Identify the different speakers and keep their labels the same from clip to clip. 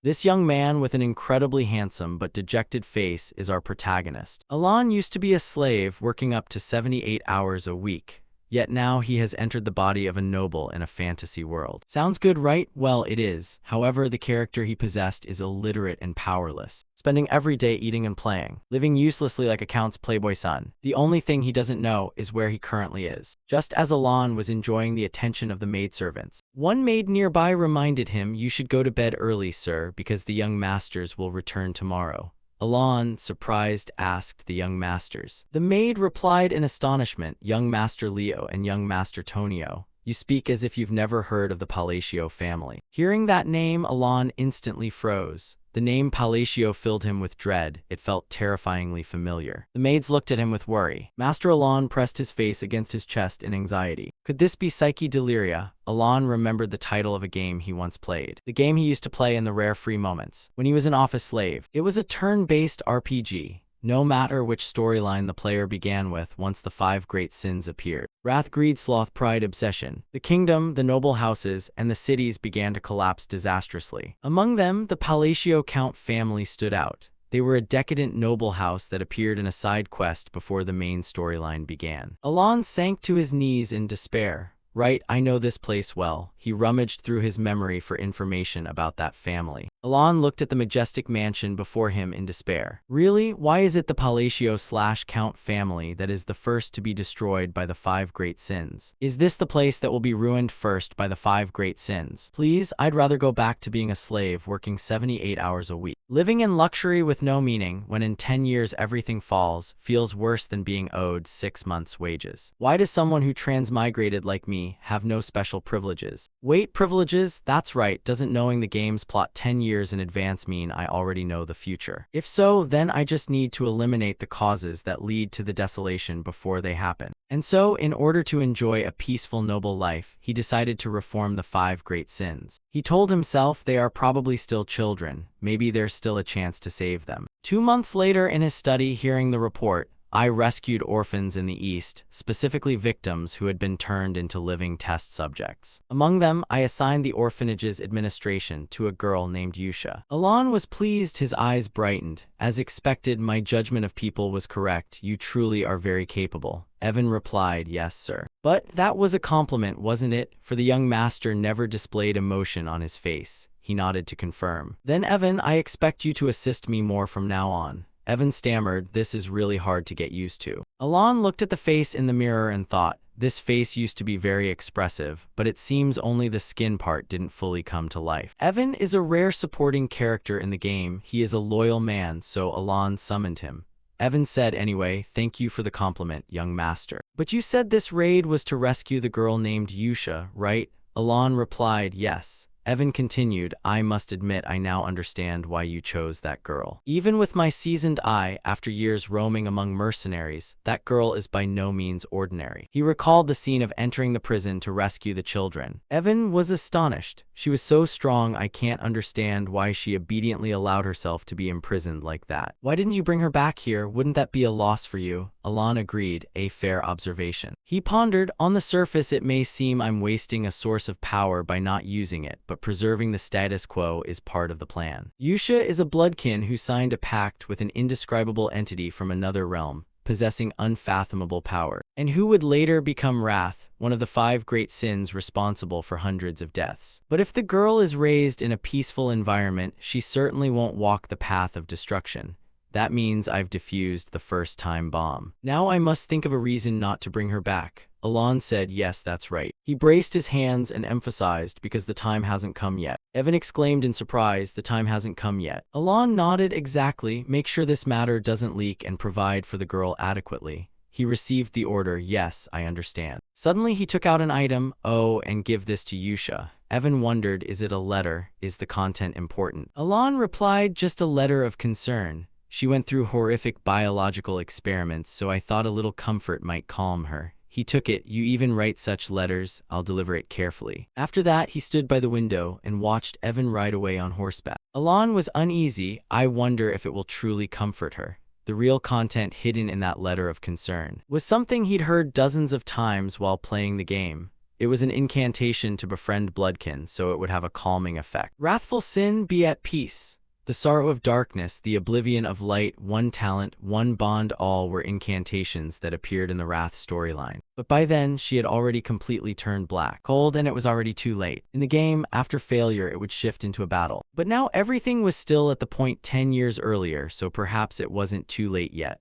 Speaker 1: This young man with an incredibly handsome but dejected face is our protagonist. Alon used to be a slave working up to 78 hours a week. Yet now he has entered the body of a noble in a fantasy world. Sounds good, right? Well, it is. However, the character he possessed is illiterate and powerless, spending every day eating and playing, living uselessly like a count's playboy son. The only thing he doesn't know is where he currently is. Just as Alon was enjoying the attention of the maidservants, one maid nearby reminded him, "You should go to bed early, sir, because the young masters will return tomorrow." Alon, surprised, asked the young masters. The maid replied in astonishment, "Young Master Leo and young Master Tonio. You speak as if you've never heard of the Palacio family." Hearing that name, Alon instantly froze. The name Palacio filled him with dread. It felt terrifyingly familiar. The maids looked at him with worry. Master Alon pressed his face against his chest in anxiety. Could this be psyche deliria? Alon remembered the title of a game he once played. The game he used to play in the rare free moments, when he was an office slave. It was a turn-based RPG. No matter which storyline the player began with, once the 5 great sins appeared: wrath, greed, sloth, pride, obsession, the kingdom, the noble houses, and the cities began to collapse disastrously. Among them, the Palacio Count family stood out. They were a decadent noble house that appeared in a side quest before the main storyline began. Alon sank to his knees in despair. Right, I know this place well. He rummaged through his memory for information about that family. Alon looked at the majestic mansion before him in despair. Really? Why is it the Palacio/Count family that is the first to be destroyed by the 5 great sins? Is this the place that will be ruined first by the 5 great sins? Please, I'd rather go back to being a slave working 78 hours a week. Living in luxury with no meaning, when in 10 years everything falls, feels worse than being owed 6 months' wages. Why does someone who transmigrated like me have no special privileges? Wait, privileges? That's right, doesn't knowing the game's plot 10 years in advance mean I already know the future? If so, then I just need to eliminate the causes that lead to the desolation before they happen. And so, in order to enjoy a peaceful, noble life, he decided to reform the 5 great sins. He told himself they are probably still children. Maybe there's still a chance to save them. 2 months later in his study, hearing the report, I rescued orphans in the East, specifically victims who had been turned into living test subjects. Among them, I assigned the orphanage's administration to a girl named Yusha. Alon was pleased, his eyes brightened. As expected, my judgment of people was correct. You truly are very capable. Evan replied, yes, sir. But that was a compliment, wasn't it? For the young master never displayed emotion on his face. He nodded to confirm. Then Evan, I expect you to assist me more from now on. Evan stammered, this is really hard to get used to. Alon looked at the face in the mirror and thought, this face used to be very expressive, but it seems only the skin part didn't fully come to life. Evan is a rare supporting character in the game. He is a loyal man, so Alon summoned him. Evan said, anyway, thank you for the compliment, young master. But you said this raid was to rescue the girl named Yusha, right? Alon replied, yes. Evan continued, I must admit I now understand why you chose that girl. Even with my seasoned eye, after years roaming among mercenaries, that girl is by no means ordinary. He recalled the scene of entering the prison to rescue the children. Evan was astonished. She was so strong, I can't understand why she obediently allowed herself to be imprisoned like that. Why didn't you bring her back here? Wouldn't that be a loss for you? Alon agreed, a fair observation. He pondered, on the surface it may seem I'm wasting a source of power by not using it, but preserving the status quo is part of the plan. Yusha is a bloodkin who signed a pact with an indescribable entity from another realm, possessing unfathomable power, and who would later become Wrath, one of the 5 great sins responsible for hundreds of deaths. But if the girl is raised in a peaceful environment, she certainly won't walk the path of destruction. That means I've defused the first-time bomb. Now I must think of a reason not to bring her back. Alon said, yes, that's right. He braced his hands and emphasized, because the time hasn't come yet. Evan exclaimed in surprise, the time hasn't come yet. Alon nodded, exactly. Make sure this matter doesn't leak and provide for the girl adequately. He received the order, yes, I understand. Suddenly he took out an item, oh, and give this to Yusha. Evan wondered, is it a letter? Is the content important? Alon replied, just a letter of concern. She went through horrific biological experiments, so I thought a little comfort might calm her. He took it. You even write such letters? I'll deliver it carefully. After that, he stood by the window and watched Evan ride away on horseback. Alon was uneasy. I wonder if it will truly comfort her. The real content hidden in that letter of concern was something he'd heard dozens of times while playing the game. It was an incantation to befriend bloodkin, so it would have a calming effect. Wrathful sin, be at peace. The sorrow of darkness, the oblivion of light, one talent, one bond, all were incantations that appeared in the Wrath storyline. But by then, she had already completely turned black, cold, and it was already too late. In the game, after failure, it would shift into a battle. But now everything was still at the point 10 years earlier, so perhaps it wasn't too late yet.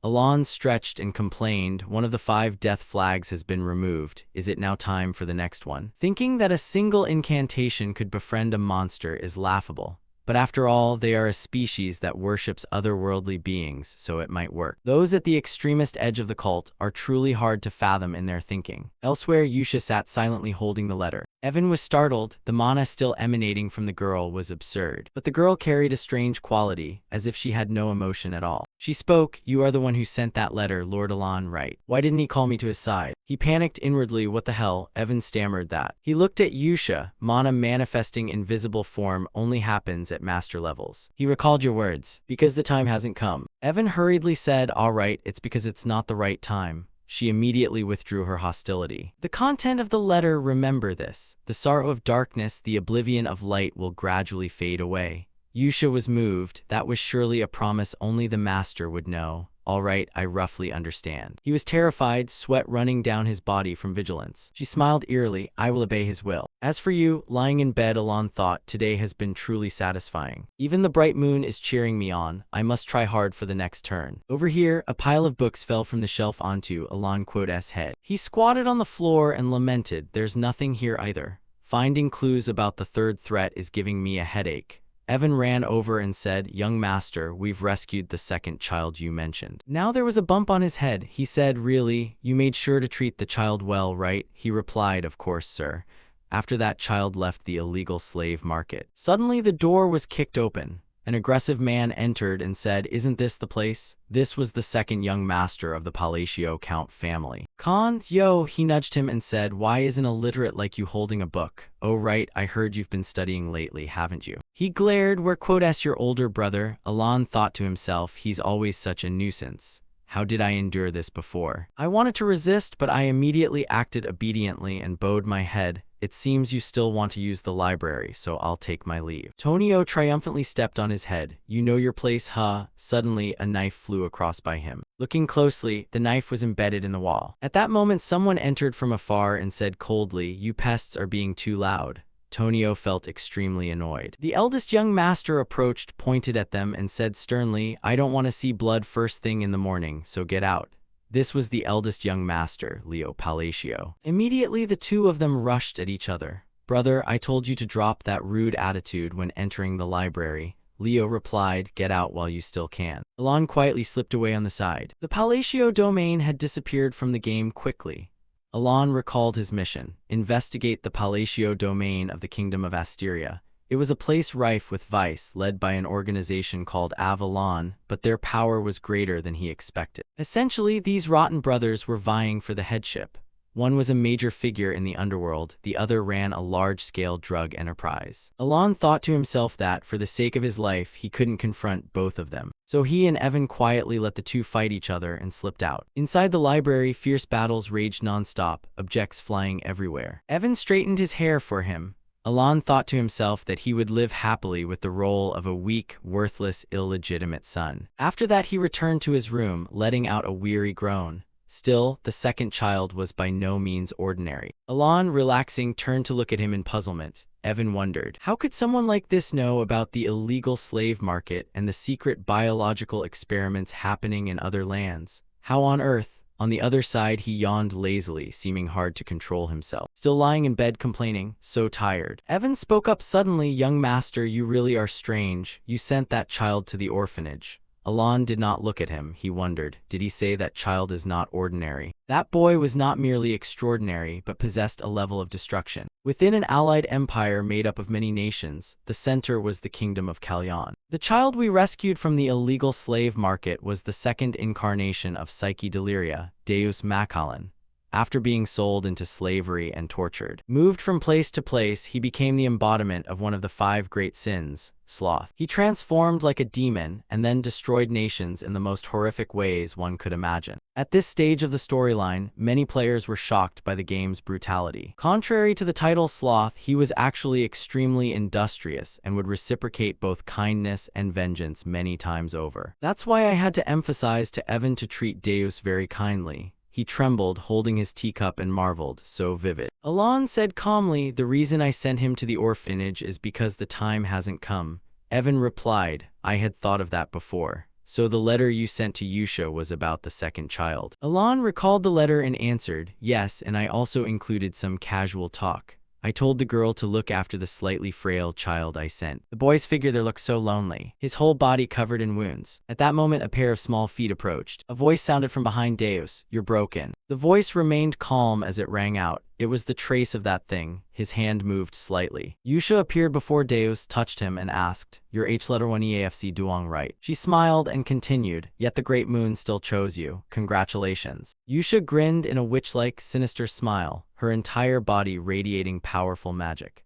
Speaker 1: Alon stretched and complained, one of the 5 death flags has been removed. Is it now time for the next one? Thinking that a single incantation could befriend a monster is laughable. But after all, they are a species that worships otherworldly beings, so it might work. Those at the extremist edge of the cult are truly hard to fathom in their thinking. Elsewhere, Yusha sat silently holding the letter. Evan was startled. The mana still emanating from the girl was absurd. But the girl carried a strange quality, as if she had no emotion at all. She spoke, "You are the one who sent that letter, Lord Alon, right? Why didn't he call me to his side?" He panicked inwardly. What the hell? Evan stammered that. He looked at Yusha. Mana manifesting in visible form only happens at master levels. He recalled your words. Because the time hasn't come. Evan hurriedly said, "All right, it's because it's not the right time." She immediately withdrew her hostility. The content of the letter, remember this. The sorrow of darkness, the oblivion of light will gradually fade away. Yusha was moved. That was surely a promise only the master would know. All right, I roughly understand. He was terrified, sweat running down his body from vigilance. She smiled eerily. I will obey his will. As for you, lying in bed, Alon thought, today has been truly satisfying. Even the bright moon is cheering me on. I must try hard for the next turn. Over here, a pile of books fell from the shelf onto Alon*'s head. He squatted on the floor and lamented, there's nothing here either. Finding clues about the third threat is giving me a headache. Evan ran over and said, young master, we've rescued the second child you mentioned. Now there was a bump on his head. He said, really? You made sure to treat the child well, right? He replied, of course, sir. After that child left the illegal slave market. Suddenly the door was kicked open. An aggressive man entered and said, isn't this the place? This was the second young master of the Palacio Count family. Cons, yo, he nudged him and said, why isn't a literate like you holding a book? Oh right, I heard you've been studying lately, haven't you? He glared, where quotas your older brother? Alon thought to himself, he's always such a nuisance. How did I endure this before? I wanted to resist, but I immediately acted obediently and bowed my head. It seems you still want to use the library, so I'll take my leave. Tonio triumphantly stepped on his head. You know your place, huh? Suddenly, a knife flew across by him. Looking closely, the knife was embedded in the wall. At that moment, someone entered from afar and said coldly, you pests are being too loud. Tonio felt extremely annoyed. The eldest young master approached, pointed at them, and said sternly, I don't want to see blood first thing in the morning, so get out. This was the eldest young master, Leo Palacio. Immediately, the two of them rushed at each other. Brother, I told you to drop that rude attitude when entering the library. Leo replied, get out while you still can. Alon quietly slipped away on the side. The Palacio domain had disappeared from the game quickly. Alon recalled his mission, investigate the Palacio domain of the Kingdom of Asteria. It was a place rife with vice, led by an organization called Avalon, but their power was greater than he expected. Essentially, these rotten brothers were vying for the headship. One was a major figure in the underworld, the other ran a large-scale drug enterprise. Alon thought to himself that, for the sake of his life, he couldn't confront both of them. So he and Evan quietly let the two fight each other and slipped out. Inside the library, fierce battles raged non-stop, objects flying everywhere. Evan straightened his hair for him. Alon thought to himself that he would live happily with the role of a weak, worthless, illegitimate son. After that, he returned to his room, letting out a weary groan. Still, the second child was by no means ordinary. Alon, relaxing, turned to look at him in puzzlement. Evan wondered, how could someone like this know about the illegal slave market and the secret biological experiments happening in other lands? How on earth? On the other side, he yawned lazily, seeming hard to control himself. Still lying in bed complaining, so tired. Evan spoke up suddenly, young master, you really are strange. You sent that child to the orphanage. Alon did not look at him. He wondered, did he say that child is not ordinary? That boy was not merely extraordinary, but possessed a level of destruction. Within an allied empire made up of many nations, the center was the kingdom of Kalyan. The child we rescued from the illegal slave market was the second incarnation of Psyche Deliria, Deus Macalan. after being sold into slavery and tortured. Moved from place to place, he became the embodiment of one of the 5 great sins, sloth. He transformed like a demon and then destroyed nations in the most horrific ways one could imagine. At this stage of the storyline, many players were shocked by the game's brutality. Contrary to the title Sloth, he was actually extremely industrious and would reciprocate both kindness and vengeance many times over. That's why I had to emphasize to Evan to treat Deus very kindly. He trembled, holding his teacup, and marveled, so vivid. Alon said calmly, "The reason I sent him to the orphanage is because the time hasn't come." Evan replied, "I had thought of that before. So the letter you sent to Yusha was about the second child." Alon recalled the letter and answered, "Yes, and I also included some casual talk. I told the girl to look after the slightly frail child I sent." The boy's figure there looked so lonely, his whole body covered in wounds. At that moment, a pair of small feet approached. A voice sounded from behind Deus, "You're broken." The voice remained calm as it rang out. It was the trace of that thing. His hand moved slightly. Yusha appeared before Deus, touched him, and asked, "Your H-1EAFC Duong right?" She smiled and continued, "Yet the great moon still chose you. Congratulations." Yusha grinned in a witch-like, sinister smile, her entire body radiating powerful magic.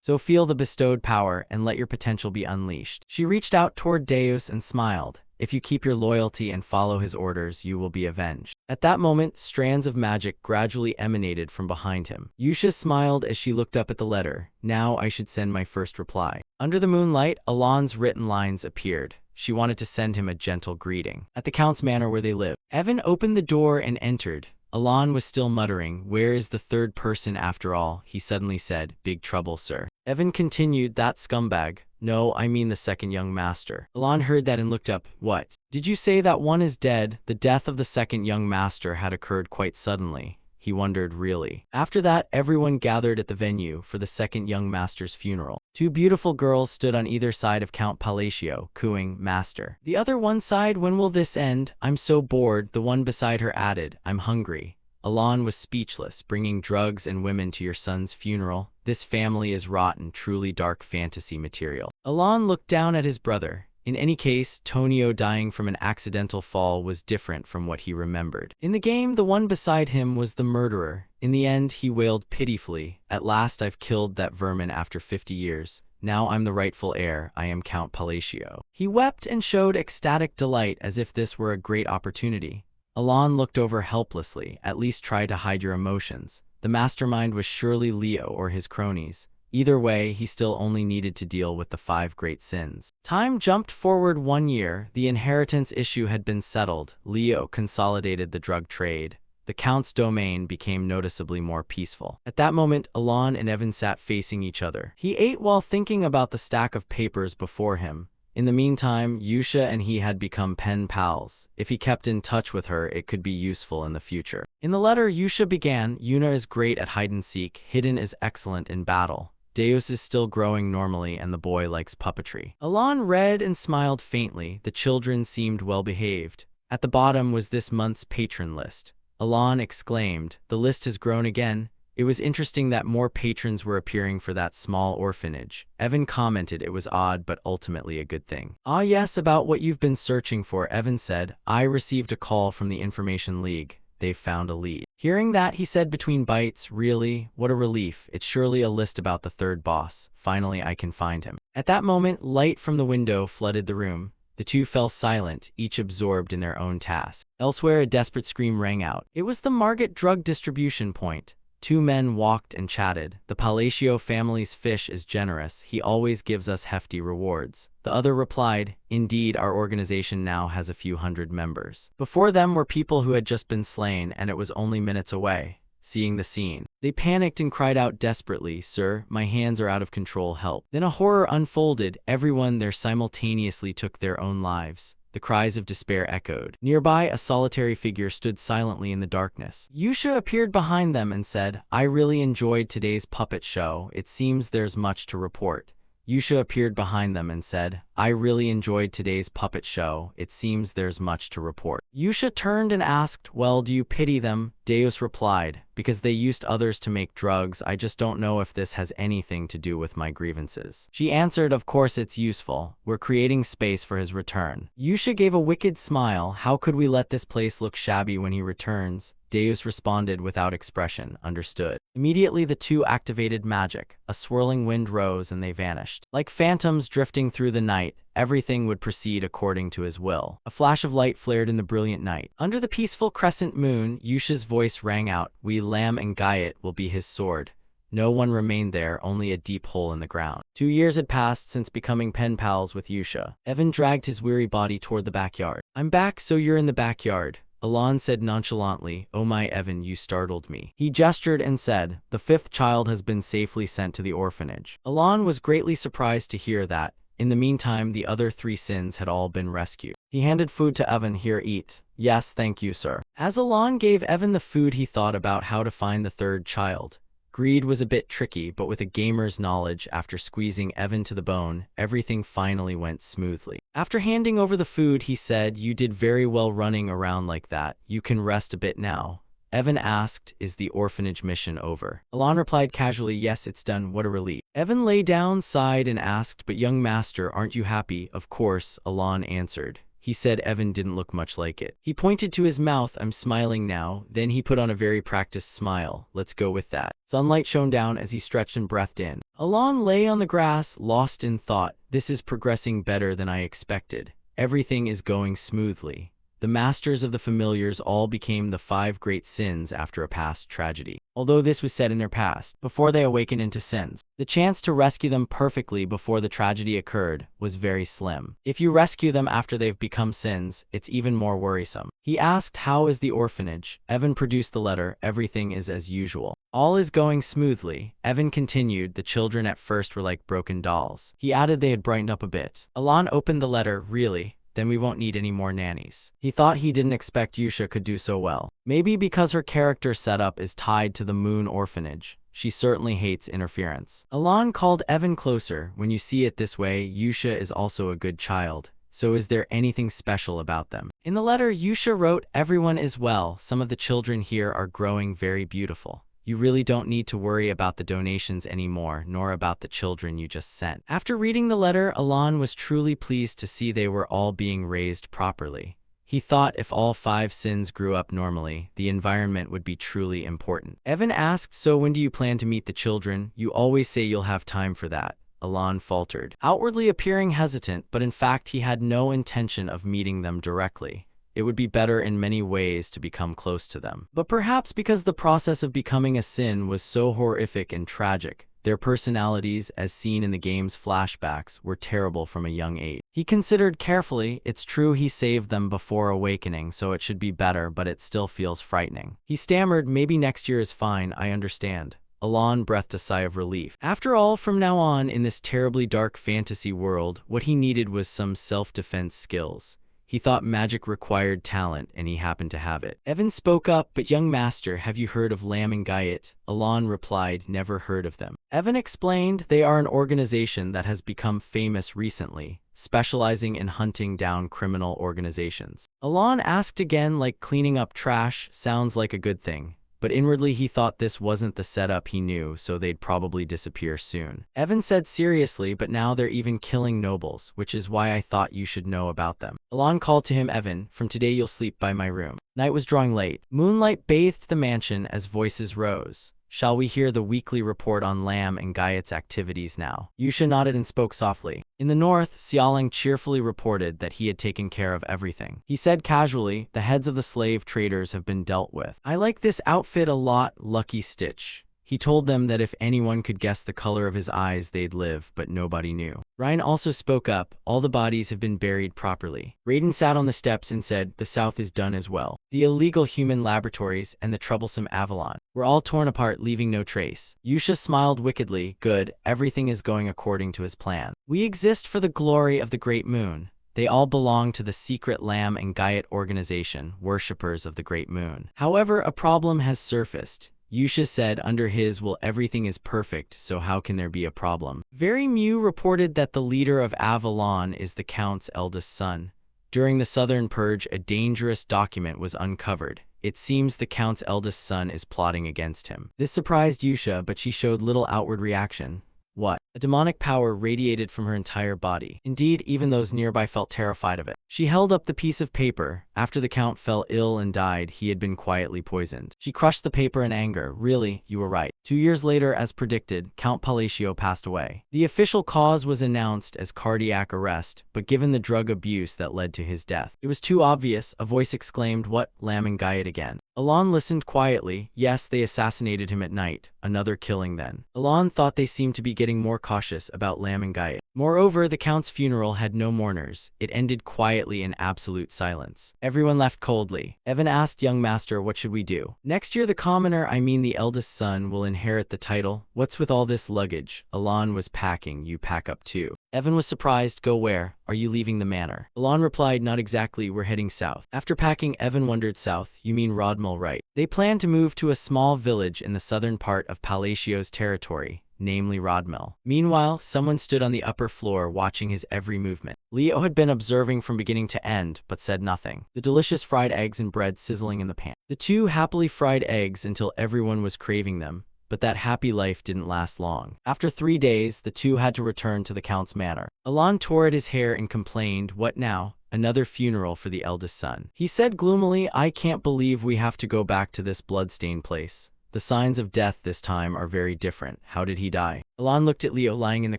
Speaker 1: "So feel the bestowed power and let your potential be unleashed." She reached out toward Deus and smiled. "If you keep your loyalty and follow his orders, you will be avenged." At that moment, strands of magic gradually emanated from behind him. Yusha smiled as she looked up at the letter. "Now I should send my first reply." Under the moonlight, Alon's written lines appeared. She wanted to send him a gentle greeting. At the Count's manor where they lived. Evan opened the door and entered. Alon was still muttering, "Where is the third person after all?" He suddenly said, "Big trouble, sir." Evan continued, "That scumbag." "No, I mean the second young master." Alon heard that and looked up. "What? Did you say that one is dead?" The death of the second young master had occurred quite suddenly. He wondered, really. After that, everyone gathered at the venue for the second young master's funeral. 2 beautiful girls stood on either side of Count Palacio, cooing, "Master." The other one sighed, "When will this end? I'm so bored." The one beside her added, "I'm hungry." Alon was speechless. "Bringing drugs and women to your son's funeral? This family is rotten, truly dark fantasy material." Alon looked down at his brother. In any case, Tonio dying from an accidental fall was different from what he remembered. In the game, the one beside him was the murderer. In the end, he wailed pitifully, "At last I've killed that vermin after 50 years. Now I'm the rightful heir. I am Count Palacio." He wept and showed ecstatic delight as if this were a great opportunity. Alon looked over helplessly. "At least try to hide your emotions." The mastermind was surely Leo or his cronies. Either way, he still only needed to deal with the 5 great sins. Time jumped forward 1 year. The inheritance issue had been settled. Leo consolidated the drug trade. The Count's domain became noticeably more peaceful. At that moment, Alon and Evan sat facing each other. He ate while thinking about the stack of papers before him. In the meantime, Yusha and he had become pen pals. If he kept in touch with her, it could be useful in the future. In the letter, Yusha began, "Yuna is great at hide-and-seek, Hidden is excellent in battle. Deus is still growing normally and the boy likes puppetry." Alon read and smiled faintly. The children seemed well-behaved. At the bottom was this month's patron list. Alon exclaimed, "The list has grown again." It was interesting that more patrons were appearing for that small orphanage. Evan commented it was odd but ultimately a good thing. "Ah yes, about what you've been searching for," Evan said. "I received a call from the Information League. They've found a lead." Hearing that, he said between bites, "Really? What a relief. It's surely a list about the third boss. Finally I can find him." At that moment, light from the window flooded the room. The two fell silent, each absorbed in their own task. Elsewhere, a desperate scream rang out. It was the Margate drug distribution point. 2 men walked and chatted. "The Palacio family's fish is generous. He always gives us hefty rewards." The other replied, "Indeed, our organization now has a few hundred members." Before them were people who had just been slain, and it was only minutes away. Seeing the scene, they panicked and cried out desperately, "Sir, my hands are out of control, help." Then a horror unfolded. Everyone there simultaneously took their own lives. The cries of despair echoed. Nearby, a solitary figure stood silently in the darkness. Yusha appeared behind them and said, "I really enjoyed today's puppet show. It seems there's much to report." Yusha appeared behind them and said, "I really enjoyed today's puppet show. It seems there's much to report." Yusha turned and asked, "Well, do you pity them?" Deus replied, "Because they used others to make drugs. I just don't know if this has anything to do with my grievances." She answered, "Of course it's useful. We're creating space for his return." Yusha gave a wicked smile. "How could we let this place look shabby when he returns?" Deus responded without expression, understood. Immediately the two activated magic. A swirling wind rose and they vanished. Like phantoms drifting through the night, everything would proceed according to his will. A flash of light flared in the brilliant night. Under the peaceful crescent moon, Yusha's voice rang out, "We Lam and Gayet will be his sword." No one remained there, only a deep hole in the ground. 2 years had passed since becoming pen pals with Yusha. Evan dragged his weary body toward the backyard. "I'm back, so you're in the backyard," Alon said nonchalantly. "Oh my Evan, you startled me." He gestured and said, "The 5th child has been safely sent to the orphanage." Alon was greatly surprised to hear that. In the meantime, the other 3 sins had all been rescued. He handed food to Evan. "Here, eat." "Yes, thank you, sir." As Alon gave Evan the food, he thought about how to find the 3rd child. Greed was a bit tricky, but with a gamer's knowledge, after squeezing Evan to the bone, everything finally went smoothly. After handing over the food, he said, "You did very well running around like that. You can rest a bit now." Evan asked, "Is the orphanage mission over?" Alon replied casually, "Yes, it's done. What a relief." Evan lay down, sighed, and asked, "But young master, aren't you happy?" "Of course," Alon answered. He said Evan didn't look much like it. He pointed to his mouth. "I'm smiling now." Then he put on a very practiced smile. "Let's go with that." Sunlight shone down as he stretched and breathed in. Alon lay on the grass, lost in thought. This is progressing better than I expected. Everything is going smoothly. The masters of the familiars all became the 5 great sins after a past tragedy. Although this was said in their past, before they awakened into sins, the chance to rescue them perfectly before the tragedy occurred was very slim. If you rescue them after they've become sins, it's even more worrisome. He asked, "How is the orphanage?" Evan produced the letter. "Everything is as usual. All is going smoothly." Evan continued, "The children at first were like broken dolls." He added they had brightened up a bit. Alon opened the letter. "Really? Then we won't need any more nannies." He thought he didn't expect Yusha could do so well. Maybe because her character setup is tied to the Moon Orphanage. She certainly hates interference. Alon called Evan closer. "When you see it this way, Yusha is also a good child. So is there anything special about them?" In the letter, Yusha wrote, "Everyone is well. Some of the children here are growing very beautiful. You really don't need to worry about the donations anymore, nor about the children you just sent." After reading the letter, Alon was truly pleased to see they were all being raised properly. He thought if all 5 sins grew up normally, the environment would be truly important. Evan asked, "So when do you plan to meet the children? You always say you'll have time for that." Alon faltered, outwardly appearing hesitant, but in fact he had no intention of meeting them directly. It would be better in many ways to become close to them. But perhaps because the process of becoming a sin was so horrific and tragic, their personalities, as seen in the game's flashbacks, were terrible from a young age. He considered carefully. It's true he saved them before awakening, so it should be better, but it still feels frightening. He stammered, "Maybe next year is fine, I understand." Alon breathed a sigh of relief. After all, from now on, in this terribly dark fantasy world, what he needed was some self-defense skills. He thought magic required talent, and he happened to have it. Evan spoke up, "But young master, have you heard of Lam and Gayet?" Alon replied, "Never heard of them." Evan explained, "They are an organization that has become famous recently, specializing in hunting down criminal organizations." Alon asked again, like cleaning up trash. Sounds like a good thing. But inwardly he thought this wasn't the setup he knew, so they'd probably disappear soon. Evan said seriously, "But now they're even killing nobles, which is why I thought you should know about them." Alon called to him, "Evan, from today you'll sleep by my room." Night was drawing late. Moonlight bathed the mansion as voices rose. "Shall we hear the weekly report on Lam and Gayet's activities now?" Yusha nodded and spoke softly. In the north, Xiaoling cheerfully reported that he had taken care of everything. He said casually, "The heads of the slave traders have been dealt with. I like this outfit a lot, Lucky Stitch." He told them that if anyone could guess the color of his eyes, they'd live, but nobody knew. Ryan also spoke up, "All the bodies have been buried properly." Raiden sat on the steps and said, "The south is done as well. The illegal human laboratories and the troublesome Avalon were all torn apart, leaving no trace." Yusha smiled wickedly. "Good, everything is going according to his plan. We exist for the glory of the Great Moon." They all belong to the secret Lam and Gayet organization, worshippers of the Great Moon. However, a problem has surfaced. Yusha said under his will everything is perfect, so how can there be a problem? Very Mew reported that the leader of Avalon is the Count's eldest son. During the Southern Purge, a dangerous document was uncovered. It seems the Count's eldest son is plotting against him. This surprised Yusha, but she showed little outward reaction. What? A demonic power radiated from her entire body. Indeed, even those nearby felt terrified of it. She held up the piece of paper. After the count fell ill and died, he had been quietly poisoned. She crushed the paper in anger. Really, you were right. 2 years later, as predicted, Count Palacio passed away. The official cause was announced as cardiac arrest, but given the drug abuse that led to his death, it was too obvious. A voice exclaimed, "What, Lam and Guyot again?" Alon listened quietly. Yes, they assassinated him at night. Another killing then. Alon thought they seemed to be getting more cautious about Lam and Guyot. Moreover, the Count's funeral had no mourners. It ended quietly in absolute silence. Everyone left coldly. Evan asked young master, what should we do? Next year the commoner, I mean the eldest son, will inherit the title. What's with all this luggage? Alon was packing. You pack up too. Evan was surprised. Go where? Are you leaving the manor? Alon replied, not exactly, we're heading south. After packing, Evan wondered, south? You mean Rodmel, right? They planned to move to a small village in the southern part of Palacio's territory, namely Rodmel. Meanwhile, someone stood on the upper floor watching his every movement. Leo had been observing from beginning to end, but said nothing. The delicious fried eggs and bread sizzling in the pan. The two happily fried eggs until everyone was craving them. But that happy life didn't last long. After 3 days, the two had to return to the Count's manor. Alon tore at his hair and complained, what now? Another funeral for the eldest son. He said gloomily, I can't believe we have to go back to this bloodstained place. The signs of death this time are very different. How did he die? Alon looked at Leo lying in the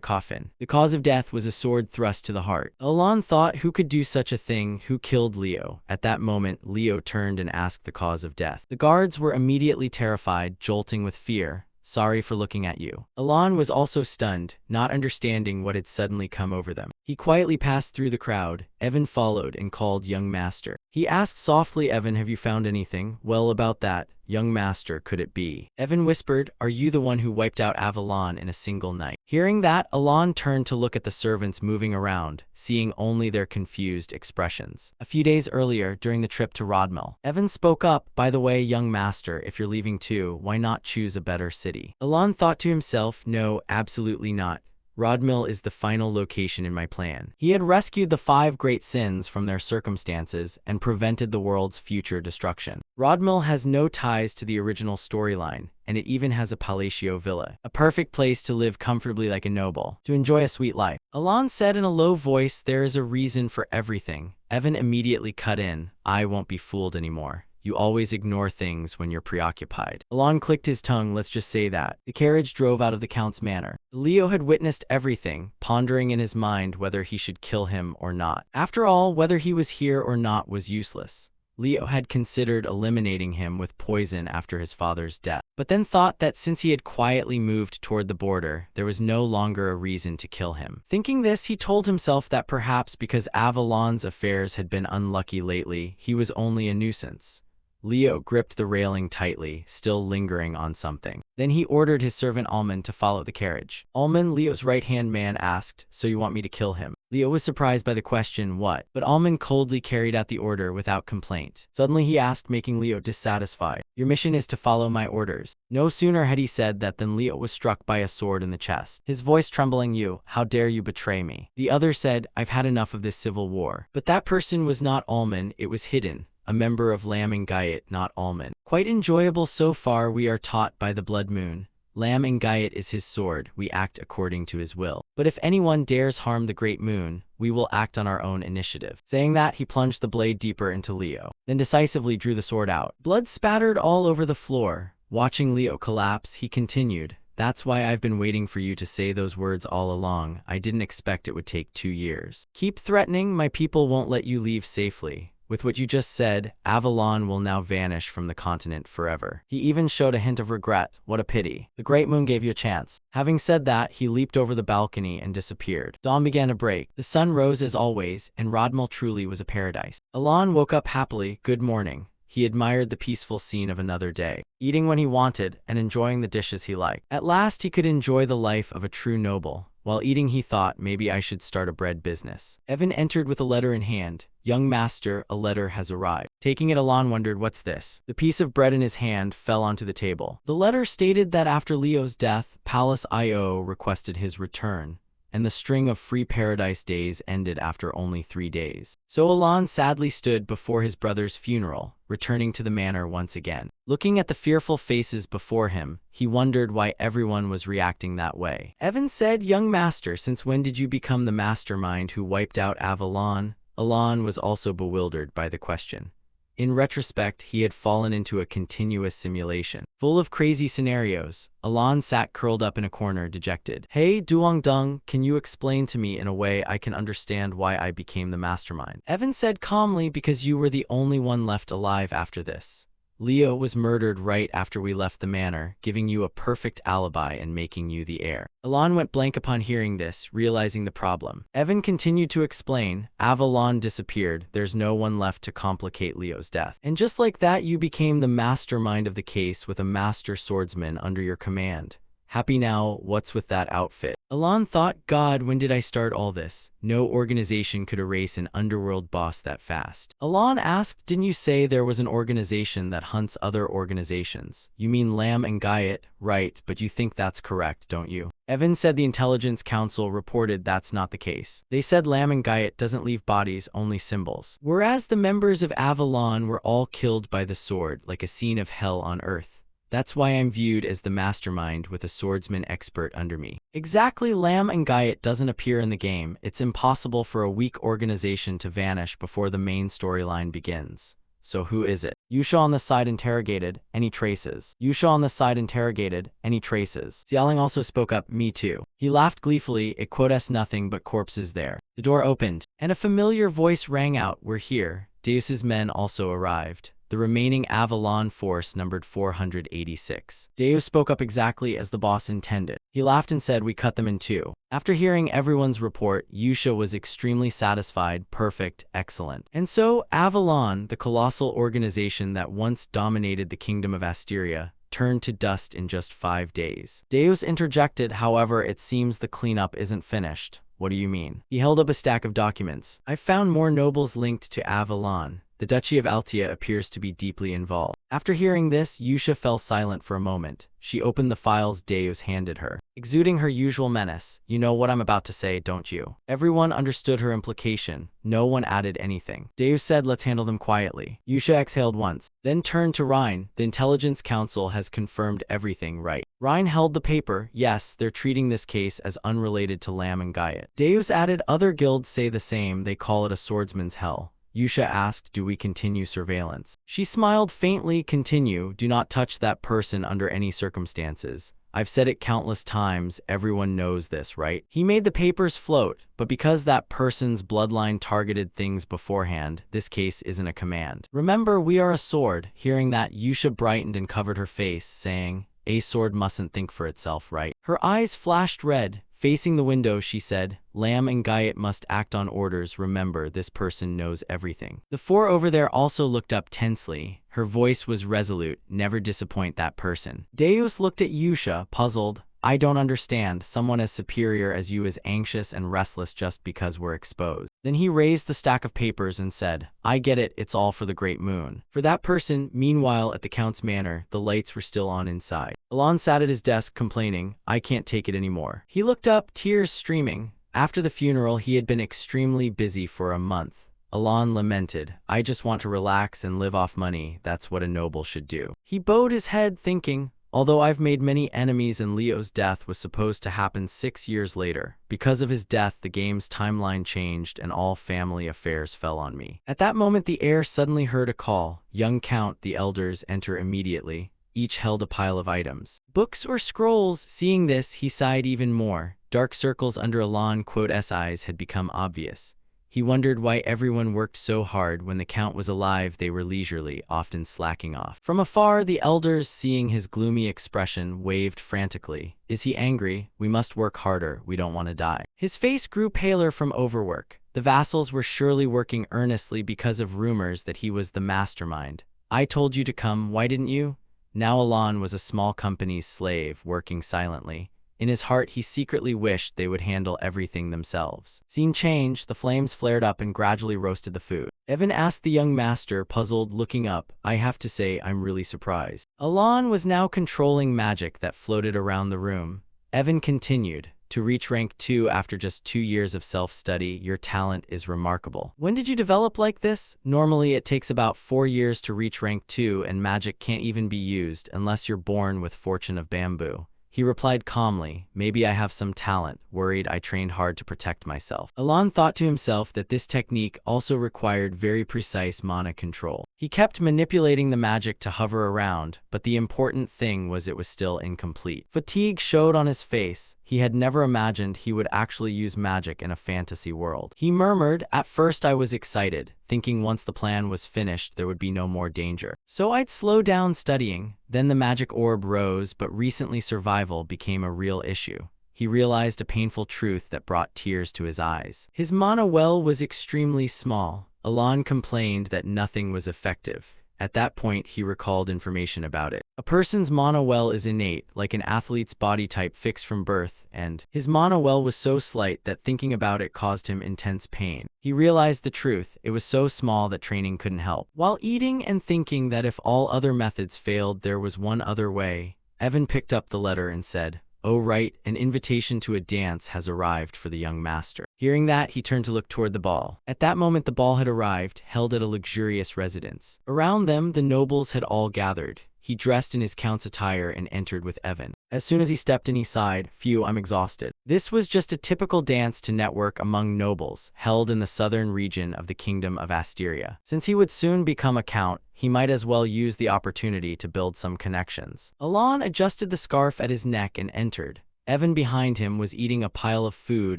Speaker 1: coffin. The cause of death was a sword thrust to the heart. Alon thought, who could do such a thing? Who killed Leo? At that moment, Leo turned and asked the cause of death. The guards were immediately terrified, jolting with fear. Sorry for looking at you. Alon was also stunned, not understanding what had suddenly come over them. He quietly passed through the crowd. Evan followed and called young master. He asked softly, Evan, have you found anything? Well, about that, young master, could it be? Evan whispered, are you the one who wiped out Avalon in a single night? Hearing that, Alon turned to look at the servants moving around, seeing only their confused expressions. A few days earlier, during the trip to Rodmel, Evan spoke up, by the way, young master, if you're leaving too, why not choose a better city? Alon thought to himself, no, absolutely not. Rodmel is the final location in my plan. He had rescued the 5 great sins from their circumstances and prevented the world's future destruction. Rodmel has no ties to the original storyline, and it even has a Palacio villa. A perfect place to live comfortably like a noble, to enjoy a sweet life. Alon said in a low voice, there is a reason for everything. Evan immediately cut in, I won't be fooled anymore. You always ignore things when you're preoccupied. Alon clicked his tongue, let's just say that. The carriage drove out of the Count's manor. Leo had witnessed everything, pondering in his mind whether he should kill him or not. After all, whether he was here or not was useless. Leo had considered eliminating him with poison after his father's death, but then thought that since he had quietly moved toward the border, there was no longer a reason to kill him. Thinking this, he told himself that perhaps because Avalon's affairs had been unlucky lately, he was only a nuisance. Leo gripped the railing tightly, still lingering on something. Then he ordered his servant Almond to follow the carriage. Almond, Leo's right-hand man, asked, so you want me to kill him? Leo was surprised by the question, what? But Almond coldly carried out the order without complaint. Suddenly he asked, making Leo dissatisfied, your mission is to follow my orders. No sooner had he said that than Leo was struck by a sword in the chest. His voice trembling, you, how dare you betray me? The other said, I've had enough of this civil war. But that person was not Almond, it was hidden. A member of Lam and Guyot, not Almond. Quite enjoyable so far, we are taught by the blood moon. Lam and Guyot is his sword, we act according to his will. But if anyone dares harm the great moon, we will act on our own initiative. Saying that, he plunged the blade deeper into Leo, then decisively drew the sword out. Blood spattered all over the floor. Watching Leo collapse, he continued, that's why I've been waiting for you to say those words all along. I didn't expect it would take 2 years. Keep threatening, my people won't let you leave safely. With what you just said, Avalon will now vanish from the continent forever. He even showed a hint of regret. What a pity. The great moon gave you a chance. Having said that, he leaped over the balcony and disappeared. Dawn began to break. The sun rose as always, and Rodmel truly was a paradise. Alon woke up happily. Good morning. He admired the peaceful scene of another day, eating when he wanted and enjoying the dishes he liked. At last he could enjoy the life of a true noble. While eating, he thought, maybe I should start a bread business. Evan entered with a letter in hand. Young master, a letter has arrived. Taking it, Alon wondered, what's this? The piece of bread in his hand fell onto the table. The letter stated that after Leo's death, Palace I.O. requested his return, and the string of free paradise days ended after only 3 days. So Alon sadly stood before his brother's funeral, returning to the manor once again. Looking at the fearful faces before him, he wondered why everyone was reacting that way. Evan said, young master, since when did you become the mastermind who wiped out Avalon? Alon was also bewildered by the question. In retrospect, he had fallen into a continuous simulation. Full of crazy scenarios, Alon sat curled up in a corner, dejected. Hey, Duongdung, can you explain to me in a way I can understand why I became the mastermind? Evan said calmly, because you were the only one left alive after this. Leo was murdered right after we left the manor, giving you a perfect alibi and making you the heir. Alon went blank upon hearing this, realizing the problem. Evan continued to explain. Avalon disappeared. There's no one left to complicate Leo's death. And just like that, you became the mastermind of the case with a master swordsman under your command. Happy now, what's with that outfit? Alon thought, God, when did I start all this? No organization could erase an underworld boss that fast. Alon asked, didn't you say there was an organization that hunts other organizations? You mean Lamb and Guyot, right, but you think that's correct, don't you? Evan said the Intelligence Council reported that's not the case. They said Lamb and Guyot doesn't leave bodies, only symbols. Whereas the members of Avalon were all killed by the sword, like a scene of hell on earth. That's why I'm viewed as the mastermind with a swordsman expert under me. Exactly, Lamb and Guyot doesn't appear in the game. It's impossible for a weak organization to vanish before the main storyline begins. So who is it? Yusha on the side interrogated. Any traces? Yusha on the side interrogated. Any traces? Xiaoling also spoke up. Me too. He laughed gleefully. It quotes nothing but corpses there. The door opened, and a familiar voice rang out. We're here. Deus's men also arrived. The remaining Avalon force numbered 486. Deus spoke up exactly as the boss intended. He laughed and said, we cut them in two. After hearing everyone's report, Yusha was extremely satisfied. Perfect, excellent. And so, Avalon, the colossal organization that once dominated the kingdom of Asteria, turned to dust in just 5 days. Deus interjected, however, it seems the cleanup isn't finished. What do you mean? He held up a stack of documents. I found more nobles linked to Avalon. The Duchy of Altia appears to be deeply involved. After hearing this, Yusha fell silent for a moment. She opened the files Deus handed her. Exuding her usual menace, you know what I'm about to say, don't you? Everyone understood her implication. No one added anything. Deus said, let's handle them quietly. Yusha exhaled once, then turned to Rhine. The Intelligence Council has confirmed everything, right? Rhine held the paper. Yes, they're treating this case as unrelated to Lamb and Guyot. Deus added, other guilds say the same. They call it a swordsman's hell. Yusha asked, do we continue surveillance? She smiled faintly. Continue. Do not touch that person under any circumstances. I've said it countless times. Everyone knows this, right? He made the papers float, but because that person's bloodline targeted things beforehand, this case isn't a command. Remember, we are a sword. Hearing that, Yusha brightened and covered her face, saying, a sword mustn't think for itself, right? Her eyes flashed red. Facing the window, she said, Lamb and Guyot must act on orders. Remember, this person knows everything. The four over there also looked up tensely. Her voice was resolute. Never disappoint that person. Deus looked at Yusha, puzzled. I don't understand. Someone as superior as you is anxious and restless just because we're exposed. Then he raised the stack of papers and said, I get it, it's all for the great moon. For that person, meanwhile at the Count's manor, the lights were still on inside. Alon sat at his desk complaining, I can't take it anymore. He looked up, tears streaming. After the funeral, he had been extremely busy for a month. Alon lamented, I just want to relax and live off money. That's what a noble should do. He bowed his head thinking, although I've made many enemies and Leo's death was supposed to happen 6 years later. Because of his death, the game's timeline changed and all family affairs fell on me. At that moment, the heir suddenly heard a call. Young Count, the elders enter immediately. Each held a pile of items. Books or scrolls? Seeing this, he sighed even more. Dark circles under Alon Quote's eyes had become obvious. He wondered why everyone worked so hard. When the Count was alive, they were leisurely, often slacking off. From afar, the elders, seeing his gloomy expression, waved frantically. Is he angry? We must work harder. We don't want to die. His face grew paler from overwork. The vassals were surely working earnestly because of rumors that he was the mastermind. I told you to come, why didn't you? Now Alon was a small company's slave, working silently. In his heart, he secretly wished they would handle everything themselves. Scene changed, the flames flared up and gradually roasted the food. Evan asked the young master, puzzled, looking up, I have to say, I'm really surprised. Alon was now controlling magic that floated around the room. Evan continued, to reach rank 2 after just 2 years of self-study, your talent is remarkable. When did you develop like this? Normally, it takes about 4 years to reach rank 2 and magic can't even be used unless you're born with fortune of bamboo. He replied calmly, maybe I have some talent, worried I trained hard to protect myself. Alon thought to himself that this technique also required very precise mana control. He kept manipulating the magic to hover around, but the important thing was it was still incomplete. Fatigue showed on his face. He had never imagined he would actually use magic in a fantasy world. He murmured, at first I was excited, thinking once the plan was finished there would be no more danger. So I'd slow down studying. Then the magic orb rose, but recently survival became a real issue. He realized a painful truth that brought tears to his eyes. His mana well was extremely small. Alon complained that nothing was effective. At that point, he recalled information about it. A person's mana well is innate, like an athlete's body type fixed from birth, and his mana well was so slight that thinking about it caused him intense pain. He realized the truth, it was so small that training couldn't help. While eating and thinking that if all other methods failed, there was one other way, Evan picked up the letter and said, "Oh right, an invitation to a dance has arrived for the young master." Hearing that, he turned to look toward the ball. At that moment the ball had arrived, held at a luxurious residence. Around them, the nobles had all gathered. He dressed in his count's attire and entered with Evan. As soon as he stepped in, he sighed, "Phew, I'm exhausted." This was just a typical dance to network among nobles, held in the southern region of the Kingdom of Asteria. Since he would soon become a count, he might as well use the opportunity to build some connections. Alon adjusted the scarf at his neck and entered. Evan behind him was eating a pile of food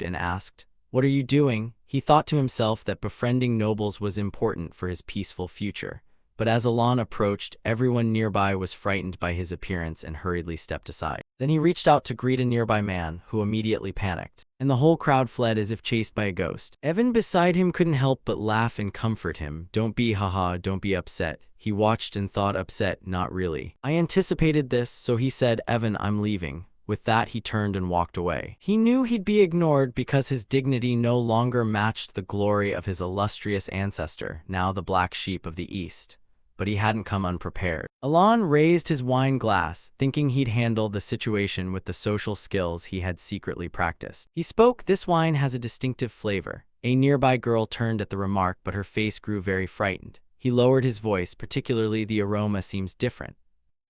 Speaker 1: and asked, "What are you doing?" He thought to himself that befriending nobles was important for his peaceful future. But as Alon approached, everyone nearby was frightened by his appearance and hurriedly stepped aside. Then he reached out to greet a nearby man, who immediately panicked, and the whole crowd fled as if chased by a ghost. Evan beside him couldn't help but laugh and comfort him. "Don't be don't be upset." He watched and thought, upset, not really. "I anticipated this," so he said, "Evan, I'm leaving." With that, he turned and walked away. He knew he'd be ignored because his dignity no longer matched the glory of his illustrious ancestor, now the black sheep of the East. But he hadn't come unprepared. Alon raised his wine glass, thinking he'd handle the situation with the social skills he had secretly practiced. He spoke, "This wine has a distinctive flavor." A nearby girl turned at the remark, but her face grew very frightened. He lowered his voice, "Particularly the aroma seems different."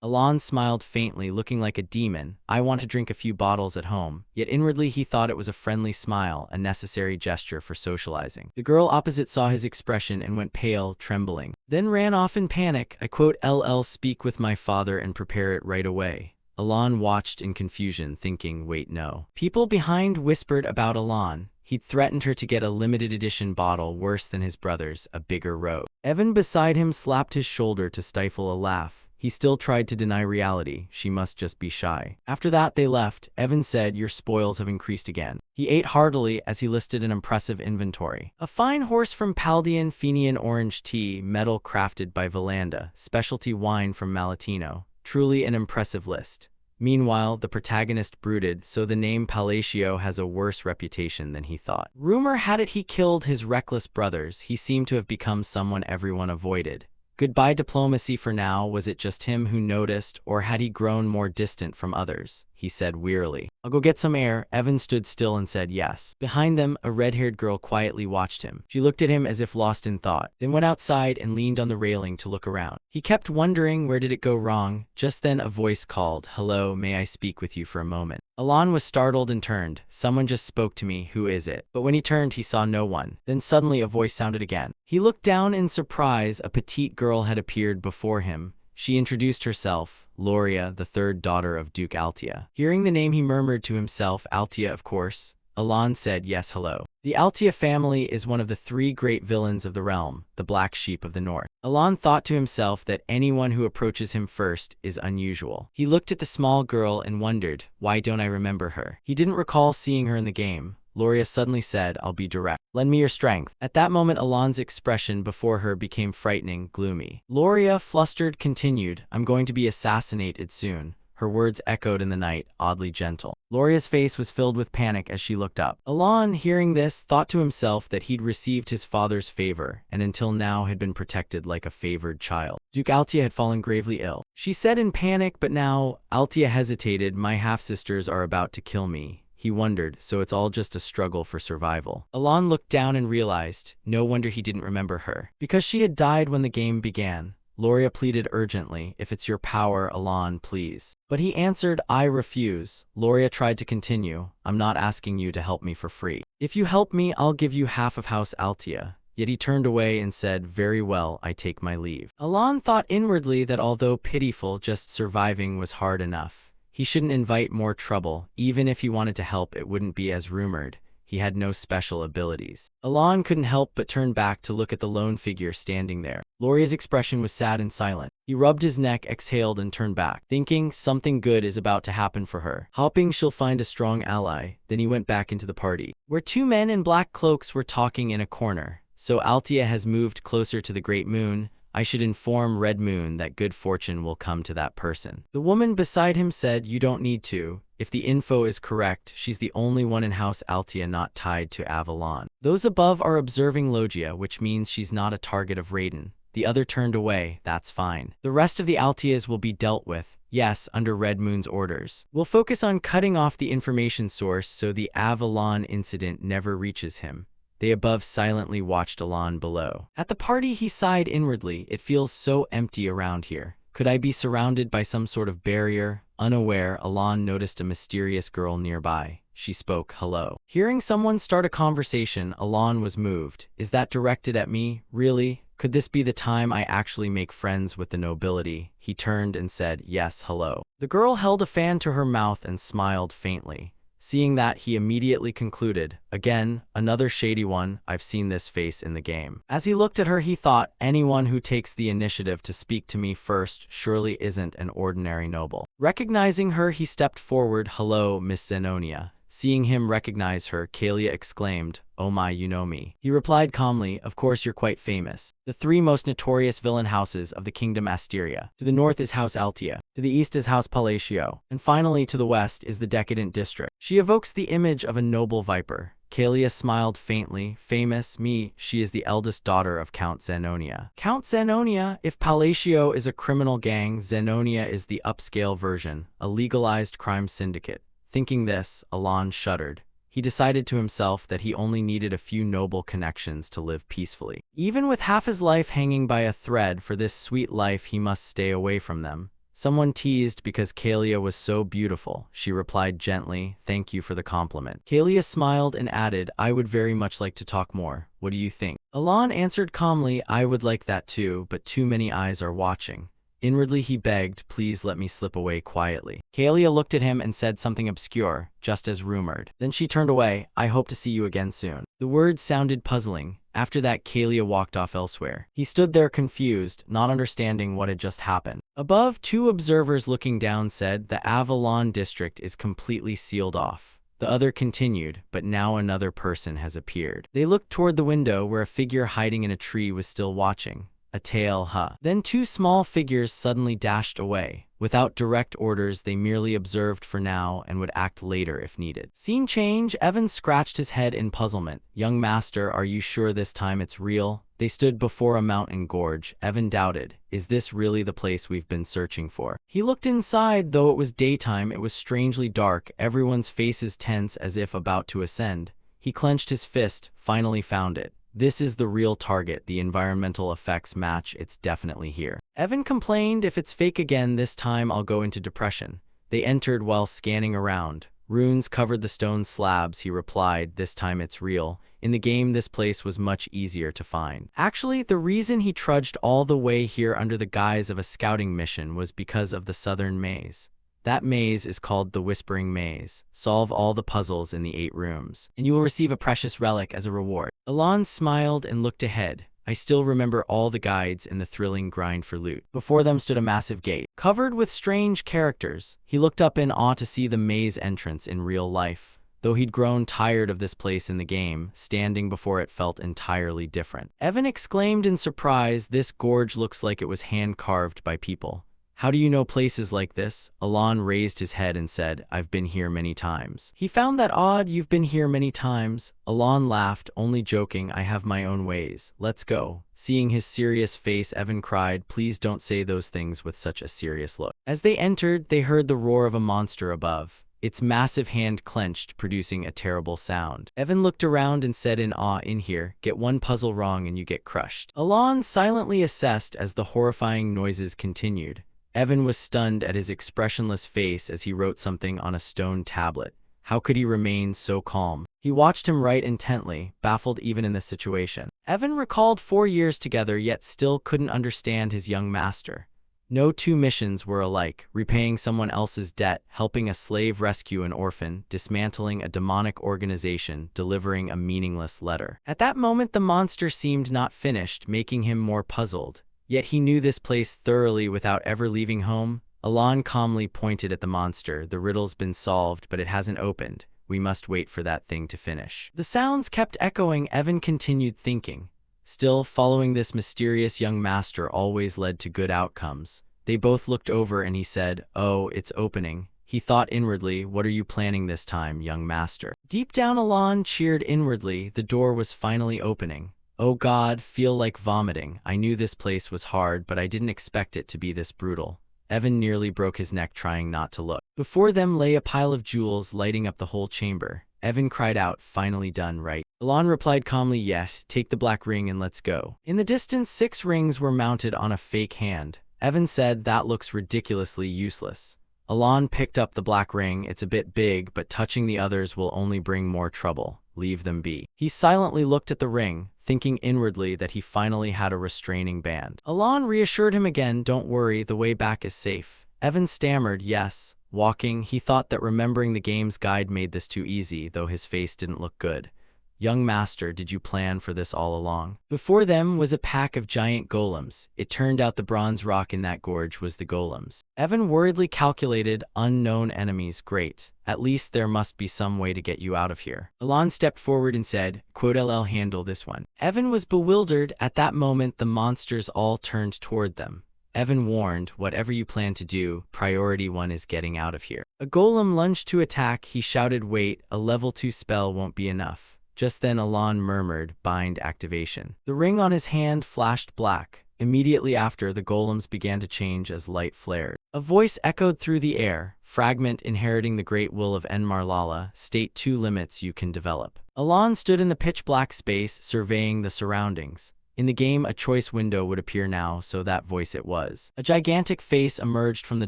Speaker 1: Alon smiled faintly, looking like a demon. "I want to drink a few bottles at home." Yet inwardly he thought it was a friendly smile, a necessary gesture for socializing. The girl opposite saw his expression and went pale, trembling. Then ran off in panic. I quote, "LL speak with my father and prepare it right away." Alon watched in confusion, thinking, wait, no. People behind whispered about Alon. He'd threatened her to get a limited edition bottle worse than his brother's, a bigger rogue. Evan beside him slapped his shoulder to stifle a laugh. He still tried to deny reality. She must just be shy. After that, they left. Evan said, "Your spoils have increased again." He ate heartily as he listed an impressive inventory. A fine horse from Paldean, Fenian orange tea, metal crafted by Valanda, specialty wine from Malatino. Truly an impressive list. Meanwhile, the protagonist brooded, so the name Palacio has a worse reputation than he thought. Rumor had it he killed his reckless brothers. He seemed to have become someone everyone avoided. Goodbye diplomacy for now. Was it just him who noticed, or had he grown more distant from others? He said wearily. "I'll go get some air." Evan stood still and said yes. Behind them, a red-haired girl quietly watched him. She looked at him as if lost in thought, then went outside and leaned on the railing to look around. He kept wondering, where did it go wrong? Just then a voice called, "Hello, may I speak with you for a moment?" Alon was startled and turned. "Someone just spoke to me, who is it?" But when he turned, he saw no one. Then suddenly a voice sounded again. He looked down in surprise. A petite girl had appeared before him. She introduced herself, Loria, the third daughter of Duke Altia. Hearing the name, he murmured to himself, "Altia, of course." Alon said, "Yes, hello." The Altia family is one of the three great villains of the realm, the black sheep of the north. Alon thought to himself that anyone who approaches him first is unusual. He looked at the small girl and wondered, why don't I remember her? He didn't recall seeing her in the game. Loria suddenly said, "I'll be direct. Lend me your strength." At that moment, Alon's expression before her became frightening, gloomy. Loria, flustered, continued, "I'm going to be assassinated soon." Her words echoed in the night, oddly gentle. Loria's face was filled with panic as she looked up. Alon, hearing this, thought to himself that he'd received his father's favor, and until now had been protected like a favored child. Duke Altia had fallen gravely ill. She said in panic, but now, Altia hesitated, "My half-sisters are about to kill me." He wondered, so it's all just a struggle for survival. Alon looked down and realized, no wonder he didn't remember her. Because she had died when the game began. Loria pleaded urgently. If it's your power, Alon, please. But he answered, I refuse. Loria tried to continue. I'm not asking you to help me for free. If you help me, I'll give you half of House Altia. Yet he turned away and said, very well, I take my leave. Alon thought inwardly that although pitiful, just surviving was hard enough. He shouldn't invite more trouble. Even if he wanted to help, it wouldn't be as rumored. He had no special abilities. Alon couldn't help but turn back to look at the lone figure standing there. Loria's expression was sad and silent. He rubbed his neck, exhaled, and turned back, thinking something good is about to happen for her. Hoping she'll find a strong ally. Then he went back into the party, where two men in black cloaks were talking in a corner. So Altia has moved closer to the Great Moon. I should inform Red Moon that good fortune will come to that person. The woman beside him said, you don't need to. If the info is correct, she's the only one in House Altia not tied to Avalon. Those above are observing Logia, which means she's not a target of Raiden. The other turned away, that's fine. The rest of the Altias will be dealt with, yes, under Red Moon's orders. We'll focus on cutting off the information source so the Avalon incident never reaches him. They above silently watched Alon below. At the party, he sighed inwardly. It feels so empty around here. Could I be surrounded by some sort of barrier? Unaware, Alon noticed a mysterious girl nearby. She spoke, hello. Hearing someone start a conversation, Alon was moved. Is that directed at me? Really? Could this be the time I actually make friends with the nobility? He turned and said, yes, hello. The girl held a fan to her mouth and smiled faintly. Seeing that, he immediately concluded, again, another shady one, I've seen this face in the game. As he looked at her, he thought, anyone who takes the initiative to speak to me first surely isn't an ordinary noble. Recognizing her, he stepped forward, hello, Miss Zenonia. Seeing him recognize her, Kalia exclaimed, oh my, you know me. He replied calmly, of course you're quite famous. The three most notorious villain houses of the kingdom Asteria. To the north is House Altia, to the east is House Palacio, and finally to the west is the decadent district. She evokes the image of a noble viper. Kalia smiled faintly. Famous? Me, she is the eldest daughter of Count Zenonia. Count Zenonia? If Palacio is a criminal gang, Zenonia is the upscale version, a legalized crime syndicate. Thinking this, Alon shuddered. He decided to himself that he only needed a few noble connections to live peacefully. Even with half his life hanging by a thread for this sweet life, he must stay away from them. Someone teased because Kalia was so beautiful. She replied gently, thank you for the compliment. Kalia smiled and added, I would very much like to talk more. What do you think? Alon answered calmly, I would like that too, but too many eyes are watching. Inwardly he begged, please let me slip away quietly. Kalia looked at him and said something obscure, just as rumored. Then she turned away, I hope to see you again soon. The words sounded puzzling. After that, Kalia walked off elsewhere. He stood there confused, not understanding what had just happened. Above, two observers looking down said, the Avalon district is completely sealed off. The other continued, but now another person has appeared. They looked toward the window where a figure hiding in a tree was still watching. A tail, huh? Then two small figures suddenly dashed away. Without direct orders, they merely observed for now and would act later if needed. Scene change, Evan scratched his head in puzzlement. Young master, are you sure this time it's real? They stood before a mountain gorge. Evan doubted. Is this really the place we've been searching for? He looked inside. Though it was daytime, it was strangely dark, everyone's faces tense as if about to ascend. He clenched his fist, finally found it. This is the real target. The environmental effects match. It's definitely here. Evan complained, if it's fake again this time I'll go into depression. They entered while scanning around. Runes covered the stone slabs. He replied, this time it's real. In the game this place was much easier to find. Actually, the reason he trudged all the way here under the guise of a scouting mission was because of the southern maze. That maze is called the Whispering Maze. Solve all the puzzles in the 8 rooms, and you will receive a precious relic as a reward. Alon smiled and looked ahead. I still remember all the guides and the thrilling grind for loot. Before them stood a massive gate, covered with strange characters. He looked up in awe to see the maze entrance in real life. Though he'd grown tired of this place in the game, standing before it felt entirely different. Evan exclaimed in surprise, this gorge looks like it was hand-carved by people. How do you know places like this? Alon raised his head and said, I've been here many times. He found that odd. You've been here many times. Alon laughed, only joking, I have my own ways. Let's go. Seeing his serious face, Evan cried, please don't say those things with such a serious look. As they entered, they heard the roar of a monster above. its massive hand clenched, producing a terrible sound. Evan looked around and said in awe, "In here, get one puzzle wrong and you get crushed." Alon silently assessed as the horrifying noises continued. Evan was stunned at his expressionless face as he wrote something on a stone tablet. How could he remain so calm? He watched him write intently, baffled even in this situation. Evan recalled 4 years together, yet still couldn't understand his young master. No two missions were alike: repaying someone else's debt, helping a slave rescue an orphan, dismantling a demonic organization, delivering a meaningless letter. At that moment, the monster seemed not finished, making him more puzzled. Yet he knew this place thoroughly without ever leaving home. Alon calmly pointed at the monster. "The riddle's been solved, but it hasn't opened. We must wait for that thing to finish." The sounds kept echoing. Evan continued thinking. Still, following this mysterious young master always led to good outcomes. They both looked over and he said, "Oh, it's opening." He thought inwardly, "What are you planning this time, young master?" Deep down, Alon cheered inwardly. The door was finally opening. "Oh God, feel like vomiting. I knew this place was hard, but I didn't expect it to be this brutal." Evan nearly broke his neck trying not to look. Before them lay a pile of jewels lighting up the whole chamber. Evan cried out, "Finally done, right?" Alon replied calmly, "Yes, take the black ring and let's go." In the distance, 6 rings were mounted on a fake hand. Evan said, "That looks ridiculously useless." Alon picked up the black ring. "It's a bit big, but touching the others will only bring more trouble. Leave them be." He silently looked at the ring, thinking inwardly that he finally had a restraining band. Alon reassured him again, "Don't worry, the way back is safe." Evan stammered, "Yes." Walking, he thought that remembering the game's guide made this too easy, though his face didn't look good. "Young master, did you plan for this all along?" Before them was a pack of giant golems. It turned out the bronze rock in that gorge was the golems. Evan worriedly calculated, "Unknown enemies, great. At least there must be some way to get you out of here." Alon stepped forward and said, "I'll handle this one." Evan was bewildered. At that moment, the monsters all turned toward them. Evan warned, "Whatever you plan to do, priority 1 is getting out of here." A golem lunged to attack. He shouted, "Wait, a level 2 spell won't be enough." Just then Alon murmured, "Bind activation." The ring on his hand flashed black. Immediately after, the golems began to change as light flared. A voice echoed through the air. "Fragment inheriting the great will of Enmarlala, state 2 limits you can develop." Alon stood in the pitch-black space, surveying the surroundings. In the game, a choice window would appear now, so that voice it was. A gigantic face emerged from the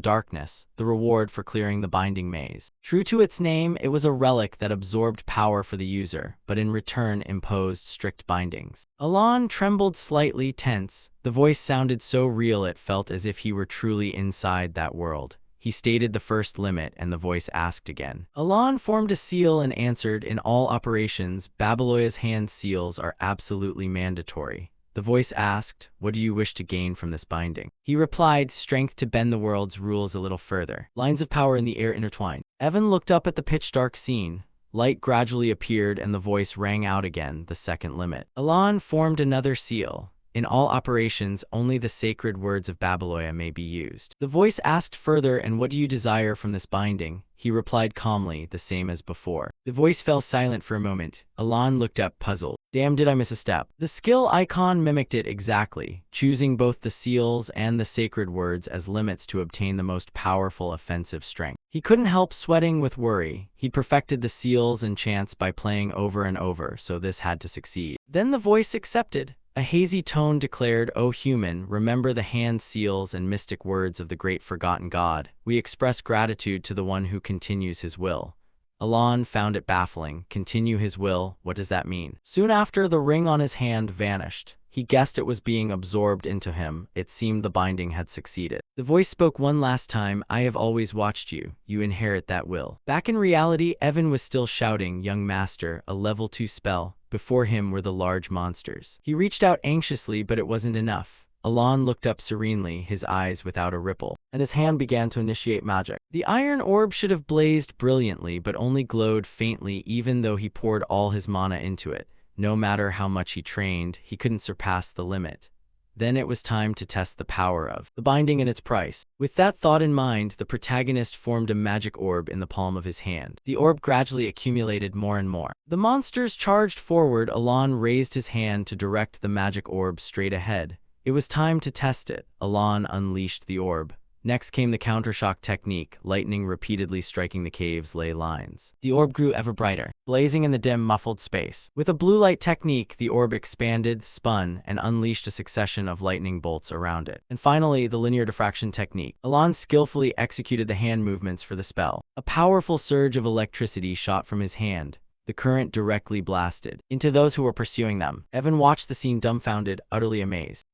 Speaker 1: darkness, the reward for clearing the binding maze. True to its name, it was a relic that absorbed power for the user, but in return imposed strict bindings. Alon trembled slightly, tense. The voice sounded so real it felt as if he were truly inside that world. He stated the first limit, and the voice asked again. Alon formed a seal and answered, "In all operations, Babyloia's hand seals are absolutely mandatory." The voice asked, "What do you wish to gain from this binding?" He replied, "Strength to bend the world's rules a little further." Lines of power in the air intertwined. Evan looked up at the pitch-dark scene. Light gradually appeared and the voice rang out again, "The second limit." Alon formed another seal. "In all operations, only the sacred words of Babylonia may be used." The voice asked further, "And what do you desire from this binding?" He replied calmly, "The same as before." The voice fell silent for a moment. Alon looked up, puzzled. "Damn, did I miss a step?" The skill icon mimicked it exactly, choosing both the seals and the sacred words as limits to obtain the most powerful offensive strength. He couldn't help sweating with worry. He'd perfected the seals and chants by playing over and over, so this had to succeed. Then the voice accepted. A hazy tone declared, "O human, remember the hand seals and mystic words of the great forgotten god. We express gratitude to the one who continues his will." Alon found it baffling. Continue his will? What does that mean? Soon after, the ring on his hand vanished. He guessed it was being absorbed into him. It seemed the binding had succeeded. The voice spoke one last time, "I have always watched you. You inherit that will." Back in reality, Evan was still shouting, "Young master, a level 2 spell." Before him were the large monsters. He reached out anxiously, but it wasn't enough. Alon looked up serenely, his eyes without a ripple, and his hand began to initiate magic. The iron orb should have blazed brilliantly, but only glowed faintly even though he poured all his mana into it. No matter how much he trained, he couldn't surpass the limit. Then it was time to test the power of the binding and its price. With that thought in mind, the protagonist formed a magic orb in the palm of his hand. The orb gradually accumulated more and more. The monsters charged forward. Alon raised his hand to direct the magic orb straight ahead. It was time to test it. Alon unleashed the orb. Next came the countershock technique, lightning repeatedly striking the cave's ley lines. The orb grew ever brighter, blazing in the dim, muffled space. With a blue light technique, the orb expanded, spun, and unleashed a succession of lightning bolts around it. And finally, the linear diffraction technique. Alon skillfully executed the hand movements for the spell. A powerful surge of electricity shot from his hand. The current directly blasted into those who were pursuing them. Evan watched the scene dumbfounded, utterly amazed.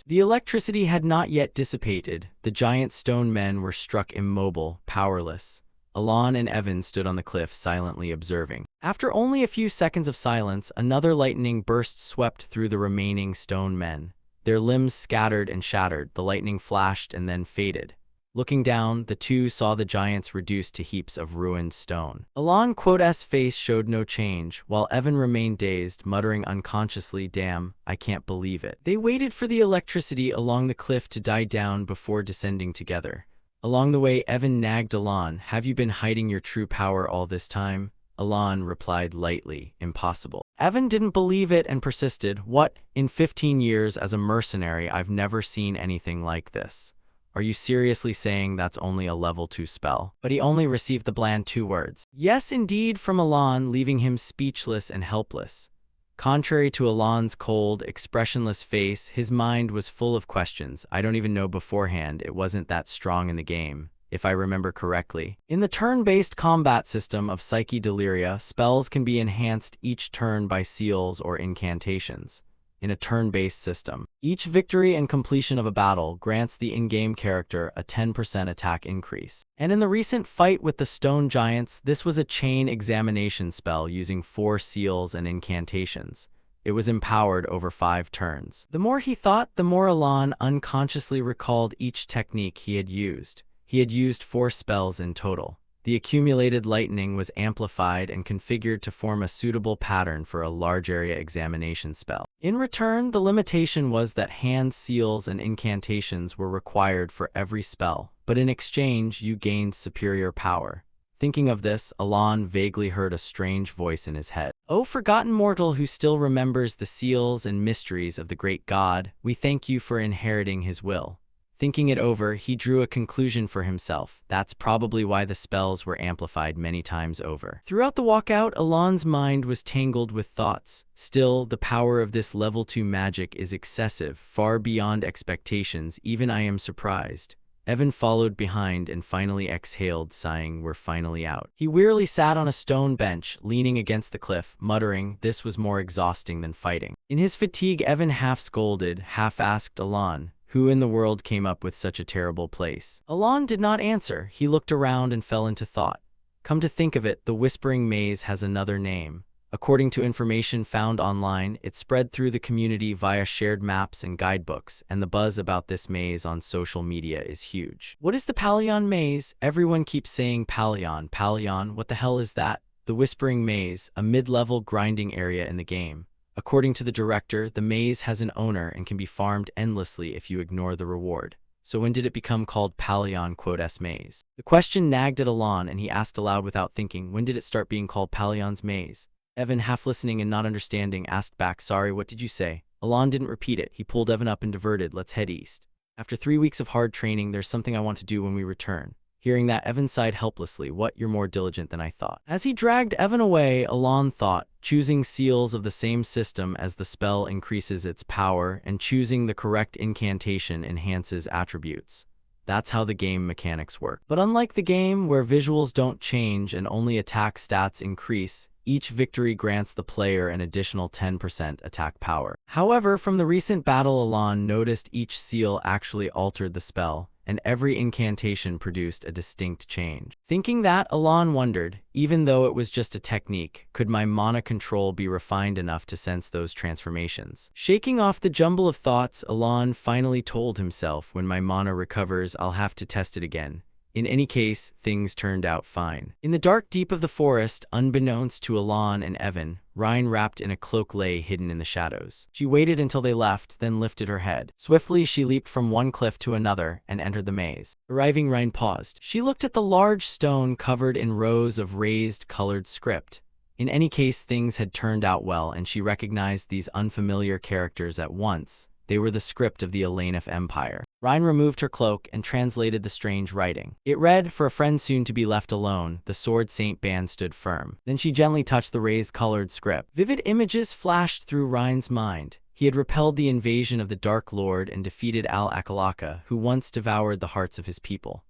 Speaker 1: The electricity had not yet dissipated. The giant stone men were struck immobile, powerless. Alon and Evan stood on the cliff silently observing. After only a few seconds of silence, another lightning burst swept through the remaining stone men. Their limbs scattered and shattered, the lightning flashed and then faded. Looking down, the two saw the giants reduced to heaps of ruined stone. Alon's face showed no change, while Evan remained dazed, muttering unconsciously, "Damn, I can't believe it." They waited for the electricity along the cliff to die down before descending together. Along the way, Evan nagged Alon, "Have you been hiding your true power all this time?" Alon replied lightly, "Impossible." Evan didn't believe it and persisted, "What? In 15 years as a mercenary, I've never seen anything like this. Are you seriously saying that's only a level 2 spell?" But he only received the bland 2 words, "Yes, indeed," from Alon, leaving him speechless and helpless. Contrary to Alon's cold, expressionless face, his mind was full of questions. "I don't even know beforehand. It wasn't that strong in the game, if I remember correctly." In the turn-based combat system of Psyche Deliria, spells can be enhanced each turn by seals or incantations. In a turn-based system, each victory and completion of a battle grants the in-game character a 10% attack increase. And in the recent fight with the stone giants, this was a chain examination spell using 4 seals and incantations. It was empowered over 5 turns. The more he thought, the more Alon unconsciously recalled each technique he had used. He had used 4 spells in total. The accumulated lightning was amplified and configured to form a suitable pattern for a large area examination spell. In return, the limitation was that hand seals and incantations were required for every spell, but in exchange you gained superior power. Thinking of this, Alon vaguely heard a strange voice in his head. "O forgotten mortal who still remembers the seals and mysteries of the great god, we thank you for inheriting his will." Thinking it over, he drew a conclusion for himself. That's probably why the spells were amplified many times over. Throughout the walkout, Alon's mind was tangled with thoughts. Still, the power of this level 2 magic is excessive, far beyond expectations. Even I am surprised. Evan followed behind and finally exhaled, sighing, "We're finally out." He wearily sat on a stone bench, leaning against the cliff, muttering, this was more exhausting than fighting. In his fatigue, Evan half scolded, half asked Alon, "Who in the world came up with such a terrible place?" Alon did not answer. He looked around and fell into thought. Come to think of it, the Whispering Maze has another name. According to information found online, it spread through the community via shared maps and guidebooks, and the buzz about this maze on social media is huge. What is the Palion Maze? Everyone keeps saying Palion. Palion, what the hell is that? The Whispering Maze, a mid-level grinding area in the game. According to the director, the maze has an owner and can be farmed endlessly if you ignore the reward. So when did it become called Palion Maze? The question nagged at Alon, and he asked aloud without thinking, when did it start being called Palion's Maze? Evan, half listening and not understanding, asked back, "Sorry, what did you say?" Alon didn't repeat it. He pulled Evan up and diverted, "Let's head east. After 3 weeks of hard training, there's something I want to do when we return." Hearing that, Evan sighed helplessly. "What? You're more diligent than I thought." As he dragged Evan away, Alon thought, choosing seals of the same system as the spell increases its power, and choosing the correct incantation enhances attributes. That's how the game mechanics work. But unlike the game, where visuals don't change and only attack stats increase, each victory grants the player an additional 10% attack power. However, from the recent battle, Alon noticed each seal actually altered the spell, and every incantation produced a distinct change. Thinking that, Alon wondered, even though it was just a technique, could my mana control be refined enough to sense those transformations? Shaking off the jumble of thoughts, Alon finally told himself, when my mana recovers, I'll have to test it again. In any case, things turned out fine. In the dark deep of the forest, unbeknownst to Alon and Evan, Rhine, wrapped in a cloak, lay hidden in the shadows. She waited until they left, then lifted her head. Swiftly, she leaped from one cliff to another and entered the maze. Arriving, Rhine paused. She looked at the large stone covered in rows of raised, colored script. In any case, things had turned out well, and she recognized these unfamiliar characters at once. They were the script of the Elenif Empire. Rhine removed her cloak and translated the strange writing. It read, "For a friend soon to be left alone, the sword Saint Ban stood firm." Then she gently touched the raised colored script. Vivid images flashed through Rhine's mind. He had repelled the invasion of the Dark Lord and defeated Al-Akalaka, who once devoured the hearts of his people.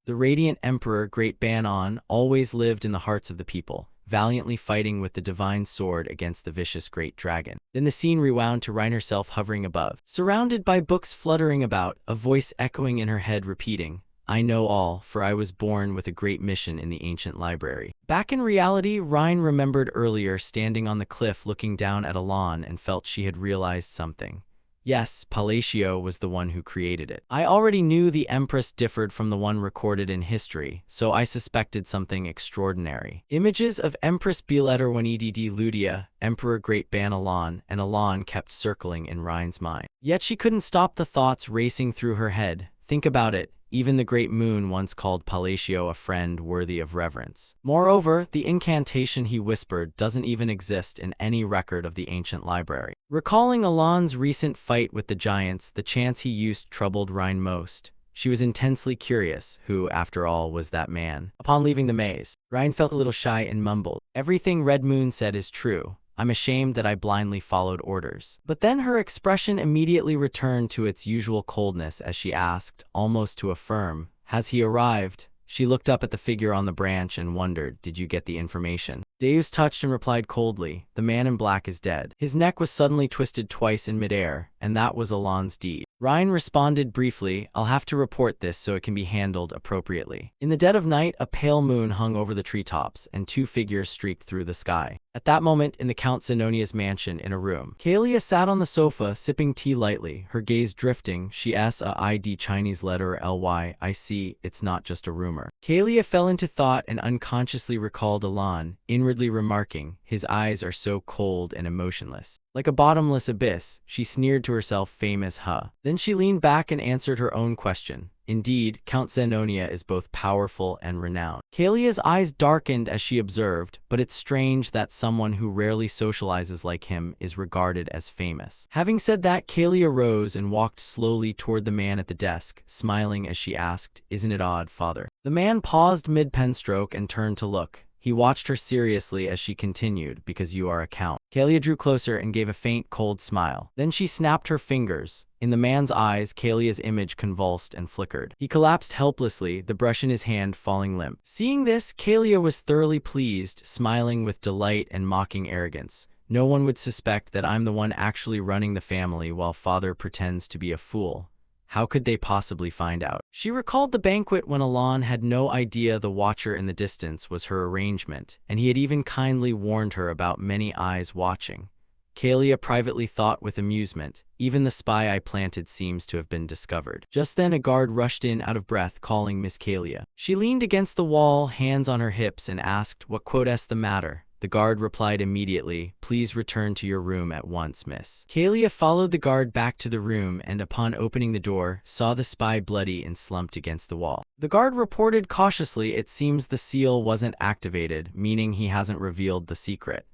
Speaker 1: The radiant emperor, Great Ban-On, always lived in the hearts of the people, valiantly fighting with the divine sword against the vicious great dragon. Then the scene rewound to Rhine herself hovering above, surrounded by books fluttering about, a voice echoing in her head repeating, "I know all, for I was born with a great mission in the ancient library." Back in reality, Rhine remembered earlier standing on the cliff looking down at Elan and felt she had realized something. Yes, Palacio was the one who created it. I already knew the Empress differed from the one recorded in history, so I suspected something extraordinary. Images of Empress Bieletter-Wenedd Ludia, Emperor Great Ban Elan, and Elan kept circling in Rhine's mind. Yet she couldn't stop the thoughts racing through her head. Think about it. Even the Great Moon once called Palacio a friend worthy of reverence. Moreover, the incantation he whispered doesn't even exist in any record of the ancient library. Recalling Elan's recent fight with the giants, the chants he used troubled Rhine most. She was intensely curious, who, after all, was that man. Upon leaving the maze, Rhine felt a little shy and mumbled, "Everything Red Moon said is true. I'm ashamed that I blindly followed orders." But then her expression immediately returned to its usual coldness as she asked, almost to affirm, "Has he arrived?" She looked up at the figure on the branch and wondered, "Did you get the information?" Deus touched and replied coldly, "The man in black is dead." His neck was suddenly twisted twice in midair, and that was Elan's deed. Rhine responded briefly, "I'll have to report this so it can be handled appropriately." In the dead of night, a pale moon hung over the treetops, and two figures streaked through the sky. At that moment, in the Count Zenonia's mansion in a room, Kalia sat on the sofa, sipping tea lightly, her gaze drifting. She S-A-I-D Chinese letter Ly, "I see, it's not just a rumor." Kalia fell into thought and unconsciously recalled Elan, inwardly remarking, "His eyes are so cold and emotionless. Like a bottomless abyss." She sneered to herself, famous huh. Then she leaned back and answered her own question. Indeed, Count Zenonia is both powerful and renowned. Kalia's eyes darkened as she observed, but it's strange that someone who rarely socializes like him is regarded as famous. Having said that, Kalia rose and walked slowly toward the man at the desk, smiling as she asked, "Isn't it odd, father?" The man paused mid-pen stroke and turned to look. He watched her seriously as she continued, "Because you are a count." Kalia drew closer and gave a faint, cold smile. Then she snapped her fingers. In the man's eyes, Kalia's image convulsed and flickered. He collapsed helplessly, the brush in his hand falling limp. Seeing this, Kalia was thoroughly pleased, smiling with delight and mocking arrogance. "No one would suspect that I'm the one actually running the family while father pretends to be a fool. How could they possibly find out?" She recalled the banquet when Elan had no idea the watcher in the distance was her arrangement, and he had even kindly warned her about many eyes watching. Kalia privately thought with amusement, "Even the spy I planted seems to have been discovered." Just then a guard rushed in out of breath, calling Miss Kalia. She leaned against the wall, hands on her hips, and asked, "What quote's the matter?" The guard replied immediately, "Please return to your room at once, miss." Kalia followed the guard back to the room and, upon opening the door, saw the spy bloody and slumped against the wall. The guard reported cautiously, "It seems the seal wasn't activated, meaning he hasn't revealed the secret."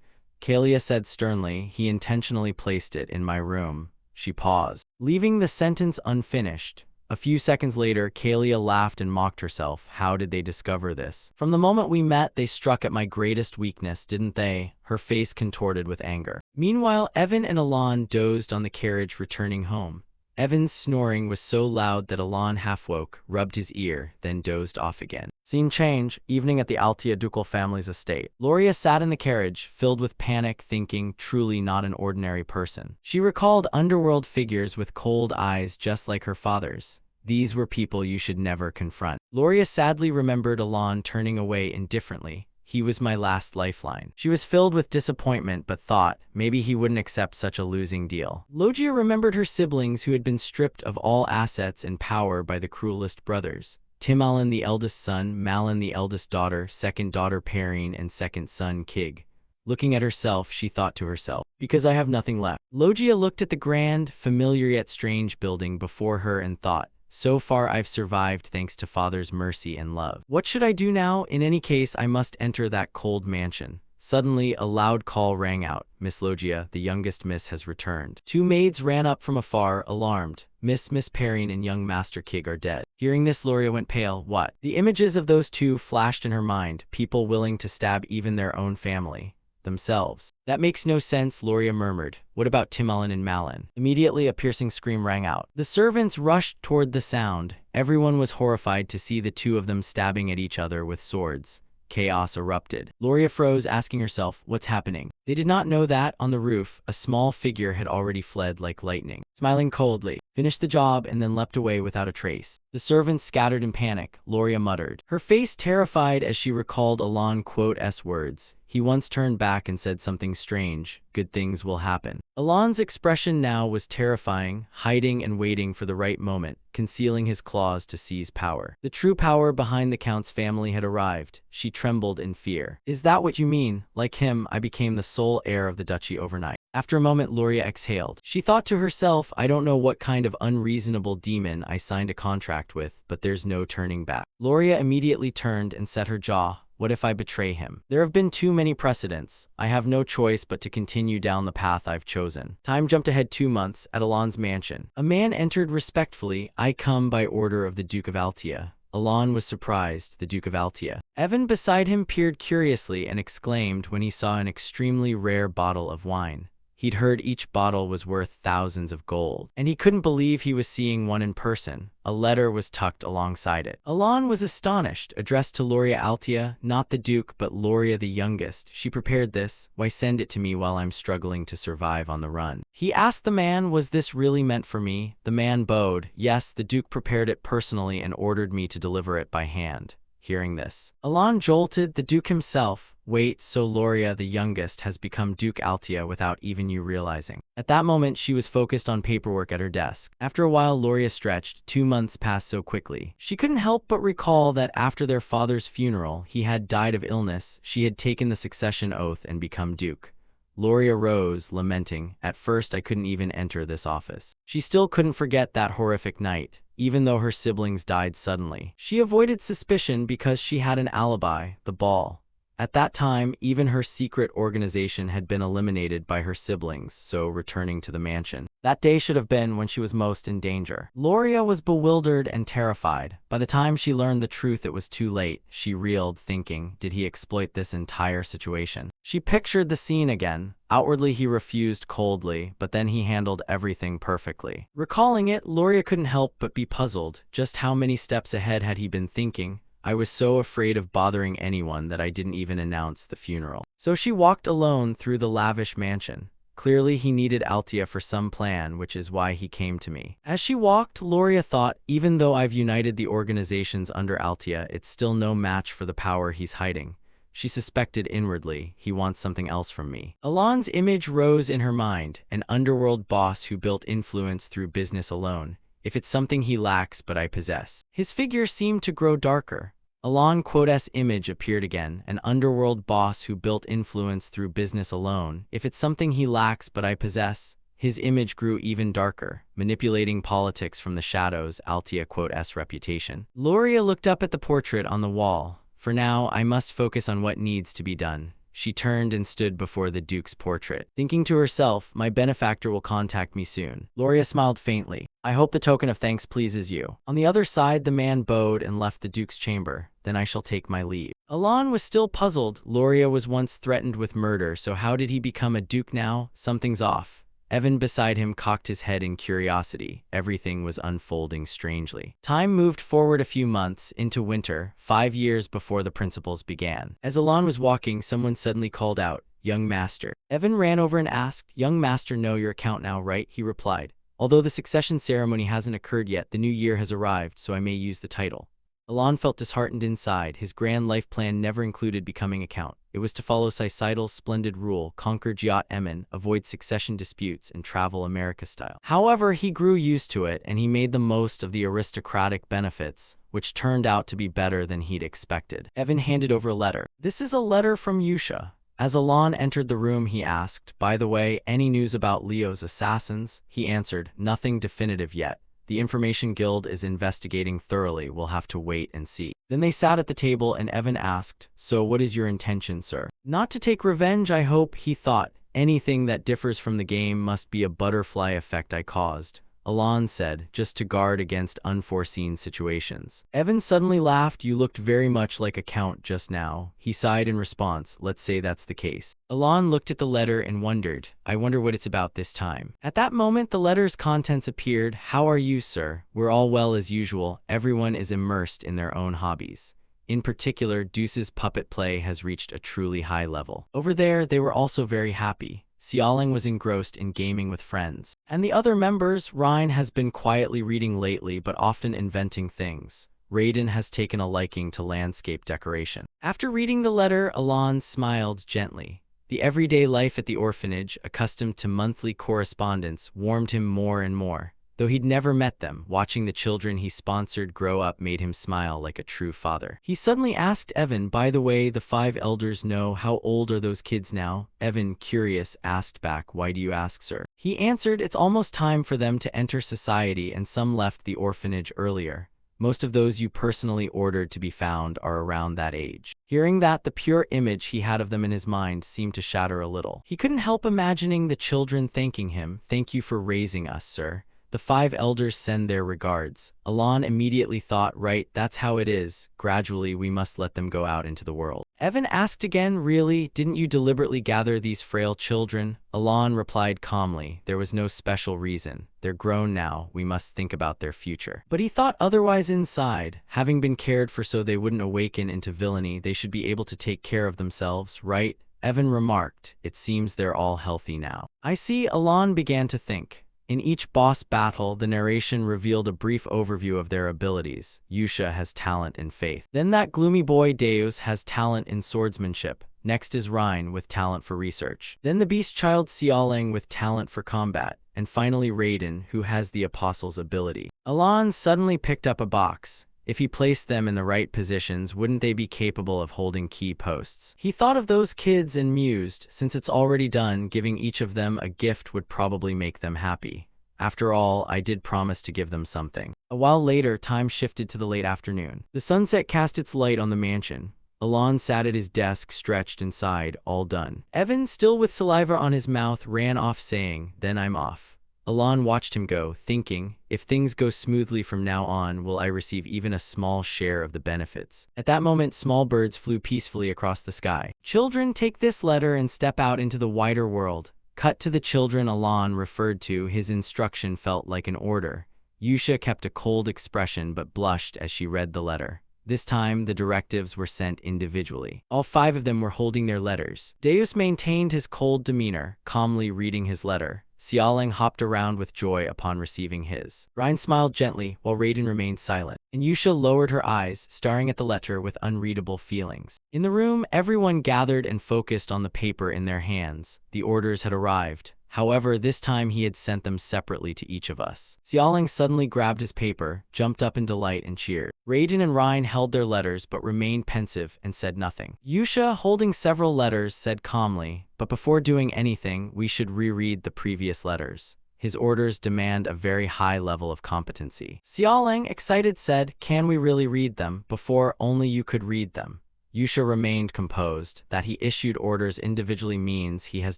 Speaker 1: Kalia said sternly, "He intentionally placed it in my room." She paused, leaving the sentence unfinished. A few seconds later, Kalia laughed and mocked herself. "How did they discover this? From the moment we met, they struck at my greatest weakness, didn't they?" Her face contorted with anger. Meanwhile, Evan and Elan dozed on the carriage returning home. Evan's snoring was so loud that Elan half woke, rubbed his ear, then dozed off again. Scene change, evening at the Altia ducal family's estate. Loria sat in the carriage, filled with panic, thinking, truly not an ordinary person. She recalled underworld figures with cold eyes just like her father's. These were people you should never confront. Loria sadly remembered Elan turning away indifferently. "He was my last lifeline." She was filled with disappointment but thought, maybe he wouldn't accept such a losing deal. Logia remembered her siblings who had been stripped of all assets and power by the cruelest brothers. Timalin the eldest son, Malin the eldest daughter, second daughter Perrine, and second son Kig. Looking at herself, she thought to herself, "Because I have nothing left." Logia looked at the grand, familiar yet strange building before her and thought, "So far I've survived thanks to father's mercy and love. What should I do now? In any case, I must enter that cold mansion." Suddenly, a loud call rang out. Miss Logia, the youngest miss, has returned. Two maids ran up from afar, alarmed. Miss Perrine and young Master Kig are dead. Hearing this, Loria went pale. What? The images of those two flashed in her mind, people willing to stab even their own family. Themselves. That makes no sense, Loria murmured. What about Timolin and Malin? Immediately, a piercing scream rang out. The servants rushed toward the sound. Everyone was horrified to see the two of them stabbing at each other with swords. Chaos erupted. Loria froze, asking herself, what's happening? They did not know that, on the roof, a small figure had already fled like lightning. Smiling coldly, finished the job and then leapt away without a trace. The servants scattered in panic, Loria muttered. Her face terrified as she recalled Alon's words. He once turned back and said something strange. Good things will happen. Alon's expression now was terrifying, hiding and waiting for the right moment, concealing his claws to seize power. The true power behind the Count's family had arrived. She trembled in fear. Is that what you mean? Like him, I became the sole heir of the duchy overnight. After a moment, Loria exhaled. She thought to herself, I don't know what kind of unreasonable demon I signed a contract with, but there's no turning back. Loria immediately turned and set her jaw. What if I betray him? There have been too many precedents. I have no choice but to continue down the path I've chosen. Time jumped ahead 2 months at Alon's mansion. A man entered respectfully. I come by order of the Duke of Altia. Alon was surprised. The Duke of Altia. Evan beside him peered curiously and exclaimed when he saw an extremely rare bottle of wine. He'd heard each bottle was worth thousands of gold, and he couldn't believe he was seeing one in person. A letter was tucked alongside it. Alon was astonished, addressed to Loria Altia, not the Duke but Loria the youngest. She prepared this. Why send it to me while I'm struggling to survive on the run? He asked the man, was this really meant for me? The man bowed. Yes, the Duke prepared it personally and ordered me to deliver it by hand. Hearing this, Alon jolted. The Duke himself. Wait, so Loria, the youngest, has become Duke Altia without even you realizing. At that moment, she was focused on paperwork at her desk. After a while, Loria stretched. 2 months passed so quickly. She couldn't help but recall that after their father's funeral, he had died of illness. She had taken the succession oath and become Duke. Loria rose, lamenting, at first I couldn't even enter this office. She still couldn't forget that horrific night. Even though her siblings died suddenly, she avoided suspicion because she had an alibi, the ball. At that time, even her secret organization had been eliminated by her siblings, so returning to the mansion. That day should have been when she was most in danger. Loria was bewildered and terrified. By the time she learned the truth, it was too late. She reeled, thinking, did he exploit this entire situation? She pictured the scene again. Outwardly, he refused coldly, but then he handled everything perfectly. Recalling it, Loria couldn't help but be puzzled. Just how many steps ahead had he been thinking? I was so afraid of bothering anyone that I didn't even announce the funeral. So she walked alone through the lavish mansion. Clearly, he needed Altia for some plan, which is why he came to me. As she walked, Loria thought, even though I've united the organizations under Altia, it's still no match for the power he's hiding. She suspected inwardly, he wants something else from me. Alon's image rose in her mind, an underworld boss who built influence through business alone. If it's something he lacks but I possess. His figure seemed to grow darker. Alon's image appeared again, an underworld boss who built influence through business alone. If it's something he lacks but I possess. His image grew even darker, manipulating politics from the shadows. Altia's reputation. Loria looked up at the portrait on the wall. For now, I must focus on what needs to be done. She turned and stood before the Duke's portrait, thinking to herself, my benefactor will contact me soon. Loria smiled faintly. I hope the token of thanks pleases you. On the other side, the man bowed and left the Duke's chamber. Then I shall take my leave. Alon was still puzzled. Loria was once threatened with murder, so how did he become a Duke now? Something's off. Evan beside him cocked his head in curiosity. Everything was unfolding strangely. Time moved forward a few months, into winter, 5 years before the principals began. As Alon was walking, someone suddenly called out, Young Master. Evan ran over and asked, Young Master, know your account now, right? He replied, although the succession ceremony hasn't occurred yet, the new year has arrived, so I may use the title. Alon felt disheartened inside. His grand life plan never included becoming a count. It was to follow Saisidal's splendid rule, conquer Jiat Emin, avoid succession disputes, and travel America style. However, he grew used to it, and he made the most of the aristocratic benefits, which turned out to be better than he'd expected. Evan handed over a letter. This is a letter from Yusha. As Alon entered the room, he asked, by the way, any news about Leo's assassins? He answered, nothing definitive yet. The Information Guild is investigating thoroughly. We'll have to wait and see. Then they sat at the table and Evan asked, "So what is your intention, sir?" "Not to take revenge, I hope," he thought. "Anything that differs from the game must be a butterfly effect I caused," Alon said, "just to guard against unforeseen situations." Evan suddenly laughed. "You looked very much like a count just now." He sighed in response. "Let's say that's the case." Alon looked at the letter and wondered, "I wonder what it's about this time." At that moment, the letter's contents appeared. "How are you, sir? We're all well as usual. Everyone is immersed in their own hobbies. In particular, Deuce's puppet play has reached a truly high level. Over there, they were also very happy. Xiaoling was engrossed in gaming with friends. And the other members, Ryan has been quietly reading lately but often inventing things. Raiden has taken a liking to landscape decoration. After reading the letter, Alon smiled gently. The everyday life at the orphanage, accustomed to monthly correspondence, warmed him more and more. Though he'd never met them, watching the children he sponsored grow up made him smile like a true father. He suddenly asked Evan, "By the way, the 5 elders know how old are those kids now?" Evan, curious, asked back, "Why do you ask, sir?" He answered, "It's almost time for them to enter society and some left the orphanage earlier. Most of those you personally ordered to be found are around that age." Hearing that, the pure image he had of them in his mind seemed to shatter a little. He couldn't help imagining the children thanking him. "Thank you for raising us, sir. The 5 elders send their regards." Alon immediately thought, "Right, that's how it is. Gradually, we must let them go out into the world." Evan asked again, "Really? Didn't you deliberately gather these frail children?" Alon replied calmly, "There was no special reason. They're grown now. We must think about their future." But he thought otherwise inside. Having been cared for so they wouldn't awaken into villainy, they should be able to take care of themselves, right? Evan remarked, "It seems they're all healthy now." "I see," Alon began to think. In each boss battle, the narration revealed a brief overview of their abilities. Yusha has talent in faith. Then that gloomy boy Deus has talent in swordsmanship. Next is Rhine with talent for research. Then the beast child Xiaoling with talent for combat. And finally Raiden, who has the apostle's ability. Alon suddenly picked up a box. If he placed them in the right positions, wouldn't they be capable of holding key posts? He thought of those kids and mused, since it's already done, giving each of them a gift would probably make them happy. After all, I did promise to give them something. A while later, time shifted to the late afternoon. The sunset cast its light on the mansion. Alon sat at his desk, stretched and sighed, all done. Evan, still with saliva on his mouth, ran off saying, "Then I'm off." Alon watched him go, thinking, if things go smoothly from now on, will I receive even a small share of the benefits? At that moment, small birds flew peacefully across the sky. "Children, take this letter and step out into the wider world." Cut to the children Alon referred to. His instruction felt like an order. Yusha kept a cold expression but blushed as she read the letter. This time, the directives were sent individually. All 5 of them were holding their letters. Deus maintained his cold demeanor, calmly reading his letter. Xiaoling hopped around with joy upon receiving his. Ryan smiled gently, while Raiden remained silent. And Yusha lowered her eyes, staring at the letter with unreadable feelings. In the room, everyone gathered and focused on the paper in their hands. The orders had arrived. However, this time he had sent them separately to each of us. Xiaoling suddenly grabbed his paper, jumped up in delight and cheered. Raiden and Ryan held their letters but remained pensive and said nothing. Yusha, holding several letters, said calmly, "But before doing anything, we should reread the previous letters. His orders demand a very high level of competency." Xiaoling, excited, said, "Can we really read them? Before, only you could read them." Yusha remained composed. That he issued orders individually means he has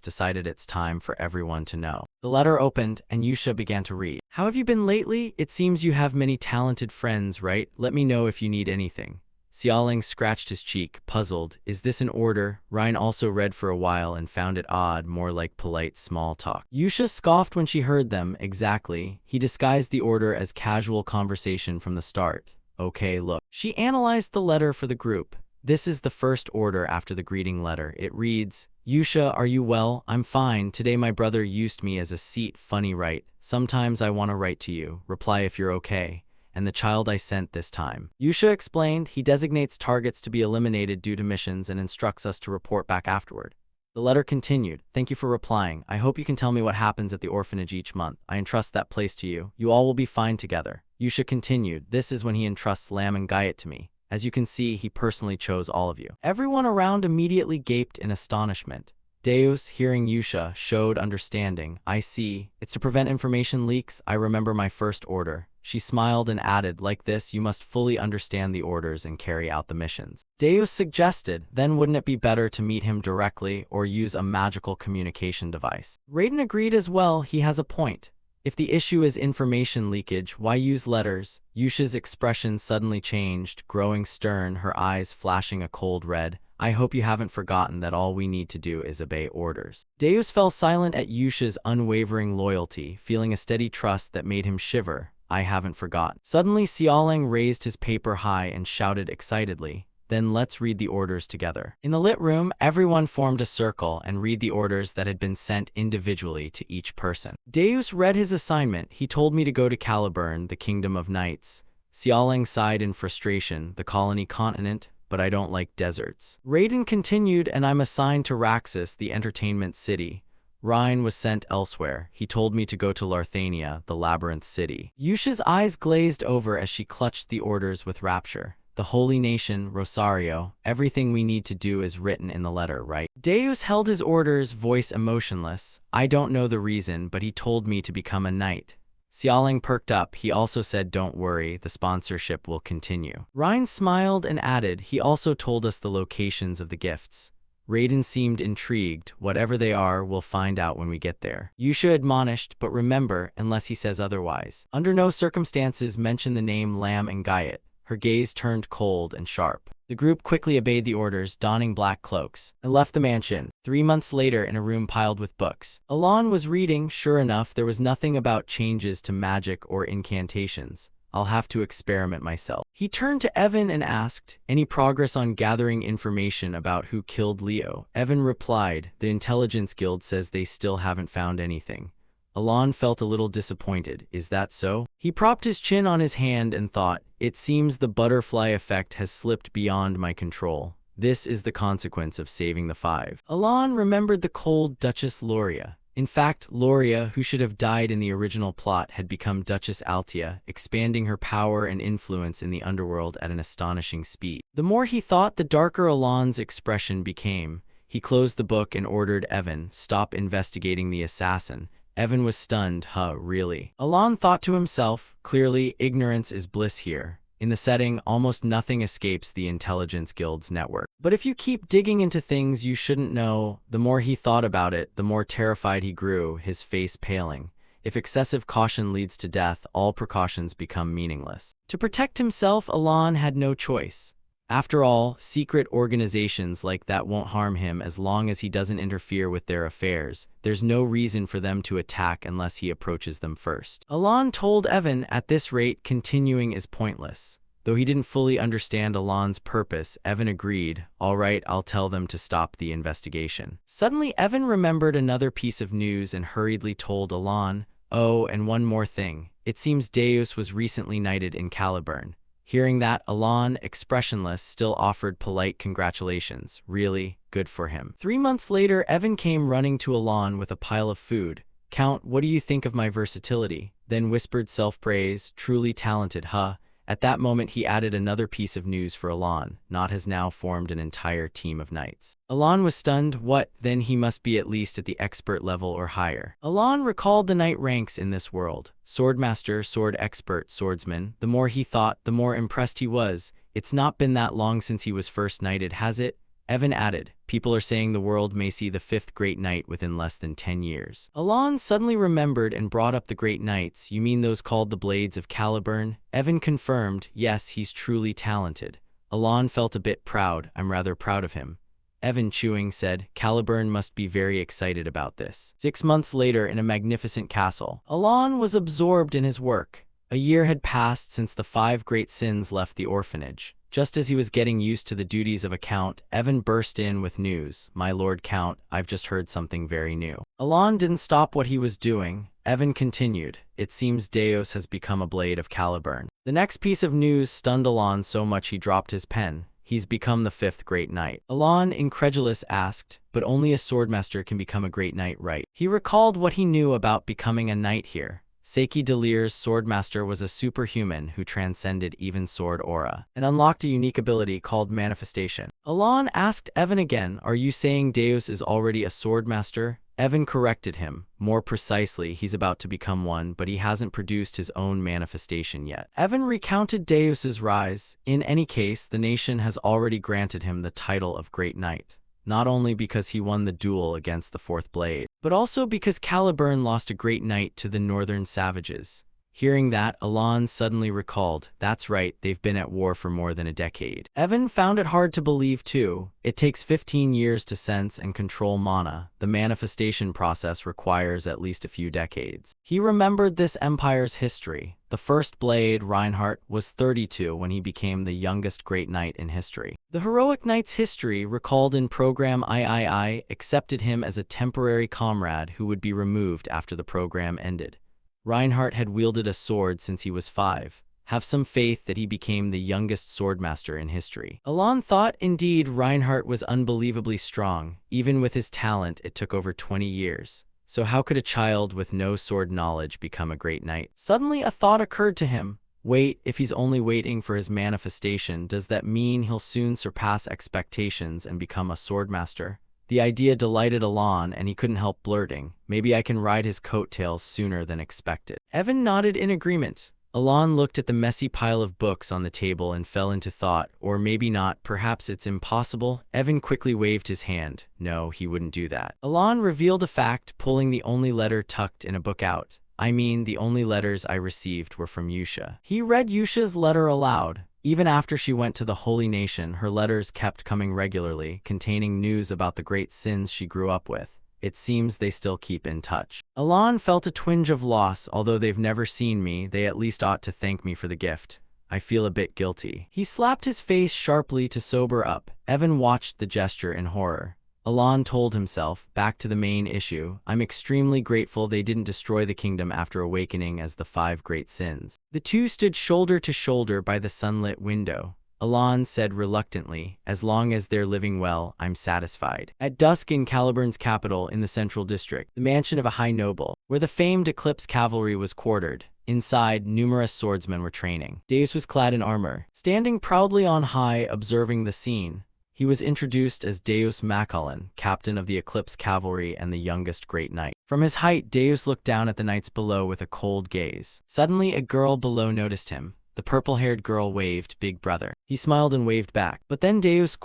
Speaker 1: decided it's time for everyone to know. The letter opened, and Yusha began to read. "How have you been lately? It seems you have many talented friends, right? Let me know if you need anything." Xiaoling scratched his cheek, puzzled. "Is this an order?" Ryan also read for a while and found it odd, more like polite small talk. Yusha scoffed when she heard them. Exactly. He disguised the order as casual conversation from the start. "Okay, look." She analyzed the letter for the group. This is the first order after the greeting letter. It reads, "Yusha, are you well? I'm fine. Today my brother used me as a seat. Funny, right? Sometimes I want to write to you. Reply if you're okay. And the child I sent this time." Yusha explained. He designates targets to be eliminated due to missions and instructs us to report back afterward. The letter continued. "Thank you for replying. I hope you can tell me what happens at the orphanage each month. I entrust that place to you. You all will be fine together." Yusha continued. "This is when he entrusts Lam and Guyet to me. As you can see, he personally chose all of you." Everyone around immediately gaped in astonishment. Deus, hearing Yusha, showed understanding. "I see. It's to prevent information leaks. I remember my first order." She smiled and added, like this, you must fully understand the orders and carry out the missions. Deus suggested, then wouldn't it be better to meet him directly or use a magical communication device? Raiden agreed as well, he has a point. If the issue is information leakage, why use letters? Yusha's expression suddenly changed, growing stern, her eyes flashing a cold red. I hope you haven't forgotten that all we need to do is obey orders. Deus fell silent at Yusha's unwavering loyalty, feeling a steady trust that made him shiver. I haven't forgotten. Suddenly, Xiaoling raised his paper high and shouted excitedly, then let's read the orders together. In the lit room, everyone formed a circle and read the orders that had been sent individually to each person. Deus read his assignment. He told me to go to Caliburn, the kingdom of knights. Xiaoling sighed in frustration, the colony continent, but I don't like deserts. Raiden continued, and I'm assigned to Raxus, the entertainment city. Rhine was sent elsewhere. He told me to go to Larthania, the labyrinth city. Yusha's eyes glazed over as she clutched the orders with rapture. The holy nation, Rosario, everything we need to do is written in the letter, right? Deus held his orders, voice emotionless. I don't know the reason, but he told me to become a knight. Xiaoling perked up. He also said, don't worry, the sponsorship will continue. Rhine smiled and added, he also told us the locations of the gifts. Raiden seemed intrigued. Whatever they are, we'll find out when we get there. Yusha admonished, but remember, unless he says otherwise. Under no circumstances mention the name Lam and Guyot. Her gaze turned cold and sharp. The group quickly obeyed the orders, donning black cloaks, and left the mansion. 3 months later, in a room piled with books, Alon was reading. Sure enough, there was nothing about changes to magic or incantations. I'll have to experiment myself. He turned to Evan and asked, any progress on gathering information about who killed Leo? Evan replied, the Intelligence Guild says they still haven't found anything. Alon felt a little disappointed. Is that so? He propped his chin on his hand and thought, it seems the butterfly effect has slipped beyond my control. This is the consequence of saving the 5. Alon remembered the cold Duchess Loria. In fact, Loria, who should have died in the original plot, had become Duchess Altia, expanding her power and influence in the underworld at an astonishing speed. The more he thought, the darker Alon's expression became. He closed the book and ordered Evan, stop investigating the assassin. Evan was stunned. Huh, really? Alon thought to himself, clearly, ignorance is bliss here. In the setting, almost nothing escapes the Intelligence Guild's network. But if you keep digging into things you shouldn't know, the more he thought about it, the more terrified he grew, his face paling. If excessive caution leads to death, all precautions become meaningless. To protect himself, Alon had no choice. After all, secret organizations like that won't harm him as long as he doesn't interfere with their affairs. There's no reason for them to attack unless he approaches them first. Alon told Evan, at this rate, continuing is pointless. Though he didn't fully understand Alon's purpose, Evan agreed, all right, I'll tell them to stop the investigation. Suddenly, Evan remembered another piece of news and hurriedly told Alon, oh, and one more thing. It seems Deus was recently knighted in Caliburn. Hearing that, Alon, expressionless, still offered polite congratulations. Really, good for him. 3 months later, Evan came running to Alon with a pile of food. Count, what do you think of my versatility? Then whispered self-praise, truly talented, huh? At that moment, he added another piece of news for Alon. Nott has now formed an entire team of knights. Alon was stunned. What? Then he must be at least at the expert level or higher. Alon recalled the knight ranks in this world. Swordmaster, sword expert, swordsman. The more he thought, the more impressed he was. It's not been that long since he was first knighted, has it? Evan added, people are saying the world may see the 5th Great Knight within less than 10 years. Alon suddenly remembered and brought up the Great Knights. You mean those called the Blades of Caliburn? Evan confirmed, yes, he's truly talented. Alon felt a bit proud. I'm rather proud of him. Evan, chewing, said, Caliburn must be very excited about this. 6 months later, in a magnificent castle, Alon was absorbed in his work. A year had passed since the 5 great sins left the orphanage. Just as he was getting used to the duties of a count, Evan burst in with news. My lord count, I've just heard something very new. Alon didn't stop what he was doing. Evan continued, it seems Deus has become a blade of Caliburn. The next piece of news stunned Alon so much he dropped his pen. He's become the 5th Great Knight. Alon, incredulous, asked, but only a swordmaster can become a Great Knight, right? He recalled what he knew about becoming a knight here. Seiki Delir's swordmaster was a superhuman who transcended even sword aura and unlocked a unique ability called manifestation. Alon asked Evan again, "Are you saying Deus is already a swordmaster?" Evan corrected him. More precisely, he's about to become one, but he hasn't produced his own manifestation yet. Evan recounted Deus's rise. In any case, the nation has already granted him the title of Great Knight. Not only because he won the duel against the Fourth Blade, but also because Caliburn lost a great knight to the northern savages. Hearing that, Alon suddenly recalled, that's right, they've been at war for more than a decade. Evan found it hard to believe too. It takes 15 years to sense and control mana. The manifestation process requires at least a few decades. He remembered this empire's history. The first blade, Reinhardt, was 32 when he became the youngest great knight in history. The heroic knight's history, recalled in Program III, accepted him as a temporary comrade who would be removed after the program ended. Reinhardt had wielded a sword since he was 5. Have some faith that he became the youngest swordmaster in history. Alon thought, indeed, Reinhardt was unbelievably strong. Even with his talent, it took over 20 years. So how could a child with no sword knowledge become a great knight? Suddenly a thought occurred to him. Wait, if he's only waiting for his manifestation, does that mean he'll soon surpass expectations and become a swordmaster? The idea delighted Alon, and he couldn't help blurting, "Maybe I can ride his coattails sooner than expected." Evan nodded in agreement. Alon looked at the messy pile of books on the table and fell into thought, or maybe not, perhaps it's impossible. Evan quickly waved his hand. No, he wouldn't do that. Alon revealed a fact, pulling the only letter tucked in a book out. I mean, the only letters I received were from Yusha. He read Yusha's letter aloud. Even after she went to the Holy Nation, her letters kept coming regularly, containing news about the great sins she grew up with. It seems they still keep in touch. Alon felt a twinge of loss. Although they've never seen me, they at least ought to thank me for the gift. I feel a bit guilty. He slapped his face sharply to sober up. Evan watched the gesture in horror. Alon told himself, back to the main issue, I'm extremely grateful they didn't destroy the kingdom after awakening as the 5 great sins. The two stood shoulder to shoulder by the sunlit window. Alon said reluctantly, as long as they're living well, I'm satisfied. At dusk in Caliburn's capital in the central district, the mansion of a high noble, where the famed Eclipse cavalry was quartered. Inside, numerous swordsmen were training. Deus was clad in armor, standing proudly on high, observing the scene. He was introduced as Deus Macaulin, captain of the Eclipse cavalry and the youngest great knight. From his height, Deus looked down at the knights below with a cold gaze. Suddenly, a girl below noticed him. The purple-haired girl waved, "Big brother." He smiled and waved back. But then Deus'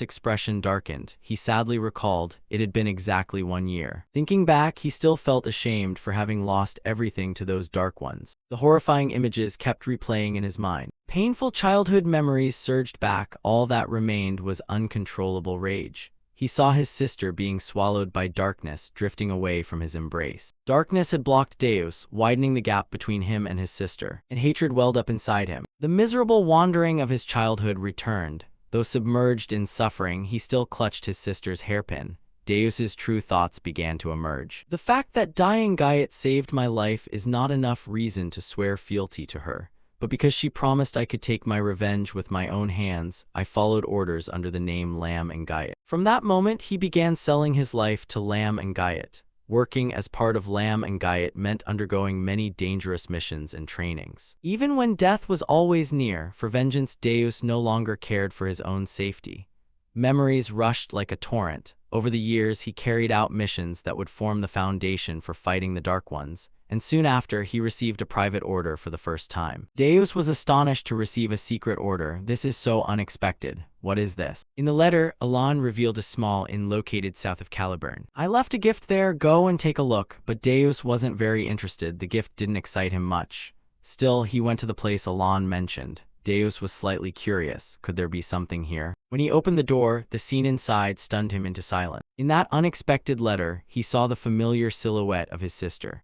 Speaker 1: expression darkened. He sadly recalled, it had been exactly 1 year. Thinking back, he still felt ashamed for having lost everything to those dark ones. The horrifying images kept replaying in his mind. Painful childhood memories surged back. All that remained was uncontrollable rage. He saw his sister being swallowed by darkness, drifting away from his embrace. Darkness had blocked Deus, widening the gap between him and his sister, and hatred welled up inside him. The miserable wandering of his childhood returned. Though submerged in suffering, he still clutched his sister's hairpin. Deus's true thoughts began to emerge. The fact that dying Gaiet saved my life is not enough reason to swear fealty to her. But because she promised I could take my revenge with my own hands, I followed orders under the name Lamb and Gaiet. From that moment, he began selling his life to Lamb and Gaiet. Working as part of Lamb and Gaiet meant undergoing many dangerous missions and trainings. Even when death was always near, for vengeance, Deus no longer cared for his own safety. Memories rushed like a torrent. Over the years, he carried out missions that would form the foundation for fighting the Dark Ones, and soon after, he received a private order for the first time. Deus was astonished to receive a secret order. This is so unexpected. What is this? In the letter, Alon revealed a small inn located south of Caliburn. I left a gift there, go and take a look, but Deus wasn't very interested. The gift didn't excite him much. Still, he went to the place Alon mentioned. Deus was slightly curious. Could there be something here? When he opened the door, the scene inside stunned him into silence. In that unexpected letter, he saw the familiar silhouette of his sister.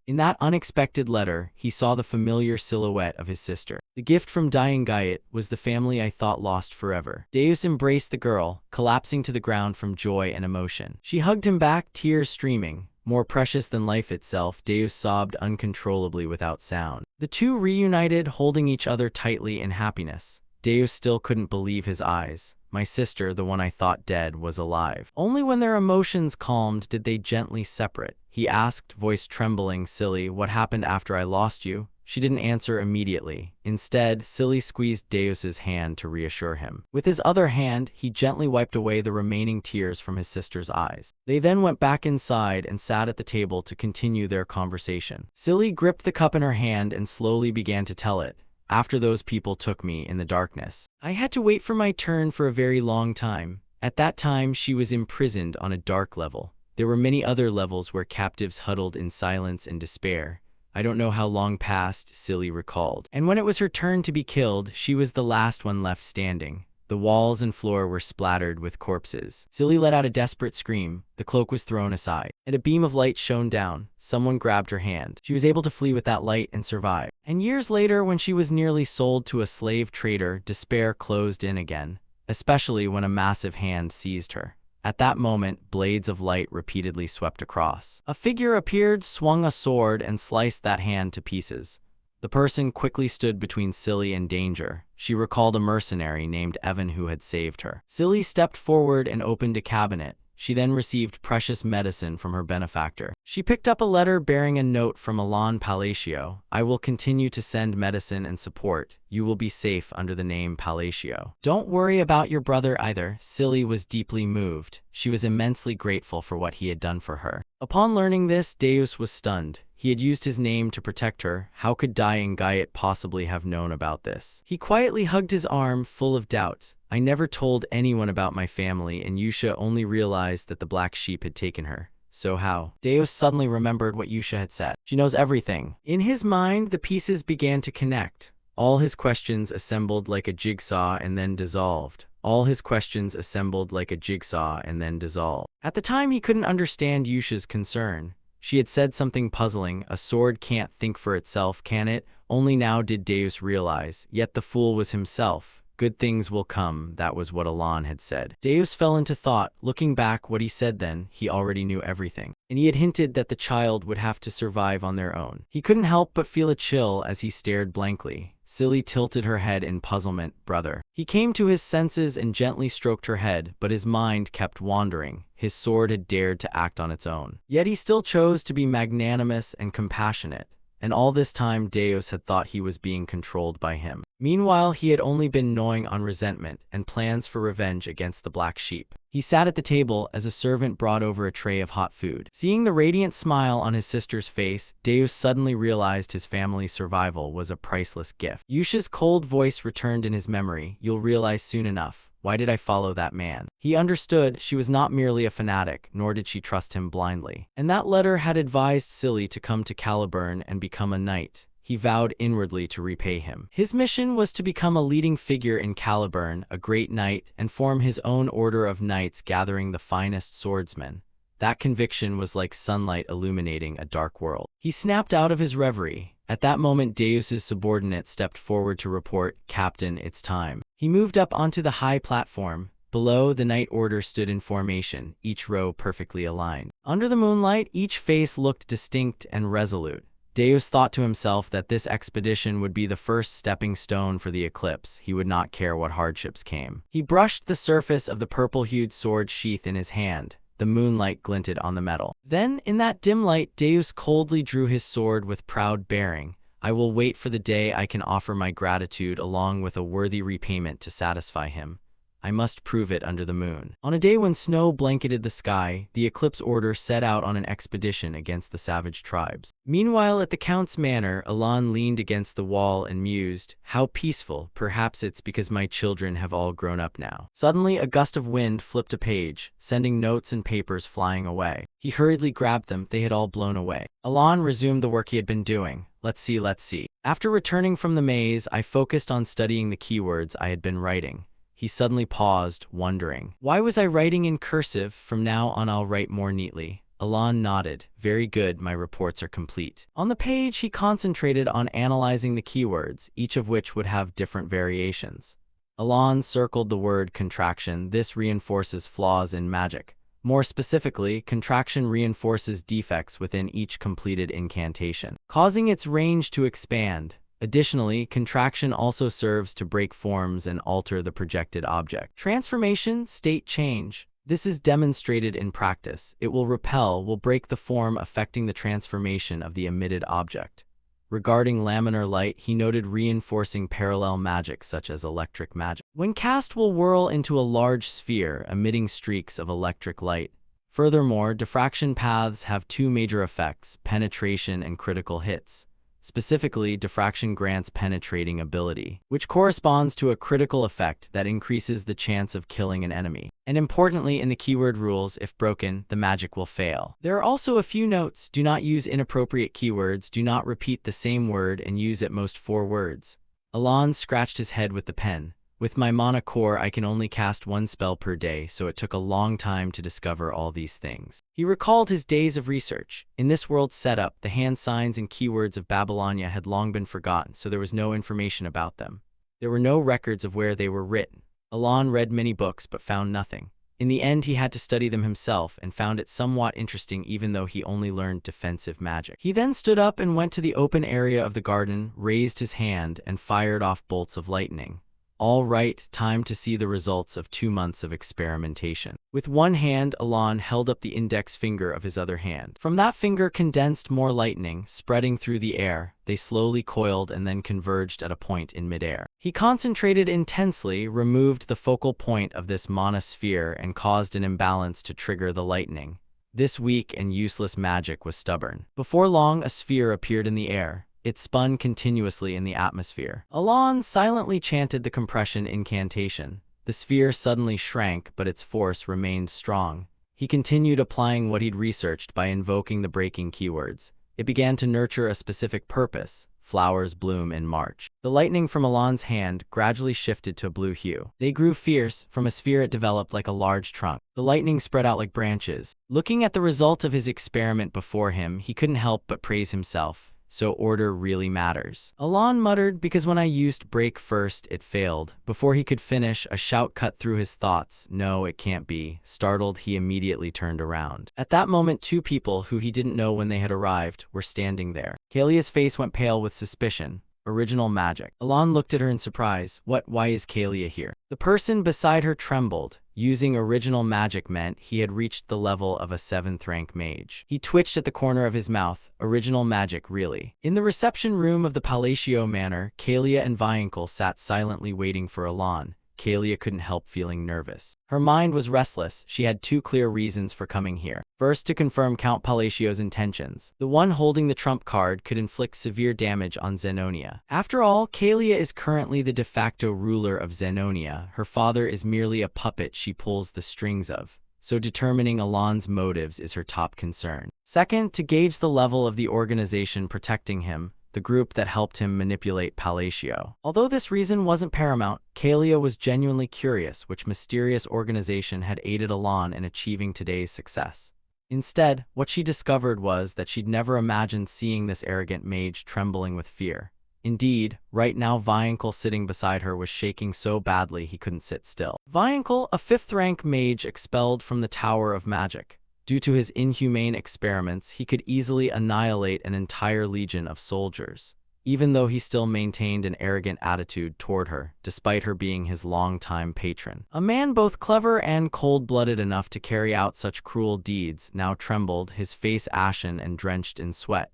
Speaker 1: The gift from dying Gaiet was the family I thought lost forever. Deus embraced the girl, collapsing to the ground from joy and emotion. She hugged him back, tears streaming. More precious than life itself, Deus sobbed uncontrollably without sound. The two reunited, holding each other tightly in happiness. Deus still couldn't believe his eyes. My sister, the one I thought dead, was alive. Only when their emotions calmed did they gently separate. he asked, voice trembling. Silly, what happened after I lost you? She didn't answer immediately. Instead, Silly squeezed Deus's hand to reassure him. With his other hand, he gently wiped away the remaining tears from his sister's eyes. They then went back inside and sat at the table to continue their conversation. Silly gripped the cup in her hand and slowly began to tell it. After those people took me in the darkness, I had to wait for my turn for a very long time. At that time, she was imprisoned on a dark level. There were many other levels where captives huddled in silence and despair. I don't know how long passed, Silly recalled. And when it was her turn to be killed, she was the last one left standing. The walls and floor were splattered with corpses. Silly let out a desperate scream. The cloak was thrown aside, and a beam of light shone down. Someone grabbed her hand. She was able to flee with that light and survive. And years later, when she was nearly sold to a slave trader, despair closed in again, especially when a massive hand seized her. At that moment, blades of light repeatedly swept across. A figure appeared, swung a sword, and sliced that hand to pieces. The person quickly stood between Silly and danger. She recalled a mercenary named Evan who had saved her. Silly stepped forward and opened a cabinet. She then received precious medicine from her benefactor. She picked up a letter bearing a note from Elan Palacio. I will continue to send medicine and support. You will be safe under the name Palacio. Don't worry about your brother either. Silly was deeply moved. She was immensely grateful for what he had done for her. Upon learning this, Deus was stunned. He had used his name to protect her. How could dying Gaiet possibly have known about this? He quietly hugged his arm, full of doubts. I never told anyone about my family, and Yusha only realized that the black sheep had taken her. So how? Deus suddenly remembered what Yusha had said. She knows everything. In his mind, the pieces began to connect. All his questions assembled like a jigsaw and then dissolved. All his questions assembled like a jigsaw and then dissolved. At the time, he couldn't understand Yusha's concern. She had said something puzzling. A sword can't think for itself, can it? Only now did Deus realize. Yet the fool was himself. Good things will come, that was what Elan had said. Deus fell into thought. Looking back, what he said then, he already knew everything. And he had hinted that the child would have to survive on their own. He couldn't help but feel a chill as he stared blankly. Silly tilted her head in puzzlement. Brother. He came to his senses and gently stroked her head, but his mind kept wandering. His sword had dared to act on its own. Yet he still chose to be magnanimous and compassionate. And all this time, Deus had thought he was being controlled by him. Meanwhile, he had only been gnawing on resentment and plans for revenge against the black sheep. He sat at the table as a servant brought over a tray of hot food. Seeing the radiant smile on his sister's face, Deus suddenly realized his family's survival was a priceless gift. Yusha's cold voice returned in his memory. You'll realize soon enough. Why did I follow that man? He understood she was not merely a fanatic, nor did she trust him blindly. And that letter had advised Silly to come to Caliburn and become a knight. He vowed inwardly to repay him. His mission was to become a leading figure in Caliburn, a great knight, and form his own order of knights gathering the finest swordsmen. That conviction was like sunlight illuminating a dark world. He snapped out of his reverie. At that moment, Deus's subordinate stepped forward to report, Captain, it's time. He moved up onto the high platform. Below, the knight order stood in formation, each row perfectly aligned. Under the moonlight, each face looked distinct and resolute. Deus thought to himself that this expedition would be the first stepping stone for the eclipse. He would not care what hardships came. He brushed the surface of the purple-hued sword sheath in his hand. The moonlight glinted on the metal. Then, in that dim light, Deus coldly drew his sword with proud bearing. I will wait for the day I can offer my gratitude along with a worthy repayment to satisfy him. I must prove it under the moon. On a day when snow blanketed the sky, the Eclipse Order set out on an expedition against the savage tribes. Meanwhile, at the Count's manor, Elan leaned against the wall and mused, how peaceful. Perhaps it's because my children have all grown up now. Suddenly, a gust of wind flipped a page, sending notes and papers flying away. He hurriedly grabbed them. They had all blown away. Elan resumed the work he had been doing. Let's see. After returning from the maze, I focused on studying the keywords I had been writing. He suddenly paused, wondering. Why was I writing in cursive? From now on I'll write more neatly. Elan nodded. Very good, my reports are complete. On the page, he concentrated on analyzing the keywords, each of which would have different variations. Elan circled the word contraction. This reinforces flaws in magic. More specifically, contraction reinforces defects within each completed incantation, causing its range to expand. Additionally, contraction also serves to break forms and alter the projected object. Transformation, state change. This is demonstrated in practice. It will repel, will break the form, affecting the transformation of the emitted object. Regarding laminar light, he noted reinforcing parallel magic such as electric magic. When cast, will whirl into a large sphere, emitting streaks of electric light. Furthermore, diffraction paths have two major effects, penetration and critical hits. Specifically, diffraction grants penetrating ability, which corresponds to a critical effect that increases the chance of killing an enemy. And importantly, in the keyword rules, if broken, the magic will fail. There are also a few notes. Do not use inappropriate keywords, do not repeat the same word, and use at most 4 words. Alon scratched his head with the pen. With my mana core, I can only cast 1 spell per day, so it took a long time to discover all these things. He recalled his days of research. In this world's setup, the hand signs and keywords of Babylonia had long been forgotten, so there was no information about them. There were no records of where they were written. Alon read many books but found nothing. In the end, he had to study them himself and found it somewhat interesting even though he only learned defensive magic. He then stood up and went to the open area of the garden, raised his hand, and fired off bolts of lightning. All right, time to see the results of 2 months of experimentation. With one hand, Alon held up the index finger of his other hand. From that finger condensed more lightning, spreading through the air. They slowly coiled and then converged at a point in midair. He concentrated intensely, removed the focal point of this monosphere, and caused an imbalance to trigger the lightning. This weak and useless magic was stubborn. Before long, a sphere appeared in the air. It spun continuously in the atmosphere. Alon silently chanted the compression incantation. The sphere suddenly shrank, but its force remained strong. He continued applying what he'd researched by invoking the breaking keywords. It began to nurture a specific purpose. Flowers bloom in March. The lightning from Alon's hand gradually shifted to a blue hue. They grew fierce. From a sphere it developed like a large trunk. The lightning spread out like branches. Looking at the result of his experiment before him, he couldn't help but praise himself. So order really matters. Alon muttered, because when I used break first, it failed. Before he could finish, a shout cut through his thoughts. No, it can't be. Startled, he immediately turned around. At that moment, 2 people, who he didn't know when they had arrived, were standing there. Kalia's face went pale with suspicion. Original magic. Alon looked at her in surprise. Why is Kalia here? The person beside her trembled. Using original magic meant he had reached the level of a 7th rank mage. He twitched at the corner of his mouth. Original magic, really. In the reception room of the Palacio Manor, Kalia and Viancle sat silently waiting for Alon. Kalia couldn't help feeling nervous. Her mind was restless. She had 2 clear reasons for coming here. First, to confirm Count Palacio's intentions. The one holding the trump card could inflict severe damage on Zenonia. After all, Kalia is currently the de facto ruler of Zenonia. Her father is merely a puppet she pulls the strings of. So determining Alon's motives is her top concern. Second, to gauge the level of the organization protecting him. The group that helped him manipulate Palacio. Although this reason wasn't paramount, Kalia was genuinely curious which mysterious organization had aided Alon in achieving today's success. Instead, what she discovered was that she'd never imagined seeing this arrogant mage trembling with fear. Indeed, right now Viancle sitting beside her was shaking so badly he couldn't sit still. Viancle, a 5th rank mage expelled from the Tower of Magic. Due to his inhumane experiments, he could easily annihilate an entire legion of soldiers, even though he still maintained an arrogant attitude toward her, despite her being his longtime patron. A man both clever and cold-blooded enough to carry out such cruel deeds now trembled, his face ashen and drenched in sweat.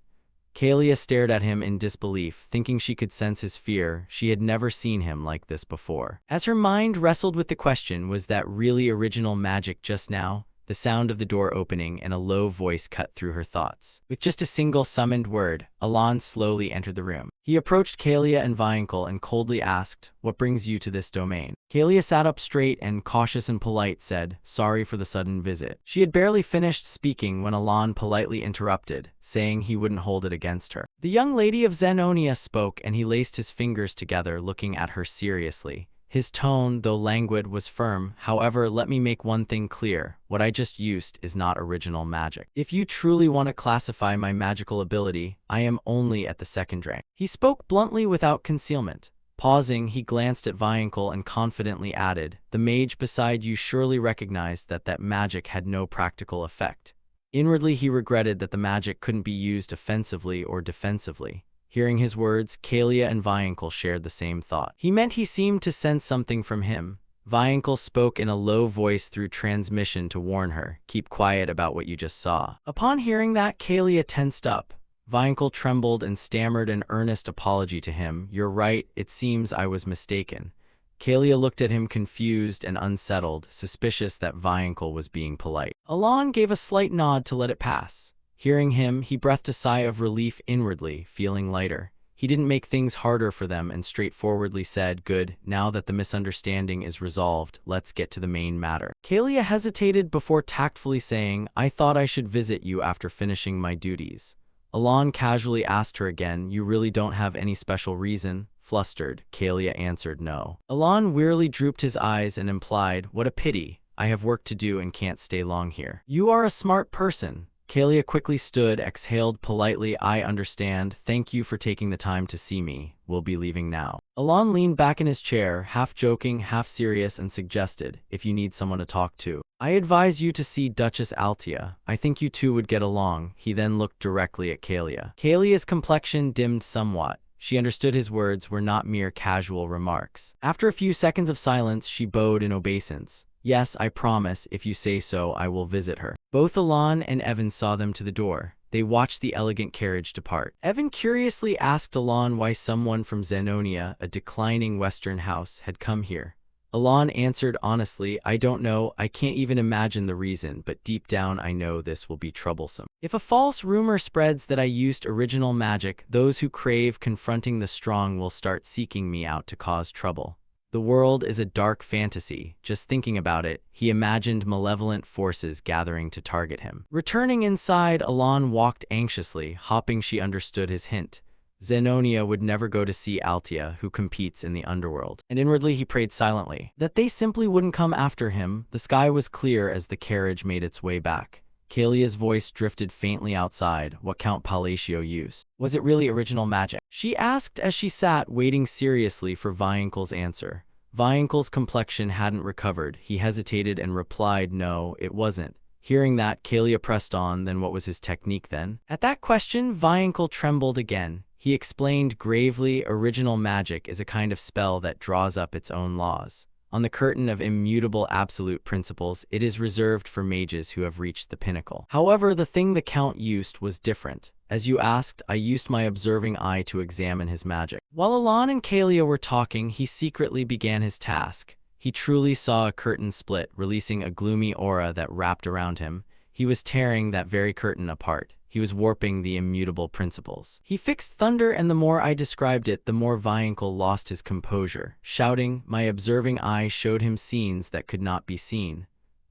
Speaker 1: Kalia stared at him in disbelief, thinking she could sense his fear. She had never seen him like this before. As her mind wrestled with the question, was that really original magic just now? The sound of the door opening and a low voice cut through her thoughts. With just a single summoned word, Alon slowly entered the room. He approached Kalia and Viancle and coldly asked, "What brings you to this domain?" Kalia sat up straight and, cautious and polite, said, "Sorry for the sudden visit." She had barely finished speaking when Alon politely interrupted, saying he wouldn't hold it against her. The young lady of Zenonia spoke, and he laced his fingers together, looking at her seriously. His tone, though languid, was firm. "However, let me make one thing clear. What I just used is not original magic. If you truly want to classify my magical ability, I am only at the 2nd rank." He spoke bluntly without concealment. Pausing, he glanced at Viancle and confidently added, "The mage beside you surely recognized that magic had no practical effect." Inwardly, he regretted that the magic couldn't be used offensively or defensively. Hearing his words, Kalia and Viancle shared the same thought. He meant he seemed to sense something from him. Viankel spoke in a low voice through transmission to warn her, keep quiet about what you just saw. Upon hearing that, Kalia tensed up. Viankel trembled and stammered an earnest apology to him. You're right, it seems I was mistaken. Kalia looked at him confused and unsettled, suspicious that Viankel was being polite. Alon gave a slight nod to let it pass. Hearing him, he breathed a sigh of relief inwardly, feeling lighter. He didn't make things harder for them and straightforwardly said, good, now that the misunderstanding is resolved, let's get to the main matter. Kalia hesitated before tactfully saying, I thought I should visit you after finishing my duties. Alon casually asked her again, you really don't have any special reason? Flustered, Kalia answered no. Alon wearily drooped his eyes and implied, what a pity, I have work to do and can't stay long here. You are a smart person. Kalia quickly stood, exhaled politely, I understand, thank you for taking the time to see me, we'll be leaving now. Alon leaned back in his chair, half joking, half serious, and suggested, if you need someone to talk to, I advise you to see Duchess Altia, I think you two would get along. He then looked directly at Kalia. Kalia's complexion dimmed somewhat. She understood his words were not mere casual remarks. After a few seconds of silence, she bowed in obeisance. Yes, I promise, if you say so, I will visit her. Both Alon and Evan saw them to the door. They watched the elegant carriage depart. Evan curiously asked Alon why someone from Zenonia, a declining Western house, had come here. Alon answered honestly, I don't know, I can't even imagine the reason, but deep down I know this will be troublesome. If a false rumor spreads that I used original magic, those who crave confronting the strong will start seeking me out to cause trouble. The world is a dark fantasy. Just thinking about it, he imagined malevolent forces gathering to target him. Returning inside, Alon walked anxiously, hoping she understood his hint. Zenonia would never go to see Altia, who competes in the underworld. And inwardly he prayed silently that they simply wouldn't come after him. The sky was clear as the carriage made its way back. Kalia's voice drifted faintly outside, what Count Palacio used. Was it really original magic? She asked as she sat, waiting seriously for Viankel's answer. Viankel's complexion hadn't recovered. He hesitated and replied, no, it wasn't. Hearing that, Kalia pressed on, then what was his technique then? At that question, Viankel trembled again. He explained gravely, original magic is a kind of spell that draws up its own laws. On the curtain of immutable absolute principles, it is reserved for mages who have reached the pinnacle. However, the thing the Count used was different. As you asked, I used my observing eye to examine his magic. While Alon and Kalia were talking, he secretly began his task. He truly saw a curtain split, releasing a gloomy aura that wrapped around him. He was tearing that very curtain apart. He was warping the immutable principles. He fixed thunder, and the more I described it, the more Viankel lost his composure. Shouting, my observing eye showed him scenes that could not be seen.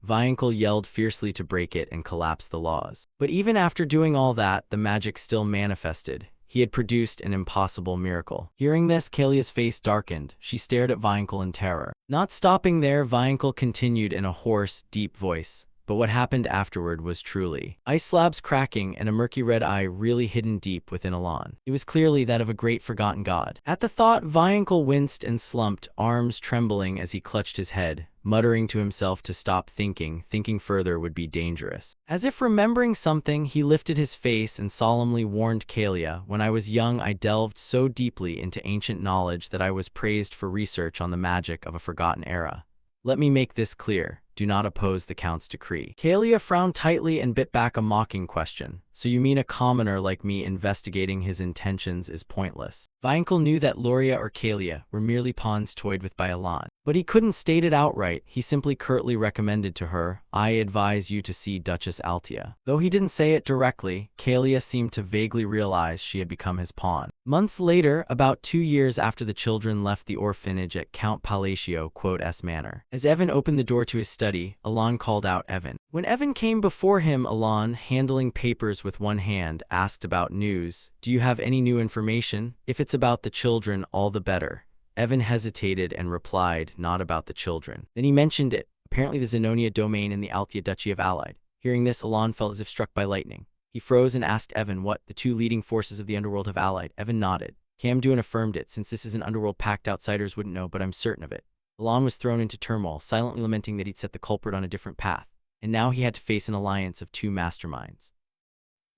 Speaker 1: Viankel yelled fiercely to break it and collapse the laws. But even after doing all that, the magic still manifested. He had produced an impossible miracle. Hearing this, Kalia's face darkened. She stared at Viankel in terror. Not stopping there, Viankel continued in a hoarse, deep voice. But what happened afterward was truly ice slabs cracking and a murky red eye really hidden deep within Alon. It was clearly that of a great forgotten god. At the thought, Viankel winced and slumped, arms trembling as he clutched his head, muttering to himself to stop thinking. Thinking further would be dangerous. As if remembering something, he lifted his face and solemnly warned Kalia, when I was young I delved so deeply into ancient knowledge that I was praised for research on the magic of a forgotten era. Let me make this clear. Do not oppose the Count's decree. Kalia frowned tightly and bit back a mocking question. So you mean a commoner like me investigating his intentions is pointless? Viankel knew that Loria or Kalia were merely pawns toyed with by Alon. But he couldn't state it outright. He simply curtly recommended to her, I advise you to see Duchess Altia. Though he didn't say it directly, Kalia seemed to vaguely realize she had become his pawn. Months later, about 2 years after the children left the orphanage at Count Palacio S manor, as Evan opened the door to his study, Alon called out Evan. When Evan came before him, Alon, handling papers with one hand, asked about news. Do you have any new information? If it's about the children, all the better. Evan hesitated and replied, not about the children. Then he mentioned it, apparently the Zenonia domain in the Altia Duchy of Allied. Hearing this, Alon felt as if struck by lightning. He froze and asked Evan what the two leading forces of the underworld have allied. Evan nodded. Camduin affirmed it. Since this is an underworld pact, outsiders wouldn't know, but I'm certain of it. Alon was thrown into turmoil, silently lamenting that he'd set the culprit on a different path, and now he had to face an alliance of two masterminds.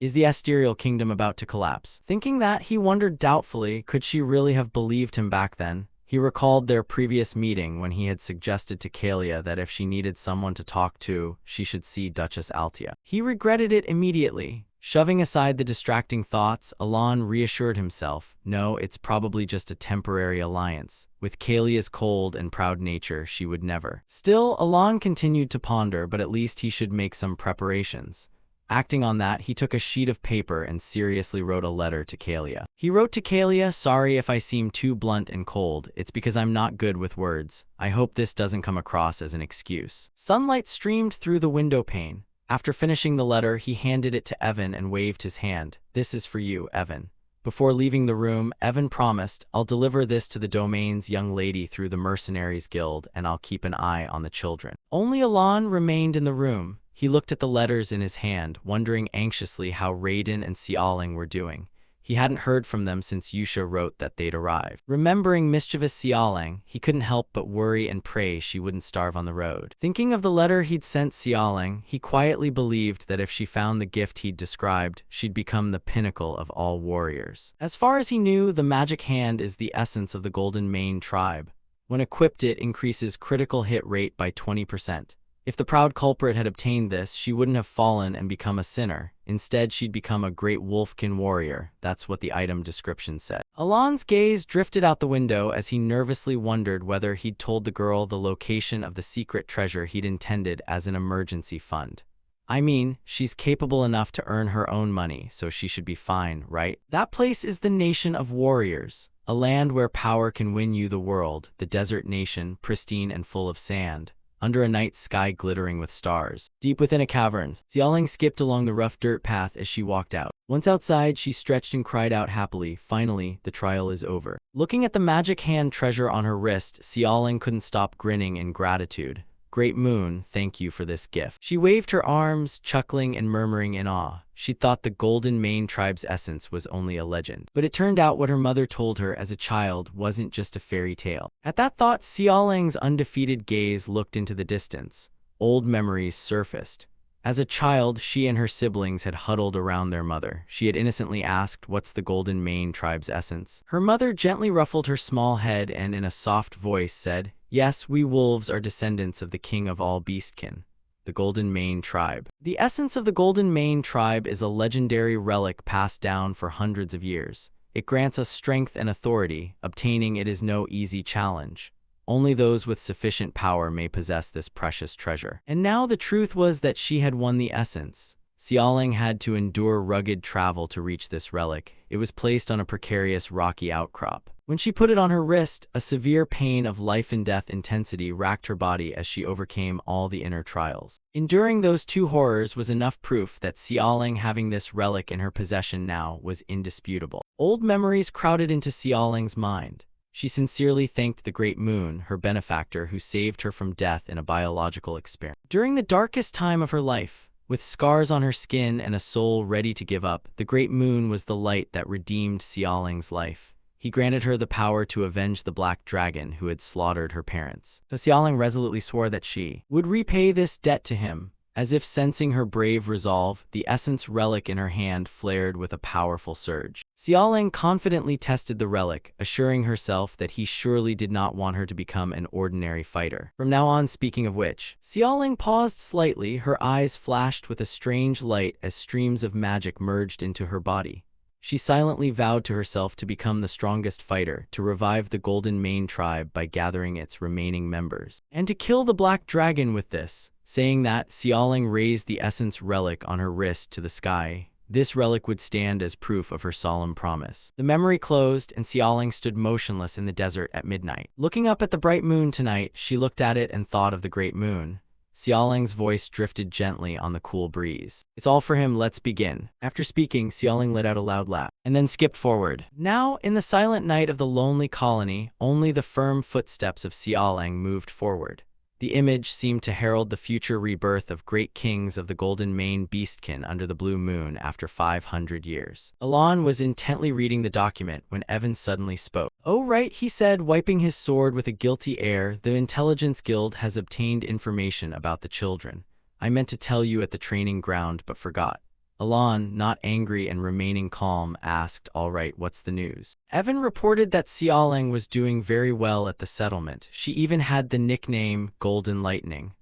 Speaker 1: Is the Asterial kingdom about to collapse? Thinking that, he wondered doubtfully, could she really have believed him back then? He recalled their previous meeting when he had suggested to Kalia that if she needed someone to talk to, she should see Duchess Altia. He regretted it immediately. Shoving aside the distracting thoughts, Alon reassured himself, no, it's probably just a temporary alliance. With Kalia's cold and proud nature, she would never. Still, Alon continued to ponder, but at least he should make some preparations. Acting on that, he took a sheet of paper and seriously wrote a letter to Kalia. He wrote to Kalia, sorry if I seem too blunt and cold, it's because I'm not good with words. I hope this doesn't come across as an excuse. Sunlight streamed through the window pane. After finishing the letter, he handed it to Evan and waved his hand. This is for you, Evan. Before leaving the room, Evan promised, I'll deliver this to the domain's young lady through the Mercenaries Guild, and I'll keep an eye on the children. Only Alon remained in the room. He looked at the letters in his hand, wondering anxiously how Raiden and Xiaoling were doing. He hadn't heard from them since Yusha wrote that they'd arrived. Remembering mischievous Xiaoling, he couldn't help but worry and pray she wouldn't starve on the road. Thinking of the letter he'd sent Xiaoling, he quietly believed that if she found the gift he'd described, she'd become the pinnacle of all warriors. As far as he knew, the magic hand is the essence of the Golden Mane tribe. When equipped, it increases critical hit rate by 20%. If the proud culprit had obtained this, she wouldn't have fallen and become a sinner. Instead, she'd become a great wolfkin warrior. That's what the item description said. Alon's gaze drifted out the window as he nervously wondered whether he'd told the girl the location of the secret treasure he'd intended as an emergency fund. I mean, she's capable enough to earn her own money, so she should be fine, right? That place is the nation of warriors, a land where power can win you the world, the desert nation, pristine and full of sand. Under a night sky glittering with stars. Deep within a cavern, Xiaoling skipped along the rough dirt path as she walked out. Once outside, she stretched and cried out happily, finally, the trial is over. Looking at the magic hand treasure on her wrist, Xiaoling couldn't stop grinning in gratitude. Great Moon, thank you for this gift. She waved her arms, chuckling and murmuring in awe. She thought the Golden Mane tribe's essence was only a legend. But it turned out what her mother told her as a child wasn't just a fairy tale. At that thought, Xiaoling's undefeated gaze looked into the distance. Old memories surfaced. As a child, she and her siblings had huddled around their mother. She had innocently asked, what's the Golden Mane tribe's essence? Her mother gently ruffled her small head and in a soft voice said, yes, we wolves are descendants of the king of all beastkin, the Golden Mane tribe. The essence of the Golden Mane tribe is a legendary relic passed down for hundreds of years. It grants us strength and authority. Obtaining it is no easy challenge. Only those with sufficient power may possess this precious treasure. And now the truth was that she had won the essence. Xiaoling had to endure rugged travel to reach this relic. It was placed on a precarious rocky outcrop. When she put it on her wrist, a severe pain of life and death intensity racked her body as she overcame all the inner trials. Enduring those two horrors was enough proof that Xiaoling having this relic in her possession now was indisputable. Old memories crowded into Xiaoling's mind. She sincerely thanked the Great Moon, her benefactor who saved her from death in a biological experiment. During the darkest time of her life, with scars on her skin and a soul ready to give up, the Great Moon was the light that redeemed Xiaoling's life. He granted her the power to avenge the Black Dragon who had slaughtered her parents. So Xiaoling resolutely swore that she would repay this debt to him. As if sensing her brave resolve, the essence relic in her hand flared with a powerful surge. Xiaoling confidently tested the relic, assuring herself that he surely did not want her to become an ordinary fighter. From now on, speaking of which, Xiaoling paused slightly, her eyes flashed with a strange light as streams of magic merged into her body. She silently vowed to herself to become the strongest fighter, to revive the Golden Mane tribe by gathering its remaining members, and to kill the Black Dragon with this. Saying that, Xiaoling raised the essence relic on her wrist to the sky. This relic would stand as proof of her solemn promise. The memory closed, and Xiaoling stood motionless in the desert at midnight. Looking up at the bright moon tonight, she looked at it and thought of the Great Moon. Xiaoling's voice drifted gently on the cool breeze. It's all for him, let's begin. After speaking, Xiaoling let out a loud laugh, and then skipped forward. Now, in the silent night of the lonely colony, only the firm footsteps of Xiaoling moved forward. The image seemed to herald the future rebirth of great kings of the Golden Mane beastkin under the blue moon after 500 years. Alon was intently reading the document when Evan suddenly spoke. "Oh right," he said, wiping his sword with a guilty air, "the Intelligence Guild has obtained information about the children. I meant to tell you at the training ground but forgot." Alon, not angry and remaining calm, asked, "All right, what's the news?" Evan reported that Xiaoling was doing very well at the settlement. She even had the nickname Golden Lightning.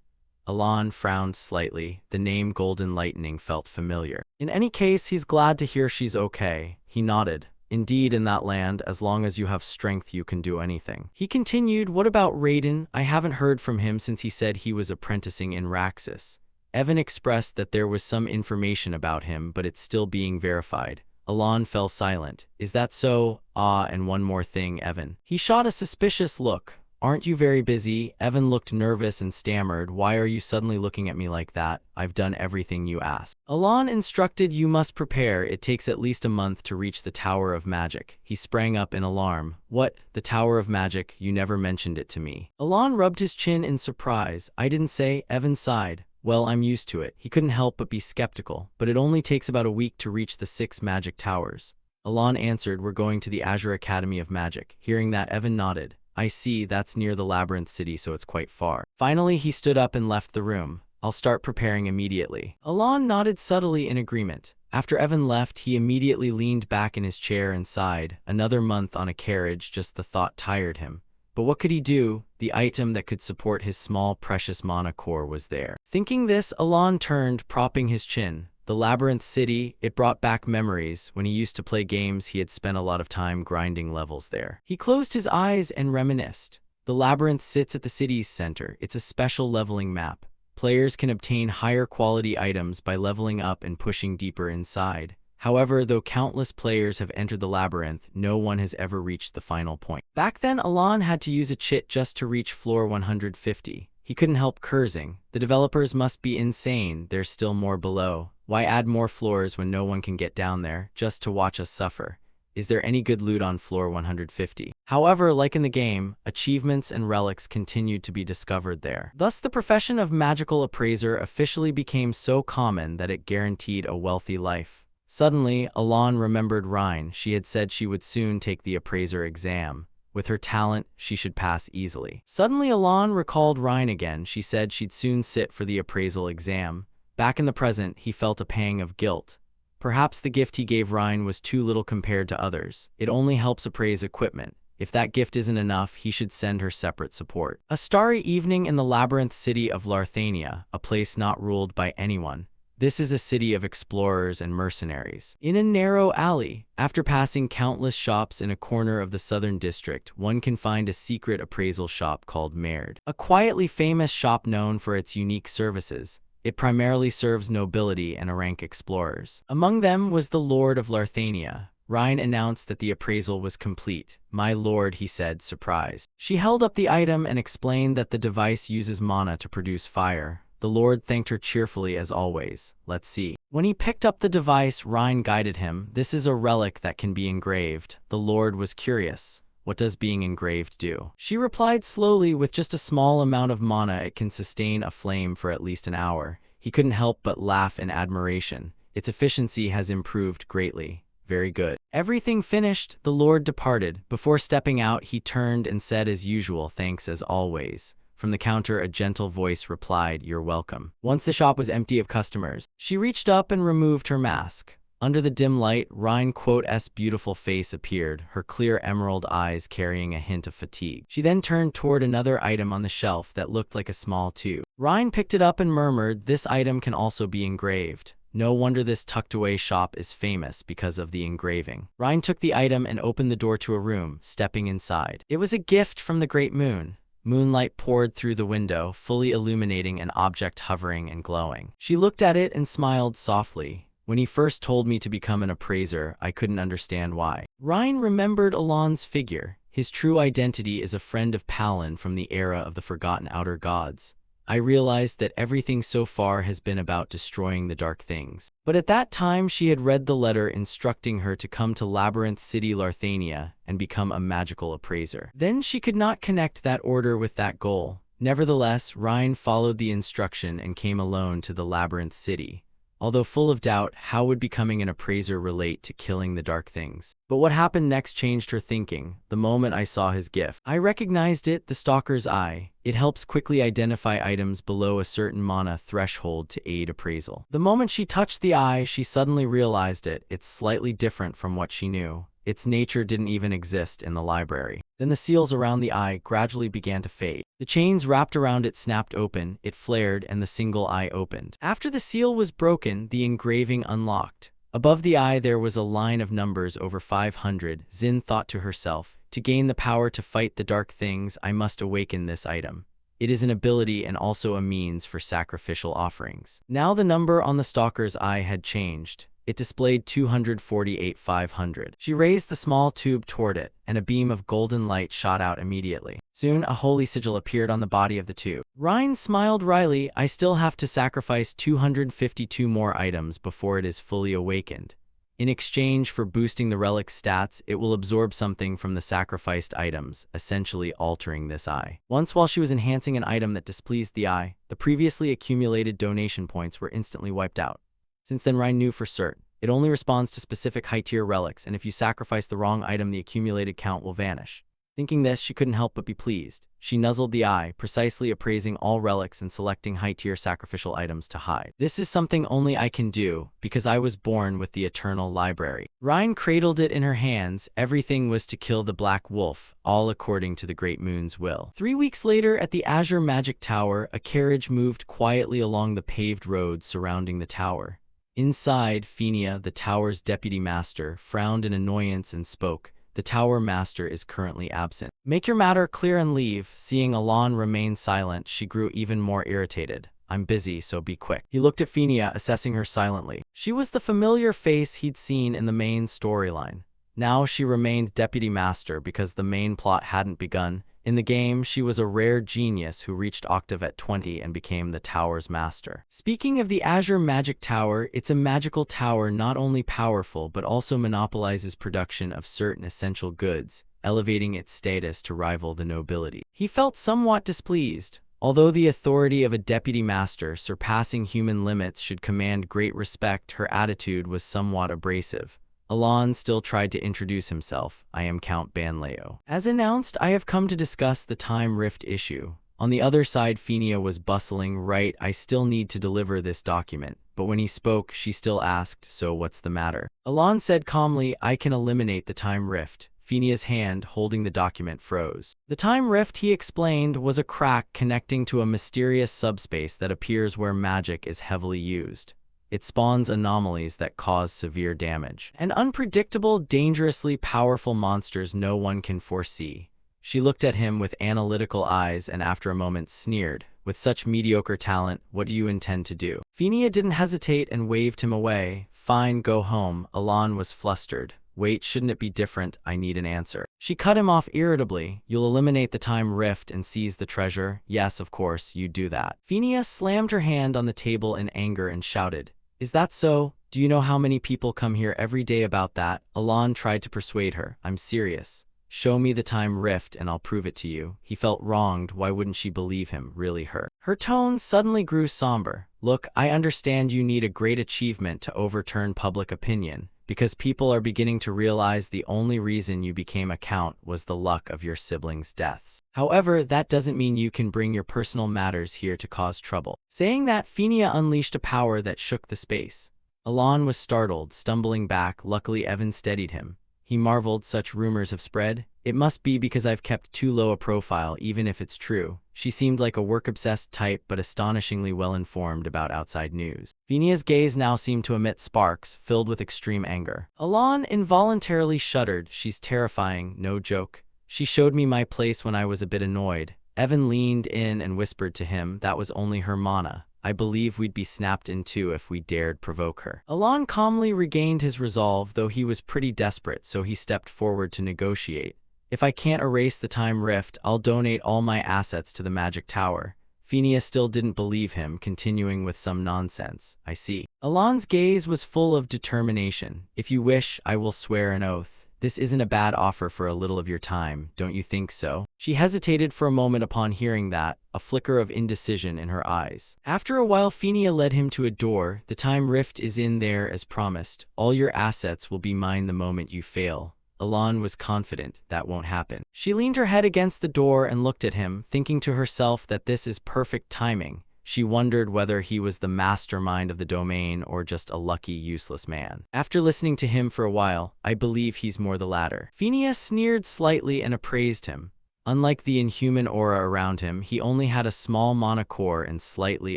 Speaker 1: Alon frowned slightly. The name Golden Lightning felt familiar. "In any case, he's glad to hear she's okay." He nodded. "Indeed, in that land, as long as you have strength, you can do anything." He continued, "What about Raiden? I haven't heard from him since he said he was apprenticing in Raxus." Evan expressed that there was some information about him, but it's still being verified. Alon fell silent. "Is that so? Ah, and one more thing, Evan." He shot a suspicious look. "Aren't you very busy?" Evan looked nervous and stammered, "Why are you suddenly looking at me like that? I've done everything you asked." Alon instructed, "You must prepare. It takes at least a month to reach the Tower of Magic." He sprang up in alarm. "What? The Tower of Magic? You never mentioned it to me." Alon rubbed his chin in surprise. "I didn't say." Evan sighed. "Well, I'm used to it." He couldn't help but be skeptical. "But it only takes about a week to reach the 6 magic towers." Alon answered, "We're going to the Azure Academy of Magic." Hearing that, Evan nodded. "I see, that's near the Labyrinth City, so it's quite far." Finally, he stood up and left the room. "I'll start preparing immediately." Alon nodded subtly in agreement. After Evan left, he immediately leaned back in his chair and sighed. Another month on a carriage, just the thought tired him. But what could he do? The item that could support his small, precious mana core was there. Thinking this, Alon turned, propping his chin. The Labyrinth City, it brought back memories. When he used to play games, he had spent a lot of time grinding levels there. He closed his eyes and reminisced. The labyrinth sits at the city's center. It's a special leveling map. Players can obtain higher quality items by leveling up and pushing deeper inside. However, though countless players have entered the labyrinth, no one has ever reached the final point. Back then, Alon had to use a cheat just to reach floor 150. He couldn't help cursing. The developers must be insane. There's still more below. Why add more floors when no one can get down there, just to watch us suffer? Is there any good loot on floor 150? However, like in the game, achievements and relics continued to be discovered there. Thus, the profession of magical appraiser officially became so common that it guaranteed a wealthy life. Suddenly, Alon remembered Rhine. She had said she would soon take the appraiser exam. With her talent, she should pass easily. Suddenly, Alon recalled Rhine again. She said she'd soon sit for the appraisal exam. Back in the present, he felt a pang of guilt. Perhaps the gift he gave Rhine was too little compared to others. It only helps appraise equipment. If that gift isn't enough, he should send her separate support. A starry evening in the labyrinth city of Larthania, a place not ruled by anyone. This is a city of explorers and mercenaries. In a narrow alley, after passing countless shops in a corner of the southern district, one can find a secret appraisal shop called Maerd. A quietly famous shop known for its unique services. It primarily serves nobility and rank explorers. Among them was the Lord of Larthania. Rhine announced that the appraisal was complete. "My lord," he said, surprised. She held up the item and explained that the device uses mana to produce fire. The Lord thanked her cheerfully as always. "Let's see." When he picked up the device, Rhine guided him. "This is a relic that can be engraved." The Lord was curious. "What does being engraved do?" She replied slowly, "With just a small amount of mana, it can sustain a flame for at least an hour." He couldn't help but laugh in admiration. "Its efficiency has improved greatly." "Very good." Everything finished, the Lord departed. Before stepping out, he turned and said as usual, "Thanks as always." From the counter, a gentle voice replied, "You're welcome." Once the shop was empty of customers, she reached up and removed her mask. Under the dim light, Rhine-'s beautiful face appeared, her clear emerald eyes carrying a hint of fatigue. She then turned toward another item on the shelf that looked like a small tube. Rhine picked it up and murmured, "This item can also be engraved." No wonder this tucked-away shop is famous because of the engraving. Rhine took the item and opened the door to a room, stepping inside. It was a gift from the Great Moon. Moonlight poured through the window, fully illuminating an object hovering and glowing. She looked at it and smiled softly. "When he first told me to become an appraiser, I couldn't understand why." Rhine remembered Alon's figure. His true identity is a friend of Palin from the era of the Forgotten Outer Gods. "I realized that everything so far has been about destroying the dark things." But at that time, she had read the letter instructing her to come to Labyrinth City Larthania and become a magical appraiser. Then she could not connect that order with that goal. Nevertheless, Rhine followed the instruction and came alone to the Labyrinth City. Although full of doubt, how would becoming an appraiser relate to killing the dark things? But what happened next changed her thinking. The moment I saw his gift, I recognized it, the stalker's eye. It helps quickly identify items below a certain mana threshold to aid appraisal. The moment she touched the eye, she suddenly realized it's slightly different from what she knew. Its nature didn't even exist in the library. Then the seals around the eye gradually began to fade. The chains wrapped around it snapped open, it flared, and the single eye opened. After the seal was broken, the engraving unlocked. Above the eye there was a line of numbers over 500. Xin thought to herself, to gain the power to fight the dark things, I must awaken this item. It is an ability and also a means for sacrificial offerings. Now the number on the stalker's eye had changed. It displayed 248,500. She raised the small tube toward it, and a beam of golden light shot out immediately. Soon, a holy sigil appeared on the body of the tube. Ryan smiled wryly. I still have to sacrifice 252 more items before it is fully awakened. In exchange for boosting the relic's stats, it will absorb something from the sacrificed items, essentially altering this eye. Once while she was enhancing an item that displeased the eye, the previously accumulated donation points were instantly wiped out. Since then, Ryan knew for certain. It only responds to specific high-tier relics, and if you sacrifice the wrong item, the accumulated count will vanish. Thinking this, she couldn't help but be pleased. She nuzzled the eye, precisely appraising all relics and selecting high-tier sacrificial items to hide. This is something only I can do, because I was born with the eternal library. Ryan cradled it in her hands. Everything was to kill the Black Wolf, all according to the Great Moon's will. 3 weeks later, at the Azure Magic Tower, a carriage moved quietly along the paved road surrounding the tower. Inside, Phinia, the tower's deputy master, frowned in annoyance and spoke. The tower master is currently absent. Make your matter clear and leave. Seeing Alon remain silent, she grew even more irritated. I'm busy, so be quick. He looked at Phinia, assessing her silently. She was the familiar face he'd seen in the main storyline. Now she remained deputy master because the main plot hadn't begun. In the game, she was a rare genius who reached octave at 20 and became the tower's master. Speaking of the Azure Magic Tower, it's a magical tower not only powerful but also monopolizes production of certain essential goods, elevating its status to rival the nobility. He felt somewhat displeased. Although the authority of a deputy master surpassing human limits should command great respect, her attitude was somewhat abrasive. Alon still tried to introduce himself. I am Count Banleo. As announced, I have come to discuss the time rift issue. On the other side, Phinia was bustling. Right, I still need to deliver this document. But when he spoke, she still asked, so what's the matter? Alon said calmly, I can eliminate the time rift. Phinia's hand, holding the document, froze. The time rift, he explained, was a crack connecting to a mysterious subspace that appears where magic is heavily used. It spawns anomalies that cause severe damage and unpredictable, dangerously powerful monsters no one can foresee. She looked at him with analytical eyes and after a moment sneered, with such mediocre talent, what do you intend to do? Phinia didn't hesitate and waved him away. Fine, go home. Alon was flustered. Wait, shouldn't it be different? I need an answer. She cut him off irritably. You'll eliminate the time rift and seize the treasure? Yes, of course, you do that. Phinia slammed her hand on the table in anger and shouted, is that so? Do you know how many people come here every day about that? Alon tried to persuade her. I'm serious. Show me the time rift and I'll prove it to you. He felt wronged. Why wouldn't she believe him? Really hurt. Her tone suddenly grew somber. Look, I understand you need a great achievement to overturn public opinion, because people are beginning to realize the only reason you became a count was the luck of your siblings' deaths. However, that doesn't mean you can bring your personal matters here to cause trouble. Saying that, Phinia unleashed a power that shook the space. Alon was startled, stumbling back. Luckily, Evan steadied him. He marveled, such rumors have spread. It must be because I've kept too low a profile, even if it's true. She seemed like a work-obsessed type, but astonishingly well-informed about outside news. Phinia's gaze now seemed to emit sparks, filled with extreme anger. Alon involuntarily shuddered. She's terrifying, no joke. She showed me my place when I was a bit annoyed. Evan leaned in and whispered to him, that was only her mana. I believe we'd be snapped in two if we dared provoke her. Alon calmly regained his resolve, though he was pretty desperate, so he stepped forward to negotiate. If I can't erase the time rift, I'll donate all my assets to the magic tower. Phinia still didn't believe him, continuing with some nonsense. I see. Alon's gaze was full of determination. If you wish, I will swear an oath. This isn't a bad offer for a little of your time, don't you think so? She hesitated for a moment upon hearing that, a flicker of indecision in her eyes. After a while, Phinia led him to a door. The time rift is in there as promised. All your assets will be mine the moment you fail. Elan was confident that won't happen. She leaned her head against the door and looked at him, thinking to herself that this is perfect timing. She wondered whether he was the mastermind of the domain or just a lucky, useless man. After listening to him for a while, I believe he's more the latter. Phinia sneered slightly and appraised him. Unlike the inhuman aura around him, he only had a small mana core and slightly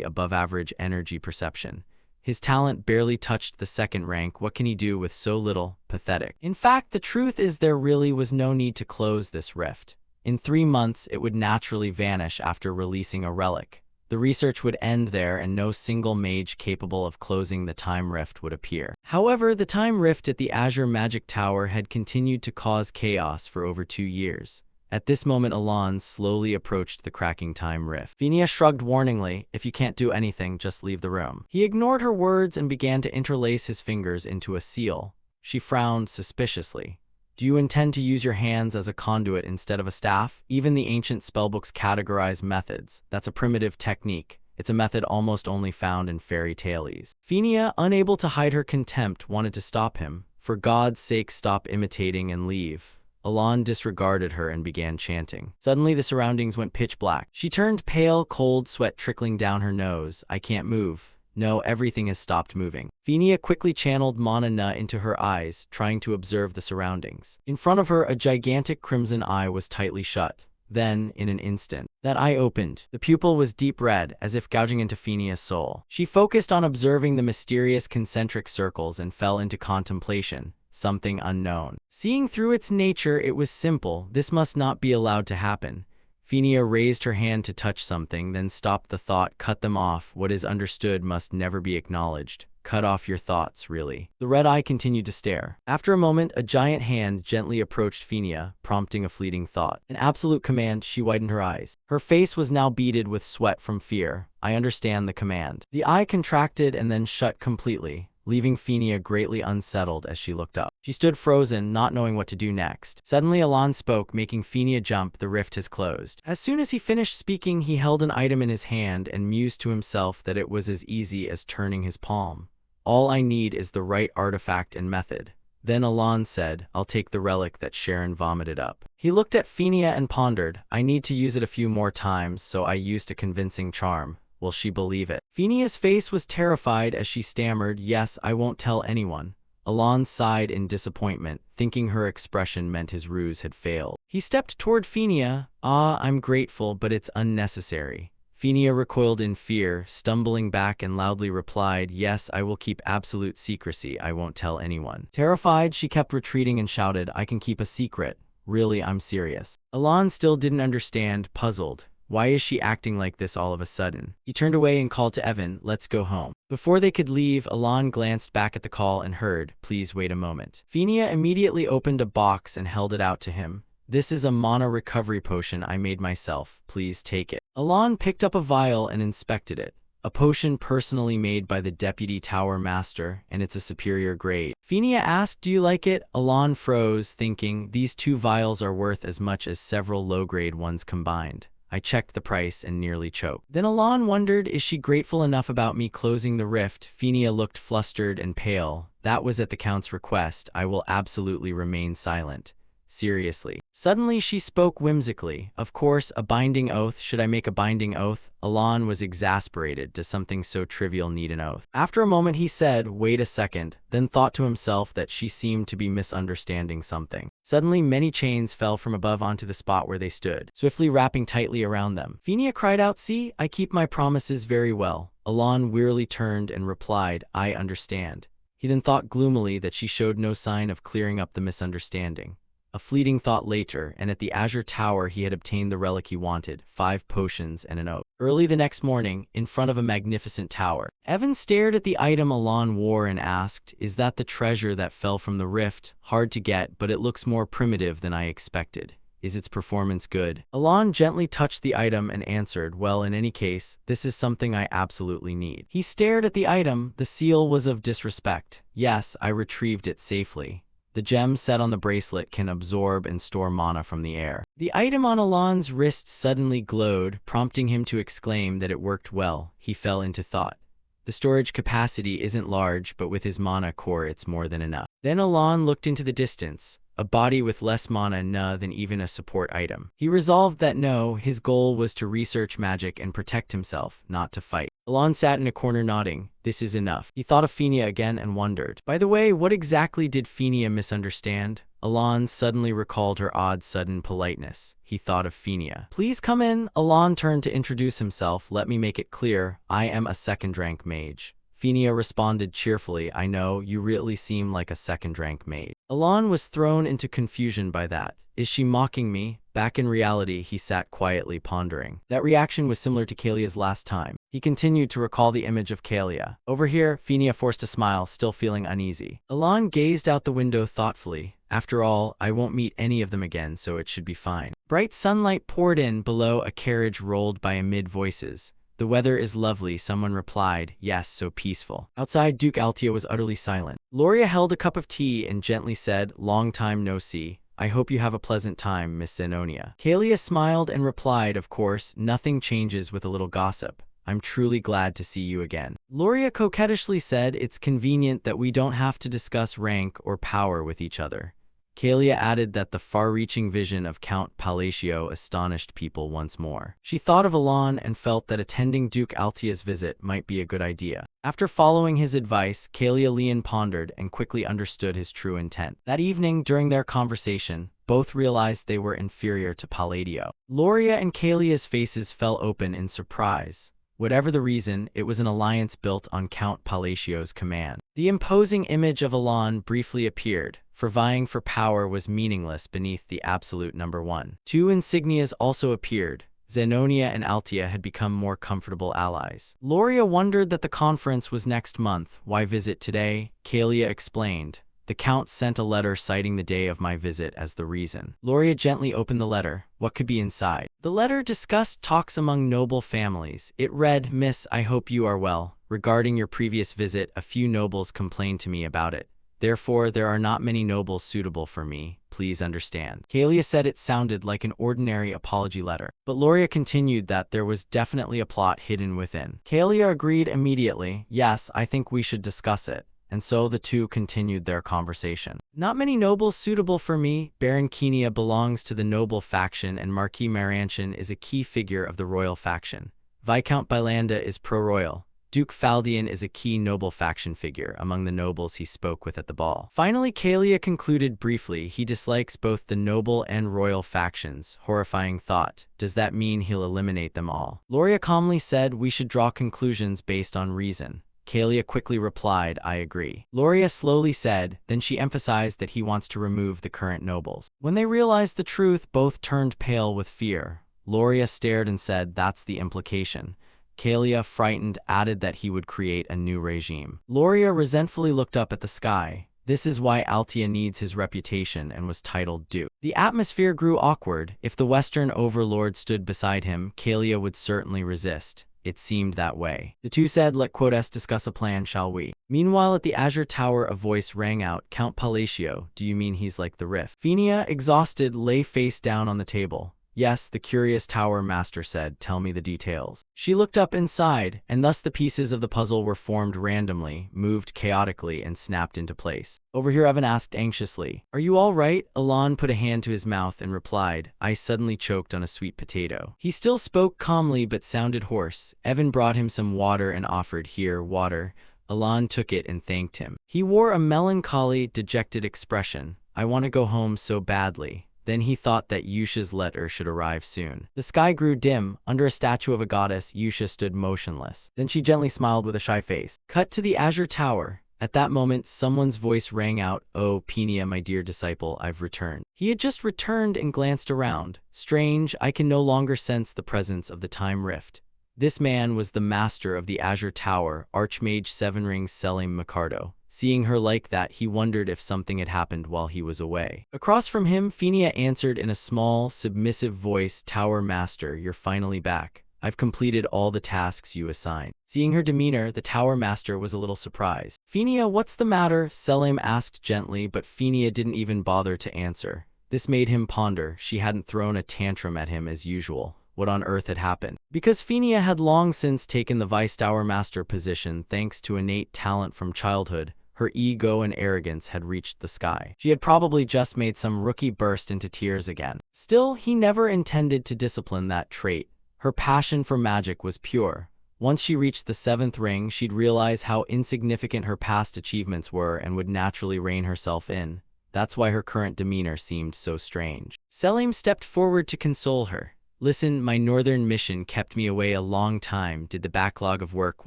Speaker 1: above-average energy perception. His talent barely touched the second rank. What can he do with so little? Pathetic. In fact, the truth is there really was no need to close this rift. In 3 months, it would naturally vanish after releasing a relic. The research would end there and no single mage capable of closing the time rift would appear. However, the time rift at the Azure Magic Tower had continued to cause chaos for over 2 years. At this moment, Elan slowly approached the cracking time rift. Phinia shrugged warningly. If you can't do anything, just leave the room. He ignored her words and began to interlace his fingers into a seal. She frowned suspiciously. Do you intend to use your hands as a conduit instead of a staff? Even the ancient spellbooks categorize methods. That's a primitive technique. It's a method almost only found in fairy tales. Phinia, unable to hide her contempt, wanted to stop him. For God's sake, stop imitating and leave. Elan disregarded her and began chanting. Suddenly, the surroundings went pitch black. She turned pale, cold sweat trickling down her nose. I can't move. No, everything has stopped moving. Phinia quickly channeled Mana Na into her eyes, trying to observe the surroundings. In front of her, a gigantic crimson eye was tightly shut. Then, in an instant, that eye opened. The pupil was deep red, as if gouging into Phinia's soul. She focused on observing the mysterious concentric circles and fell into contemplation. Something unknown. Seeing through its nature, it was simple. This must not be allowed to happen. Phinia raised her hand to touch something, then stopped the thought. Cut them off. What is understood must never be acknowledged. Cut off your thoughts, really. The red eye continued to stare. After a moment, a giant hand gently approached Phinia, prompting a fleeting thought. An absolute command. She widened her eyes. Her face was now beaded with sweat from fear. I understand the command. The eye contracted and then shut completely, leaving Phinia greatly unsettled as she looked up. She stood frozen, not knowing what to do next. Suddenly, Elan spoke, making Phinia jump. The rift has closed. As soon as he finished speaking, he held an item in his hand and mused to himself that it was as easy as turning his palm. All I need is the right artifact and method. Then Elan said, I'll take the relic that Sharon vomited up. He looked at Phinia and pondered. I need to use it a few more times, so I used a convincing charm. Will she believe it? Phinia's face was terrified as she stammered, yes, I won't tell anyone. Elan sighed in disappointment, thinking her expression meant his ruse had failed. He stepped toward Phinia. I'm grateful, but it's unnecessary. Phinia recoiled in fear, stumbling back and loudly replied, yes, I will keep absolute secrecy. I won't tell anyone. Terrified, she kept retreating and shouted, I can keep a secret. Really, I'm serious. Elan still didn't understand, puzzled. Why is she acting like this all of a sudden? He turned away and called to Evan, let's go home. Before they could leave, Elan glanced back at the call and heard, please wait a moment. Phinia immediately opened a box and held it out to him. This is a mana recovery potion I made myself. Please take it. Elan picked up a vial and inspected it. A potion personally made by the Deputy Tower Master, and it's a superior grade. Phinia asked, do you like it? Elan froze, thinking, these 2 vials are worth as much as several low-grade ones combined. I checked the price and nearly choked. Then Elan wondered, is she grateful enough about me closing the rift? Phinia looked flustered and pale. That was at the Count's request. I will absolutely remain silent. Seriously. Suddenly she spoke whimsically. Of course, a binding oath. Should I make a binding oath? Elan was exasperated. Does something so trivial need an oath? After a moment he said, wait a second, then thought to himself that she seemed to be misunderstanding something. Suddenly many chains fell from above onto the spot where they stood, swiftly wrapping tightly around them. Phinia cried out, see, I keep my promises very well. Elan wearily turned and replied, I understand. He then thought gloomily that she showed no sign of clearing up the misunderstanding. A fleeting thought later, and at the Azure Tower he had obtained the relic he wanted, 5 potions and an oath. Early the next morning, in front of a magnificent tower, Evan stared at the item Elan wore and asked, is that the treasure that fell from the rift? Hard to get, but it looks more primitive than I expected. Is its performance good? Elan gently touched the item and answered, well, in any case, this is something I absolutely need. He stared at the item. The seal was of disrespect. Yes, I retrieved it safely. The gem set on the bracelet can absorb and store mana from the air. The item on Alon's wrist suddenly glowed, prompting him to exclaim that it worked well. He fell into thought. The storage capacity isn't large, but with his mana core it's more than enough. Then Alon looked into the distance, a body with less mana than even a support item. He resolved that his goal was to research magic and protect himself, not to fight. Alon sat in a corner nodding. This is enough. He thought of Phinia again and wondered. By the way, what exactly did Phinia misunderstand? Alon suddenly recalled her odd sudden politeness. He thought of Phinia. Please come in. Alon turned to introduce himself. Let me make it clear, I am a second-rank mage. Phinia responded cheerfully. I know, you really seem like a second-rank mage. Alon was thrown into confusion by that. Is she mocking me? Back in reality, he sat quietly pondering. That reaction was similar to Kalia's last time. He continued to recall the image of Kalia. Over here, Phinia forced a smile, still feeling uneasy. Alon gazed out the window thoughtfully. After all, I won't meet any of them again, so it should be fine. Bright sunlight poured in. Below, a carriage rolled by amid voices. The weather is lovely, someone replied. Yes, so peaceful. Outside, Duke Altia was utterly silent. Loria held a cup of tea and gently said, long time no see. I hope you have a pleasant time, Miss Zenonia. Kalia smiled and replied, of course, nothing changes with a little gossip. I'm truly glad to see you again. Loria coquettishly said, it's convenient that we don't have to discuss rank or power with each other. Kalia added that the far-reaching vision of Count Palacio astonished people once more. She thought of Alon and felt that attending Duke Altia's visit might be a good idea. After following his advice, Kalia Leon pondered and quickly understood his true intent. That evening, during their conversation, both realized they were inferior to Palladio. Loria and Kalia's faces fell open in surprise. Whatever the reason, it was an alliance built on Count Palacio's command. The imposing image of Alon briefly appeared, for vying for power was meaningless beneath the absolute number one. Two insignias also appeared. Zenonia and Altia had become more comfortable allies. Loria wondered that the conference was next month. Why visit today? Kalia explained. The Count sent a letter citing the day of my visit as the reason. Loria gently opened the letter. What could be inside? The letter discussed talks among noble families. It read, Miss, I hope you are well. Regarding your previous visit, a few nobles complained to me about it. Therefore, there are not many nobles suitable for me. Please understand. Kalia said it sounded like an ordinary apology letter. But Loria continued that there was definitely a plot hidden within. Kalia agreed immediately. Yes, I think we should discuss it. And so the two continued their conversation. Not many nobles suitable for me. Baron Kenia belongs to the noble faction and Marquis Marantian is a key figure of the royal faction. Viscount Bylanda is pro-royal. Duke Faldian is a key noble faction figure among the nobles he spoke with at the ball. Finally, Kalia concluded briefly, he dislikes both the noble and royal factions. Horrifying thought. Does that mean he'll eliminate them all? Loria calmly said, we should draw conclusions based on reason. Kalia quickly replied, I agree. Loria slowly said, then she emphasized that he wants to remove the current nobles. When they realized the truth, both turned pale with fear. Loria stared and said, that's the implication. Kalia, frightened, added that he would create a new regime. Loria resentfully looked up at the sky. This is why Altia needs his reputation and was titled Duke. The atmosphere grew awkward. If the Western overlord stood beside him, Kalia would certainly resist. It seemed that way. The two said, let quotes discuss a plan, shall we? Meanwhile, at the Azure Tower, a voice rang out, Count Palacio, do you mean he's like the Rift? Phinia, exhausted, lay face down on the table. Yes, the curious tower master said, tell me the details. She looked up inside, and thus the pieces of the puzzle were formed randomly, moved chaotically, and snapped into place. Over here, Evan asked anxiously, are you all right? Alon put a hand to his mouth and replied, I suddenly choked on a sweet potato. He still spoke calmly but sounded hoarse. Evan brought him some water and offered, here, water. Alon took it and thanked him. He wore a melancholy, dejected expression. I want to go home so badly. Then he thought that Yusha's letter should arrive soon. The sky grew dim. Under a statue of a goddess, Yusha stood motionless. Then she gently smiled with a shy face. Cut to the Azure Tower. At that moment, someone's voice rang out, oh, Phinia, my dear disciple, I've returned. He had just returned and glanced around. Strange, I can no longer sense the presence of the time rift. This man was the master of the Azure Tower, Archmage Sevenrings Selim Micardo. Seeing her like that, he wondered if something had happened while he was away. Across from him, Phinia answered in a small, submissive voice, Tower Master, you're finally back. I've completed all the tasks you assigned." Seeing her demeanor, the tower master was a little surprised. "Phinia, what's the matter?" Selim asked gently, but Phinia didn't even bother to answer. This made him ponder. She hadn't thrown a tantrum at him as usual. What on earth had happened? Because Phinia had long since taken the vice tower master position thanks to innate talent from childhood, her ego and arrogance had reached the sky. She had probably just made some rookie burst into tears again. Still, he never intended to discipline that trait. Her passion for magic was pure. Once she reached the 7th ring, she'd realize how insignificant her past achievements were and would naturally rein herself in. That's why her current demeanor seemed so strange. Selim stepped forward to console her. "Listen, my northern mission kept me away a long time. Did the backlog of work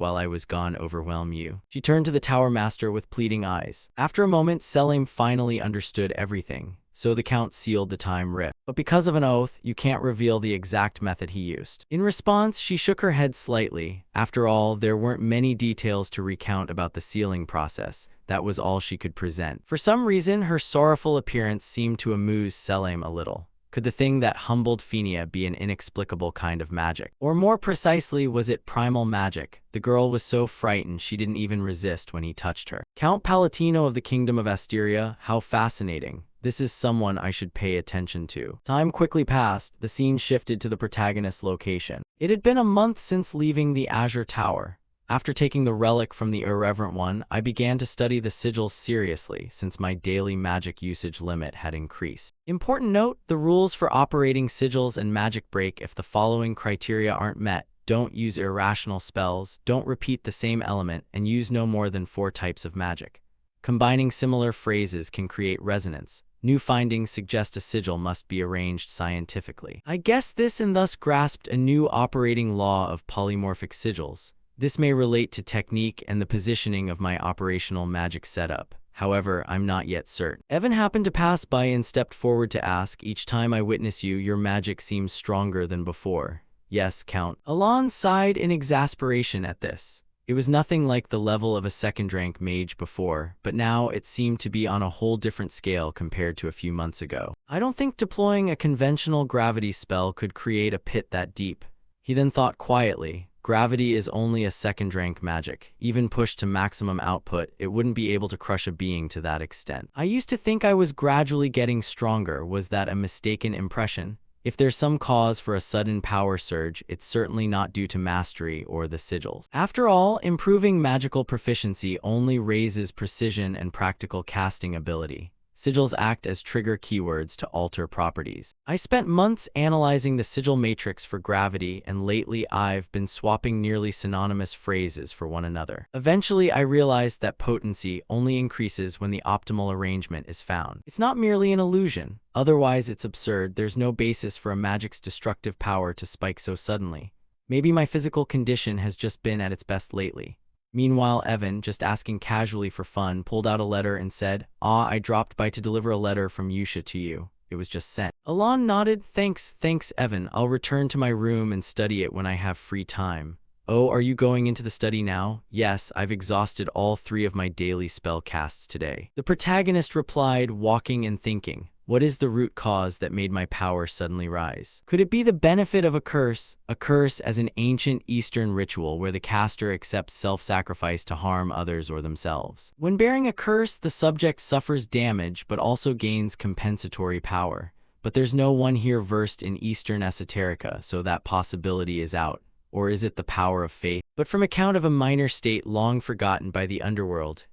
Speaker 1: while I was gone overwhelm you?" She turned to the tower master with pleading eyes. After a moment, Selim finally understood everything, so the count sealed the time rift. "But because of an oath, you can't reveal the exact method he used." In response, she shook her head slightly. After all, there weren't many details to recount about the sealing process. That was all she could present. For some reason, her sorrowful appearance seemed to amuse Selim a little. Could the thing that humbled Phinia be an inexplicable kind of magic? Or more precisely, was it primal magic? The girl was so frightened she didn't even resist when he touched her. "Count Palatino of the Kingdom of Asteria, how fascinating. This is someone I should pay attention to." Time quickly passed. The scene shifted to the protagonist's location. It had been a month since leaving the Azure Tower. After taking the relic from the Irreverent One, I began to study the sigils seriously, since my daily magic usage limit had increased. Important note, the rules for operating sigils and magic break if the following criteria aren't met. Don't use irrational spells, don't repeat the same element, and use no more than 4 types of magic. Combining similar phrases can create resonance. New findings suggest a sigil must be arranged scientifically. I guessed this and thus grasped a new operating law of polymorphic sigils. This may relate to technique and the positioning of my operational magic setup. However, I'm not yet certain. Evan happened to pass by and stepped forward to ask, "Each time I witness you, your magic seems stronger than before." "Yes, Count." Alon sighed in exasperation at this. It was nothing like the level of a second-rank mage before, but now it seemed to be on a whole different scale compared to a few months ago. "I don't think deploying a conventional gravity spell could create a pit that deep." He then thought quietly. Gravity is only a second-rank magic. Even pushed to maximum output, it wouldn't be able to crush a being to that extent. "I used to think I was gradually getting stronger. Was that a mistaken impression? If there's some cause for a sudden power surge, it's certainly not due to mastery or the sigils. After all, improving magical proficiency only raises precision and practical casting ability. Sigils act as trigger keywords to alter properties. I spent months analyzing the sigil matrix for gravity, and lately I've been swapping nearly synonymous phrases for one another. Eventually, I realized that potency only increases when the optimal arrangement is found. It's not merely an illusion. Otherwise, it's absurd. There's no basis for a magic's destructive power to spike so suddenly. Maybe my physical condition has just been at its best lately." Meanwhile, Evan, just asking casually for fun, pulled out a letter and said, I dropped by to deliver a letter from Yusha to you. It was just sent." Alon nodded. Thanks, Evan. I'll return to my room and study it when I have free time." "Oh, are you going into the study now?" "Yes, I've exhausted all 3 of my daily spell casts today." The protagonist replied, walking and thinking. What is the root cause that made my power suddenly rise? Could it be the benefit of a curse? A curse as an ancient Eastern ritual where the caster accepts self-sacrifice to harm others or themselves. When bearing a curse, the subject suffers damage but also gains compensatory power. But there's no one here versed in Eastern esoterica, so that possibility is out. Or is it the power of faith? But from account of a minor state long forgotten by the underworld,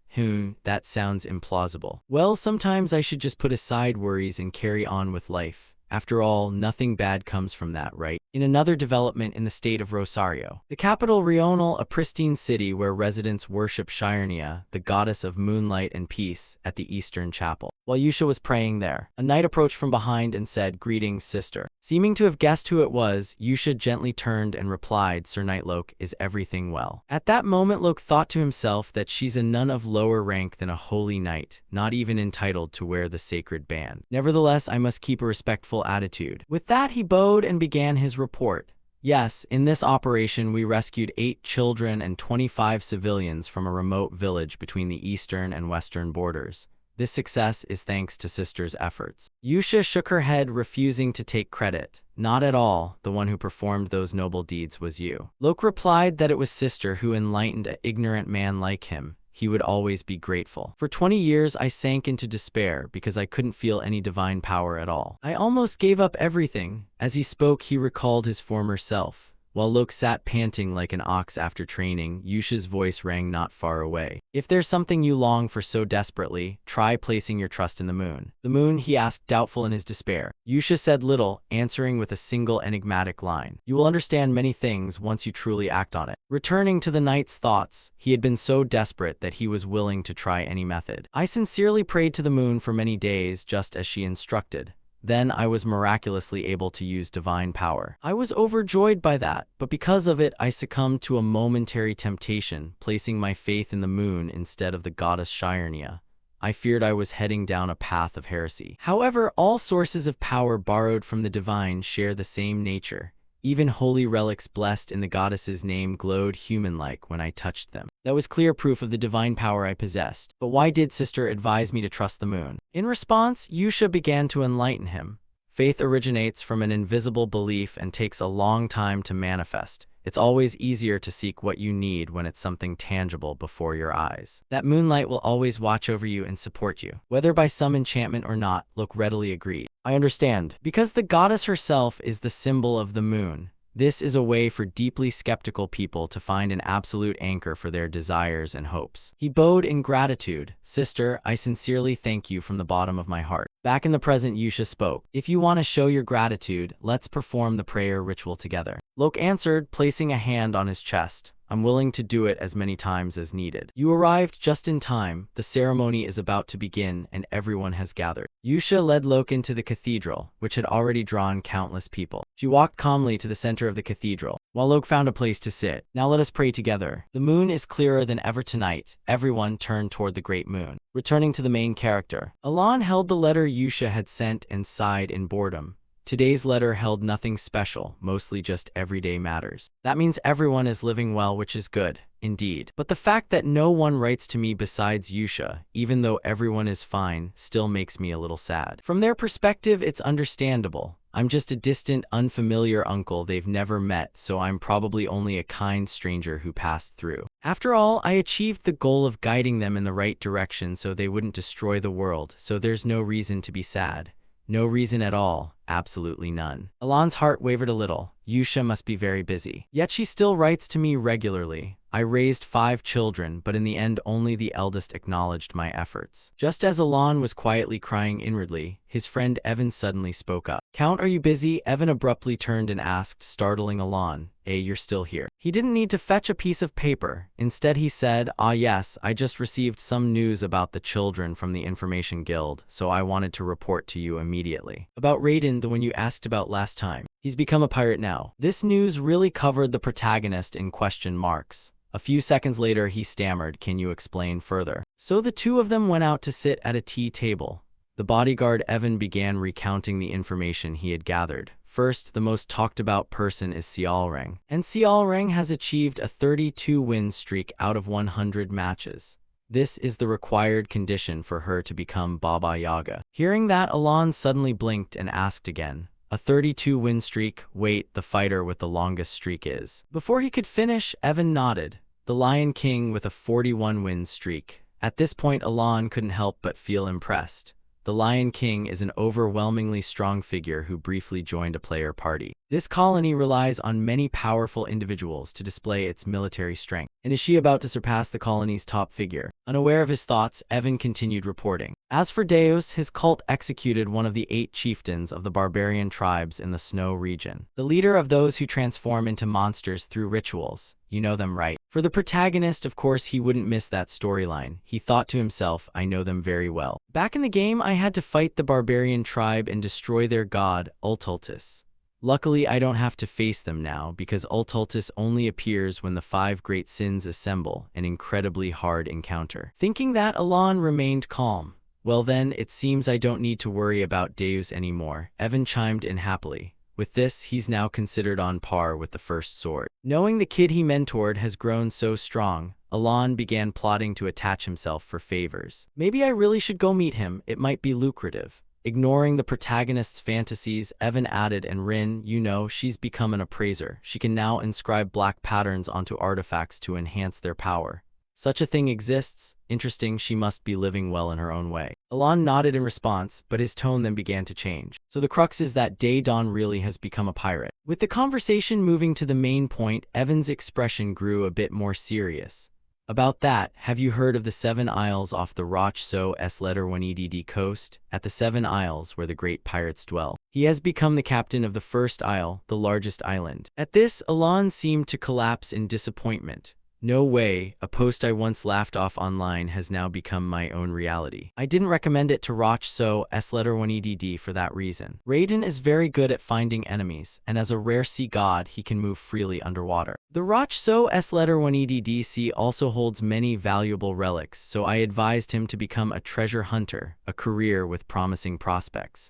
Speaker 1: that sounds implausible. Well, sometimes I should just put aside worries and carry on with life. After all, nothing bad comes from that, right? In another development in the state of Rosario, the capital Rional, a pristine city where residents worship Shirnia, the goddess of moonlight and peace, at the Eastern Chapel. While Yusha was praying there, a knight approached from behind and said, "Greetings, sister." Seeming to have guessed who it was, Yusha gently turned and replied, "Sir Knightloke, is everything well?" At that moment, Loke thought to himself that she's a nun of lower rank than a holy knight, not even entitled to wear the sacred band. Nevertheless, I must keep a respectful attitude. With that, he bowed and began his report. "Yes, in this operation we rescued 8 children and 25 civilians from a remote village between the eastern and western borders. This success is thanks to sister's efforts. Yusha shook her head, refusing to take credit. Not at all, the one who performed those noble deeds was you. Lok replied that it was sister who enlightened an ignorant man like him. He would always be grateful. For 20 years, I sank into despair because I couldn't feel any divine power at all. I almost gave up everything. As he spoke, he recalled his former self. While Lok sat panting like an ox after training, Yusha's voice rang not far away. If there's something you long for so desperately, try placing your trust in the moon. The moon, he asked, doubtful in his despair. Yusha said little, answering with a single enigmatic line. You will understand many things once you truly act on it. Returning to the knight's thoughts, he had been so desperate that he was willing to try any method. I sincerely prayed to the moon for many days, just as she instructed. Then I was miraculously able to use divine power. I was overjoyed by that, but because of it, I succumbed to a momentary temptation, placing my faith in the moon instead of the goddess Shirnia. I feared I was heading down a path of heresy. However, all sources of power borrowed from the divine share the same nature. Even holy relics blessed in the goddess's name glowed human-like when I touched them. That was clear proof of the divine power I possessed. But why did sister advise me to trust the moon? In response, Yusha began to enlighten him. Faith originates from an invisible belief and takes a long time to manifest. It's always easier to seek what you need when it's something tangible before your eyes. That moonlight will always watch over you and support you. Whether by some enchantment or not, Lok readily agreed. I understand. Because the goddess herself is the symbol of the moon. This is a way for deeply skeptical people to find an absolute anchor for their desires and hopes. He bowed in gratitude. Sister, I sincerely thank you from the bottom of my heart. Back in the present, Yusha spoke. If you want to show your gratitude, let's perform the prayer ritual together. Lok answered, placing a hand on his chest. I'm willing to do it as many times as needed. You arrived just in time. The ceremony is about to begin, and everyone has gathered. Yusha led Lok into the cathedral, which had already drawn countless people. She walked calmly to the center of the cathedral, while Lok found a place to sit. Now let us pray together. The moon is clearer than ever tonight. Everyone turned toward the great moon. Returning to the main character, Alan held the letter Yusha had sent and sighed in boredom. Today's letter held nothing special, mostly just everyday matters. That means everyone is living well, which is good, indeed. But the fact that no one writes to me besides Yusha, even though everyone is fine, still makes me a little sad. From their perspective, it's understandable. I'm just a distant, unfamiliar uncle they've never met, so I'm probably only a kind stranger who passed through. After all, I achieved the goal of guiding them in the right direction so they wouldn't destroy the world, so there's no reason to be sad. No reason at all, absolutely none. Alan's heart wavered a little. Yusha must be very busy. Yet she still writes to me regularly. I raised 5 children, but in the end only the eldest acknowledged my efforts. Just as Alan was quietly crying inwardly, his friend Evan suddenly spoke up. Count, are you busy? Evan abruptly turned and asked, startling Alan. You're still here. He didn't need to fetch a piece of paper. Instead he said, yes, I just received some news about the children from the Information Guild, so I wanted to report to you immediately. About Raiden, the one you asked about last time. He's become a pirate now. This news really covered the protagonist in question marks. A few seconds later, he stammered, can you explain further? So the two of them went out to sit at a tea table. The bodyguard Evan began recounting the information he had gathered. First, the most talked about person is Xiaoreng, and Xiaoreng has achieved a 32-win streak out of 100 matches. This is the required condition for her to become Baba Yaga. Hearing that, Alan suddenly blinked and asked again. A 32-win streak? Wait, the fighter with the longest streak is. Before he could finish, Evan nodded. The Lion King with a 41-win streak. At this point, Alan couldn't help but feel impressed. The Lion King is an overwhelmingly strong figure who briefly joined a player party. This colony relies on many powerful individuals to display its military strength. And is she about to surpass the colony's top figure? Unaware of his thoughts, Evan continued reporting. As for Deus, his cult executed one of the 8 chieftains of the barbarian tribes in the Snow region. The leader of those who transform into monsters through rituals. You know them, right? For the protagonist, of course, he wouldn't miss that storyline. He thought to himself, I know them very well. Back in the game, I had to fight the barbarian tribe and destroy their god, Ultultus. Luckily, I don't have to face them now, because Ultultus only appears when the 5 great sins assemble, an incredibly hard encounter. Thinking that, Alan remained calm. Well then, it seems I don't need to worry about Deus anymore, Evan chimed in happily. With this, he's now considered on par with the first sword. Knowing the kid he mentored has grown so strong, Alon began plotting to attach himself for favors. Maybe I really should go meet him, it might be lucrative. Ignoring the protagonist's fantasies, Evan added, and Rin, you know, she's become an appraiser. She can now inscribe black patterns onto artifacts to enhance their power. Such a thing exists? Interesting, she must be living well in her own way. Alon nodded in response, but his tone then began to change. So the crux is that Dae-Dawn really has become a pirate. With the conversation moving to the main point, Evan's expression grew a bit more serious. About that, have you heard of the Seven Isles off the Roch-So-S-Letter-1-EDD coast? At the Seven Isles, where the great pirates dwell. He has become the captain of the first isle, the largest island. At this, Alon seemed to collapse in disappointment. No way, a post I once laughed off online has now become my own reality. I didn't recommend it to Roch-So-S-Letter-1-EDD for that reason. Raiden is very good at finding enemies, and as a rare sea god, he can move freely underwater. The Roch-So-S-Letter-1-EDD sea also holds many valuable relics, so I advised him to become a treasure hunter, a career with promising prospects.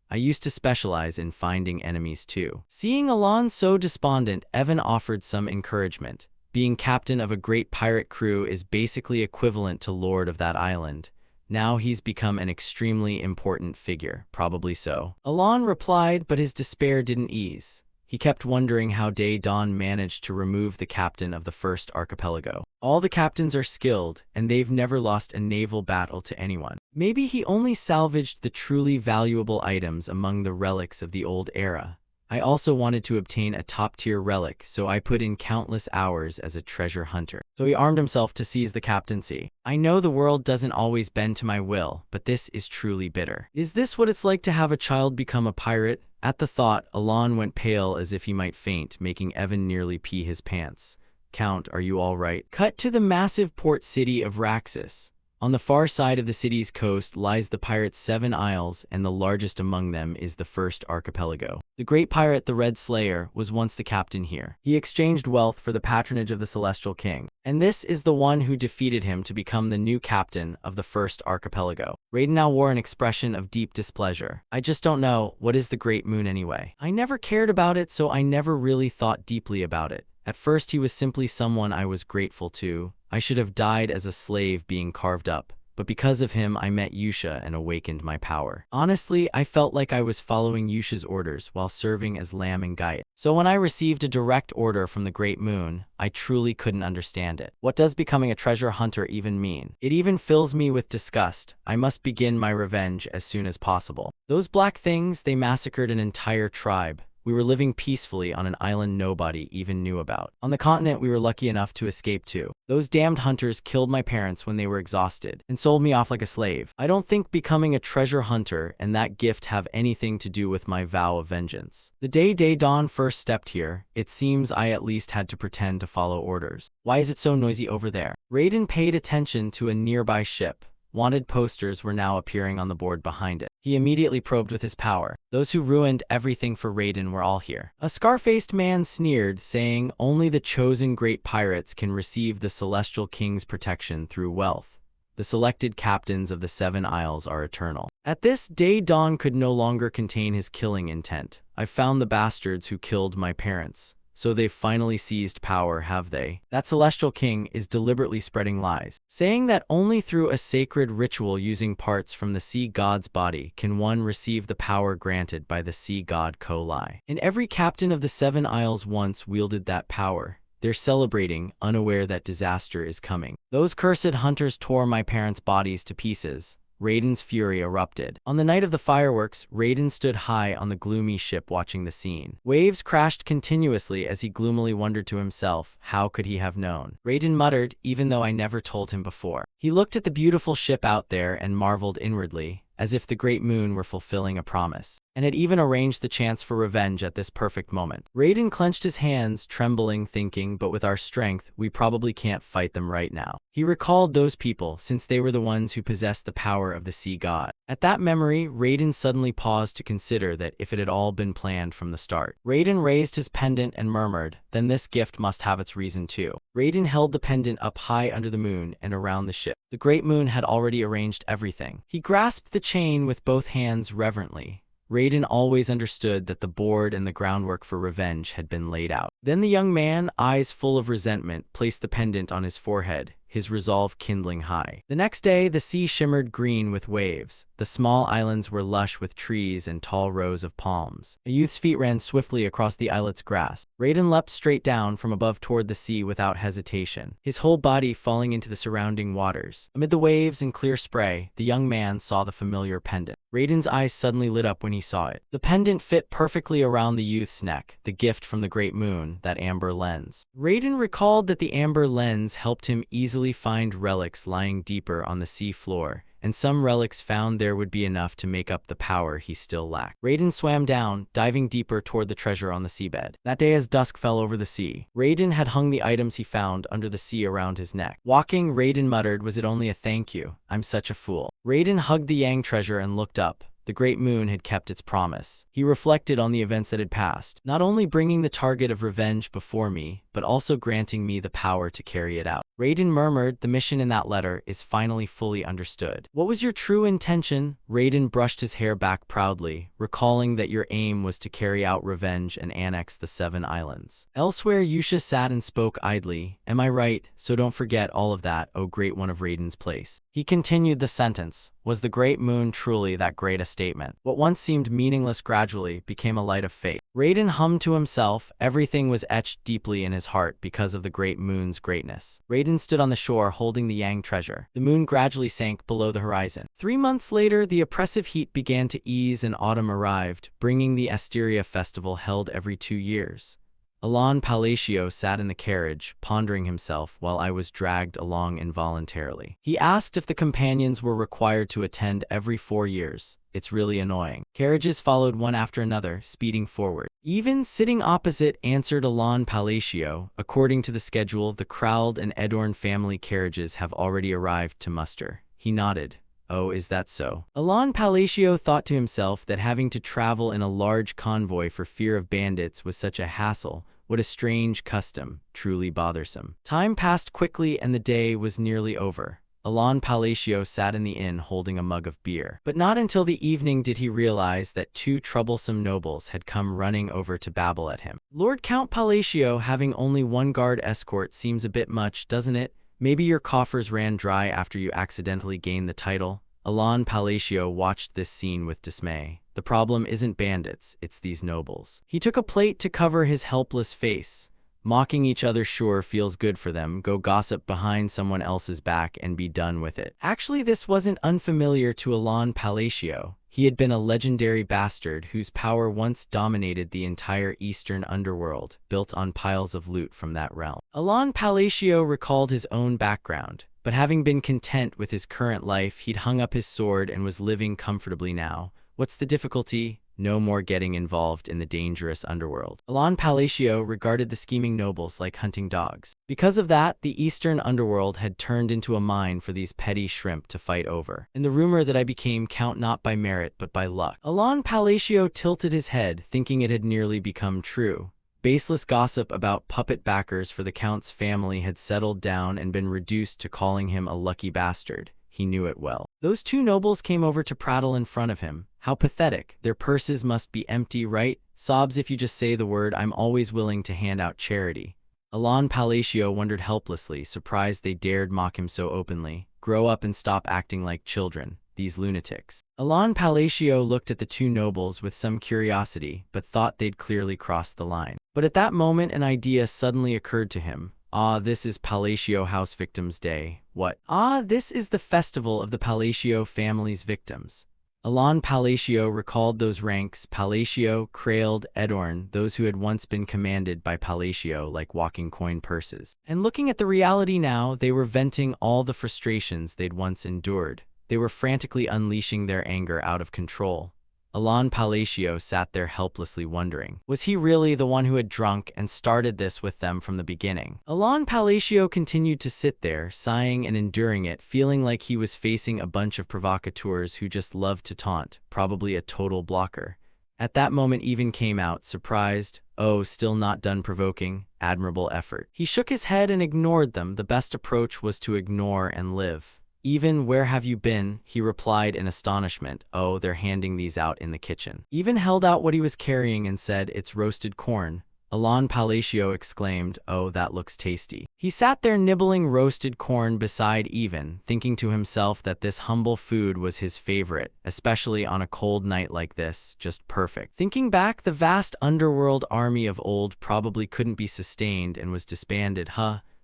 Speaker 1: I used to specialize in finding enemies too. Seeing Alon so despondent, Evan offered some encouragement. Being captain of a great pirate crew is basically equivalent to lord of that island. Now he's become an extremely important figure, probably so. Alon replied, but his despair didn't ease. He kept wondering how Dae-Dawn managed to remove the captain of the first archipelago. All the captains are skilled, and they've never lost a naval battle to anyone. Maybe he only salvaged the truly valuable items among the relics of the old era. I also wanted to obtain a top-tier relic, so I put in countless hours as a treasure hunter. So he armed himself to seize the captaincy. I know the world doesn't always bend to my will, but this is truly bitter. Is this what it's like to have a child become a pirate? At the thought, Alon went pale as if he might faint, making Evan nearly pee his pants. Count, are you all right? Cut to the massive port city of Raxus. On the far side of the city's coast lies the pirates' Seven Isles, and the largest among them is the first archipelago. The great pirate, the Red Slayer, was once the captain here. He exchanged wealth for the patronage of the Celestial King, and this is the one who defeated him to become the new captain of the first archipelago. Raiden now wore an expression of deep displeasure. I just don't know, what is the Great Moon anyway? I never cared about it, so I never really thought deeply about it. At first he was simply someone I was grateful to. I should have died as a slave being carved up, but because of him I met Yusha and awakened my power. Honestly, I felt like I was following Yusha's orders while serving as Lamb and Guide. So when I received a direct order from the Great Moon, I truly couldn't understand it. What does becoming a treasure hunter even mean? It even fills me with disgust. I must begin my revenge as soon as possible. Those black things, they massacred an entire tribe. We were living peacefully on an island nobody even knew about. On the continent we were lucky enough to escape to. Those damned hunters killed my parents when they were exhausted, and sold me off like a slave. I don't think becoming a treasure hunter and that gift have anything to do with my vow of vengeance. The day Dae-Dawn first stepped here, it seems I at least had to pretend to follow orders. Why is it so noisy over there? Raiden paid attention to a nearby ship. Wanted posters were now appearing on the board behind it. He immediately probed with his power. Those who ruined everything for Raiden were all here. A scar-faced man sneered, saying, only the chosen great pirates can receive the Celestial King's protection through wealth. The selected captains of the Seven Isles are eternal. At this, Dae-Dawn could no longer contain his killing intent. I found the bastards who killed my parents. So they've finally seized power, have they? That Celestial King is deliberately spreading lies, saying that only through a sacred ritual using parts from the sea god's body can one receive the power granted by the sea god Ko-Lai. And every captain of the Seven Isles once wielded that power. They're celebrating, unaware that disaster is coming. Those cursed hunters tore my parents' bodies to pieces. Raiden's fury erupted. On the night of the fireworks, Raiden stood high on the gloomy ship watching the scene. Waves crashed continuously as he gloomily wondered to himself, how could he have known? Raiden muttered, even though I never told him before. He looked at the beautiful ship out there and marveled inwardly, as if the Great Moon were fulfilling a promise, and had even arranged the chance for revenge at this perfect moment. Raiden clenched his hands, trembling, thinking, but with our strength, we probably can't fight them right now. He recalled those people, since they were the ones who possessed the power of the sea god. At that memory, Raiden suddenly paused to consider that if it had all been planned from the start. Raiden raised his pendant and murmured, then this gift must have its reason too. Raiden held the pendant up high under the moon and around the ship. The Great Moon had already arranged everything. He grasped the chain with both hands reverently. Raiden always understood that the board and the groundwork for revenge had been laid out. Then the young man, eyes full of resentment, placed the pendant on his forehead, his resolve kindling high. The next day, the sea shimmered green with waves. The small islands were lush with trees and tall rows of palms. A youth's feet ran swiftly across the islet's grass. Raiden leapt straight down from above toward the sea without hesitation, his whole body falling into the surrounding waters. Amid the waves and clear spray, the young man saw the familiar pendant. Raiden's eyes suddenly lit up when he saw it. The pendant fit perfectly around the youth's neck, the gift from the great moon, that amber lens. Raiden recalled that the amber lens helped him easily find relics lying deeper on the sea floor, and some relics found there would be enough to make up the power he still lacked. Raiden swam down, diving deeper toward the treasure on the seabed. That day as dusk fell over the sea, Raiden had hung the items he found under the sea around his neck. Walking, Raiden muttered, "Was it only a thank you? I'm such a fool." Raiden hugged the Yang treasure and looked up. The great moon had kept its promise. He reflected on the events that had passed, not only bringing the target of revenge before me, but also granting me the power to carry it out. Raiden murmured, "The mission in that letter is finally fully understood." "What was your true intention?" Raiden brushed his hair back proudly, recalling that your aim was to carry out revenge and annex the 7 islands. Elsewhere, Yusha sat and spoke idly. "Am I right? So don't forget all of that, O great one of Raiden's place." He continued the sentence. Was the great moon truly that great a statement? What once seemed meaningless gradually became a light of faith. Raiden hummed to himself. Everything was etched deeply in his heart because of the great moon's greatness. Raiden stood on the shore holding the Yang treasure. The moon gradually sank below the horizon. 3 months later, the oppressive heat began to ease and autumn arrived, bringing the Asteria festival held every 2 years. Alon Palacio sat in the carriage, pondering himself while I was dragged along involuntarily. He asked if the companions were required to attend every 4 years. It's really annoying. Carriages followed one after another, speeding forward. Even sitting opposite, answered Alon Palacio. According to the schedule, the Krald and Edorn family carriages have already arrived to muster. He nodded. Oh, is that so? Alon Palacio thought to himself that having to travel in a large convoy for fear of bandits was such a hassle. What a strange custom, truly bothersome. Time passed quickly and the day was nearly over. Alon Palacio sat in the inn holding a mug of beer. But not until the evening did he realize that 2 troublesome nobles had come running over to babble at him. Lord Count Palacio, having only 1 guard escort seems a bit much, doesn't it? Maybe your coffers ran dry after you accidentally gained the title? Alon Palacio watched this scene with dismay. The problem isn't bandits, it's these nobles. He took a plate to cover his helpless face. Mocking each other sure feels good for them. Go gossip behind someone else's back and be done with it. Actually, this wasn't unfamiliar to Alon Palacio. He had been a legendary bastard whose power once dominated the entire eastern underworld, built on piles of loot from that realm. Alon Palacio recalled his own background, but having been content with his current life, he'd hung up his sword and was living comfortably now. What's the difficulty? No more getting involved in the dangerous underworld. Alon Palacio regarded the scheming nobles like hunting dogs. Because of that, the eastern underworld had turned into a mine for these petty shrimp to fight over. And the rumor that I became count not by merit but by luck. Alon Palacio tilted his head, thinking it had nearly become true. Baseless gossip about puppet backers for the count's family had settled down and been reduced to calling him a lucky bastard. He knew it well. Those 2 nobles came over to prattle in front of him. How pathetic. Their purses must be empty, right? Sobs if you just say the word. I'm always willing to hand out charity. Alon Palacio wondered helplessly, surprised they dared mock him so openly. Grow up and stop acting like children, these lunatics. Alon Palacio looked at the 2 nobles with some curiosity, but thought they'd clearly crossed the line. But at that moment an idea suddenly occurred to him. Ah, this is Palacio House Victims' Day. What? Ah, this is the festival of the Palacio family's victims. Alon Palacio recalled those ranks, Palacio, Krald, Edorn, those who had once been commanded by Palacio like walking coin purses. And looking at the reality now, they were venting all the frustrations they'd once endured. They were frantically unleashing their anger out of control. Alon Palacio sat there helplessly wondering, was he really the one who had drunk and started this with them from the beginning? Alon Palacio continued to sit there, sighing and enduring it, feeling like he was facing a bunch of provocateurs who just loved to taunt, probably a total blocker. At that moment Even came out, surprised. Oh, still not done provoking? Admirable effort. He shook his head and ignored them. The best approach was to ignore and live. Even, where have you been? He replied in astonishment. Oh, they're handing these out in the kitchen. Even held out what he was carrying and said, it's roasted corn. Alon Palacio exclaimed, oh, that looks tasty. He sat there nibbling roasted corn beside Even, thinking to himself that this humble food was his favorite, especially on a cold night like this, just perfect. Thinking back, the vast underworld army of old probably couldn't be sustained and was disbanded,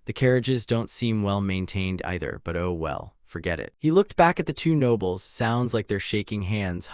Speaker 1: The carriages don't seem well maintained either, but oh well. Forget it. He looked back at the two nobles. Sounds like they're shaking hands,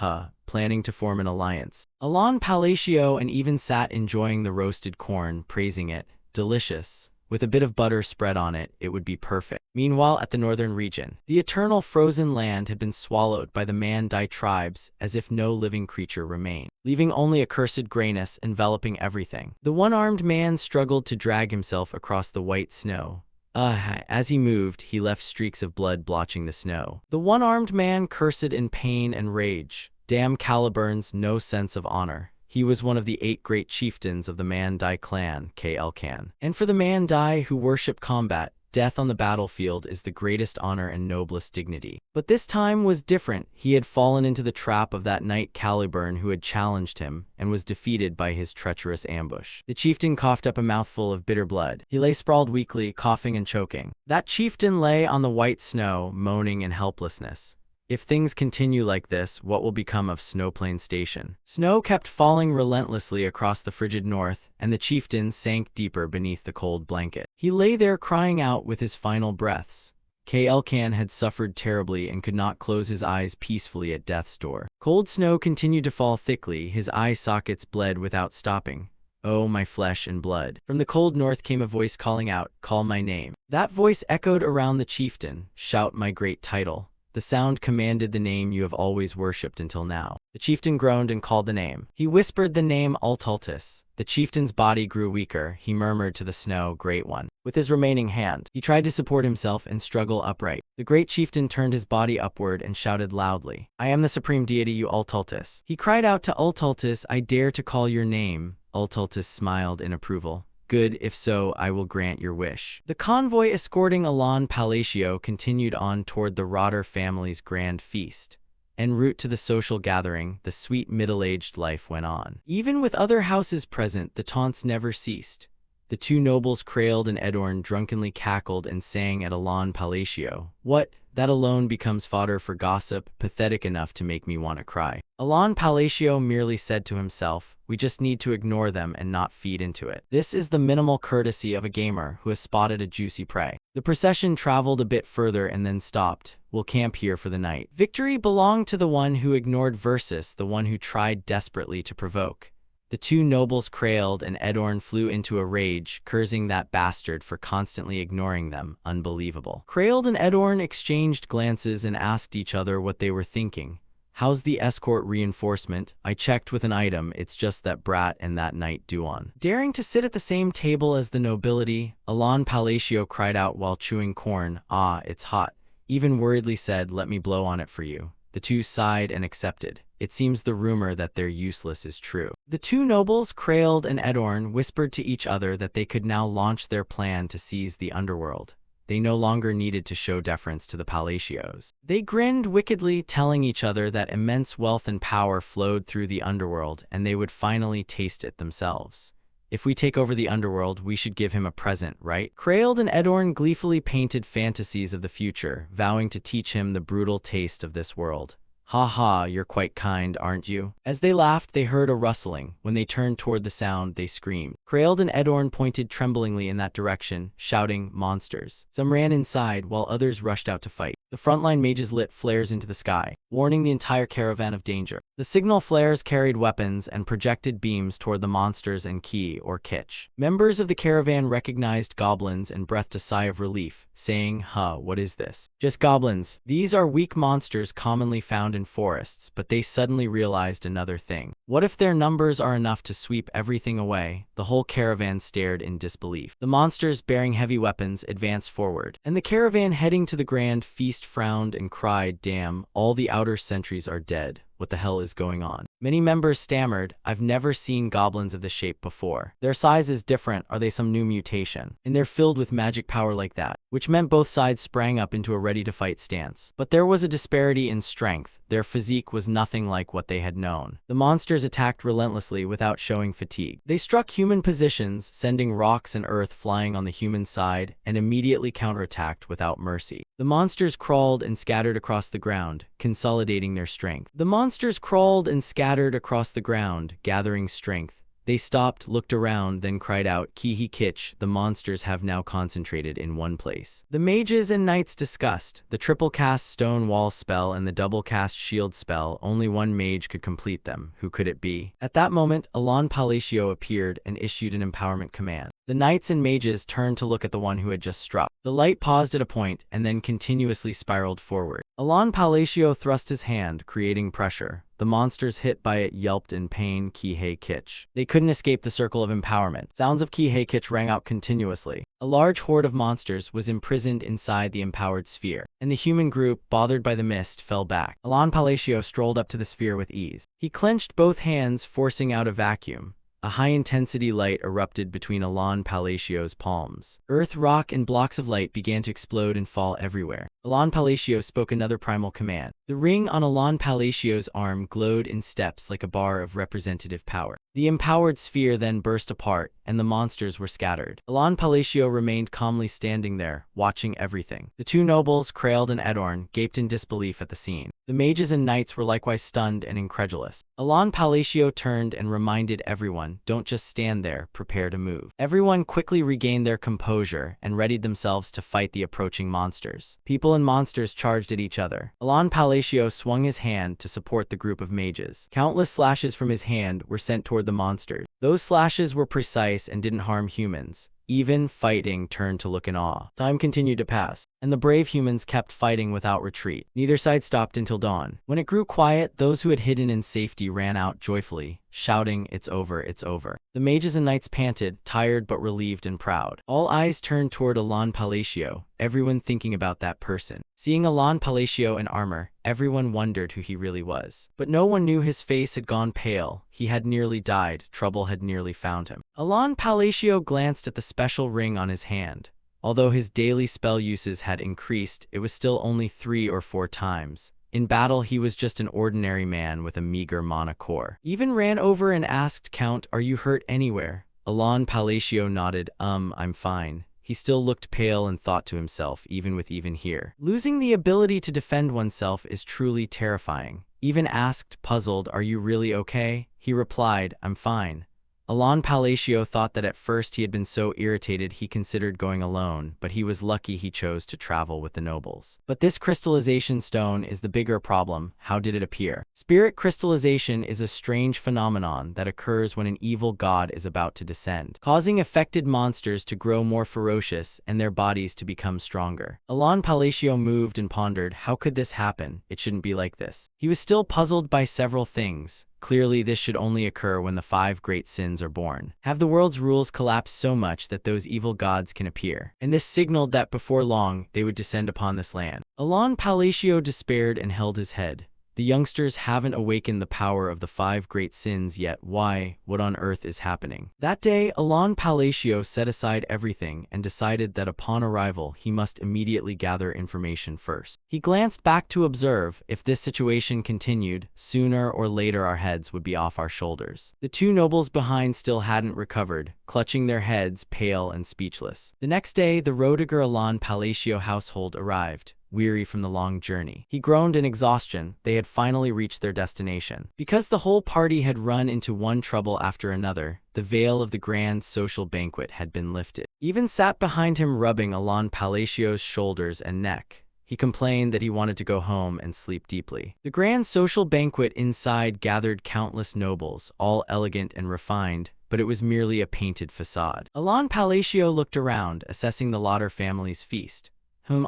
Speaker 1: planning to form an alliance. Alon Palacio and Even sat enjoying the roasted corn, praising it. Delicious. With a bit of butter spread on it, it would be perfect. Meanwhile, at the northern region, the eternal frozen land had been swallowed by the Man-Dai tribes as if no living creature remained, leaving only a cursed grayness enveloping everything. The one-armed man struggled to drag himself across the white snow. As he moved, he left streaks of blood blotching the snow. The one-armed man cursed in pain and rage. Damn Caliburns, no sense of honor. He was one of the 8 great chieftains of the Man-Dai clan, KL-Can. And for the Man-Dai who worship combat, death on the battlefield is the greatest honor and noblest dignity. But this time was different. He had fallen into the trap of that knight Caliburn who had challenged him, and was defeated by his treacherous ambush. The chieftain coughed up a mouthful of bitter blood. He lay sprawled weakly, coughing and choking. That chieftain lay on the white snow, moaning in helplessness. If things continue like this, what will become of Snowplain Station? Snow kept falling relentlessly across the frigid north, and the chieftain sank deeper beneath the cold blanket. He lay there crying out with his final breaths. KL-Can had suffered terribly and could not close his eyes peacefully at death's door. Cold snow continued to fall thickly, his eye sockets bled without stopping. Oh, my flesh and blood. From the cold north came a voice calling out, call my name. That voice echoed around the chieftain, shout my great title. The sound commanded the name you have always worshipped until now. The chieftain groaned and called the name. He whispered the name Altaltis. The chieftain's body grew weaker. He murmured to the snow, Great One. With his remaining hand, he tried to support himself and struggle upright. The great chieftain turned his body upward and shouted loudly, I am the supreme deity, you Altaltis. He cried out to Altaltis, I dare to call your name. Altaltis smiled in approval. Good, if so, I will grant your wish. The convoy escorting Alon Palacio continued on toward the Rotter family's grand feast. En route to the social gathering, the sweet middle-aged life went on. Even with other houses present, the taunts never ceased. The two nobles Krailed and Edorn drunkenly cackled and sang at Alon Palacio. What? That alone becomes fodder for gossip, pathetic enough to make me want to cry. Alon Palacio merely said to himself, we just need to ignore them and not feed into it. This is the minimal courtesy of a gamer who has spotted a juicy prey. The procession traveled a bit further and then stopped. We'll camp here for the night. Victory belonged to the one who ignored versus the one who tried desperately to provoke. The two nobles Krailed and Edorn flew into a rage, cursing that bastard for constantly ignoring them. Unbelievable. Krailed and Edorn exchanged glances and asked each other what they were thinking. How's the escort reinforcement? I checked with an item, it's just that brat and that knight Duan. Daring to sit at the same table as the nobility, Alon Palacio cried out while chewing corn, ah, it's hot. Even worriedly said, let me blow on it for you. The two sighed and accepted. It seems the rumor that they're useless is true. The two nobles, Krailed and Edorn, whispered to each other that they could now launch their plan to seize the underworld. They no longer needed to show deference to the Palacios. They grinned wickedly, telling each other that immense wealth and power flowed through the underworld and they would finally taste it themselves. If we take over the underworld, we should give him a present, right? Krailed and Edorn gleefully painted fantasies of the future, vowing to teach him the brutal taste of this world. Ha ha, you're quite kind, aren't you? As they laughed, they heard a rustling. When they turned toward the sound, they screamed. Krailed and Edorn pointed tremblingly in that direction, shouting, monsters. Some ran inside, while others rushed out to fight. The frontline mages lit flares into the sky, warning the entire caravan of danger. The signal flares carried weapons and projected beams toward the monsters and Ki, or Kitch. Members of the caravan recognized goblins and breathed a sigh of relief, saying, what is this? Just goblins. These are weak monsters commonly found in forests, but they suddenly realized another thing. What if their numbers are enough to sweep everything away? The whole caravan stared in disbelief. The monsters bearing heavy weapons advanced forward, and the caravan heading to the grand feast frowned and cried, damn, all the outer sentries are dead. what the hell is going on? Many members stammered, I've never seen goblins of this shape before. Their size is different, are they some new mutation? And they're filled with magic power like that, which meant both sides sprang up into a ready-to-fight stance. But there was a disparity in strength. Their physique was nothing like what they had known. The monsters attacked relentlessly without showing fatigue. They struck human positions, sending rocks and earth flying on the human side, and immediately counterattacked without mercy. The monsters crawled and scattered across the ground, consolidating their strength. The monsters crawled and scattered across the ground, gathering strength. They stopped, looked around, then cried out, Kihi Kitch, the monsters have now concentrated in one place. The mages and knights discussed. The triple cast stone wall spell and the double cast shield spell, only one mage could complete them. Who could it be? At that moment, Alon Palacio appeared and issued an empowerment command. The knights and mages turned to look at the one who had just struck. The light paused at a point and then continuously spiraled forward. Alon Palacio thrust his hand, creating pressure. The monsters hit by it yelped in pain, Kihei Kitch. They couldn't escape the circle of empowerment. Sounds of Kihei Kitch rang out continuously. A large horde of monsters was imprisoned inside the empowered sphere, and the human group, bothered by the mist, fell back. Alon Palacio strolled up to the sphere with ease. He clenched both hands, forcing out a vacuum. A high-intensity light erupted between Alon Palacio's palms. Earth, rock, and blocks of light began to explode and fall everywhere. Alon Palacio spoke another primal command. The ring on Alon Palacio's arm glowed in steps like a bar of representative power. The empowered sphere then burst apart, and the monsters were scattered. Alon Palacio remained calmly standing there, watching everything. The two nobles, Kraeld and Edorn, gaped in disbelief at the scene. The mages and knights were likewise stunned and incredulous. Alon Palacio turned and reminded everyone, don't just stand there, prepare to move. Everyone quickly regained their composure and readied themselves to fight the approaching monsters. People and monsters charged at each other. Alon Palacio swung his hand to support the group of mages. Countless slashes from his hand were sent toward the monsters. Those slashes were precise and didn't harm humans. Even fighting turned to look in awe. Time continued to pass, and the brave humans kept fighting without retreat. Neither side stopped until dawn. When it grew quiet, those who had hidden in safety ran out joyfully, shouting, it's over, it's over. The mages and knights panted, tired but relieved and proud. All eyes turned toward Alon Palacio, everyone thinking about that person. Seeing Alon Palacio in armor, everyone wondered who he really was. But no one knew his face had gone pale. He had nearly died. Trouble had nearly found him. Alon Palacio glanced at the special ring on his hand. Although his daily spell uses had increased, it was still only 3 or 4 times. In battle, he was just an ordinary man with a meager mana core. Even ran over and asked Count, are you hurt anywhere? Alon Palacio nodded, I'm fine. He still looked pale and thought to himself, even here. Losing the ability to defend oneself is truly terrifying. Even asked, puzzled, are you really okay? He replied, I'm fine. Alon Palacio thought that at first he had been so irritated he considered going alone, but he was lucky he chose to travel with the nobles. But this crystallization stone is the bigger problem. How did it appear? Spirit crystallization is a strange phenomenon that occurs when an evil god is about to descend, causing affected monsters to grow more ferocious and their bodies to become stronger. Alon Palacio moved and pondered, how could this happen? It shouldn't be like this. He was still puzzled by several things. Clearly, this should only occur when the 5 great sins are born. Have the world's rules collapsed so much that those evil gods can appear? And this signaled that before long, they would descend upon this land. Alon Palacio despaired and held his head. The youngsters haven't awakened the power of the 5 great sins yet. Why? What on earth is happening? That day, Alon Palacio set aside everything and decided that upon arrival, he must immediately gather information first. He glanced back to observe. If this situation continued, sooner or later our heads would be off our shoulders. The 2 nobles behind still hadn't recovered, clutching their heads, pale and speechless. The next day, the Rodiger Alon Palacio household arrived, weary from the long journey. He groaned in exhaustion. They had finally reached their destination. Because the whole party had run into one trouble after another, the veil of the grand social banquet had been lifted. Even sat behind him rubbing Alon Palacio's shoulders and neck. He complained that he wanted to go home and sleep deeply. The grand social banquet inside gathered countless nobles, all elegant and refined, but it was merely a painted facade. Alon Palacio looked around, assessing the Lauder family's feast.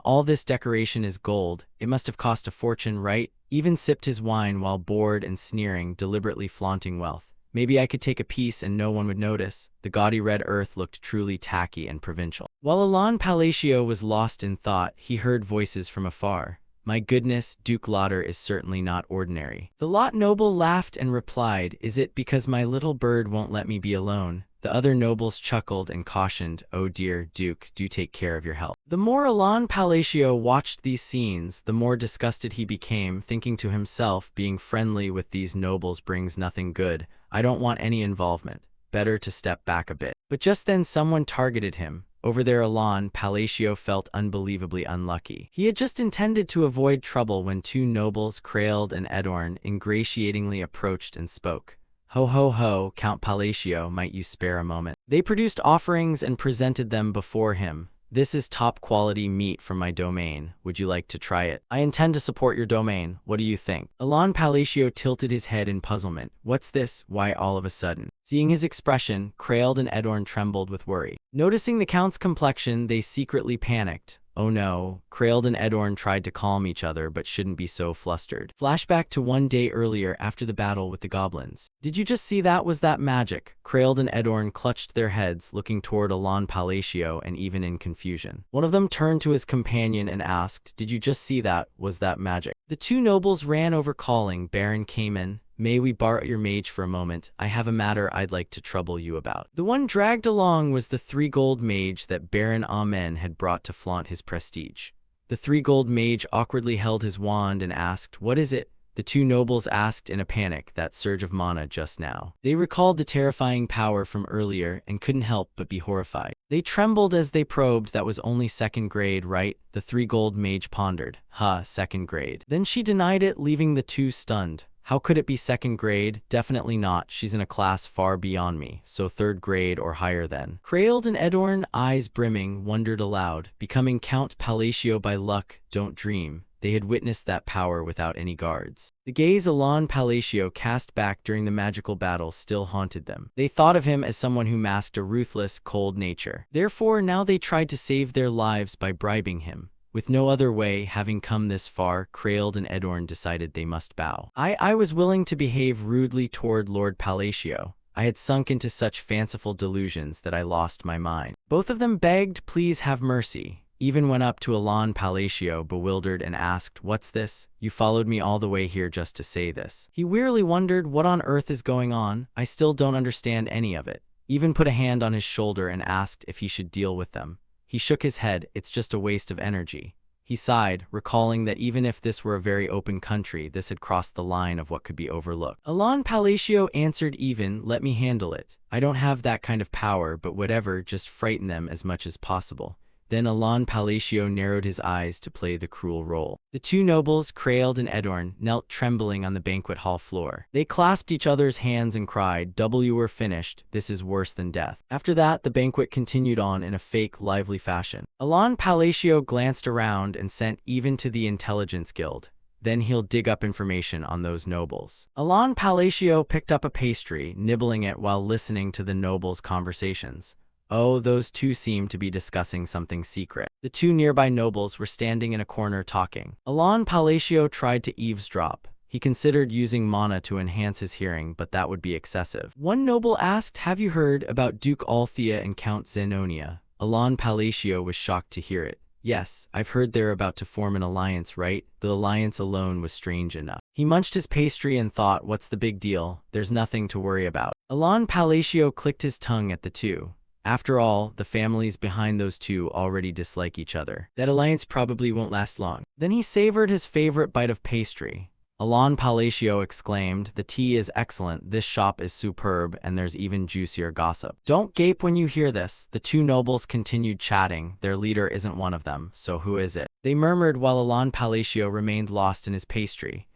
Speaker 1: All this decoration is gold. It must have cost a fortune, right? Even sipped his wine while bored and sneering, deliberately flaunting wealth. Maybe I could take a piece and no one would notice. The gaudy red earth looked truly tacky and provincial. While Alon Palacio was lost in thought, he heard voices from afar. My goodness, Duke Lauder is certainly not ordinary. The lot noble laughed and replied, is it because my little bird won't let me be alone? The other nobles chuckled and cautioned, oh dear, Duke, do take care of your health. The more Alon Palacio watched these scenes, the more disgusted he became, thinking to himself, being friendly with these nobles brings nothing good. I don't want any involvement. Better to step back a bit. But just then someone targeted him. Over there Alon Palacio felt unbelievably unlucky. He had just intended to avoid trouble when two nobles, Kraeld and Edorn, ingratiatingly approached and spoke. Ho ho ho, Count Palacio, might you spare a moment? They produced offerings and presented them before him. This is top-quality meat from my domain. Would you like to try it? I intend to support your domain. What do you think? Alon Palacio tilted his head in puzzlement. What's this? Why all of a sudden? Seeing his expression, Kraeld and Edorn trembled with worry. Noticing the Count's complexion, they secretly panicked. Oh no, Kraeld and Edorn tried to calm each other but shouldn't be so flustered. Flashback to one day earlier after the battle with the goblins. Did you just see that? Was that magic? Kraeld and Edorn clutched their heads, looking toward Alon Palacio and even in confusion. One of them turned to his companion and asked, did you just see that? Was that magic? The two nobles ran over calling, Baron Cayman, may we borrow your mage for a moment? I have a matter I'd like to trouble you about. The one dragged along was the 3 gold mage that Baron Amen had brought to flaunt his prestige. The 3 gold mage awkwardly held his wand and asked, what is it? The two nobles asked in a panic, that surge of mana just now. They recalled the terrifying power from earlier and couldn't help but be horrified. They trembled as they probed. That was only 2nd grade, right? The 3 gold mage pondered. Huh, 2nd grade. Then she denied it, leaving the two stunned. How could it be 2nd grade? Definitely not. She's in a class far beyond me, so 3rd grade or higher then. Kraeld and Edorn, eyes brimming, wondered aloud. Becoming Count Palacio by luck, don't dream. They had witnessed that power without any guards. The gaze Alon Palacio cast back during the magical battle still haunted them. They thought of him as someone who masked a ruthless, cold nature. Therefore, now they tried to save their lives by bribing him. With no other way, having come this far, Kraeld and Edorn decided they must bow. I was willing to behave rudely toward Lord Palacio. I had sunk into such fanciful delusions that I lost my mind. Both of them begged, please have mercy. Even went up to Alon Palacio, bewildered, and asked, what's this? You followed me all the way here just to say this. He wearily wondered, what on earth is going on? I still don't understand any of it. Even put a hand on his shoulder and asked if he should deal with them. He shook his head, it's just a waste of energy. He sighed, recalling that even if this were a very open country, this had crossed the line of what could be overlooked. Alon Palacio answered even, let me handle it. I don't have that kind of power, but whatever, just frighten them as much as possible. Then Alon Palacio narrowed his eyes to play the cruel role. The two nobles, Kraeld and Edorn, knelt trembling on the banquet hall floor. They clasped each other's hands and cried, we're finished. This is worse than death. After that, the banquet continued on in a fake, lively fashion. Alon Palacio glanced around and sent even to the Intelligence Guild. Then he'll dig up information on those nobles. Alon Palacio picked up a pastry, nibbling it while listening to the nobles' conversations. Oh, those two seemed to be discussing something secret. The two nearby nobles were standing in a corner talking. Alon Palacio tried to eavesdrop. He considered using mana to enhance his hearing, but that would be excessive. One noble asked, have you heard about Duke Althea and Count Zenonia? Alon Palacio was shocked to hear it. Yes, I've heard they're about to form an alliance, right? The alliance alone was strange enough. He munched his pastry and thought, what's the big deal? There's nothing to worry about. Alon Palacio clicked his tongue at the two. After all, the families behind those two already dislike each other. That alliance probably won't last long. Then he savored his favorite bite of pastry. Alon Palacio exclaimed, the tea is excellent, this shop is superb, and there's even juicier gossip. Don't gape when you hear this. The two nobles continued chatting. Their leader isn't one of them, so who is it? They murmured while Alon Palacio remained lost in his pastry.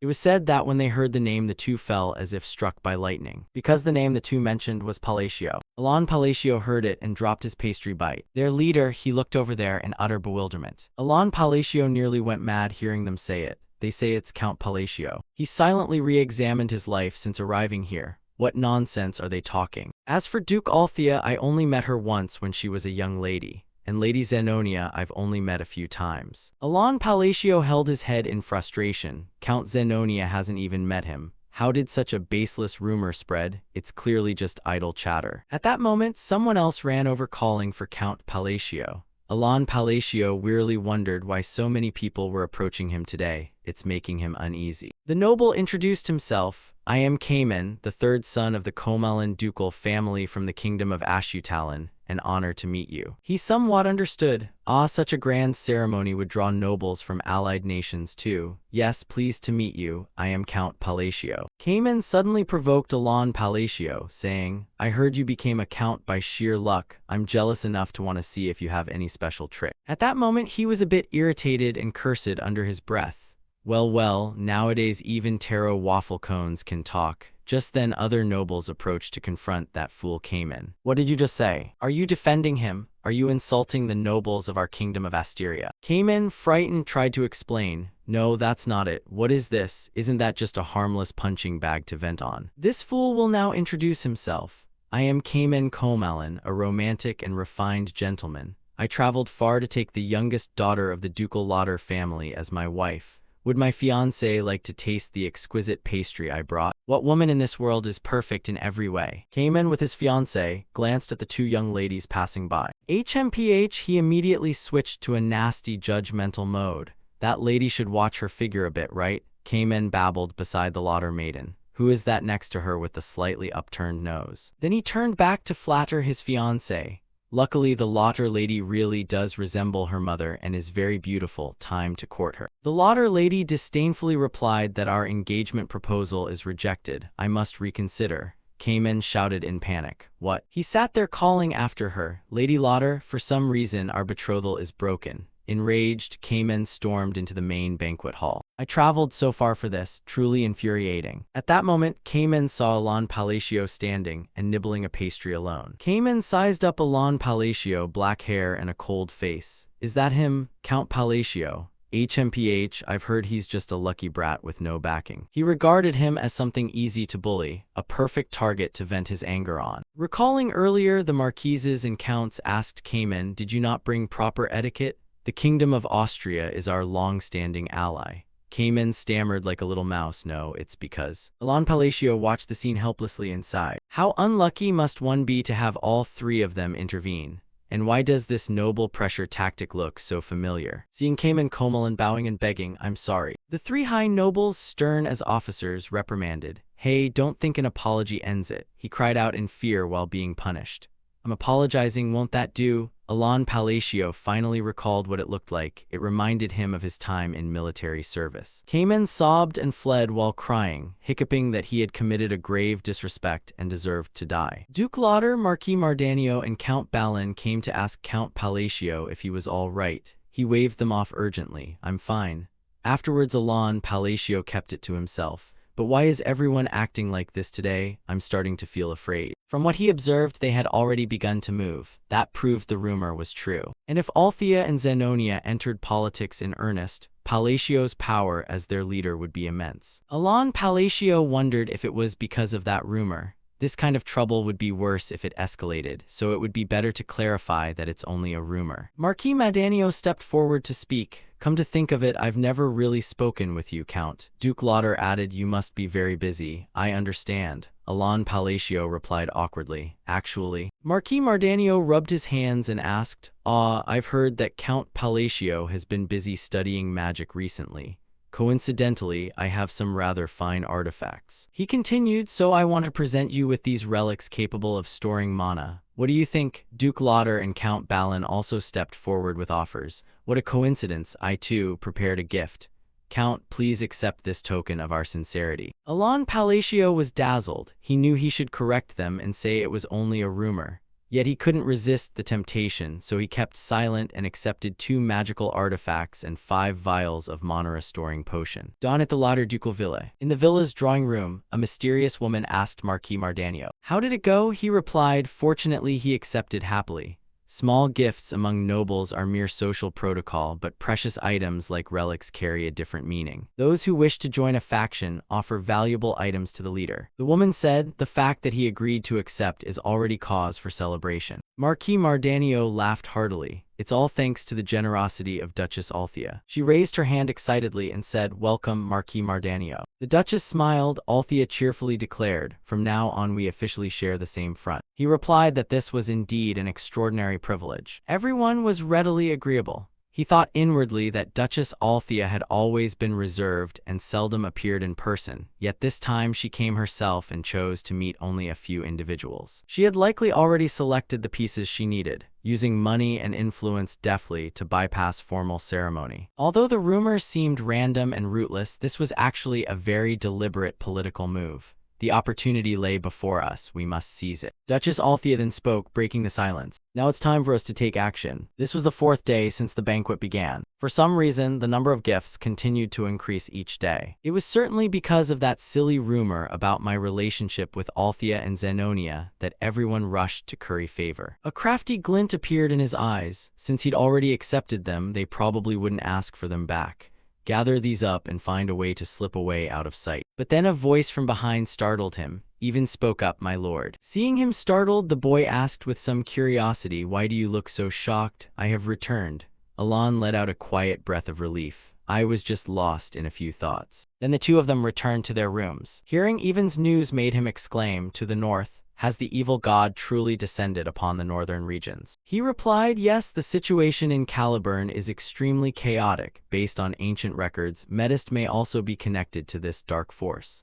Speaker 1: It was said that when they heard the name, the two fell as if struck by lightning, because the name the two mentioned was Palacio. Alon Palacio heard it and dropped his pastry bite. Their leader, he looked over there in utter bewilderment. Alon Palacio nearly went mad hearing them say it. They say it's Count Palacio. He silently re-examined his life since arriving here. What nonsense are they talking? As for Duke Althea, I only met her once when she was a young lady. And Lady Zenonia I've only met a few times. Alon Palacio held his head in frustration. Count Zenonia hasn't even met him. How did such a baseless rumor spread? It's clearly just idle chatter. At that moment, someone else ran over calling for Count Palacio. Alon Palacio wearily wondered why so many people were approaching him today. It's making him uneasy. The noble introduced himself. I am Cayman, the third son of the Comelin ducal family from the kingdom of Ashutalin. An honor to meet you. He somewhat understood. Such a grand ceremony would draw nobles from allied nations too. Yes, pleased to meet you. I am Count Palacio. Cayman suddenly provoked Alon Palacio, saying, I heard you became a count by sheer luck. I'm jealous enough to want to see if you have any special trick. At that moment, he was a bit irritated and cursed under his breath. Well, nowadays even taro waffle cones can talk. Just then other nobles approached to confront that fool Cayman. What did you just say? Are you defending him? Are you insulting the nobles of our kingdom of Asteria? Cayman, frightened, tried to explain. No, that's not it. What is this? Isn't that just a harmless punching bag to vent on? This fool will now introduce himself. I am Cayman Comelin, a romantic and refined gentleman. I traveled far to take the youngest daughter of the ducal Lauder family as my wife. Would my fiancé like to taste the exquisite pastry I brought? What woman in this world is perfect in every way? Cayman with his fiancé glanced at the two young ladies passing by. He immediately switched to a nasty judgmental mode. That lady should watch her figure a bit, right? Cayman babbled beside the Lauder maiden. Who is that next to her with the slightly upturned nose? Then he turned back to flatter his fiancé. Luckily, the Lauder lady really does resemble her mother and is very beautiful. Time to court her. The Lauder lady disdainfully replied that our engagement proposal is rejected. I must reconsider. Cayman shouted in panic. What? He sat there calling after her. Lady Lauder, for some reason our betrothal is broken. Enraged, Cayman stormed into the main banquet hall. I traveled so far for this, truly infuriating. At that moment, Cayman saw Alon Palacio standing and nibbling a pastry alone. Cayman sized up Alon Palacio, black hair and a cold face. Is that him, Count Palacio? I've heard he's just a lucky brat with no backing. He regarded him as something easy to bully, a perfect target to vent his anger on. Recalling earlier, the marquises and counts asked Cayman, did you not bring proper etiquette? The Kingdom of Austria is our long-standing ally. Cayman stammered like a little mouse. No, it's because. Alon Palacio watched the scene helplessly and sighed. How unlucky must one be to have all three of them intervene? And why does this noble pressure tactic look so familiar? Seeing Cayman Comelin bowing and begging, I'm sorry. The three high nobles, stern as officers, reprimanded. Hey, don't think an apology ends it, he cried out in fear while being punished. I'm apologizing, won't that do? Alon Palacio finally recalled what it looked like. It reminded him of his time in military service. Cayman sobbed and fled while crying, hiccuping that he had committed a grave disrespect and deserved to die. Duke Lauder, Marquis Mardanio, and Count Balin came to ask Count Palacio if he was all right. He waved them off urgently. I'm fine. Afterwards, Alon Palacio kept it to himself. But why is everyone acting like this today? I'm starting to feel afraid. From what he observed, they had already begun to move. That proved the rumor was true. And if Althea and Zenonia entered politics in earnest, Palacio's power as their leader would be immense. Alon Palacio wondered if it was because of that rumor. This kind of trouble would be worse if it escalated, so it would be better to clarify that it's only a rumor. Marquis Mardanio stepped forward to speak. Come to think of it, I've never really spoken with you, Count. Duke Lauder added, you must be very busy. I understand. Alon Palacio replied awkwardly. Actually. Marquis Mardanio rubbed his hands and asked, I've heard that Count Palacio has been busy studying magic recently. Coincidentally, I have some rather fine artifacts. He continued, so I want to present you with these relics capable of storing mana. What do you think? Duke Lauder and Count Balin also stepped forward with offers. What a coincidence. I too prepared a gift. Count, please accept this token of our sincerity. Alon Palacio was dazzled. He knew he should correct them and say it was only a rumor. Yet he couldn't resist the temptation, so he kept silent and accepted 2 magical artifacts and 5 vials of mana-restoring potion. Dawn at the Lauder ducal villa. In the villa's drawing room, a mysterious woman asked Marquis Mardanio. How did it go? He replied, fortunately he accepted happily. Small gifts among nobles are mere social protocol, but precious items like relics carry a different meaning. Those who wish to join a faction offer valuable items to the leader. The woman said, the fact that he agreed to accept is already cause for celebration. Marquis Mardanio laughed heartily. It's all thanks to the generosity of Duchess Althea. She raised her hand excitedly and said, "Welcome, Marquis Mardanio." The Duchess smiled. Althea cheerfully declared, "From now on we officially share the same front." He replied that this was indeed an extraordinary privilege. Everyone was readily agreeable. He thought inwardly that Duchess Althea had always been reserved and seldom appeared in person, yet this time she came herself and chose to meet only a few individuals. She had likely already selected the pieces she needed, using money and influence deftly to bypass formal ceremony. Although the rumors seemed random and rootless, this was actually a very deliberate political move. The opportunity lay before us. We must seize it. Duchess Althea then spoke, breaking the silence. "Now it's time for us to take action." This was the 4th day since the banquet began. For some reason, the number of gifts continued to increase each day. It was certainly because of that silly rumor about my relationship with Althea and Zenonia that everyone rushed to curry favor. A crafty glint appeared in his eyes. Since he'd already accepted them, they probably wouldn't ask for them back. Gather these up and find a way to slip away out of sight. But then a voice from behind startled him. "Even spoke up, my lord." Seeing him startled, the boy asked with some curiosity, "Why do you look so shocked?" "I have returned." Alon let out a quiet breath of relief. "I was just lost in a few thoughts." Then the two of them returned to their rooms. Hearing Evan's news made him exclaim, "To the north, has the evil god truly descended upon the northern regions?" He replied, "Yes, the situation in Caliburn is extremely chaotic. Based on ancient records, Medist may also be connected to this dark force."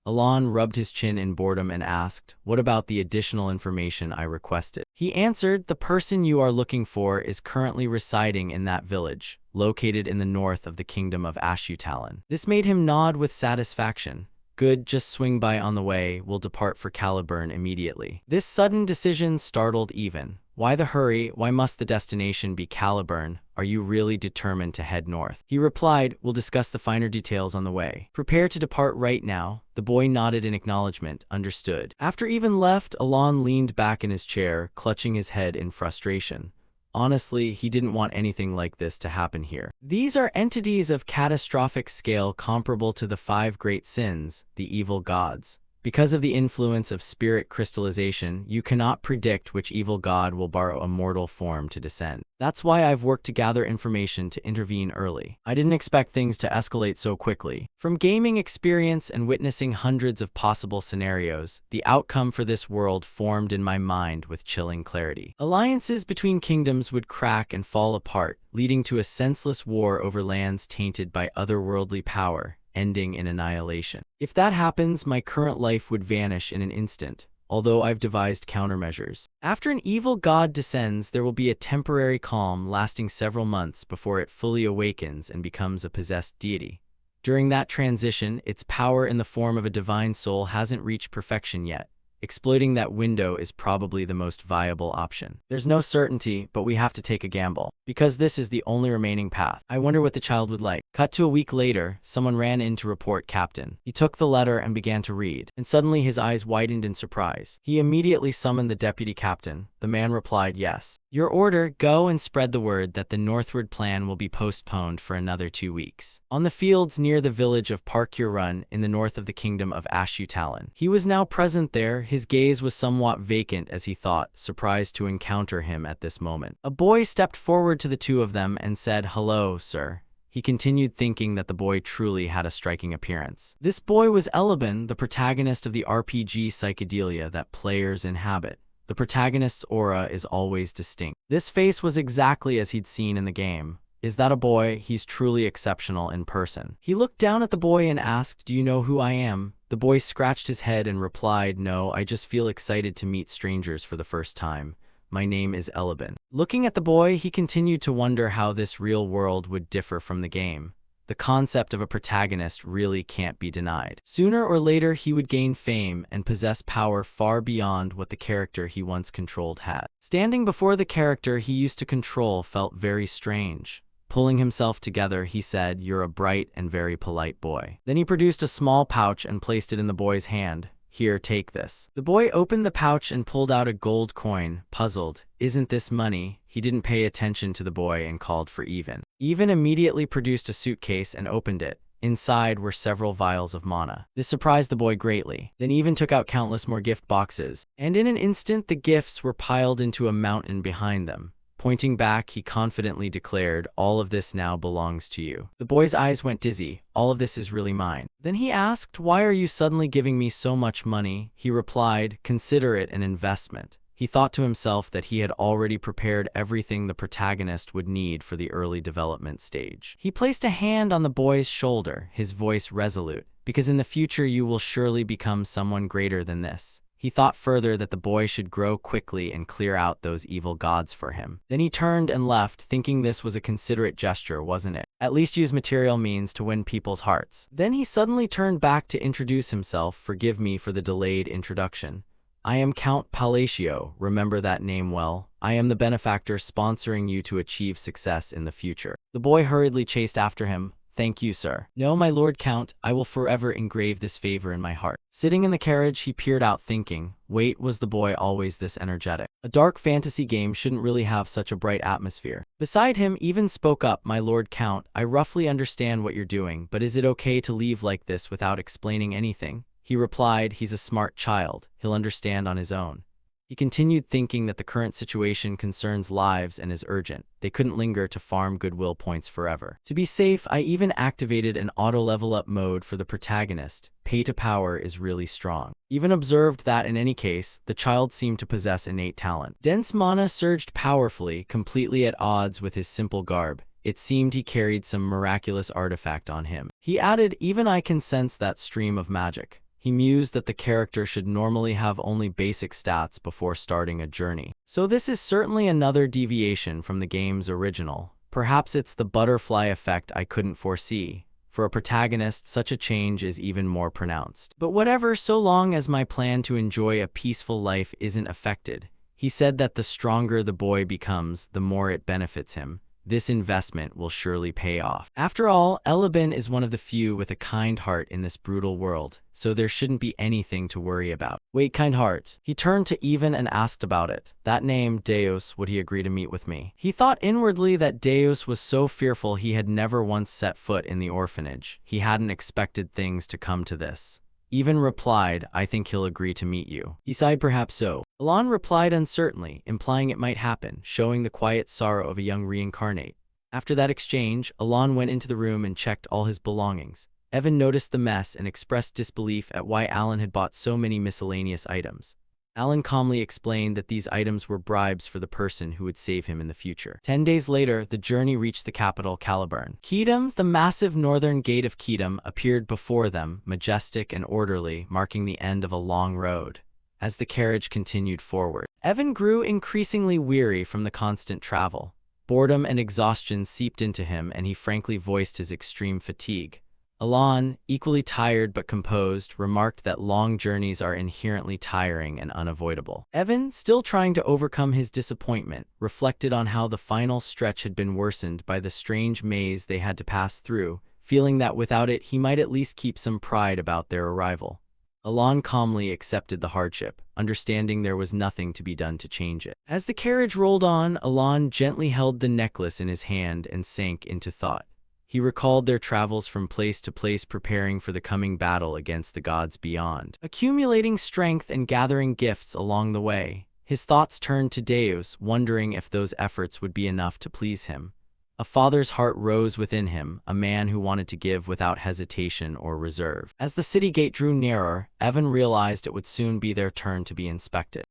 Speaker 1: Alon rubbed his chin in boredom and asked, "What about the additional information I requested?" He answered, "The person you are looking for is currently residing in that village, located in the north of the kingdom of Ashutalan." This made him nod with satisfaction. "Good, just swing by on the way. We'll depart for Caliburn immediately." This sudden decision startled Even. "Why the hurry? Why must the destination be Caliburn? Are you really determined to head north?" He replied, "We'll discuss the finer details on the way. Prepare to depart right now." The boy nodded in acknowledgement. "Understood." After Even left, Alon leaned back in his chair, clutching his head in frustration. Honestly, he didn't want anything like this to happen here. These are entities of catastrophic scale comparable to the 5 great sins, the evil gods. Because of the influence of spirit crystallization, you cannot predict which evil god will borrow a mortal form to descend. That's why I've worked to gather information to intervene early. I didn't expect things to escalate so quickly. From gaming experience and witnessing hundreds of possible scenarios, the outcome for this world formed in my mind with chilling clarity. Alliances between kingdoms would crack and fall apart, leading to a senseless war over lands tainted by otherworldly power, ending in annihilation. If that happens, my current life would vanish in an instant, although I've devised countermeasures. After an evil god descends, there will be a temporary calm lasting several months before it fully awakens and becomes a possessed deity. During that transition, its power in the form of a divine soul hasn't reached perfection yet. Exploiting that window is probably the most viable option. There's no certainty, but we have to take a gamble, because this is the only remaining path. I wonder what the child would like. Cut to a week later, someone ran in to report Captain. He took the letter and began to read, and suddenly his eyes widened in surprise. He immediately summoned the deputy captain. The man replied, "Yes. Your order, go and spread the word that the northward plan will be postponed for another 2 weeks. On the fields near the village of Parkir Run in the north of the kingdom of Ashutalan." He was now present there. His gaze was somewhat vacant as he thought, surprised to encounter him at this moment. A boy stepped forward to the two of them and said, "Hello, sir." He continued, thinking that the boy truly had a striking appearance. This boy was Eliban, the protagonist of the RPG psychedelia that players inhabit. The protagonist's aura is always distinct. This face was exactly as he'd seen in the game. "Is that a boy? He's truly exceptional in person." He looked down at the boy and asked, "Do you know who I am?" The boy scratched his head and replied, "No, I just feel excited to meet strangers for the first time. My name is Eliban." Looking at the boy, he continued to wonder how this real world would differ from the game. The concept of a protagonist really can't be denied. Sooner or later, he would gain fame and possess power far beyond what the character he once controlled had. Standing before the character he used to control felt very strange. Pulling himself together, he said, "You're a bright and very polite boy." Then he produced a small pouch and placed it in the boy's hand. "Here, take this." The boy opened the pouch and pulled out a gold coin, puzzled. "Isn't this money?" He didn't pay attention to the boy and called for Even. Even immediately produced a suitcase and opened it. Inside were several vials of mana. This surprised the boy greatly. Then Even took out countless more gift boxes, and in an instant the gifts were piled into a mountain behind them. Pointing back, he confidently declared, "All of this now belongs to you." The boy's eyes went dizzy. "All of this is really mine." Then he asked, "Why are you suddenly giving me so much money?" He replied, "Consider it an investment." He thought to himself that he had already prepared everything the protagonist would need for the early development stage. He placed a hand on the boy's shoulder, his voice resolute, "Because in the future you will surely become someone greater than this." He thought further that the boy should grow quickly and clear out those evil gods for him. Then he turned and left, thinking this was a considerate gesture, wasn't it? At least use material means to win people's hearts. Then he suddenly turned back to introduce himself. "Forgive me for the delayed introduction. I am Count Palacio, remember that name well. I am the benefactor sponsoring you to achieve success in the future." The boy hurriedly chased after him. "Thank you, sir." "No, my lord Count, I will forever engrave this favor in my heart." Sitting in the carriage, he peered out thinking, wait, was the boy always this energetic? A dark fantasy game shouldn't really have such a bright atmosphere. Beside him even spoke up, "My lord Count, I roughly understand what you're doing, but is it okay to leave like this without explaining anything?" He replied, "He's a smart child. He'll understand on his own." He continued thinking that the current situation concerns lives and is urgent. They couldn't linger to farm goodwill points forever. To be safe, I even activated an auto level up mode for the protagonist. Pay to power is really strong. Even observed that in any case, the child seemed to possess innate talent. Dense mana surged powerfully, completely at odds with his simple garb. It seemed he carried some miraculous artifact on him. He added, "Even I can sense that stream of magic." He mused that the character should normally have only basic stats before starting a journey. So this is certainly another deviation from the game's original. Perhaps it's the butterfly effect I couldn't foresee. For a protagonist, such a change is even more pronounced. But whatever, so long as my plan to enjoy a peaceful life isn't affected. He said that the stronger the boy becomes, the more it benefits him. This investment will surely pay off. After all, Elebin is one of the few with a kind heart in this brutal world, so there shouldn't be anything to worry about. "Wait, kind heart." He turned to Even and asked about it. "That name, Deus, would he agree to meet with me?" He thought inwardly that Deus was so fearful he had never once set foot in the orphanage. He hadn't expected things to come to this. Even replied, "I think he'll agree to meet you." He sighed, "Perhaps so." Alon replied uncertainly, implying it might happen, showing the quiet sorrow of a young reincarnate. After that exchange, Alon went into the room and checked all his belongings. Evan noticed the mess and expressed disbelief at why Alan had bought so many miscellaneous items. Alan calmly explained that these items were bribes for the person who would save him in the future. 10 days later, the journey reached the capital, Caliburn. Kedums, the massive northern gate of Kedum, appeared before them, majestic and orderly, marking the end of a long road. As the carriage continued forward, Evan grew increasingly weary from the constant travel. Boredom and exhaustion seeped into him, and he frankly voiced his extreme fatigue. Alon, equally tired but composed, remarked that long journeys are inherently tiring and unavoidable. Evan, still trying to overcome his disappointment, reflected on how the final stretch had been worsened by the strange maze they had to pass through, feeling that without it he might at least keep some pride about their arrival. Alon calmly accepted the hardship, understanding there was nothing to be done to change it. As the carriage rolled on, Alon gently held the necklace in his hand and sank into thought. He recalled their travels from place to place, preparing for the coming battle against the gods beyond, accumulating strength and gathering gifts along the way. His thoughts turned to Deus, wondering if those efforts would be enough to please him. A father's heart rose within him, a man who wanted to give without hesitation or reserve. As the city gate drew nearer, Evan realized it would soon be their turn to be inspected.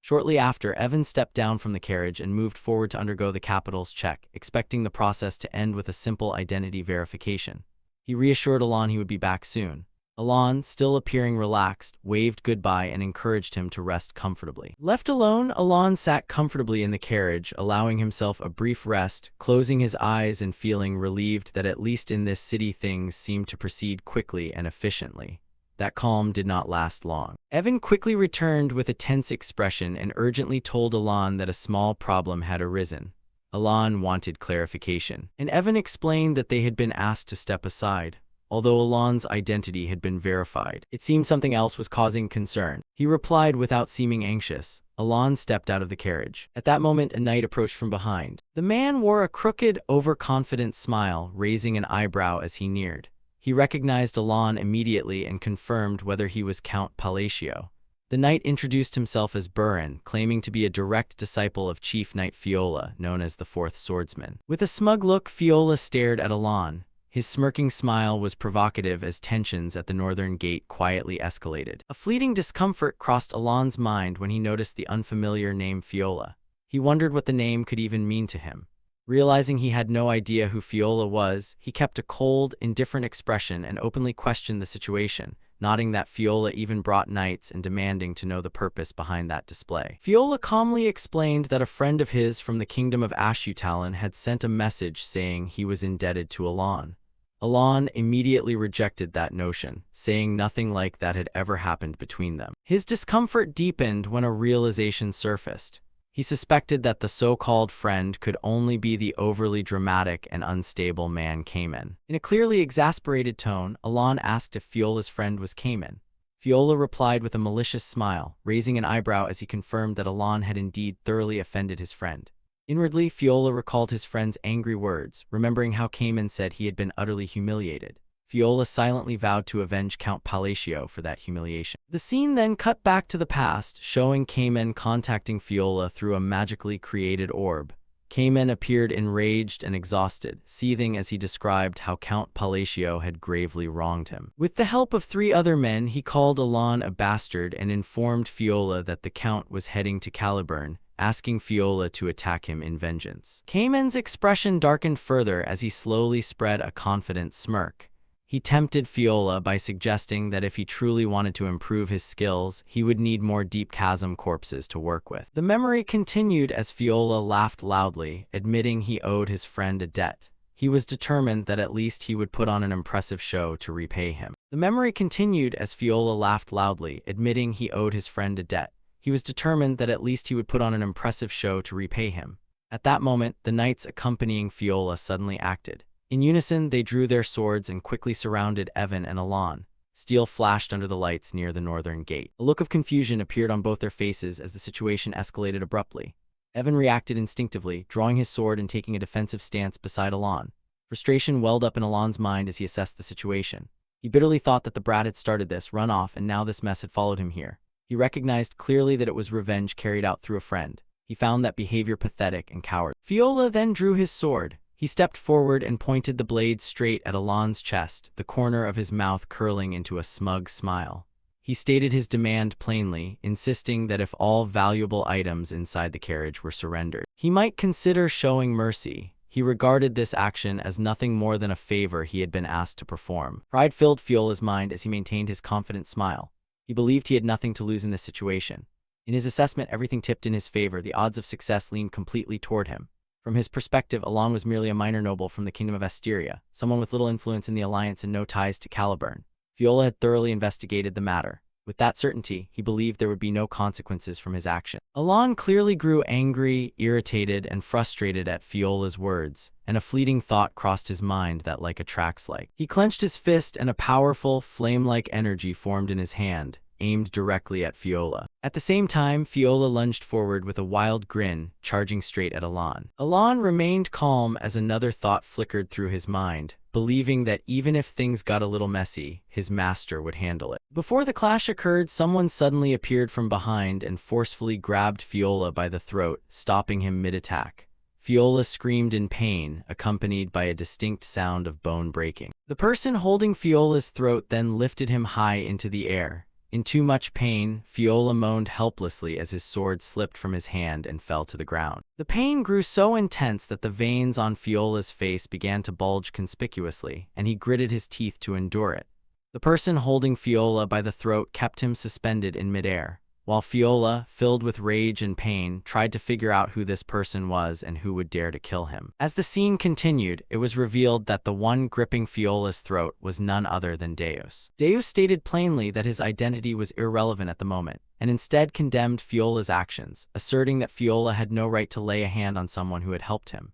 Speaker 1: Shortly after, Evan stepped down from the carriage and moved forward to undergo the capital's check, expecting the process to end with a simple identity verification. He reassured Alon he would be back soon. Alon, still appearing relaxed, waved goodbye and encouraged him to rest comfortably. Left alone, Alon sat comfortably in the carriage, allowing himself a brief rest, closing his eyes and feeling relieved that at least in this city things seemed to proceed quickly and efficiently. That calm did not last long. Evan quickly returned with a tense expression and urgently told Alon that a small problem had arisen. Alon wanted clarification, and Evan explained that they had been asked to step aside. Although Alon's identity had been verified, it seemed something else was causing concern. He replied without seeming anxious. Alon stepped out of the carriage. At that moment, a knight approached from behind. The man wore a crooked, overconfident smile, raising an eyebrow as he neared. He recognized Alon immediately and confirmed whether he was Count Palacio. The knight introduced himself as Burin, claiming to be a direct disciple of Chief Knight Fiola, known as the Fourth Swordsman. With a smug look, Fiola stared at Alon. His smirking smile was provocative as tensions at the northern gate quietly escalated. A fleeting discomfort crossed Alon's mind when he noticed the unfamiliar name Fiola. He wondered what the name could even mean to him. Realizing he had no idea who Fiola was, he kept a cold, indifferent expression and openly questioned the situation, noting that Fiola even brought knights and demanding to know the purpose behind that display. Fiola calmly explained that a friend of his from the kingdom of Ashutalon had sent a message saying he was indebted to Alon. Alon immediately rejected that notion, saying nothing like that had ever happened between them. His discomfort deepened when a realization surfaced. He suspected that the so-called friend could only be the overly dramatic and unstable man Cayman. In a clearly exasperated tone, Alon asked if Fiola's friend was Cayman. Fiola replied with a malicious smile, raising an eyebrow as he confirmed that Alon had indeed thoroughly offended his friend. Inwardly, Fiola recalled his friend's angry words, remembering how Cayman said he had been utterly humiliated. Fiola silently vowed to avenge Count Palacio for that humiliation. The scene then cut back to the past, showing Cayman contacting Fiola through a magically created orb. Cayman appeared enraged and exhausted, seething as he described how Count Palacio had gravely wronged him. With the help of 3 other men, he called Alon a bastard and informed Fiola that the Count was heading to Caliburn, asking Fiola to attack him in vengeance. Cayman's expression darkened further as he slowly spread a confident smirk. He tempted Fiola by suggesting that if he truly wanted to improve his skills, he would need more deep chasm corpses to work with. The memory continued as Fiola laughed loudly, admitting he owed his friend a debt. He was determined that at least he would put on an impressive show to repay him. The memory continued as Fiola laughed loudly, admitting he owed his friend a debt. He was determined that at least he would put on an impressive show to repay him. At that moment, the knights accompanying Fiola suddenly acted. In unison, they drew their swords and quickly surrounded Evan and Alon. Steel flashed under the lights near the northern gate. A look of confusion appeared on both their faces as the situation escalated abruptly. Evan reacted instinctively, drawing his sword and taking a defensive stance beside Alon. Frustration welled up in Alon's mind as he assessed the situation. He bitterly thought that the brat had started this runoff and now this mess had followed him here. He recognized clearly that it was revenge carried out through a friend. He found that behavior pathetic and cowardly. Fiola then drew his sword. He stepped forward and pointed the blade straight at Alon's chest, the corner of his mouth curling into a smug smile. He stated his demand plainly, insisting that if all valuable items inside the carriage were surrendered, he might consider showing mercy. He regarded this action as nothing more than a favor he had been asked to perform. Pride filled Fiola's mind as he maintained his confident smile. He believed he had nothing to lose in this situation. In his assessment, everything tipped in his favor. The odds of success leaned completely toward him. From his perspective, Alon was merely a minor noble from the kingdom of Asteria, someone with little influence in the alliance and no ties to Caliburn. Fiola had thoroughly investigated the matter. With that certainty, he believed there would be no consequences from his action. Alon clearly grew angry, irritated, and frustrated at Fiola's words, and a fleeting thought crossed his mind that like attracts like. He clenched his fist and a powerful, flame-like energy formed in his hand, aimed directly at Fiola. At the same time, Fiola lunged forward with a wild grin, charging straight at Alon. Alon remained calm as another thought flickered through his mind, believing that even if things got a little messy, his master would handle it. Before the clash occurred, someone suddenly appeared from behind and forcefully grabbed Fiola by the throat, stopping him mid-attack. Fiola screamed in pain, accompanied by a distinct sound of bone breaking. The person holding Fiola's throat then lifted him high into the air. In too much pain, Fiola moaned helplessly as his sword slipped from his hand and fell to the ground. The pain grew so intense that the veins on Fiola's face began to bulge conspicuously, and he gritted his teeth to endure it. The person holding Fiola by the throat kept him suspended in midair, while Fiola, filled with rage and pain, tried to figure out who this person was and who would dare to kill him. As the scene continued, it was revealed that the one gripping Fiola's throat was none other than Deus. Deus stated plainly that his identity was irrelevant at the moment, and instead condemned Fiola's actions, asserting that Fiola had no right to lay a hand on someone who had helped him.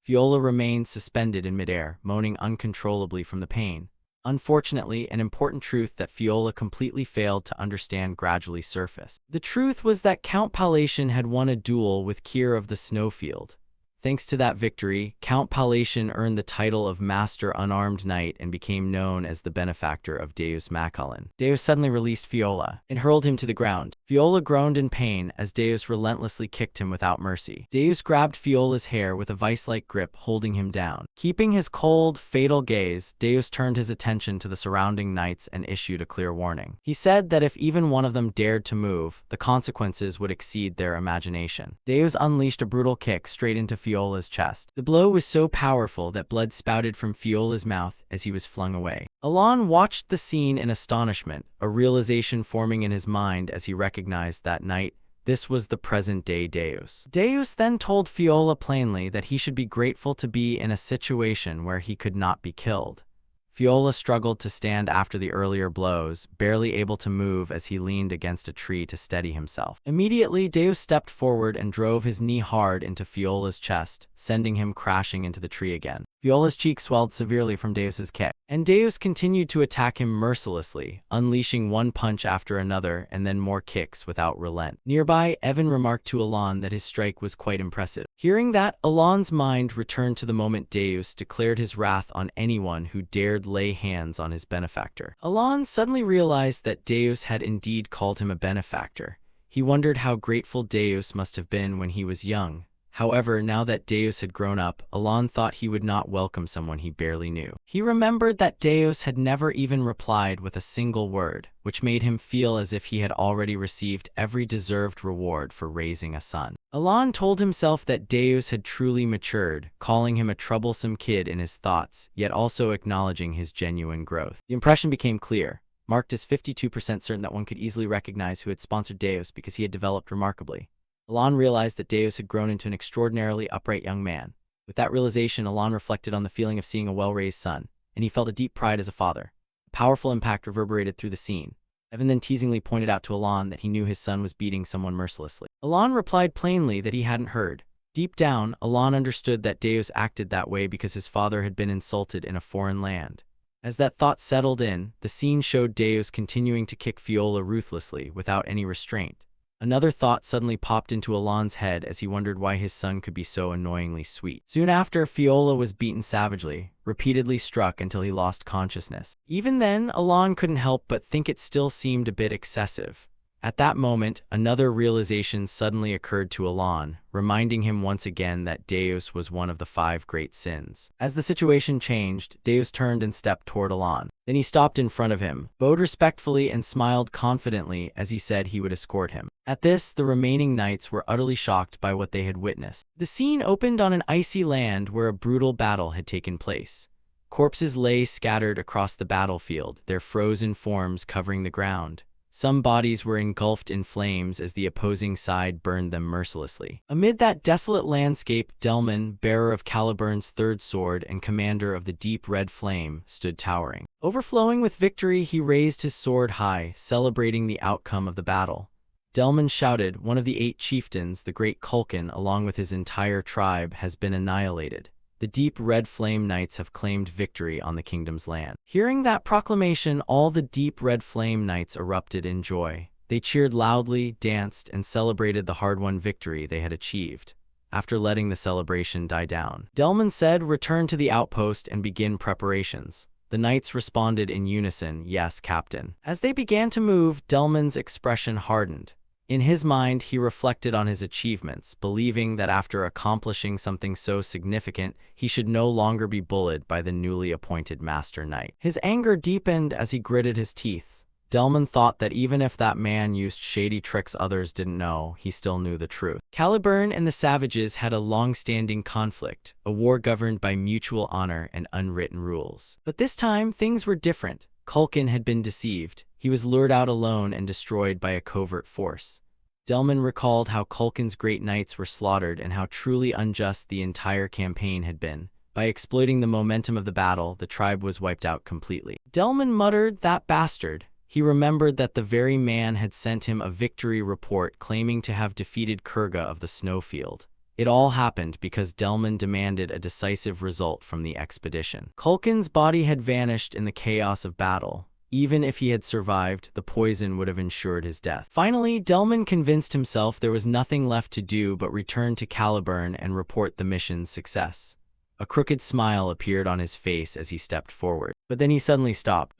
Speaker 1: Fiola remained suspended in midair, moaning uncontrollably from the pain. Unfortunately, an important truth that Fiola completely failed to understand gradually surfaced. The truth was that Count Palatian had won a duel with Kier of the Snowfield. Thanks to that victory, Count Palatian earned the title of Master Unarmed Knight and became known as the benefactor of Deus Macaulin. Deus suddenly released Fiola and hurled him to the ground. Fiola groaned in pain as Deus relentlessly kicked him without mercy. Deus grabbed Fiola's hair with a vice-like grip, holding him down. Keeping his cold, fatal gaze, Deus turned his attention to the surrounding knights and issued a clear warning. He said that if even one of them dared to move, the consequences would exceed their imagination. Deus unleashed a brutal kick straight into Fiola's chest. The blow was so powerful that blood spouted from Fiola's mouth as he was flung away. Alon watched the scene in astonishment, a realization forming in his mind as he recognized that night this was the present-day Deus. Deus then told Fiola plainly that he should be grateful to be in a situation where he could not be killed. Fiola struggled to stand after the earlier blows, barely able to move as he leaned against a tree to steady himself. Immediately, Deus stepped forward and drove his knee hard into Fiola's chest, sending him crashing into the tree again. Fiola's cheek swelled severely from Deus's kick, and Deus continued to attack him mercilessly, unleashing one punch after another and then more kicks without relent. Nearby, Evan remarked to Alon that his strike was quite impressive. Hearing that, Alon's mind returned to the moment Deus declared his wrath on anyone who dared lay hands on his benefactor. Alon suddenly realized that Deus had indeed called him a benefactor. He wondered how grateful Deus must have been when he was young. However, now that Deus had grown up, Alon thought he would not welcome someone he barely knew. He remembered that Deus had never even replied with a single word, which made him feel as if he had already received every deserved reward for raising a son. Alon told himself that Deus had truly matured, calling him a troublesome kid in his thoughts, yet also acknowledging his genuine growth. The impression became clear, marked as 52% certain that one could easily recognize who had sponsored Deus because he had developed remarkably. Alon realized that Deus had grown into an extraordinarily upright young man. With that realization, Alon reflected on the feeling of seeing a well-raised son, and he felt a deep pride as a father. A powerful impact reverberated through the scene. Evan then teasingly pointed out to Alon that he knew his son was beating someone mercilessly. Alon replied plainly that he hadn't heard. Deep down, Alon understood that Deus acted that way because his father had been insulted in a foreign land. As that thought settled in, the scene showed Deus continuing to kick Fiola ruthlessly, without any restraint. Another thought suddenly popped into Alon's head as he wondered why his son could be so annoyingly sweet. Soon after, Fiola was beaten savagely, repeatedly struck until he lost consciousness. Even then, Alon couldn't help but think it still seemed a bit excessive. At that moment, another realization suddenly occurred to Alon, reminding him once again that Deus was one of the 5 great sins. As the situation changed, Deus turned and stepped toward Alon. Then he stopped in front of him, bowed respectfully and smiled confidently as he said he would escort him. At this, the remaining knights were utterly shocked by what they had witnessed. The scene opened on an icy land where a brutal battle had taken place. Corpses lay scattered across the battlefield, their frozen forms covering the ground. Some bodies were engulfed in flames as the opposing side burned them mercilessly. Amid that desolate landscape, Delman, bearer of Caliburn's 3rd sword and commander of the deep red flame, stood towering. Overflowing with victory, he raised his sword high, celebrating the outcome of the battle. Delman shouted, "One of the 8 chieftains, the great Culkin, along with his entire tribe, has been annihilated. The deep red flame knights have claimed victory on the kingdom's land." Hearing that proclamation, all the deep red flame knights erupted in joy. They cheered loudly, danced, and celebrated the hard-won victory they had achieved. After letting the celebration die down, Delman said, "Return to the outpost and begin preparations." The knights responded in unison, "Yes, Captain." As they began to move, Delman's expression hardened. In his mind, he reflected on his achievements, believing that after accomplishing something so significant, he should no longer be bullied by the newly appointed Master Knight. His anger deepened as he gritted his teeth. Delman thought that even if that man used shady tricks others didn't know, he still knew the truth. Caliburn and the Savages had a long-standing conflict, a war governed by mutual honor and unwritten rules. But this time, things were different. Culkin had been deceived. He was lured out alone and destroyed by a covert force. Delman recalled how Culkin's great knights were slaughtered and how truly unjust the entire campaign had been. By exploiting the momentum of the battle, the tribe was wiped out completely. Delman muttered, "That bastard." He remembered that the very man had sent him a victory report claiming to have defeated Kurga of the Snowfield. It all happened because Delman demanded a decisive result from the expedition. Culkin's body had vanished in the chaos of battle. Even if he had survived, the poison would have ensured his death. Finally, Delman convinced himself there was nothing left to do but return to Caliburn and report the mission's success. A crooked smile appeared on his face as he stepped forward. But then he suddenly stopped.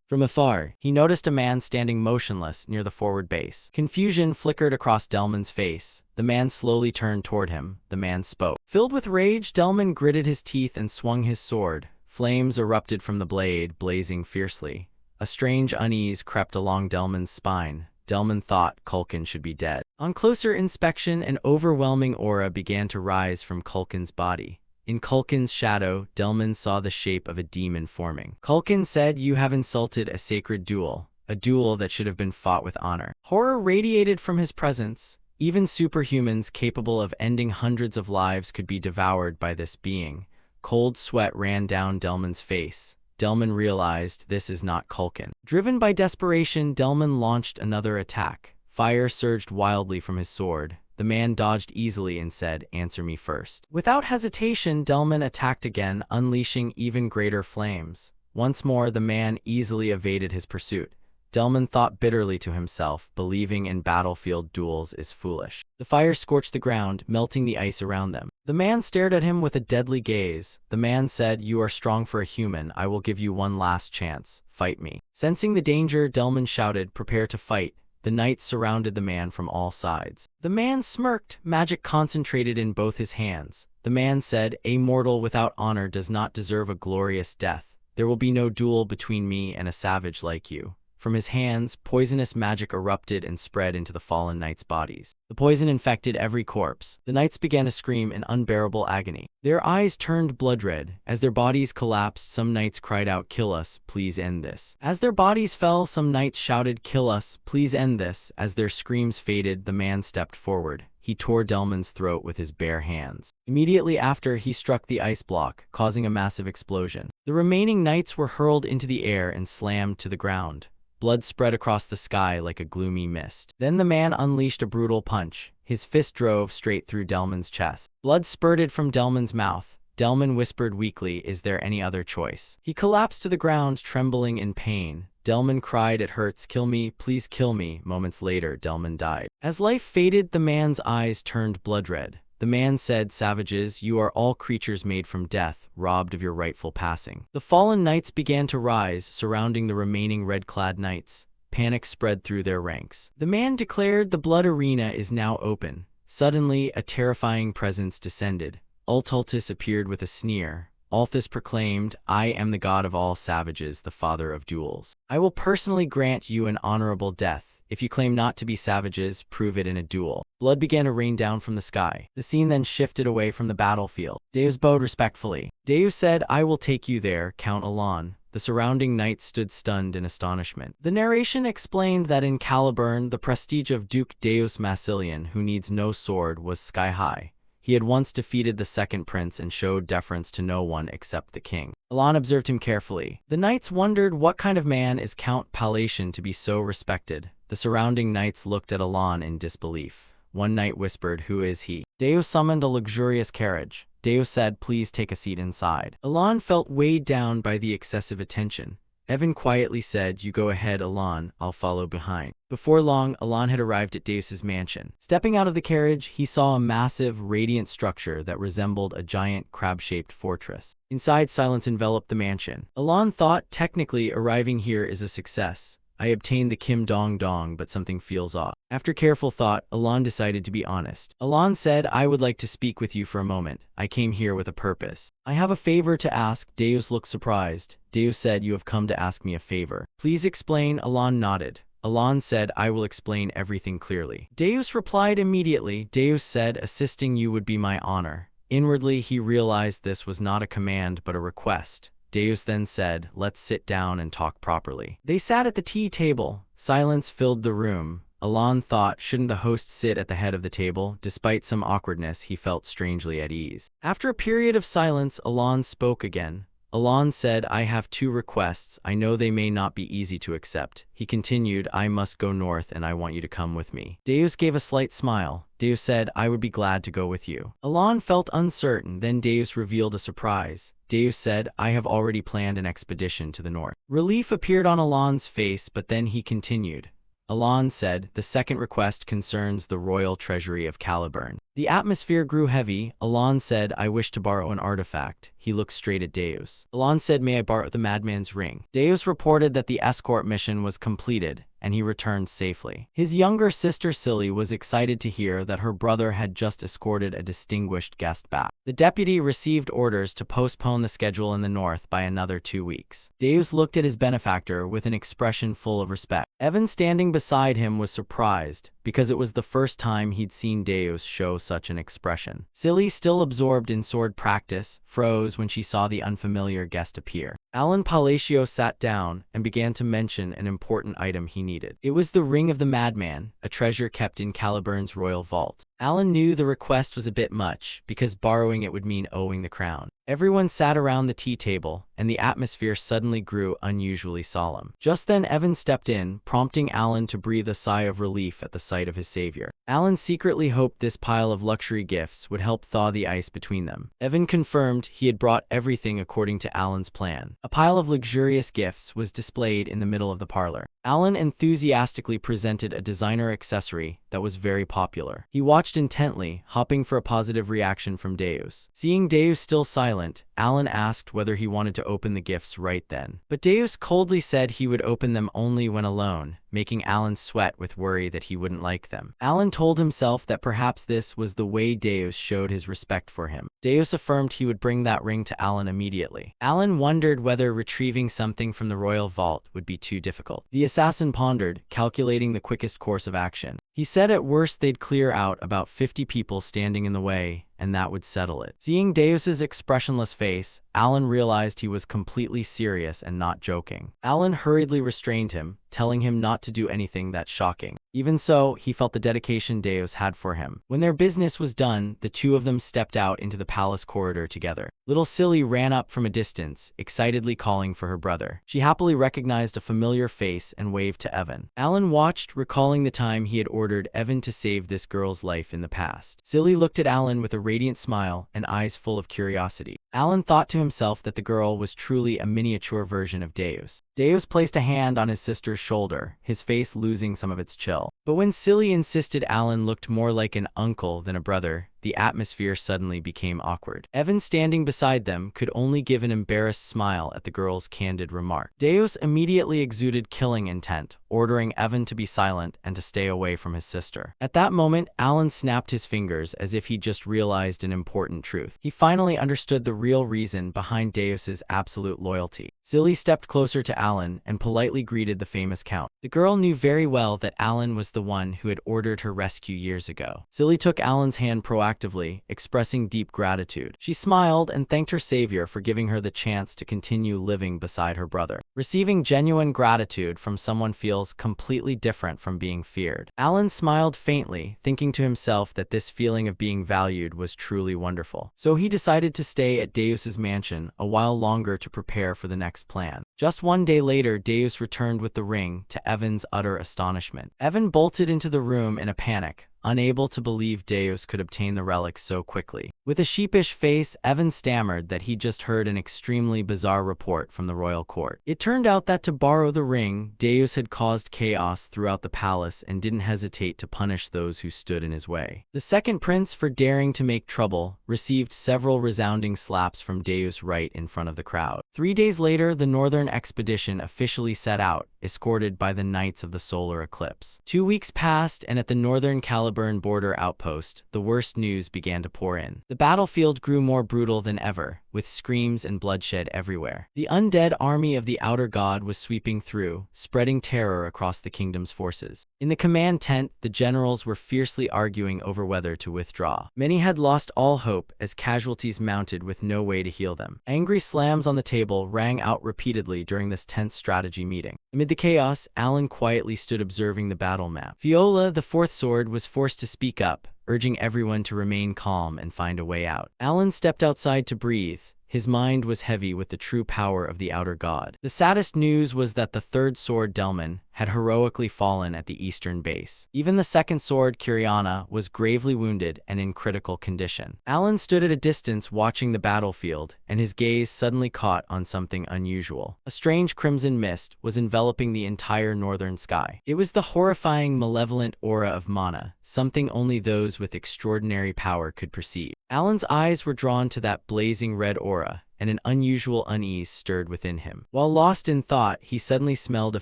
Speaker 1: From afar, he noticed a man standing motionless near the forward base. Confusion flickered across Delman's face. The man slowly turned toward him. The man spoke. Filled with rage, Delman gritted his teeth and swung his sword. Flames erupted from the blade, blazing fiercely. A strange unease crept along Delman's spine. Delman thought Culkin should be dead. On closer inspection, an overwhelming aura began to rise from Culkin's body. In Culkin's shadow, Delman saw the shape of a demon forming. Culkin said, "You have insulted a sacred duel, a duel that should have been fought with honor." Horror radiated from his presence. Even superhumans capable of ending hundreds of lives could be devoured by this being. Cold sweat ran down Delman's face. Delman realized this is not Culkin. Driven by desperation, Delman launched another attack. Fire surged wildly from his sword. The man dodged easily and said, "Answer me first." Without hesitation, Delman attacked again, unleashing even greater flames. Once more, the man easily evaded his pursuit. Delman thought bitterly to himself, believing in battlefield duels is foolish. The fire scorched the ground, melting the ice around them. The man stared at him with a deadly gaze. The man said, "You are strong for a human. I will give you one last chance. Fight me." Sensing the danger, Delman shouted, "Prepare to fight." The knights surrounded the man from all sides. The man smirked, magic concentrated in both his hands. The man said, "A mortal without honor does not deserve a glorious death. There will be no duel between me and a savage like you." From his hands, poisonous magic erupted and spread into the fallen knights' bodies. The poison infected every corpse. The knights began to scream in unbearable agony. Their eyes turned blood red. As their bodies collapsed, some knights cried out, "Kill us, please end this." As their bodies fell, some knights shouted, "Kill us, please end this." As their screams faded, the man stepped forward. He tore Delman's throat with his bare hands. Immediately after, he struck the ice block, causing a massive explosion. The remaining knights were hurled into the air and slammed to the ground. Blood spread across the sky like a gloomy mist. Then the man unleashed a brutal punch. His fist drove straight through Delman's chest. Blood spurted from Delman's mouth. Delman whispered weakly, "Is there any other choice?" He collapsed to the ground, trembling in pain. Delman cried, "It hurts. Kill me, please kill me." Moments later, Delman died. As life faded, the man's eyes turned blood red. The man said, "Savages, you are all creatures made from death, robbed of your rightful passing." The fallen knights began to rise, surrounding the remaining red-clad knights. Panic spread through their ranks. The man declared, "The blood arena is now open." Suddenly, a terrifying presence descended. Ultaltis appeared with a sneer. Althus proclaimed, "I am the god of all savages, the father of duels. I will personally grant you an honorable death. If you claim not to be savages, prove it in a duel." Blood began to rain down from the sky. The scene then shifted away from the battlefield. Deus bowed respectfully. Deus said, "I will take you there, Count Alon." The surrounding knights stood stunned in astonishment. The narration explained that in Caliburn, the prestige of Duke Deus Massilian, who needs no sword, was sky-high. He had once defeated the second prince and showed deference to no one except the king. Alon observed him carefully. The knights wondered, what kind of man is Count Palatian to be so respected? The surrounding knights looked at Alon in disbelief. One knight whispered, "Who is he?" Deus summoned a luxurious carriage. Deus said, "Please take a seat inside." Alon felt weighed down by the excessive attention. Evan quietly said, "You go ahead, Alon, I'll follow behind." Before long, Alon had arrived at Deus's mansion. Stepping out of the carriage, he saw a massive, radiant structure that resembled a giant crab-shaped fortress. Inside, silence enveloped the mansion. Alon thought, technically, arriving here is a success. I obtained the Kim Dong Dong, but something feels off. After careful thought, Alon decided to be honest. Alon said, "I would like to speak with you for a moment. I came here with a purpose. I have a favor to ask." Deus looked surprised. Deus said, "You have come to ask me a favor. Please explain." Alon nodded. Alon said, "I will explain everything clearly." Deus replied immediately. Deus said, "Assisting you would be my honor." Inwardly, he realized this was not a command but a request. Deus then said, "Let's sit down and talk properly." They sat at the tea table. Silence filled the room. Alon thought, shouldn't the host sit at the head of the table? Despite some awkwardness, he felt strangely at ease. After a period of silence, Alon spoke again. Alan said, I have 2 requests. I know they may not be easy to accept. He continued, I must go north and I want you to come with me. Deus gave a slight smile. Deus said, I would be glad to go with you. Alan felt uncertain, then Deus revealed a surprise. Deus said, I have already planned an expedition to the north. Relief appeared on Alan's face, but then he continued. Alan said, the second request concerns the royal treasury of Caliburn. The atmosphere grew heavy. Alan said, I wish to borrow an artifact. He looked straight at Deus. Alan said, may I borrow the madman's ring? Deus reported that the escort mission was completed, and he returned safely. His younger sister Silly was excited to hear that her brother had just escorted a distinguished guest back. The deputy received orders to postpone the schedule in the north by another 2 weeks. Deus looked at his benefactor with an expression full of respect. Evan, standing beside him, was surprised, because it was the first time he'd seen Deus show such an expression. Silly, still absorbed in sword practice, froze when she saw the unfamiliar guest appear. Alan Palacio sat down and began to mention an important item he needed. It was the Ring of the Madman, a treasure kept in Caliburn's royal vault. Alan knew the request was a bit much, because borrowing it would mean owing the crown. Everyone sat around the tea table, and the atmosphere suddenly grew unusually solemn. Just then Evan stepped in, prompting Alan to breathe a sigh of relief at the sight of his savior. Alan secretly hoped this pile of luxury gifts would help thaw the ice between them. Evan confirmed he had brought everything according to Alan's plan. A pile of luxurious gifts was displayed in the middle of the parlor. Alan enthusiastically presented a designer accessory that was very popular. He watched intently, hoping for a positive reaction from Deus. Seeing Deus still silent, Alan asked whether he wanted to open the gifts right then. But Deus coldly said he would open them only when alone, making Alan sweat with worry that he wouldn't like them. Alan told himself that perhaps this was the way Deus showed his respect for him. Deus affirmed he would bring that ring to Alan immediately. Alan wondered whether retrieving something from the royal vault would be too difficult. The assassin pondered, calculating the quickest course of action. He said at worst they'd clear out about 50 people standing in the way, and that would settle it. Seeing Deus's expressionless face, Alan realized he was completely serious and not joking. Alan hurriedly restrained him, telling him not to do anything that shocking. Even so, he felt the dedication Deus had for him. When their business was done, the two of them stepped out into the palace corridor together. Little Silly ran up from a distance, excitedly calling for her brother. She happily recognized a familiar face and waved to Evan. Alan watched, recalling the time he had ordered Evan to save this girl's life in the past. Silly looked at Alan with a radiant smile and eyes full of curiosity. Alan thought to himself that the girl was truly a miniature version of Deus. Deus placed a hand on his sister's shoulder, his face losing some of its chill. But when Silly insisted Alan looked more like an uncle than a brother, the atmosphere suddenly became awkward. Evan, standing beside them, could only give an embarrassed smile at the girl's candid remark. Deus immediately exuded killing intent, ordering Evan to be silent and to stay away from his sister. At that moment, Alan snapped his fingers as if he just realized an important truth. He finally understood the real reason behind Deus's absolute loyalty. Silly stepped closer to Alan and politely greeted the famous count. The girl knew very well that Alan was the one who had ordered her rescue years ago. Silly took Alan's hand proactively, expressing deep gratitude. She smiled and thanked her savior for giving her the chance to continue living beside her brother. Receiving genuine gratitude from someone feels completely different from being feared. Alan smiled faintly, thinking to himself that this feeling of being valued was truly wonderful. So he decided to stay at Deus's mansion a while longer to prepare for the next plan. Just one day later, Deus returned with the ring, to Evan's utter astonishment. Evan bolted into the room in a panic, unable to believe Deus could obtain the relic so quickly. With a sheepish face, Evan stammered that he'd just heard an extremely bizarre report from the royal court. It turned out that to borrow the ring, Deus had caused chaos throughout the palace and didn't hesitate to punish those who stood in his way. The second prince, for daring to make trouble, received several resounding slaps from Deus right in front of the crowd. 3 days later, the northern expedition officially set out, escorted by the Knights of the Solar Eclipse. 2 weeks passed, and at the northern Caliburn border outpost, the worst news began to pour in. The battlefield grew more brutal than ever, with screams and bloodshed everywhere. The undead army of the Outer God was sweeping through, spreading terror across the kingdom's forces. In the command tent, the generals were fiercely arguing over whether to withdraw. Many had lost all hope as casualties mounted with no way to heal them. Angry slams on the table rang out repeatedly during this tense strategy meeting. Amid the chaos, Alan quietly stood observing the battle map. Viola, the fourth sword, was forced to speak up, urging everyone to remain calm and find a way out. Alan stepped outside to breathe, his mind was heavy with the true power of the outer god. The saddest news was that the third sword, Delman, had heroically fallen at the eastern base. Even the second sword, Kiriana, was gravely wounded and in critical condition. Alan stood at a distance watching the battlefield, and his gaze suddenly caught on something unusual. A strange crimson mist was enveloping the entire northern sky. It was the horrifying, malevolent aura of mana, something only those with extraordinary power could perceive. Alan's eyes were drawn to that blazing red aura, and an unusual unease stirred within him. While lost in thought, he suddenly smelled a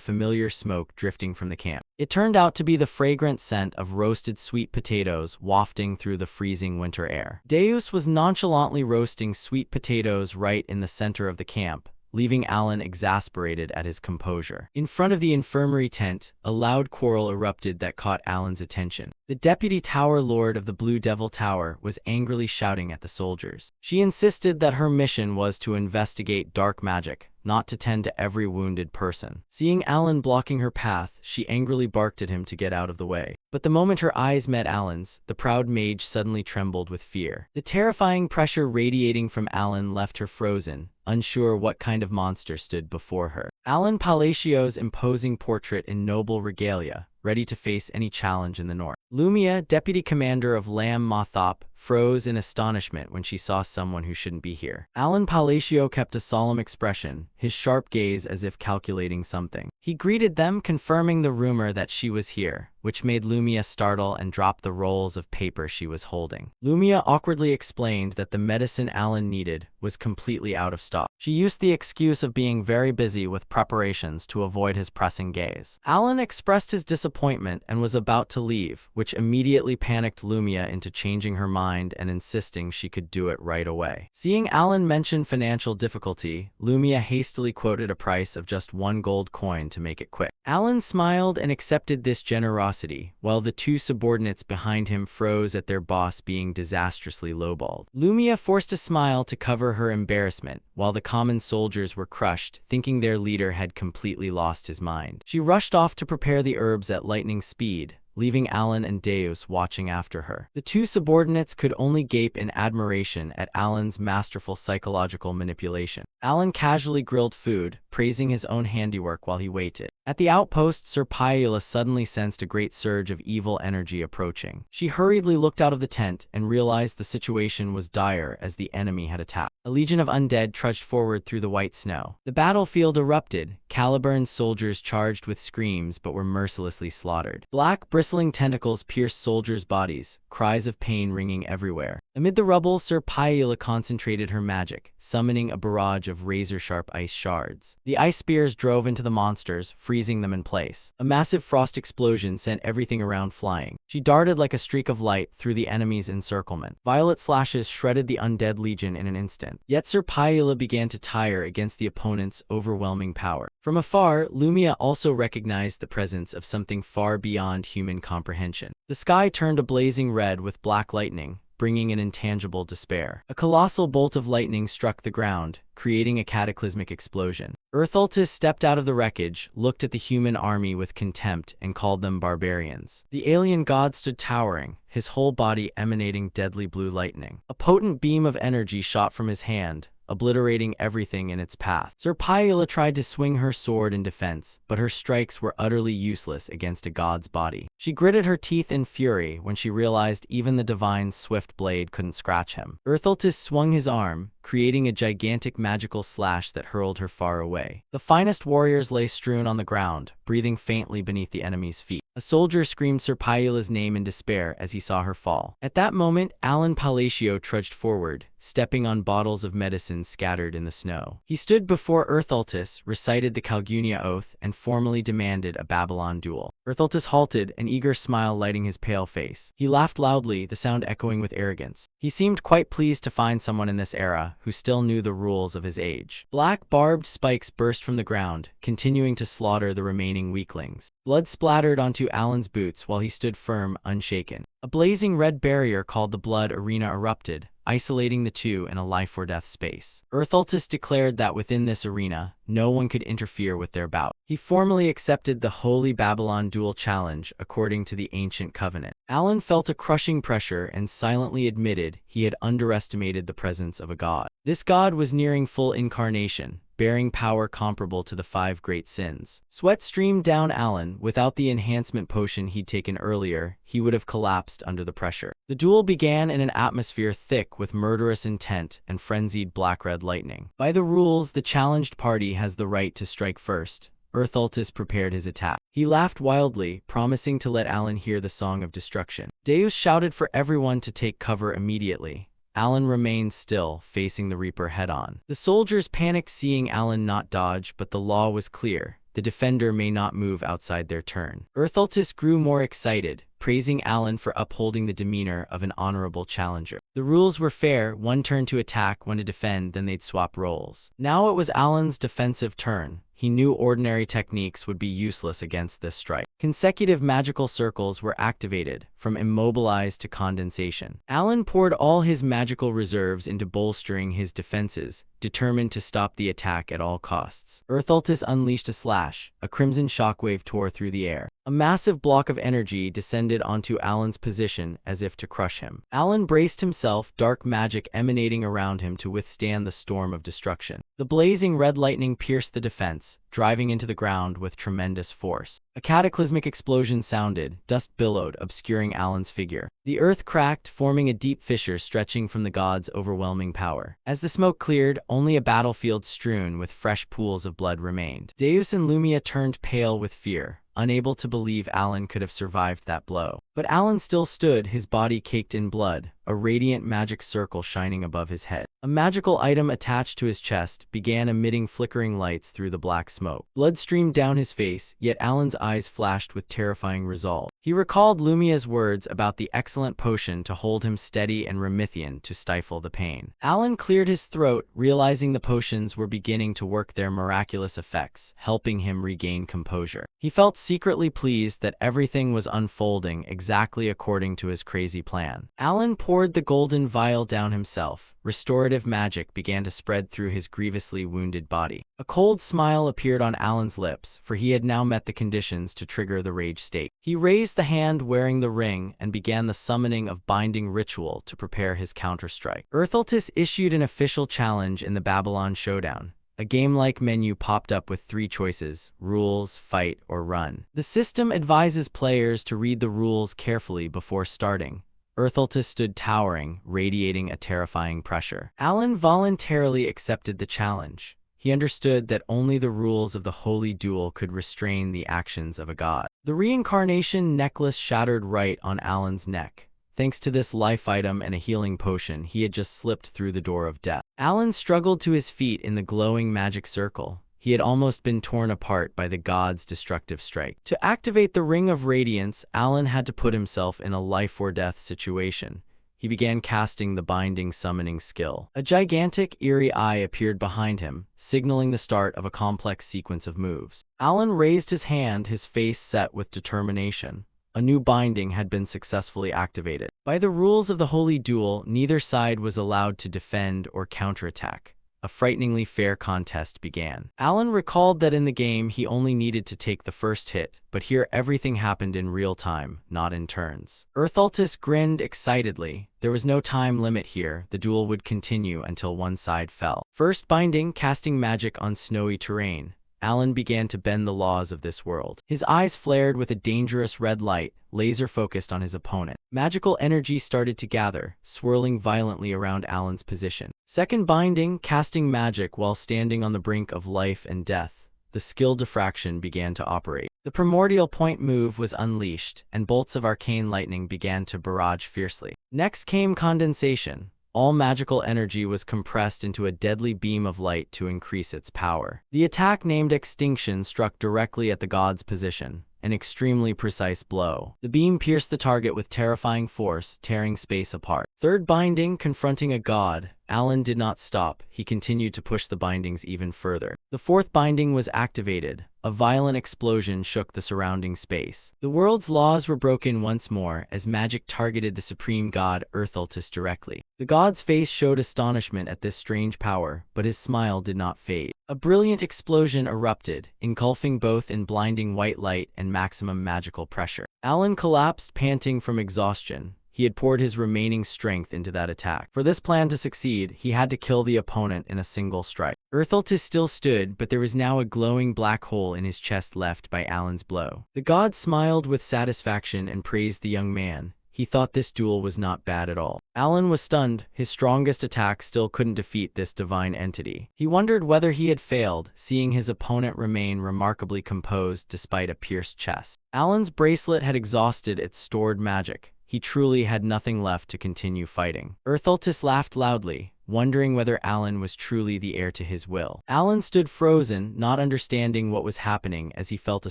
Speaker 1: familiar smoke drifting from the camp. It turned out to be the fragrant scent of roasted sweet potatoes wafting through the freezing winter air. Deus was nonchalantly roasting sweet potatoes right in the center of the camp, leaving Alan exasperated at his composure. In front of the infirmary tent, a loud quarrel erupted that caught Alan's attention. The deputy tower lord of the Blue Devil Tower was angrily shouting at the soldiers. She insisted that her mission was to investigate dark magic, not to tend to every wounded person. Seeing Alan blocking her path, she angrily barked at him to get out of the way. But the moment her eyes met Alan's, the proud mage suddenly trembled with fear. The terrifying pressure radiating from Alan left her frozen, unsure what kind of monster stood before her. Alan Palacio's imposing portrait in noble regalia, ready to face any challenge in the north. Lumia, deputy commander of Lam Mothop, froze in astonishment when she saw someone who shouldn't be here. Alan Palacio kept a solemn expression, his sharp gaze as if calculating something. He greeted them, confirming the rumor that she was here, which made Lumia startle and drop the rolls of paper she was holding. Lumia awkwardly explained that the medicine Alan needed was completely out of stock. She used the excuse of being very busy with preparations to avoid his pressing gaze. Alan expressed his disappointment and was about to leave, which immediately panicked Lumia into changing her mind and insisting she could do it right away. Seeing Alan mention financial difficulty, Lumia hastily quoted a price of just 1 gold coin to make it quick. Alan smiled and accepted this generosity, while the two subordinates behind him froze at their boss being disastrously lowballed. Lumia forced a smile to cover her embarrassment, while the common soldiers were crushed, thinking their leader had completely lost his mind. She rushed off to prepare the herbs at lightning speed, leaving Alan and Deus watching after her. The two subordinates could only gape in admiration at Alan's masterful psychological manipulation. Alan casually grilled food, praising his own handiwork while he waited. At the outpost, Sir Pyula suddenly sensed a great surge of evil energy approaching. She hurriedly looked out of the tent and realized the situation was dire as the enemy had attacked. A legion of undead trudged forward through the white snow. The battlefield erupted. Caliburn's soldiers charged with screams but were mercilessly slaughtered. Black, bristling tentacles pierced soldiers' bodies, cries of pain ringing everywhere. Amid the rubble, Sir Pyula concentrated her magic, summoning a barrage of razor-sharp ice shards. The ice spears drove into the monsters, freezing them in place. A massive frost explosion sent everything around flying. She darted like a streak of light through the enemy's encirclement. Violet slashes shredded the undead legion in an instant. Yet Sir Pyula began to tire against the opponent's overwhelming power. From afar, Lumia also recognized the presence of something far beyond human comprehension. The sky turned a blazing red with black lightning, bringing an intangible despair. A colossal bolt of lightning struck the ground, creating a cataclysmic explosion. Earthaltis stepped out of the wreckage, looked at the human army with contempt, and called them barbarians. The alien god stood towering, his whole body emanating deadly blue lightning. A potent beam of energy shot from his hand, obliterating everything in its path. Sir Pyula tried to swing her sword in defense, but her strikes were utterly useless against a god's body. She gritted her teeth in fury when she realized even the divine's swift blade couldn't scratch him. Earthaltis swung his arm, creating a gigantic magical slash that hurled her far away. The finest warriors lay strewn on the ground, breathing faintly beneath the enemy's feet. A soldier screamed Sir Pyula's name in despair as he saw her fall. At that moment, Alan Palacio trudged forward, stepping on bottles of medicine scattered in the snow. He stood before Earthaltis, recited the Calgunia oath, and formally demanded a Babylon duel. Earthaltis halted, an eager smile lighting his pale face. He laughed loudly, the sound echoing with arrogance. He seemed quite pleased to find someone in this era who still knew the rules of his age. Black barbed spikes burst from the ground, continuing to slaughter the remaining weaklings. Blood splattered onto Alan's boots while he stood firm, unshaken. A blazing red barrier called the Blood Arena erupted, isolating the two in a life-or-death space. Earthaltis declared that within this arena, no one could interfere with their bout. He formally accepted the Holy Babylon Duel challenge according to the ancient covenant. Alan felt a crushing pressure and silently admitted he had underestimated the presence of a god. This god was nearing full incarnation, bearing power comparable to the 5 great sins. Sweat streamed down Alan. Without the enhancement potion he'd taken earlier, he would have collapsed under the pressure. The duel began in an atmosphere thick with murderous intent and frenzied black-red lightning. By the rules, the challenged party has the right to strike first. Ruthless prepared his attack. He laughed wildly, promising to let Alan hear the song of destruction. Deus shouted for everyone to take cover immediately. Alan remained still, facing the Reaper head-on. The soldiers panicked seeing Alan not dodge, but the law was clear. The defender may not move outside their turn. Ruthless grew more excited, praising Alan for upholding the demeanor of an honorable challenger. The rules were fair: one turn to attack, one to defend, then they'd swap roles. Now it was Alan's defensive turn. He knew ordinary techniques would be useless against this strike. Consecutive magical circles were activated, from immobilize to condensation. Alan poured all his magical reserves into bolstering his defenses, determined to stop the attack at all costs. Ruthless unleashed a slash. A crimson shockwave tore through the air. A massive block of energy descended onto Alan's position as if to crush him. Alan braced himself, dark magic emanating around him to withstand the storm of destruction. The blazing red lightning pierced the defense, driving into the ground with tremendous force. A cataclysmic explosion sounded, dust billowed, obscuring Alan's figure. The earth cracked, forming a deep fissure stretching from the god's overwhelming power. As the smoke cleared, only a battlefield strewn with fresh pools of blood remained. Deus and Lumia turned pale with fear, unable to believe Alan could have survived that blow. But Alan still stood, his body caked in blood, a radiant magic circle shining above his head. A magical item attached to his chest began emitting flickering lights through the black smoke. Blood streamed down his face, yet Alan's eyes flashed with terrifying resolve. He recalled Lumia's words about the excellent potion to hold him steady and Remithian to stifle the pain. Alan cleared his throat, realizing the potions were beginning to work their miraculous effects, helping him regain composure. He felt secretly pleased that everything was unfolding exactly according to his crazy plan. Alan poured the golden vial down himself. Restorative magic began to spread through his grievously wounded body. A cold smile appeared on Alan's lips, for he had now met the conditions to trigger the rage state. He raised the hand wearing the ring and began the summoning of binding ritual to prepare his counterstrike. Ruthless issued an official challenge in the Babylon Showdown. A game-like menu popped up with 3 choices: rules, fight, or run. The system advises players to read the rules carefully before starting. Ruthless stood towering, radiating a terrifying pressure. Alan voluntarily accepted the challenge. He understood that only the rules of the holy duel could restrain the actions of a god. The reincarnation necklace shattered right on Alan's neck. Thanks to this life item and a healing potion, he had just slipped through the door of death. Alan struggled to his feet in the glowing magic circle. He had almost been torn apart by the god's destructive strike. To activate the Ring of Radiance, Alan had to put himself in a life-or-death situation. He began casting the binding summoning skill. A gigantic, eerie eye appeared behind him, signaling the start of a complex sequence of moves. Alan raised his hand, his face set with determination. A new binding had been successfully activated. By the rules of the holy duel, neither side was allowed to defend or counterattack. A frighteningly fair contest began. Alan recalled that in the game he only needed to take the first hit, but here everything happened in real time, not in turns. Ruthless grinned excitedly. There was no time limit here. The duel would continue until one side fell. First binding, casting magic on snowy terrain. Alan began to bend the laws of this world. His eyes flared with a dangerous red light, laser-focused on his opponent. Magical energy started to gather, swirling violently around Alan's position. Second binding, casting magic while standing on the brink of life and death. The skill diffraction began to operate. The primordial point move was unleashed, and bolts of arcane lightning began to barrage fiercely. Next came condensation. All magical energy was compressed into a deadly beam of light to increase its power. The attack named Extinction struck directly at the god's position, an extremely precise blow. The beam pierced the target with terrifying force, tearing space apart. Third binding, confronting a god. Alan did not stop. He continued to push the bindings even further. The fourth binding was activated. A violent explosion shook the surrounding space. The world's laws were broken once more as magic targeted the supreme god Ruthless directly. The god's face showed astonishment at this strange power, but his smile did not fade. A brilliant explosion erupted, engulfing both in blinding white light and maximum magical pressure. Alan collapsed, panting from exhaustion. He had poured his remaining strength into that attack. For this plan to succeed, he had to kill the opponent in a single strike. Ruthless still stood, but there was now a glowing black hole in his chest left by Alan's blow. The god smiled with satisfaction and praised the young man. He thought this duel was not bad at all. Alan was stunned. His strongest attack still couldn't defeat this divine entity. He wondered whether he had failed, seeing his opponent remain remarkably composed despite a pierced chest. Alan's bracelet had exhausted its stored magic. He truly had nothing left to continue fighting. Ruthless laughed loudly, wondering whether Alan was truly the heir to his will. Alan stood frozen, not understanding what was happening as he felt a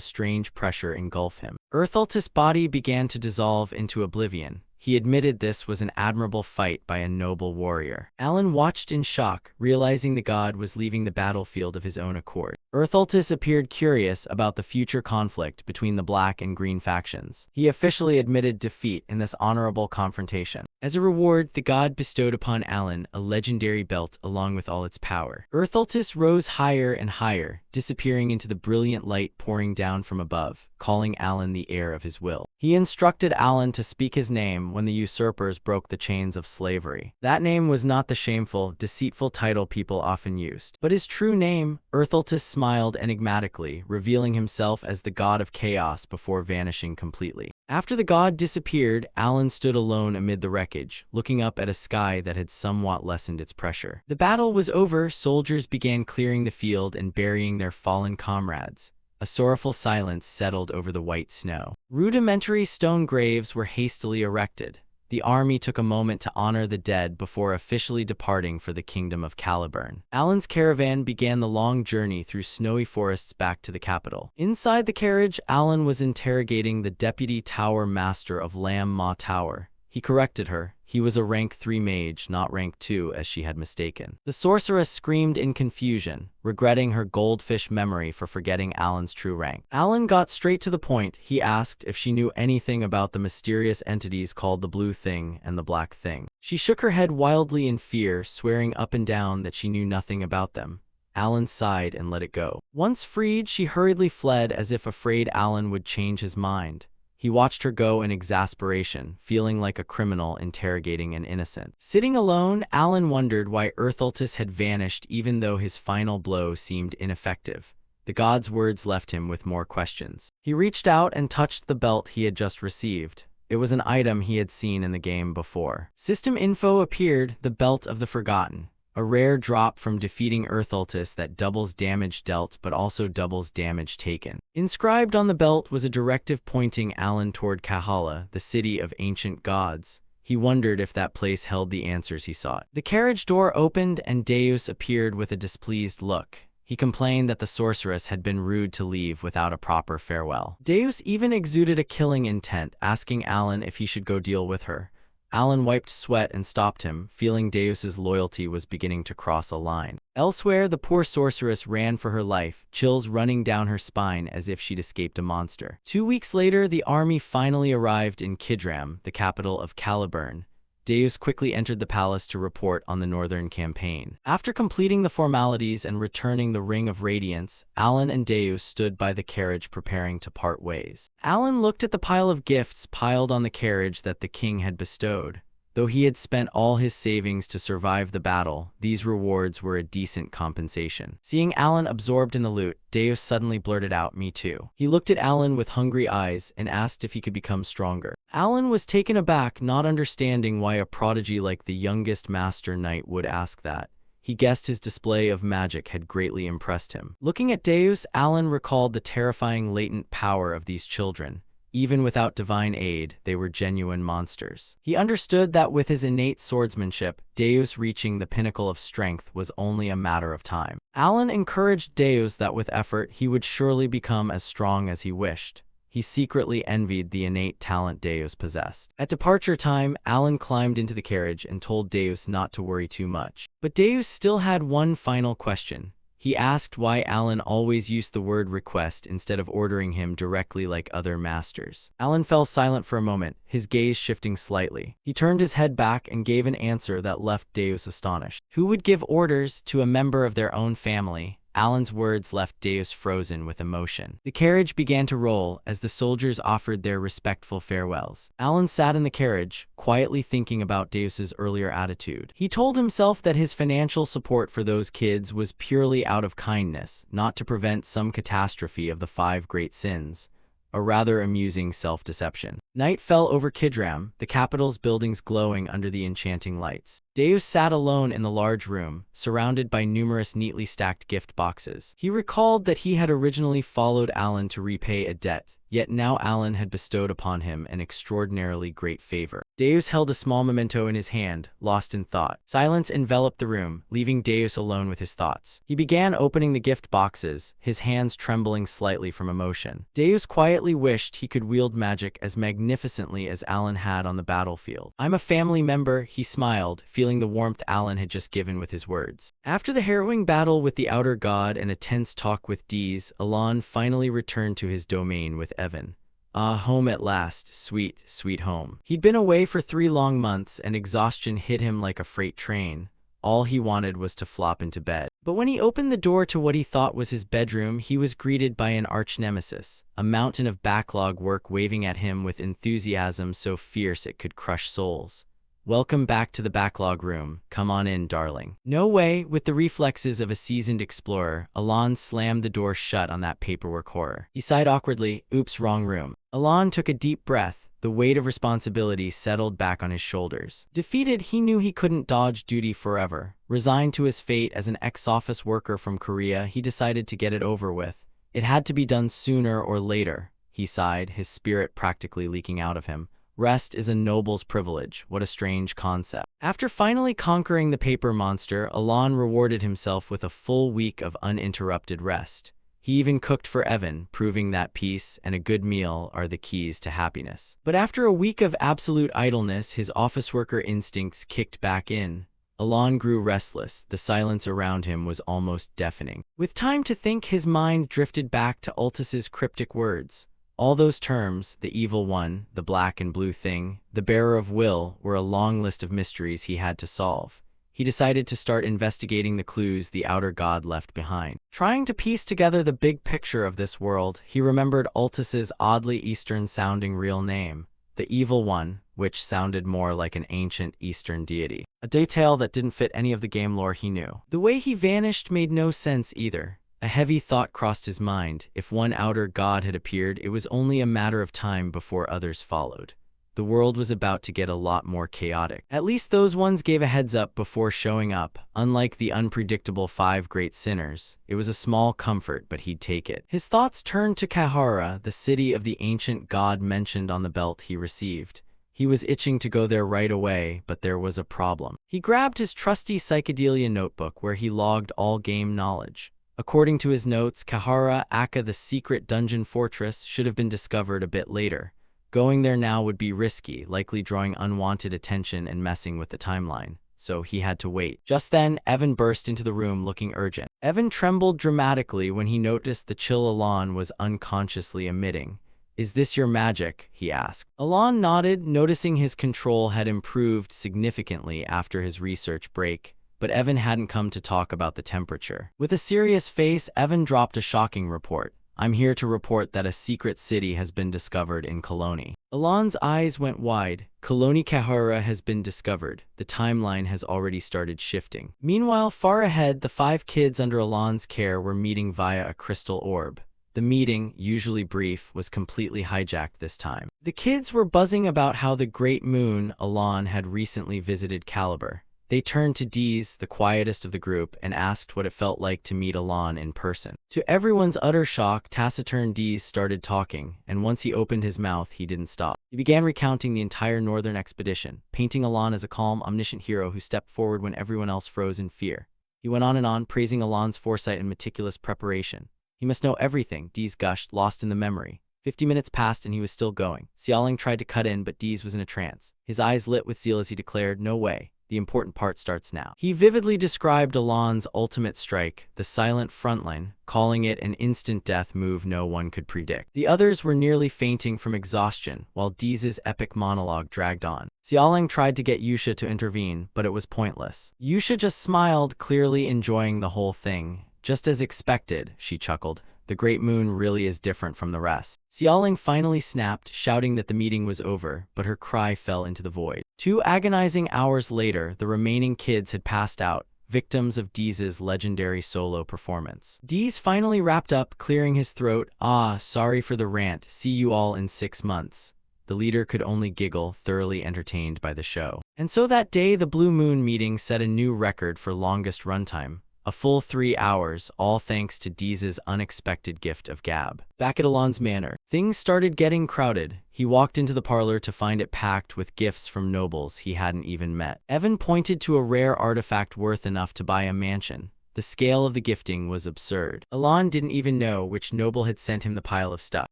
Speaker 1: strange pressure engulf him. Ruthless' body began to dissolve into oblivion. He admitted this was an admirable fight by a noble warrior. Alan watched in shock, realizing the god was leaving the battlefield of his own accord. Ruthless appeared curious about the future conflict between the black and green factions. He officially admitted defeat in this honorable confrontation. As a reward, the god bestowed upon Alan a legendary belt along with all its power. Ruthless rose higher and higher, disappearing into the brilliant light pouring down from above, calling Alan the heir of his will. He instructed Alan to speak his name when the usurpers broke the chains of slavery. That name was not the shameful, deceitful title people often used, but his true name. Ruthless smiled enigmatically, revealing himself as the god of chaos before vanishing completely. After the god disappeared, Alan stood alone amid the wreckage, looking up at a sky that had somewhat lessened its pressure. The battle was over. Soldiers began clearing the field and burying their fallen comrades. A sorrowful silence settled over the white snow. Rudimentary stone graves were hastily erected. The army took a moment to honor the dead before officially departing for the kingdom of Caliburn. Alan's caravan began the long journey through snowy forests back to the capital. Inside the carriage, Alan was interrogating the deputy tower master of Lam Ma Tower. He corrected her. He was a rank 3 mage, not rank 2 as she had mistaken. The sorceress screamed in confusion, regretting her goldfish memory for forgetting Alan's true rank. Alan got straight to the point. He asked if she knew anything about the mysterious entities called the Blue Thing and the Black Thing. She shook her head wildly in fear, swearing up and down that she knew nothing about them. Alan sighed and let it go. Once freed, she hurriedly fled as if afraid Alan would change his mind. He watched her go in exasperation, feeling like a criminal interrogating an innocent. Sitting alone, Alan wondered why Ruthless had vanished even though his final blow seemed ineffective. The god's words left him with more questions. He reached out and touched the belt he had just received. It was an item he had seen in the game before. System info appeared, the Belt of the Forgotten. A rare drop from defeating Ruthless that doubles damage dealt but also doubles damage taken. Inscribed on the belt was a directive pointing Alan toward Kahala, the city of ancient gods. He wondered if that place held the answers he sought. The carriage door opened and Deus appeared with a displeased look. He complained that the sorceress had been rude to leave without a proper farewell. Deus even exuded a killing intent, asking Alan if he should go deal with her. Alan wiped sweat and stopped him, feeling Deus's loyalty was beginning to cross a line. Elsewhere, the poor sorceress ran for her life, chills running down her spine as if she'd escaped a monster. 2 weeks later, the army finally arrived in Kidram, the capital of Caliburn. Deus quickly entered the palace to report on the northern campaign. After completing the formalities and returning the Ring of Radiance, Alan and Deus stood by the carriage preparing to part ways. Alan looked at the pile of gifts piled on the carriage that the king had bestowed. Though he had spent all his savings to survive the battle, these rewards were a decent compensation. Seeing Alan absorbed in the loot, Deus suddenly blurted out, "Me too." He looked at Alan with hungry eyes and asked if he could become stronger. Alan was taken aback, not understanding why a prodigy like the youngest Master Knight would ask that. He guessed his display of magic had greatly impressed him. Looking at Deus, Alan recalled the terrifying latent power of these children. Even without divine aid, they were genuine monsters. He understood that with his innate swordsmanship, Deus reaching the pinnacle of strength was only a matter of time. Alan encouraged Deus that with effort, he would surely become as strong as he wished. he secretly envied the innate talent Deus possessed. At departure time, Alan climbed into the carriage and told Deus not to worry too much. But Deus still had one final question. He asked why Alan always used the word request instead of ordering him directly like other masters. Alan fell silent for a moment, his gaze shifting slightly. He turned his head back and gave an answer that left Deus astonished. Who would give orders to a member of their own family? Alan's words left Deus frozen with emotion. The carriage began to roll as the soldiers offered their respectful farewells. Alan sat in the carriage, quietly thinking about Deus's earlier attitude. He told himself that his financial support for those kids was purely out of kindness, not to prevent some catastrophe of the 5 great sins. A rather amusing self-deception. Night fell over Kidram, the capital's buildings glowing under the enchanting lights. Deus sat alone in the large room, surrounded by numerous neatly stacked gift boxes. He recalled that he had originally followed Alan to repay a debt, yet now Alan had bestowed upon him an extraordinarily great favor. Deus held a small memento in his hand, lost in thought. Silence enveloped the room, leaving Deus alone with his thoughts. He began opening the gift boxes, his hands trembling slightly from emotion. Deus quietly wished he could wield magic as magnificently as Alan had on the battlefield. "I'm a family member," he smiled, feeling the warmth Alan had just given with his words. After the harrowing battle with the outer god and a tense talk with Dees, Alan finally returned to his domain with Evan. Ah, home at last, sweet, sweet home. He'd been away for 3 long months and exhaustion hit him like a freight train. All he wanted was to flop into bed. But when he opened the door to what he thought was his bedroom, he was greeted by an arch-nemesis, a mountain of backlog work waving at him with enthusiasm so fierce it could crush souls. "Welcome back to the backlog room. Come on in, darling." No way, with the reflexes of a seasoned explorer, Alan slammed the door shut on that paperwork horror. He sighed awkwardly, "Oops, wrong room." Alan took a deep breath. The weight of responsibility settled back on his shoulders. Defeated, he knew he couldn't dodge duty forever. Resigned to his fate as an ex-office worker from Korea, he decided to get it over with. It had to be done sooner or later. He sighed, his spirit practically leaking out of him. Rest is a noble's privilege. What a strange concept. After finally conquering the paper monster, Alan rewarded himself with a full week of uninterrupted rest. He even cooked for Evan, proving that peace and a good meal are the keys to happiness. But after a week of absolute idleness, his office worker instincts kicked back in. Alan grew restless. The silence around him was almost deafening. With time to think, his mind drifted back to Ultis's cryptic words. All those terms, the evil one, the black and blue thing, the bearer of will, were a long list of mysteries he had to solve. He decided to start investigating the clues the outer god left behind. Trying to piece together the big picture of this world, he remembered Ultis's oddly Eastern-sounding real name, the Evil One, which sounded more like an ancient Eastern deity. A detail that didn't fit any of the game lore he knew. The way he vanished made no sense either. A heavy thought crossed his mind. If one outer god had appeared, it was only a matter of time before others followed. The world was about to get a lot more chaotic. At least those ones gave a heads up before showing up. Unlike the unpredictable 5 great sinners, it was a small comfort, but he'd take it. His thoughts turned to Kahara, the city of the ancient god mentioned on the belt he received. He was itching to go there right away, but there was a problem. He grabbed his trusty psychedelia notebook where he logged all game knowledge. According to his notes, Kahara Aka, the secret dungeon fortress, should have been discovered a bit later. Going there now would be risky, likely drawing unwanted attention and messing with the timeline. So he had to wait. Just then, Evan burst into the room looking urgent. Evan trembled dramatically when he noticed the chill Alan was unconsciously emitting. "Is this your magic?" he asked. Alan nodded, noticing his control had improved significantly after his research break. But Evan hadn't come to talk about the temperature. With a serious face, Evan dropped a shocking report. "I'm here to report that a secret city has been discovered in Colony." Alan's eyes went wide. Colony Kahara has been discovered. The timeline has already started shifting. Meanwhile, far ahead, the 5 kids under Alan's care were meeting via a crystal orb. The meeting, usually brief, was completely hijacked this time. The kids were buzzing about how the Great Moon, Alan, had recently visited Caliber. They turned to Dees, the quietest of the group, and asked what it felt like to meet Alan in person. To everyone's utter shock, taciturn Dees started talking, and once he opened his mouth, he didn't stop. He began recounting the entire northern expedition, painting Alan as a calm, omniscient hero who stepped forward when everyone else froze in fear. He went on and on, praising Alan's foresight and meticulous preparation. "He must know everything," Dees gushed, lost in the memory. 50 minutes passed and he was still going. Xiaoling tried to cut in, but Dees was in a trance. His eyes lit with zeal as he declared, "No way. The important part starts now." He vividly described Alon's ultimate strike, the silent frontline, calling it an instant death move no one could predict. The others were nearly fainting from exhaustion, while Deez's epic monologue dragged on. Xiaoling tried to get Yusha to intervene, but it was pointless. Yusha just smiled, clearly enjoying the whole thing. "Just as expected," she chuckled. "The Great Moon really is different from the rest." Xiaoling finally snapped, shouting that the meeting was over, but her cry fell into the void. 2 agonizing hours later, the remaining kids had passed out, victims of Deez's legendary solo performance. Deez finally wrapped up, clearing his throat. "Ah, sorry for the rant. See you all in 6 months." The leader could only giggle, thoroughly entertained by the show. And so that day, the Blue Moon meeting set a new record for longest runtime. A full 3 hours, all thanks to Deez's unexpected gift of gab. Back at Alon's manor, things started getting crowded. He walked into the parlor to find it packed with gifts from nobles he hadn't even met. Evan pointed to a rare artifact worth enough to buy a mansion. The scale of the gifting was absurd. Alon didn't even know which noble had sent him the pile of stuff.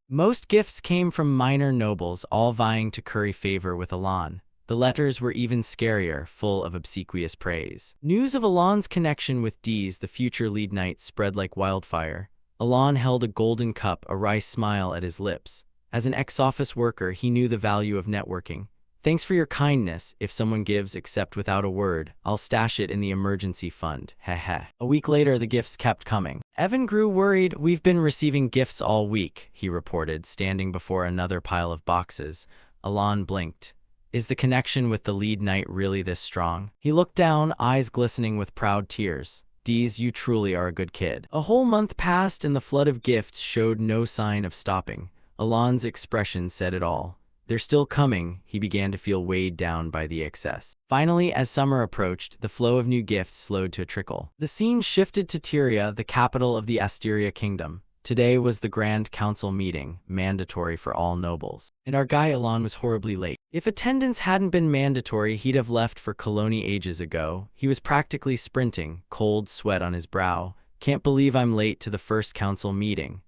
Speaker 1: Most gifts came from minor nobles, all vying to curry favor with Alon. The letters were even scarier, full of obsequious praise. News of Alon's connection with Deez, the future lead knight, spread like wildfire. Alon held a golden cup, a wry smile at his lips. As an ex-office worker, he knew the value of networking. "Thanks for your kindness. If someone gives except without a word, I'll stash it in the emergency fund. Heh." A week later, the gifts kept coming. Evan grew worried. "We've been receiving gifts all week," he reported, standing before another pile of boxes. Alon blinked. "Is the connection with the lead knight really this strong?" He looked down, eyes glistening with proud tears. "Deez, you truly are a good kid." A whole month passed and the flood of gifts showed no sign of stopping. Alon's expression said it all. "They're still coming." He began to feel weighed down by the excess. Finally, as summer approached, the flow of new gifts slowed to a trickle. The scene shifted to Tyria, the capital of the Asteria Kingdom. Today was the Grand Council meeting, mandatory for all nobles. And our guy Alon was horribly late. If attendance hadn't been mandatory, he'd have left for Colony ages ago. He was practically sprinting, cold sweat on his brow. "Can't believe I'm late to the first council meeting."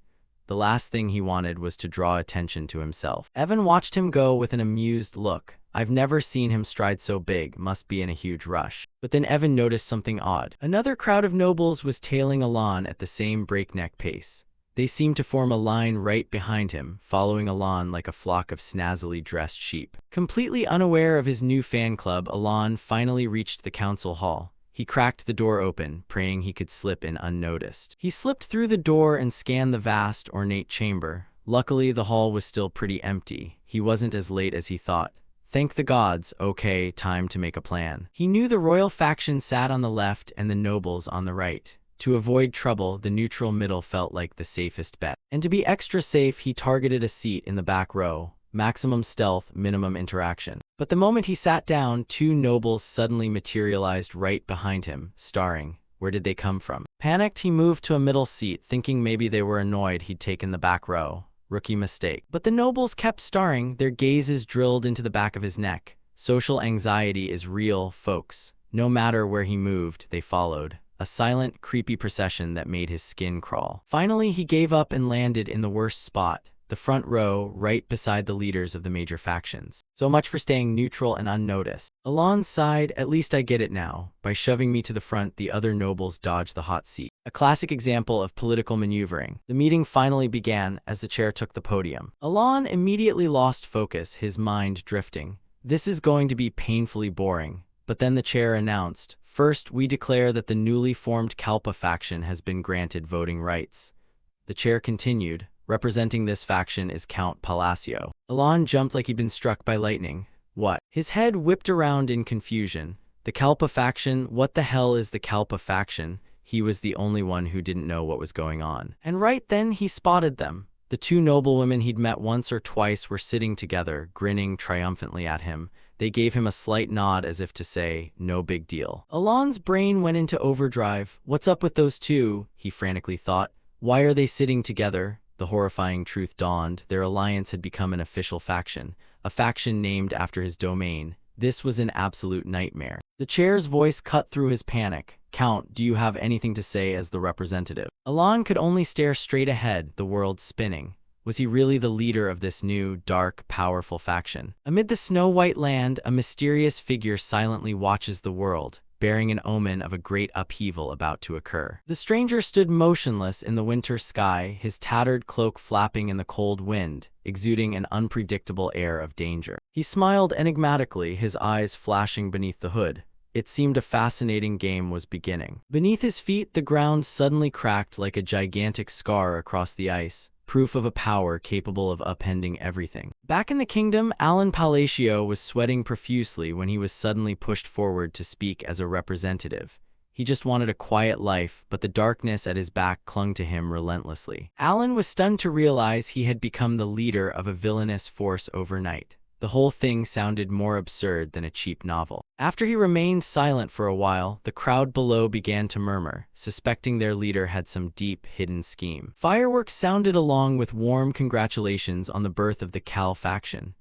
Speaker 1: The last thing he wanted was to draw attention to himself. Evan watched him go with an amused look. "I've never seen him stride so big, must be in a huge rush." But then Evan noticed something odd. Another crowd of nobles was tailing Alon at the same breakneck pace. They seemed to form a line right behind him, following Alon like a flock of snazzily dressed sheep. Completely unaware of his new fan club, Alon finally reached the council hall. He cracked the door open, praying he could slip in unnoticed. He slipped through the door and scanned the vast, ornate chamber. Luckily, the hall was still pretty empty. He wasn't as late as he thought. Thank the gods. Okay, time to make a plan. He knew the royal faction sat on the left and the nobles on the right. To avoid trouble, the neutral middle felt like the safest bet. And to be extra safe, he targeted a seat in the back row. Maximum stealth, minimum interaction. But the moment he sat down, 2 nobles suddenly materialized right behind him, staring. Where did they come from? Panicked, he moved to a middle seat, thinking maybe they were annoyed he'd taken the back row. Rookie mistake. But the nobles kept staring, their gazes drilled into the back of his neck. Social anxiety is real, folks. No matter where he moved, they followed. A silent, creepy procession that made his skin crawl. Finally, he gave up and landed in the worst spot, the front row, right beside the leaders of the major factions. So much for staying neutral and unnoticed. Alon sighed, "At least I get it now." By shoving me to the front, the other nobles dodged the hot seat. A classic example of political maneuvering. The meeting finally began as the chair took the podium. Alon immediately lost focus, his mind drifting. This is going to be painfully boring. But then the chair announced, "First, we declare that the newly formed Kalpa faction has been granted voting rights." The chair continued, "Representing this faction is Count Palacio." Alon jumped like he'd been struck by lightning. What? His head whipped around in confusion. The Kalpa faction? What the hell is the Kalpa faction? He was the only one who didn't know what was going on. And right then he spotted them. The 2 noblewomen he'd met once or twice were sitting together, grinning triumphantly at him. They gave him a slight nod as if to say, "No big deal." Alon's brain went into overdrive. What's up with those 2? He frantically thought. Why are they sitting together? The horrifying truth dawned. Their alliance had become an official faction, a faction named after his domain. This was an absolute nightmare. The chair's voice cut through his panic. "Count, do you have anything to say as the representative?" Alon could only stare straight ahead, the world spinning. Was he really the leader of this new, dark, powerful faction? Amid the snow-white land, a mysterious figure silently watches the world, bearing an omen of a great upheaval about to occur. The stranger stood motionless in the winter sky, his tattered cloak flapping in the cold wind, exuding an unpredictable air of danger. He smiled enigmatically, his eyes flashing beneath the hood. It seemed a fascinating game was beginning. Beneath his feet, the ground suddenly cracked like a gigantic scar across the ice, proof of a power capable of upending everything. Back in the kingdom, Alan Palacio was sweating profusely when he was suddenly pushed forward to speak as a representative. He just wanted a quiet life, but the darkness at his back clung to him relentlessly. Alan was stunned to realize he had become the leader of a villainous force overnight. The whole thing sounded more absurd than a cheap novel. After he remained silent for a while, the crowd below began to murmur, suspecting their leader had some deep, hidden scheme. Fireworks sounded along with warm congratulations on the birth of the Cal faction.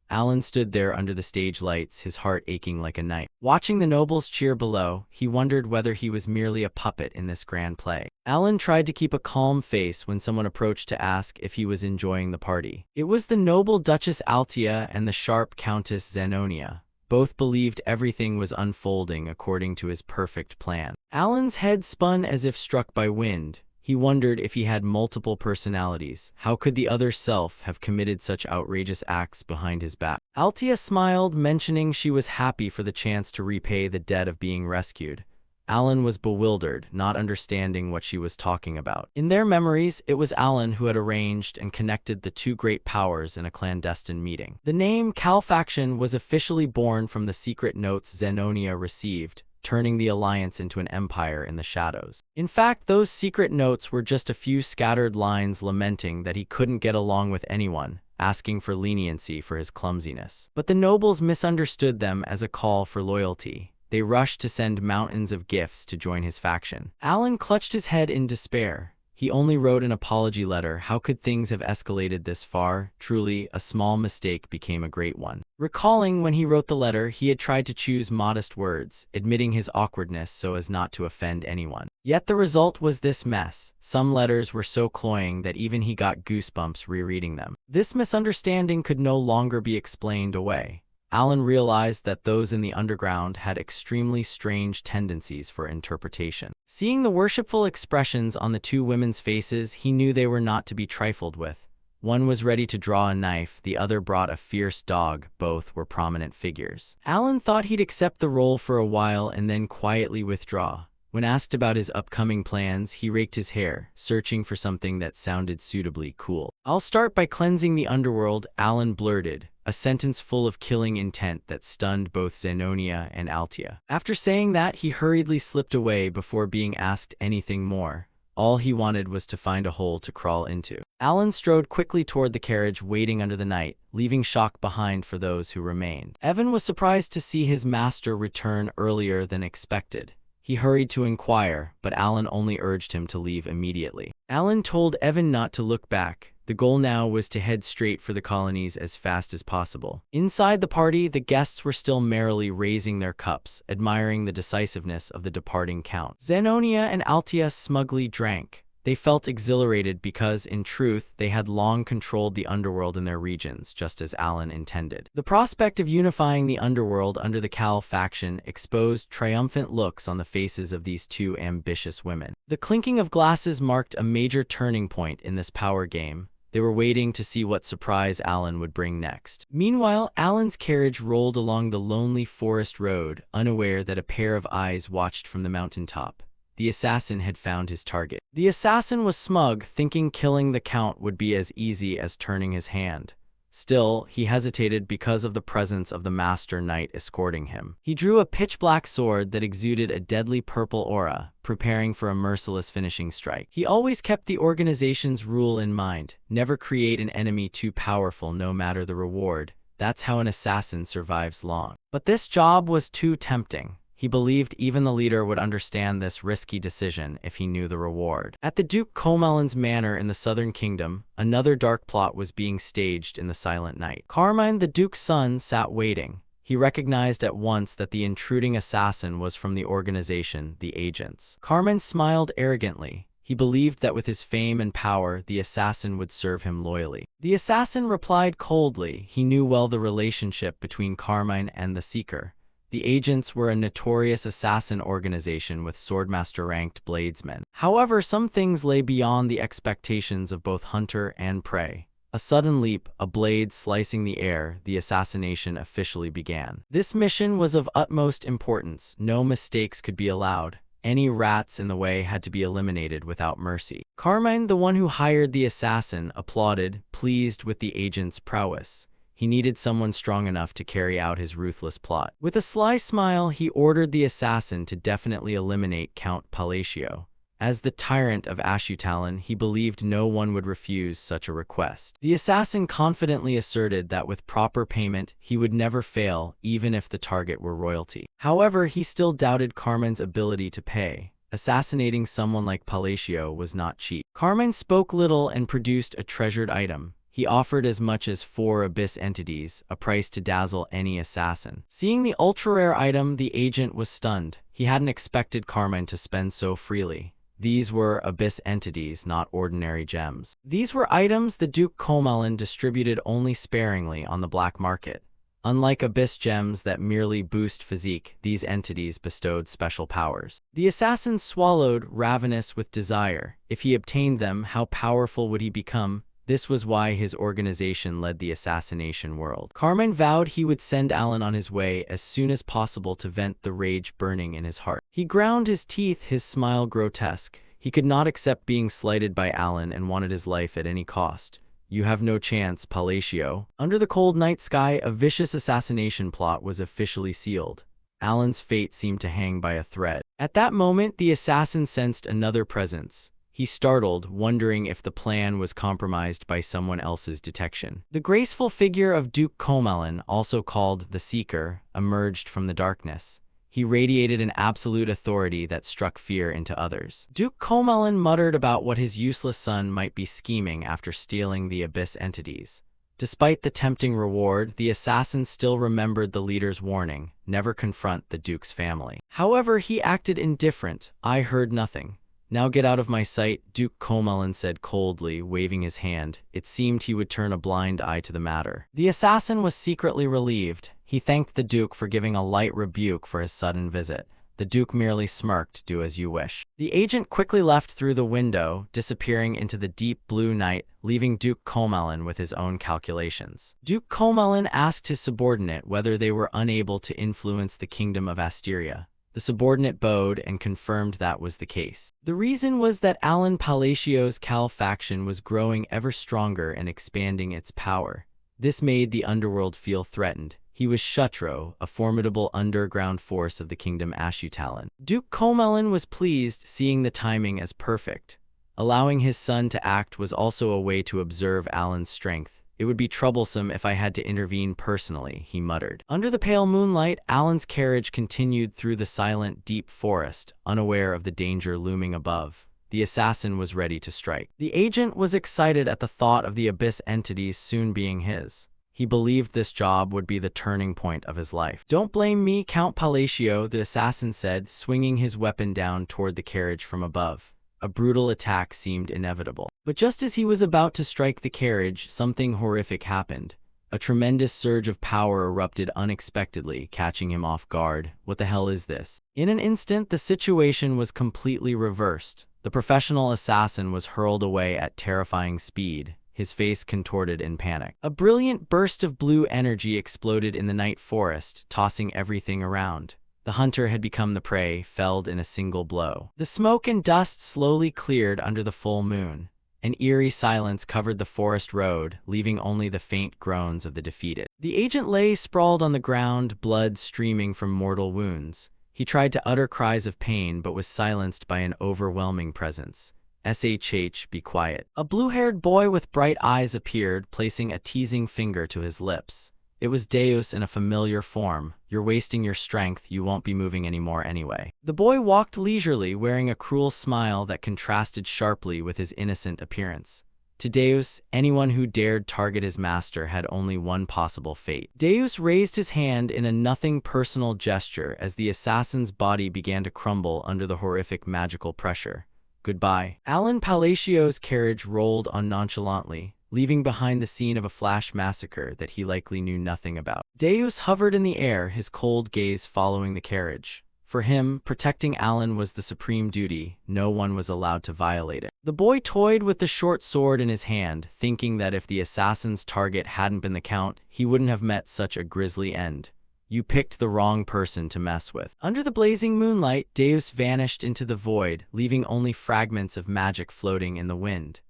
Speaker 1: Alan stood there under the stage lights, his heart aching like a knife. Watching the nobles cheer below, he wondered whether he was merely a puppet in this grand play. Alan tried to keep a calm face when someone approached to ask if he was enjoying the party. It was the noble Duchess Altia and the sharp Countess Zenonia. Both believed everything was unfolding according to his perfect plan. Alan's head spun as if struck by wind. He wondered if he had multiple personalities. How could the other self have committed such outrageous acts behind his back? Altia smiled, mentioning she was happy for the chance to repay the debt of being rescued. Alan was bewildered, not understanding what she was talking about. In their memories, it was Alan who had arranged and connected the two great powers in a clandestine meeting. The name Cal Faction was officially born from the secret notes Zenonia received, turning the alliance into an empire in the shadows. In fact, those secret notes were just a few scattered lines lamenting that he couldn't get along with anyone, asking for leniency for his clumsiness. But the nobles misunderstood them as a call for loyalty. They rushed to send mountains of gifts to join his faction. Alan clutched his head in despair. He only wrote an apology letter. How could things have escalated this far? Truly, a small mistake became a great one. Recalling when he wrote the letter, he had tried to choose modest words, admitting his awkwardness so as not to offend anyone. Yet the result was this mess. Some letters were so cloying that even he got goosebumps rereading them. This misunderstanding could no longer be explained away. Alan realized that those in the underground had extremely strange tendencies for interpretation. Seeing the worshipful expressions on the two women's faces, he knew they were not to be trifled with. One was ready to draw a knife, the other brought a fierce dog. Both were prominent figures. Alan thought he'd accept the role for a while and then quietly withdraw. When asked about his upcoming plans, he raked his hair, searching for something that sounded suitably cool. "I'll start by cleansing the underworld," Alan blurted, a sentence full of killing intent that stunned both Zenonia and Altia. After saying that, he hurriedly slipped away before being asked anything more. All he wanted was to find a hole to crawl into. Alan strode quickly toward the carriage waiting under the night, leaving shock behind for those who remained. Evan was surprised to see his master return earlier than expected. He hurried to inquire, but Alan only urged him to leave immediately. Alan told Evan not to look back. The goal now was to head straight for the colonies as fast as possible. Inside the party, the guests were still merrily raising their cups, admiring the decisiveness of the departing count. Zenonia and Altia smugly drank. They felt exhilarated because, in truth, they had long controlled the underworld in their regions, just as Alan intended. The prospect of unifying the underworld under the Cal faction exposed triumphant looks on the faces of these two ambitious women. The clinking of glasses marked a major turning point in this power game. They were waiting to see what surprise Alan would bring next. Meanwhile, Alan's carriage rolled along the lonely forest road, unaware that a pair of eyes watched from the mountaintop. The assassin had found his target. The assassin was smug, thinking killing the count would be as easy as turning his hand. Still, he hesitated because of the presence of the master knight escorting him. He drew a pitch-black sword that exuded a deadly purple aura, preparing for a merciless finishing strike. He always kept the organization's rule in mind: never create an enemy too powerful no matter the reward. That's how an assassin survives long. But this job was too tempting. He believed even the leader would understand this risky decision if he knew the reward. At the Duke Comelin's manor in the Southern Kingdom, another dark plot was being staged in the silent night. Carmine, the Duke's son, sat waiting. He recognized at once that the intruding assassin was from the organization, the Agents. Carmine smiled arrogantly. He believed that with his fame and power, the assassin would serve him loyally. The assassin replied coldly. He knew well the relationship between Carmine and the Seeker. The agents were a notorious assassin organization with swordmaster-ranked bladesmen. However, some things lay beyond the expectations of both hunter and prey. A sudden leap, a blade slicing the air, the assassination officially began. This mission was of utmost importance. No mistakes could be allowed. Any rats in the way had to be eliminated without mercy. Carmine, the one who hired the assassin, applauded, pleased with the agent's prowess. He needed someone strong enough to carry out his ruthless plot. With a sly smile, he ordered the assassin to definitely eliminate Count Palacio. As the tyrant of Ashutalon, he believed no one would refuse such a request. The assassin confidently asserted that with proper payment, he would never fail, even if the target were royalty. However, he still doubted Carmine's ability to pay. Assassinating someone like Palacio was not cheap. Carmine spoke little and produced a treasured item. He offered as much as 4 abyss entities, a price to dazzle any assassin. Seeing the ultra-rare item, the agent was stunned. He hadn't expected Carmine to spend so freely. These were abyss entities, not ordinary gems. These were items the Duke Comelin distributed only sparingly on the black market. Unlike abyss gems that merely boost physique, these entities bestowed special powers. The assassin swallowed, ravenous with desire. If he obtained them, how powerful would he become? This was why his organization led the assassination world. Carmine vowed he would send Alan on his way as soon as possible to vent the rage burning in his heart. He ground his teeth, his smile grotesque. He could not accept being slighted by Alan and wanted his life at any cost. You have no chance, Palacio. Under the cold night sky, a vicious assassination plot was officially sealed. Alan's fate seemed to hang by a thread. At that moment, the assassin sensed another presence. He startled, wondering if the plan was compromised by someone else's detection. The graceful figure of Duke Comelin, also called the Seeker, emerged from the darkness. He radiated an absolute authority that struck fear into others. Duke Comelin muttered about what his useless son might be scheming after stealing the abyss entities. Despite the tempting reward, the assassin still remembered the leader's warning, never confront the Duke's family. However, he acted indifferent. I heard nothing. Now get out of my sight, Duke Comelin said coldly, waving his hand. It seemed he would turn a blind eye to the matter. The assassin was secretly relieved. He thanked the Duke for giving a light rebuke for his sudden visit. The Duke merely smirked, do as you wish. The agent quickly left through the window, disappearing into the deep blue night, leaving Duke Comelin with his own calculations. Duke Comelin asked his subordinate whether they were unable to influence the kingdom of Asteria. The subordinate bowed and confirmed that was the case. The reason was that Alan Palacio's Cal faction was growing ever stronger and expanding its power. This made the underworld feel threatened. He was Shutro, a formidable underground force of the kingdom Ashutalon. Duke Comelin was pleased, seeing the timing as perfect. Allowing his son to act was also a way to observe Alan's strength. It would be troublesome if I had to intervene personally, he muttered. Under the pale moonlight, Alan's carriage continued through the silent, deep forest, unaware of the danger looming above. The assassin was ready to strike. The agent was excited at the thought of the abyss entities soon being his. He believed this job would be the turning point of his life. Don't blame me, Count Palacio, the assassin said, swinging his weapon down toward the carriage from above. A brutal attack seemed inevitable. But just as he was about to strike the carriage, something horrific happened. A tremendous surge of power erupted unexpectedly, catching him off guard. What the hell is this? In an instant, the situation was completely reversed. The professional assassin was hurled away at terrifying speed, his face contorted in panic. A brilliant burst of blue energy exploded in the night forest, tossing everything around. The hunter had become the prey, felled in a single blow. The smoke and dust slowly cleared under the full moon. An eerie silence covered the forest road, leaving only the faint groans of the defeated. The agent lay sprawled on the ground, blood streaming from mortal wounds. He tried to utter cries of pain, but was silenced by an overwhelming presence. SHH, be quiet. A blue-haired boy with bright eyes appeared, placing a teasing finger to his lips. It was Deus in a familiar form. You're wasting your strength, you won't be moving anymore anyway. The boy walked leisurely, wearing a cruel smile that contrasted sharply with his innocent appearance. To Deus, anyone who dared target his master had only one possible fate. Deus raised his hand in a nothing personal gesture as the assassin's body began to crumble under the horrific magical pressure. Goodbye. Alan Palacio's carriage rolled on nonchalantly, leaving behind the scene of a flash massacre that he likely knew nothing about. Deus hovered in the air, his cold gaze following the carriage. For him, protecting Alan was the supreme duty. No one was allowed to violate it. The boy toyed with the short sword in his hand, thinking that if the assassin's target hadn't been the Count, he wouldn't have met such a grisly end. You picked the wrong person to mess with. Under the blazing moonlight, Deus vanished into the void, leaving only fragments of magic floating in the wind.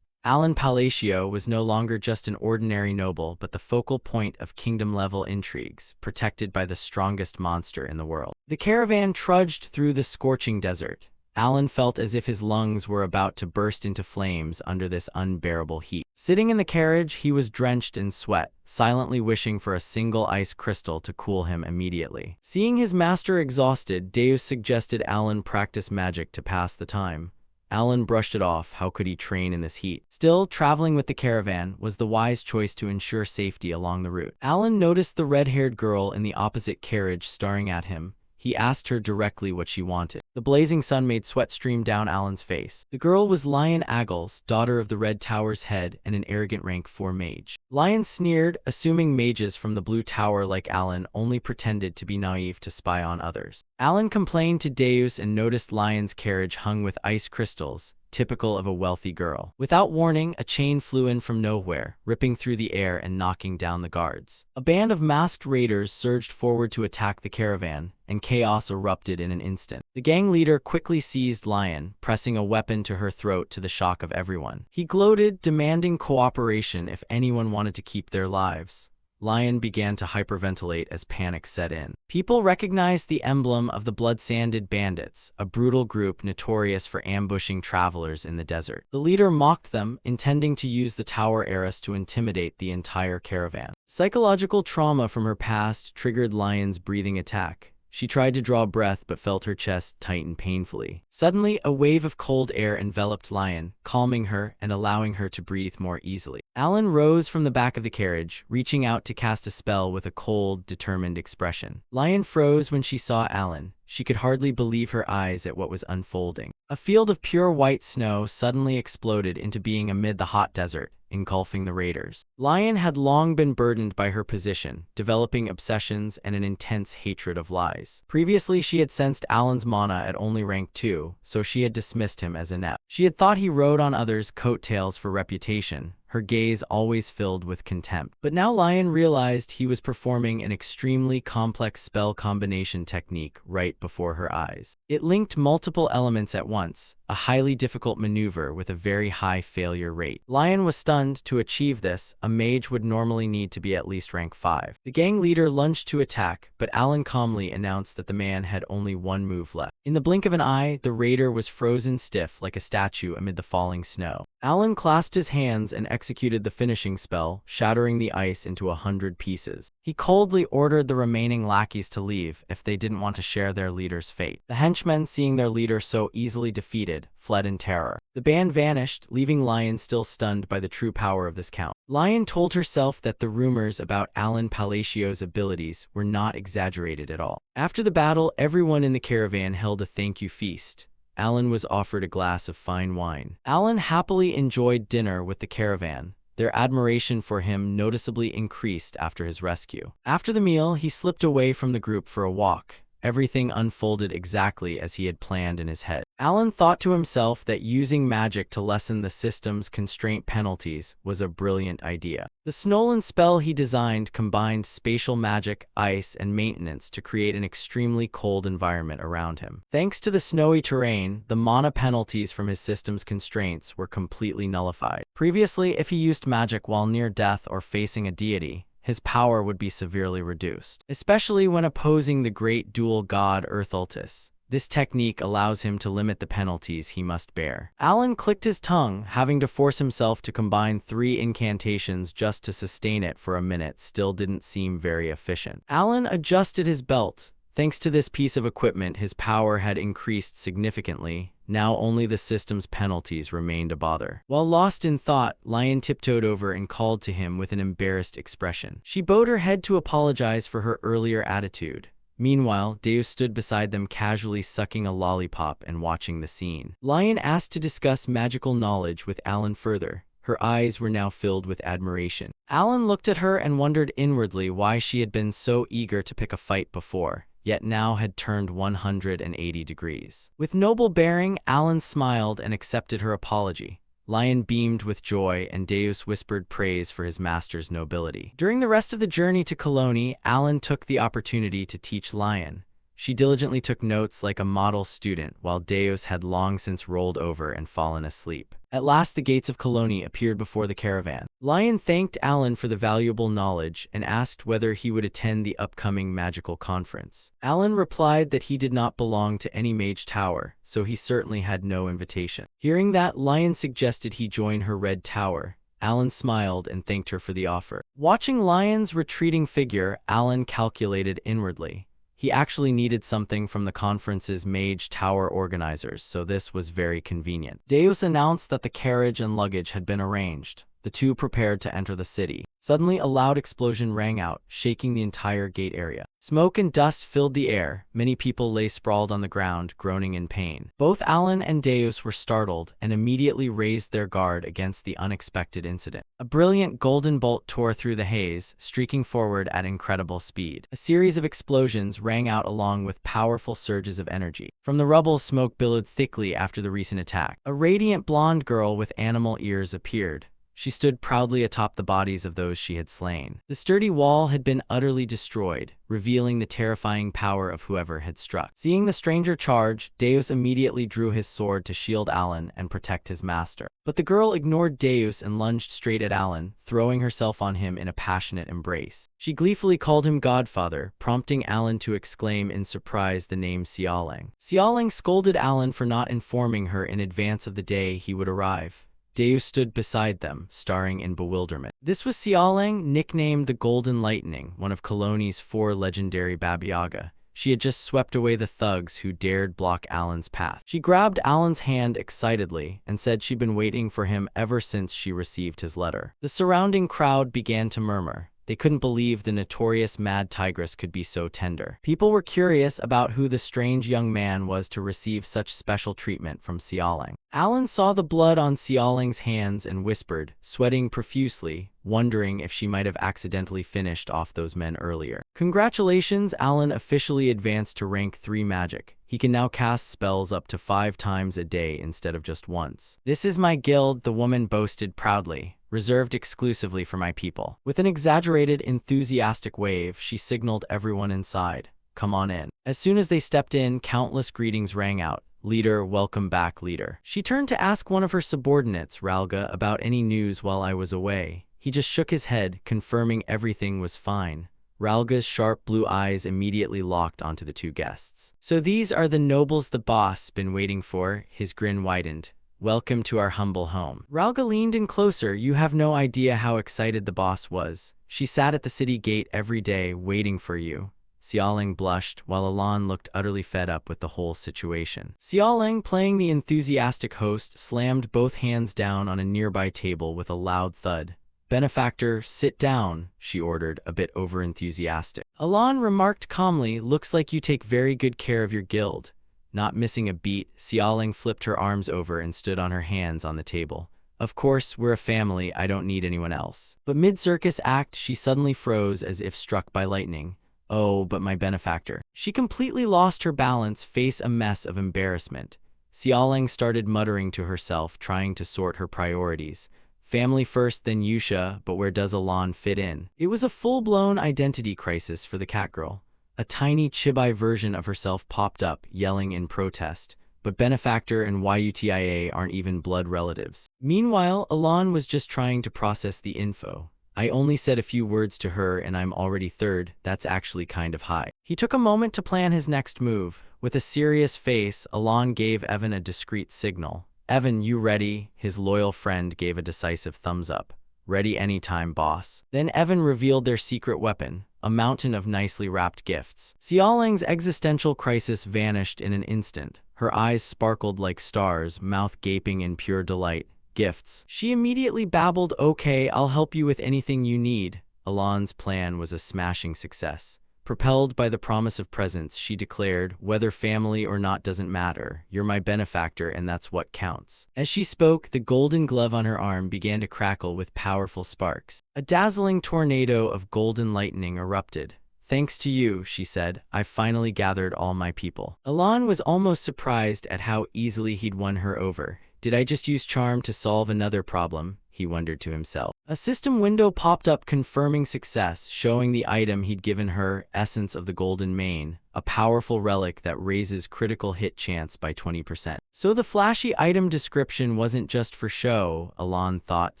Speaker 1: Alan Palacio was no longer just an ordinary noble, but the focal point of kingdom-level intrigues, protected by the strongest monster in the world. The caravan trudged through the scorching desert. Alan felt as if his lungs were about to burst into flames under this unbearable heat. Sitting in the carriage, he was drenched in sweat, silently wishing for a single ice crystal to cool him immediately. Seeing his master exhausted, Deus suggested Alan practice magic to pass the time. Alan brushed it off. How could he train in this heat? Still, traveling with the caravan was the wise choice to ensure safety along the route. Alan noticed the red-haired girl in the opposite carriage staring at him. He asked her directly what she wanted. The blazing sun made sweat stream down Alan's face. The girl was Lion Aggles, daughter of the Red Tower's head and an arrogant rank 4 mage. Lion sneered, assuming mages from the Blue Tower like Alan only pretended to be naive to spy on others. Alan complained to Deus and noticed Lion's carriage hung with ice crystals, typical of a wealthy girl. Without warning, a chain flew in from nowhere, ripping through the air and knocking down the guards. A band of masked raiders surged forward to attack the caravan, and chaos erupted in an instant. The gang leader quickly seized Lion, pressing a weapon to her throat to the shock of everyone. He gloated, demanding cooperation if anyone wanted to keep their lives. Lion began to hyperventilate as panic set in. People recognized the emblem of the Blood-Sanded Bandits, a brutal group notorious for ambushing travelers in the desert. The leader mocked them, intending to use the tower heiress to intimidate the entire caravan. Psychological trauma from her past triggered Lion's breathing attack. She tried to draw breath but felt her chest tighten painfully. Suddenly, a wave of cold air enveloped Lion, calming her and allowing her to breathe more easily. Alan rose from the back of the carriage, reaching out to cast a spell with a cold, determined expression. Lion froze when she saw Alan. She could hardly believe her eyes at what was unfolding. A field of pure white snow suddenly exploded into being amid the hot desert, engulfing the raiders. Lion had long been burdened by her position, developing obsessions and an intense hatred of lies. Previously, she had sensed Alan's mana at only rank 2, so she had dismissed him as inept. She had thought he rode on others' coattails for reputation, her gaze always filled with contempt. But now Lion realized he was performing an extremely complex spell combination technique right before her eyes. It linked multiple elements at once, a highly difficult maneuver with a very high failure rate. Lion was stunned. To achieve this, a mage would normally need to be at least rank 5. The gang leader lunged to attack, but Alan calmly announced that the man had only one move left. In the blink of an eye, the raider was frozen stiff like a statue amid the falling snow. Alan clasped his hands and executed the finishing spell, shattering the ice into 100 pieces. He coldly ordered the remaining lackeys to leave if they didn't want to share their leader's fate. The henchmen, seeing their leader so easily defeated, fled in terror. The band vanished, leaving Lion still stunned by the true power of this count. Lion told herself that the rumors about Alan Palacio's abilities were not exaggerated at all. After the battle, everyone in the caravan held a thank-you feast. Alan was offered a glass of fine wine. Alan happily enjoyed dinner with the caravan. Their admiration for him noticeably increased after his rescue. After the meal, he slipped away from the group for a walk. Everything unfolded exactly as he had planned in his head. Alan thought to himself that using magic to lessen the system's constraint penalties was a brilliant idea. The Snolan spell he designed combined spatial magic, ice, and maintenance to create an extremely cold environment around him. Thanks to the snowy terrain, the mana penalties from his system's constraints were completely nullified. Previously, if he used magic while near death or facing a deity, his power would be severely reduced, especially when opposing the great dual god Earthultis. This technique allows him to limit the penalties he must bear. Alan clicked his tongue, having to force himself to combine 3 incantations just to sustain it for a minute still didn't seem very efficient. Alan adjusted his belt. Thanks to this piece of equipment, his power had increased significantly. Now only the system's penalties remained a bother. While lost in thought, Lion tiptoed over and called to him with an embarrassed expression. She bowed her head to apologize for her earlier attitude. Meanwhile, Deus stood beside them casually sucking a lollipop and watching the scene. Lion asked to discuss magical knowledge with Alan further. Her eyes were now filled with admiration. Alan looked at her and wondered inwardly why she had been so eager to pick a fight before, yet now had turned 180 degrees. With noble bearing, Alan smiled and accepted her apology. Lion beamed with joy, and Deus whispered praise for his master's nobility. During the rest of the journey to Colony, Alan took the opportunity to teach Lion. She diligently took notes like a model student, while Deus had long since rolled over and fallen asleep. At last the gates of Colony appeared before the caravan. Lion thanked Alan for the valuable knowledge and asked whether he would attend the upcoming magical conference. Alan replied that he did not belong to any mage tower, so he certainly had no invitation. Hearing that, Lion suggested he join her red tower. Alan smiled and thanked her for the offer. Watching Lion's retreating figure, Alan calculated inwardly. He actually needed something from the conference's Mage Tower organizers, so this was very convenient. Deus announced that the carriage and luggage had been arranged. The two prepared to enter the city. Suddenly, a loud explosion rang out, shaking the entire gate area. Smoke and dust filled the air. Many people lay sprawled on the ground, groaning in pain. Both Alan and Deus were startled and immediately raised their guard against the unexpected incident. A brilliant golden bolt tore through the haze, streaking forward at incredible speed. A series of explosions rang out along with powerful surges of energy. From the rubble, smoke billowed thickly after the recent attack. A radiant blonde girl with animal ears appeared. She stood proudly atop the bodies of those she had slain. The sturdy wall had been utterly destroyed, revealing the terrifying power of whoever had struck. Seeing the stranger charge, Deus immediately drew his sword to shield Alan and protect his master. But the girl ignored Deus and lunged straight at Alan, throwing herself on him in a passionate embrace. She gleefully called him Godfather, prompting Alan to exclaim in surprise the name Xiaoling. Xiaoling scolded Alan for not informing her in advance of the day he would arrive. Deus stood beside them, staring in bewilderment. This was Xiaoling, nicknamed the Golden Lightning, one of Colony's 4 legendary Baba Yaga. She had just swept away the thugs who dared block Alan's path. She grabbed Alan's hand excitedly and said she'd been waiting for him ever since she received his letter. The surrounding crowd began to murmur. They couldn't believe the notorious Mad Tigress could be so tender. People were curious about who the strange young man was to receive such special treatment from Xiaoling. Alan saw the blood on Xiaoling's hands and whispered, sweating profusely, wondering if she might have accidentally finished off those men earlier. Congratulations, Alan officially advanced to rank 3 magic. He can now cast spells up to 5 times a day instead of just once. This is my guild, the woman boasted proudly, reserved exclusively for my people. With an exaggerated, enthusiastic wave, she signaled everyone inside. Come on in. As soon as they stepped in, countless greetings rang out. Leader, welcome back, leader. She turned to ask one of her subordinates, Ralga, about any news while I was away. He just shook his head, confirming everything was fine. Ralga's sharp blue eyes immediately locked onto the 2 guests. So these are the nobles the boss been waiting for, his grin widened. Welcome to our humble home. Ralga leaned in closer. You have no idea how excited the boss was. She sat at the city gate every day, waiting for you. Xiaoling blushed, while Alan looked utterly fed up with the whole situation. Xiaoling, playing the enthusiastic host, slammed both hands down on a nearby table with a loud thud. Benefactor, sit down, she ordered, a bit overenthusiastic. Alan remarked calmly, looks like you take very good care of your guild. Not missing a beat, Xiaoling flipped her arms over and stood on her hands on the table. Of course, we're a family, I don't need anyone else. But mid-circus act, she suddenly froze as if struck by lightning. Oh, but my benefactor. She completely lost her balance, face a mess of embarrassment. Xiaoling started muttering to herself, trying to sort her priorities. Family first, then Yusha, but where does Alan fit in? It was a full-blown identity crisis for the catgirl. A tiny chibi version of herself popped up, yelling in protest. But Benefactor and Yutia aren't even blood relatives. Meanwhile, Alan was just trying to process the info. I only said a few words to her and I'm already third. That's actually kind of high. He took a moment to plan his next move. With a serious face, Alan gave Evan a discreet signal. Evan, you ready? His loyal friend gave a decisive thumbs up. Ready anytime, boss. Then Evan revealed their secret weapon, a mountain of nicely wrapped gifts. Xiaoling's existential crisis vanished in an instant. Her eyes sparkled like stars, mouth gaping in pure delight. Gifts. She immediately babbled, okay, I'll help you with anything you need. Alan's plan was a smashing success. Propelled by the promise of presents, she declared, "Whether family or not doesn't matter. You're my benefactor, and that's what counts." As she spoke, the golden glove on her arm began to crackle with powerful sparks. A dazzling tornado of golden lightning erupted. "Thanks to you," she said, "I've finally gathered all my people." Alon was almost surprised at how easily he'd won her over. Did I just use charm to solve another problem? He wondered to himself. A system window popped up confirming success, showing the item he'd given her, Essence of the Golden Mane, a powerful relic that raises critical hit chance by 20%. So the flashy item description wasn't just for show, Alon thought,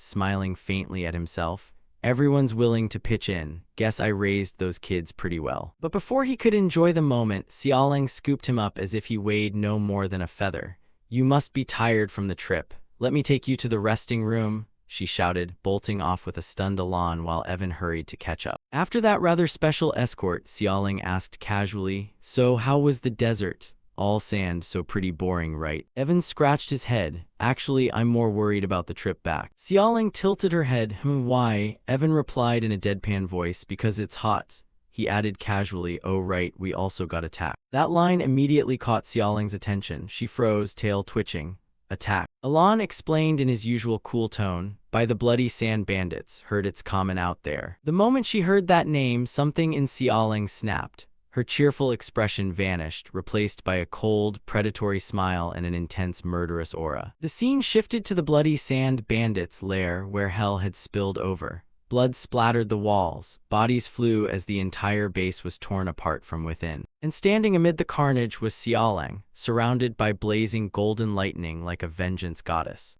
Speaker 1: smiling faintly at himself. Everyone's willing to pitch in. Guess I raised those kids pretty well. But before he could enjoy the moment, Xiaoling scooped him up as if he weighed no more than a feather. "You must be tired from the trip. Let me take you to the resting room," she shouted, bolting off with a stunned Alon while Evan hurried to catch up. After that rather special escort, Xiaoling asked casually, "So how was the desert? All sand, so pretty boring, right?" Evan scratched his head. "Actually, I'm more worried about the trip back." Xiaoling tilted her head. Why?" Evan replied in a deadpan voice. "Because it's hot." He added casually, "Oh right, we also got attacked." That line immediately caught Xiaoling's attention. She froze, tail twitching. "Attack." Alon explained in his usual cool tone, "By the bloody sand bandits, heard it's common out there." The moment she heard that name, something in Xiaoling snapped. Her cheerful expression vanished, replaced by a cold, predatory smile and an intense, murderous aura. The scene shifted to the bloody sand bandits' lair where hell had spilled over. Blood splattered the walls, bodies flew as the entire base was torn apart from within. And standing amid the carnage was Xiaoling, surrounded by blazing golden lightning like a vengeance goddess.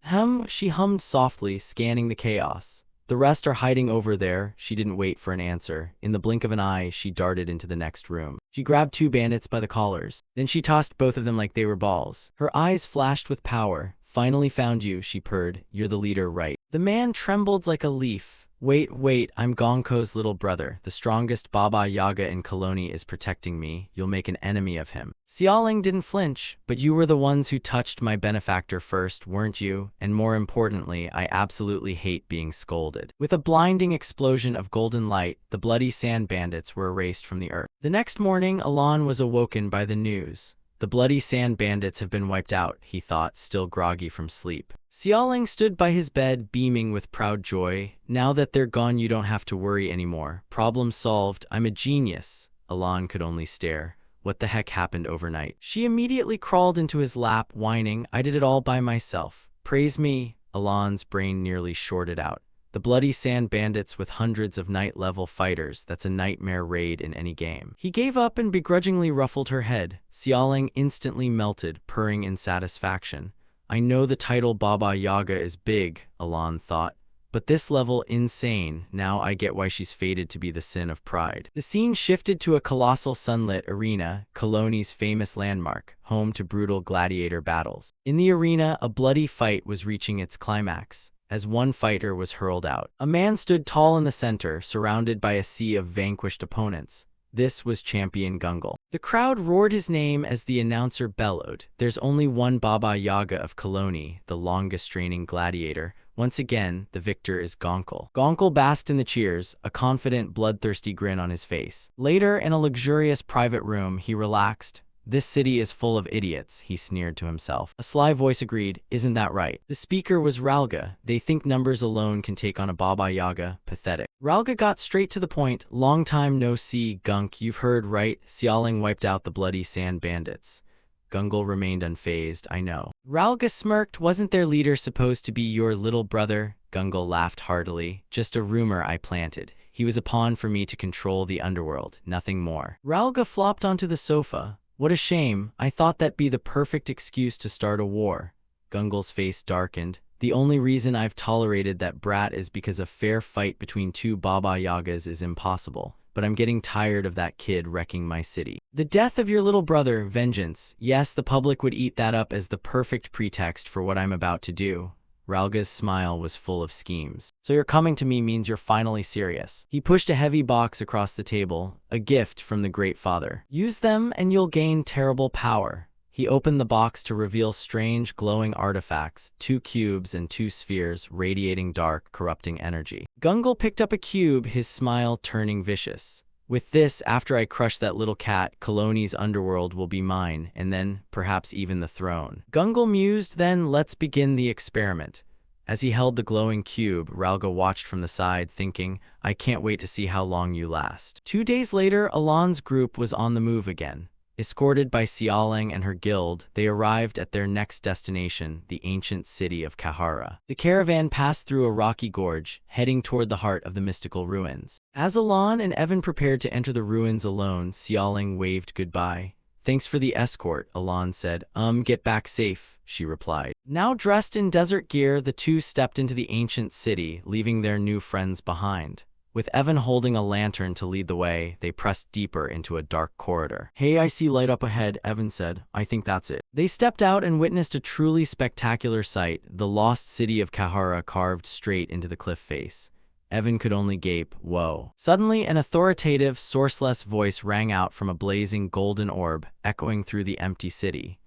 Speaker 1: She hummed softly, scanning the chaos. "The rest are hiding over there." She didn't wait for an answer. In the blink of an eye, she darted into the next room. She grabbed two bandits by the collars. Then she tossed both of them like they were balls. Her eyes flashed with power. "Finally found you," she purred. "You're the leader, right?" The man trembled like a leaf. Wait, I'm Gonko's little brother. The strongest Baba Yaga in Koloni is protecting me. You'll make an enemy of him." Xiaoling didn't flinch. "But you were the ones who touched my benefactor first, weren't you? And more importantly, I absolutely hate being scolded." With a blinding explosion of golden light, the bloody sand bandits were erased from the earth. The next morning, Alon was awoken by the news. The bloody sand bandits have been wiped out, he thought, still groggy from sleep. Xiaoling stood by his bed, beaming with proud joy. "Now that they're gone, you don't have to worry anymore. Problem solved. I'm a genius." Alon could only stare. What the heck happened overnight? She immediately crawled into his lap, whining, "I did it all by myself. Praise me." Alon's brain nearly shorted out. The bloody sand bandits with hundreds of night-level fighters, that's a nightmare raid in any game. He gave up and begrudgingly ruffled her head. Xiaoling instantly melted, purring in satisfaction. "I know the title Baba Yaga is big," Alon thought, "but this level insane. Now I get why she's fated to be the sin of pride." The scene shifted to a colossal sunlit arena, Koloni's famous landmark, home to brutal gladiator battles. In the arena, a bloody fight was reaching its climax. As one fighter was hurled out, a man stood tall in the center, surrounded by a sea of vanquished opponents. This was champion Gungal. The crowd roared his name as the announcer bellowed, "There's only one Baba Yaga of Koloni, the longest reigning gladiator. Once again, the victor is Gongal." Gongal basked in the cheers, a confident, bloodthirsty grin on his face. Later, in a luxurious private room, he relaxed. "This city is full of idiots," he sneered to himself. A sly voice agreed, "Isn't that right?" The speaker was Ralga. "They think numbers alone can take on a Baba Yaga. Pathetic." Ralga got straight to the point. "Long time no see, Gunk. You've heard, right? Xiaoling wiped out the bloody sand bandits." Gungal remained unfazed. "I know." Ralga smirked. "Wasn't their leader supposed to be your little brother?" Gungal laughed heartily. "Just a rumor I planted. He was a pawn for me to control the underworld, nothing more." Ralga flopped onto the sofa. "What a shame. I thought that'd be the perfect excuse to start a war." Gungal's face darkened. "The only reason I've tolerated that brat is because a fair fight between two Baba Yagas is impossible. But I'm getting tired of that kid wrecking my city." "The death of your little brother, vengeance. Yes, the public would eat that up as the perfect pretext for what I'm about to do." Ralga's smile was full of schemes. "So your coming to me means you're finally serious." He pushed a heavy box across the table, a gift from the Great Father. "Use them and you'll gain terrible power." He opened the box to reveal strange, glowing artifacts, 2 cubes and 2 spheres, radiating dark, corrupting energy. Gungal picked up a cube, his smile turning vicious. With this, after I crush that little cat, Kaloni's underworld will be mine, and then, perhaps even the throne. Gungal mused, then let's begin the experiment. As he held the glowing cube, Ralga watched from the side, thinking, I can't wait to see how long you last. 2 days later, Alon's group was on the move again. Escorted by Xiaoling and her guild, they arrived at their next destination, the ancient city of Kahara. The caravan passed through a rocky gorge, heading toward the heart of the mystical ruins. As Alon and Evan prepared to enter the ruins alone, Xiaoling waved goodbye. Thanks for the escort, Alon said. Get back safe, she replied. Now dressed in desert gear, the two stepped into the ancient city, leaving their new friends behind. With Evan holding a lantern to lead the way, they pressed deeper into a dark corridor. Hey, I see light up ahead, Evan said. I think that's it. They stepped out and witnessed a truly spectacular sight, the lost city of Kahara carved straight into the cliff face. Evan could only gape, whoa. Suddenly, an authoritative, sourceless voice rang out from a blazing golden orb, echoing through the empty city.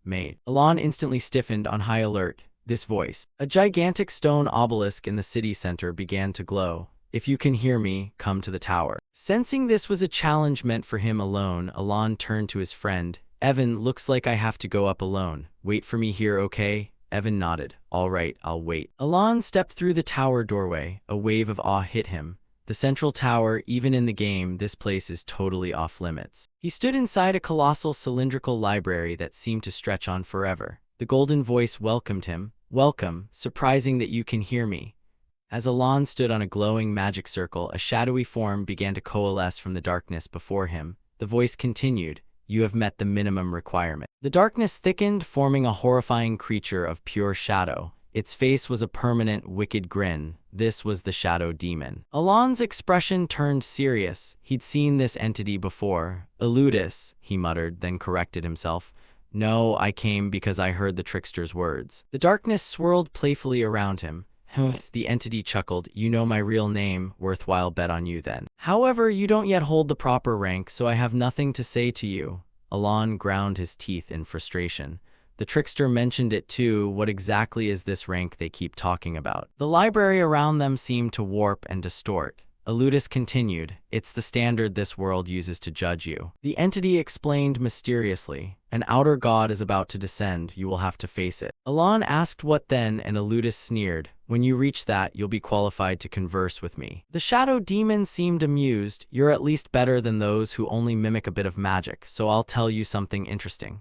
Speaker 1: Mate. Alon instantly stiffened on high alert. This voice. A gigantic stone obelisk in the city center began to glow. If you can hear me, come to the tower. Sensing this was a challenge meant for him alone, Alon turned to his friend. Evan, looks like I have to go up alone. Wait for me here, okay? Evan nodded. All right, I'll wait. Alon stepped through the tower doorway. A wave of awe hit him. The central tower, even in the game, this place is totally off limits. He stood inside a colossal cylindrical library that seemed to stretch on forever. The golden voice welcomed him. Welcome, surprising that you can hear me. As Alon stood on a glowing magic circle, a shadowy form began to coalesce from the darkness before him. The voice continued, you have met the minimum requirement. The darkness thickened, forming a horrifying creature of pure shadow. Its face was a permanent, wicked grin. This was the Shadow Demon. Alon's expression turned serious. He'd seen this entity before. Eludis, he muttered, then corrected himself. No, I came because I heard the trickster's words. The darkness swirled playfully around him. The entity chuckled. You know my real name. Worthwhile bet on you then. However, you don't yet hold the proper rank, so I have nothing to say to you. Alon ground his teeth in frustration. The trickster mentioned it too. What exactly is this rank they keep talking about? The library around them seemed to warp and distort. Eludis continued, it's the standard this world uses to judge you. The entity explained mysteriously, an outer god is about to descend, you will have to face it. Alon asked what then, and Eludis sneered, when you reach that, you'll be qualified to converse with me. The Shadow Demon seemed amused, you're at least better than those who only mimic a bit of magic, so I'll tell you something interesting.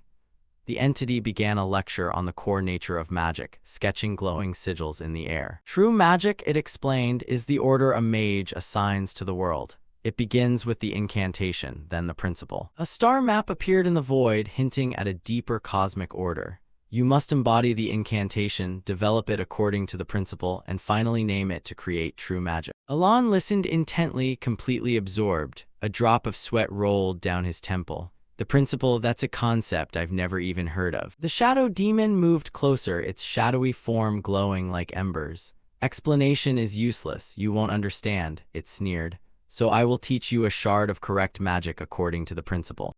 Speaker 1: The entity began a lecture on the core nature of magic, sketching glowing sigils in the air. True magic, it explained, is the order a mage assigns to the world. It begins with the incantation, then the principle. A star map appeared in the void, hinting at a deeper cosmic order. You must embody the incantation, develop it according to the principle, and finally name it to create true magic. Alon listened intently, completely absorbed. A drop of sweat rolled down his temple. The principle, that's a concept I've never even heard of. The Shadow Demon moved closer, its shadowy form glowing like embers. Explanation is useless, you won't understand, it sneered. So I will teach you a shard of correct magic according to the principle.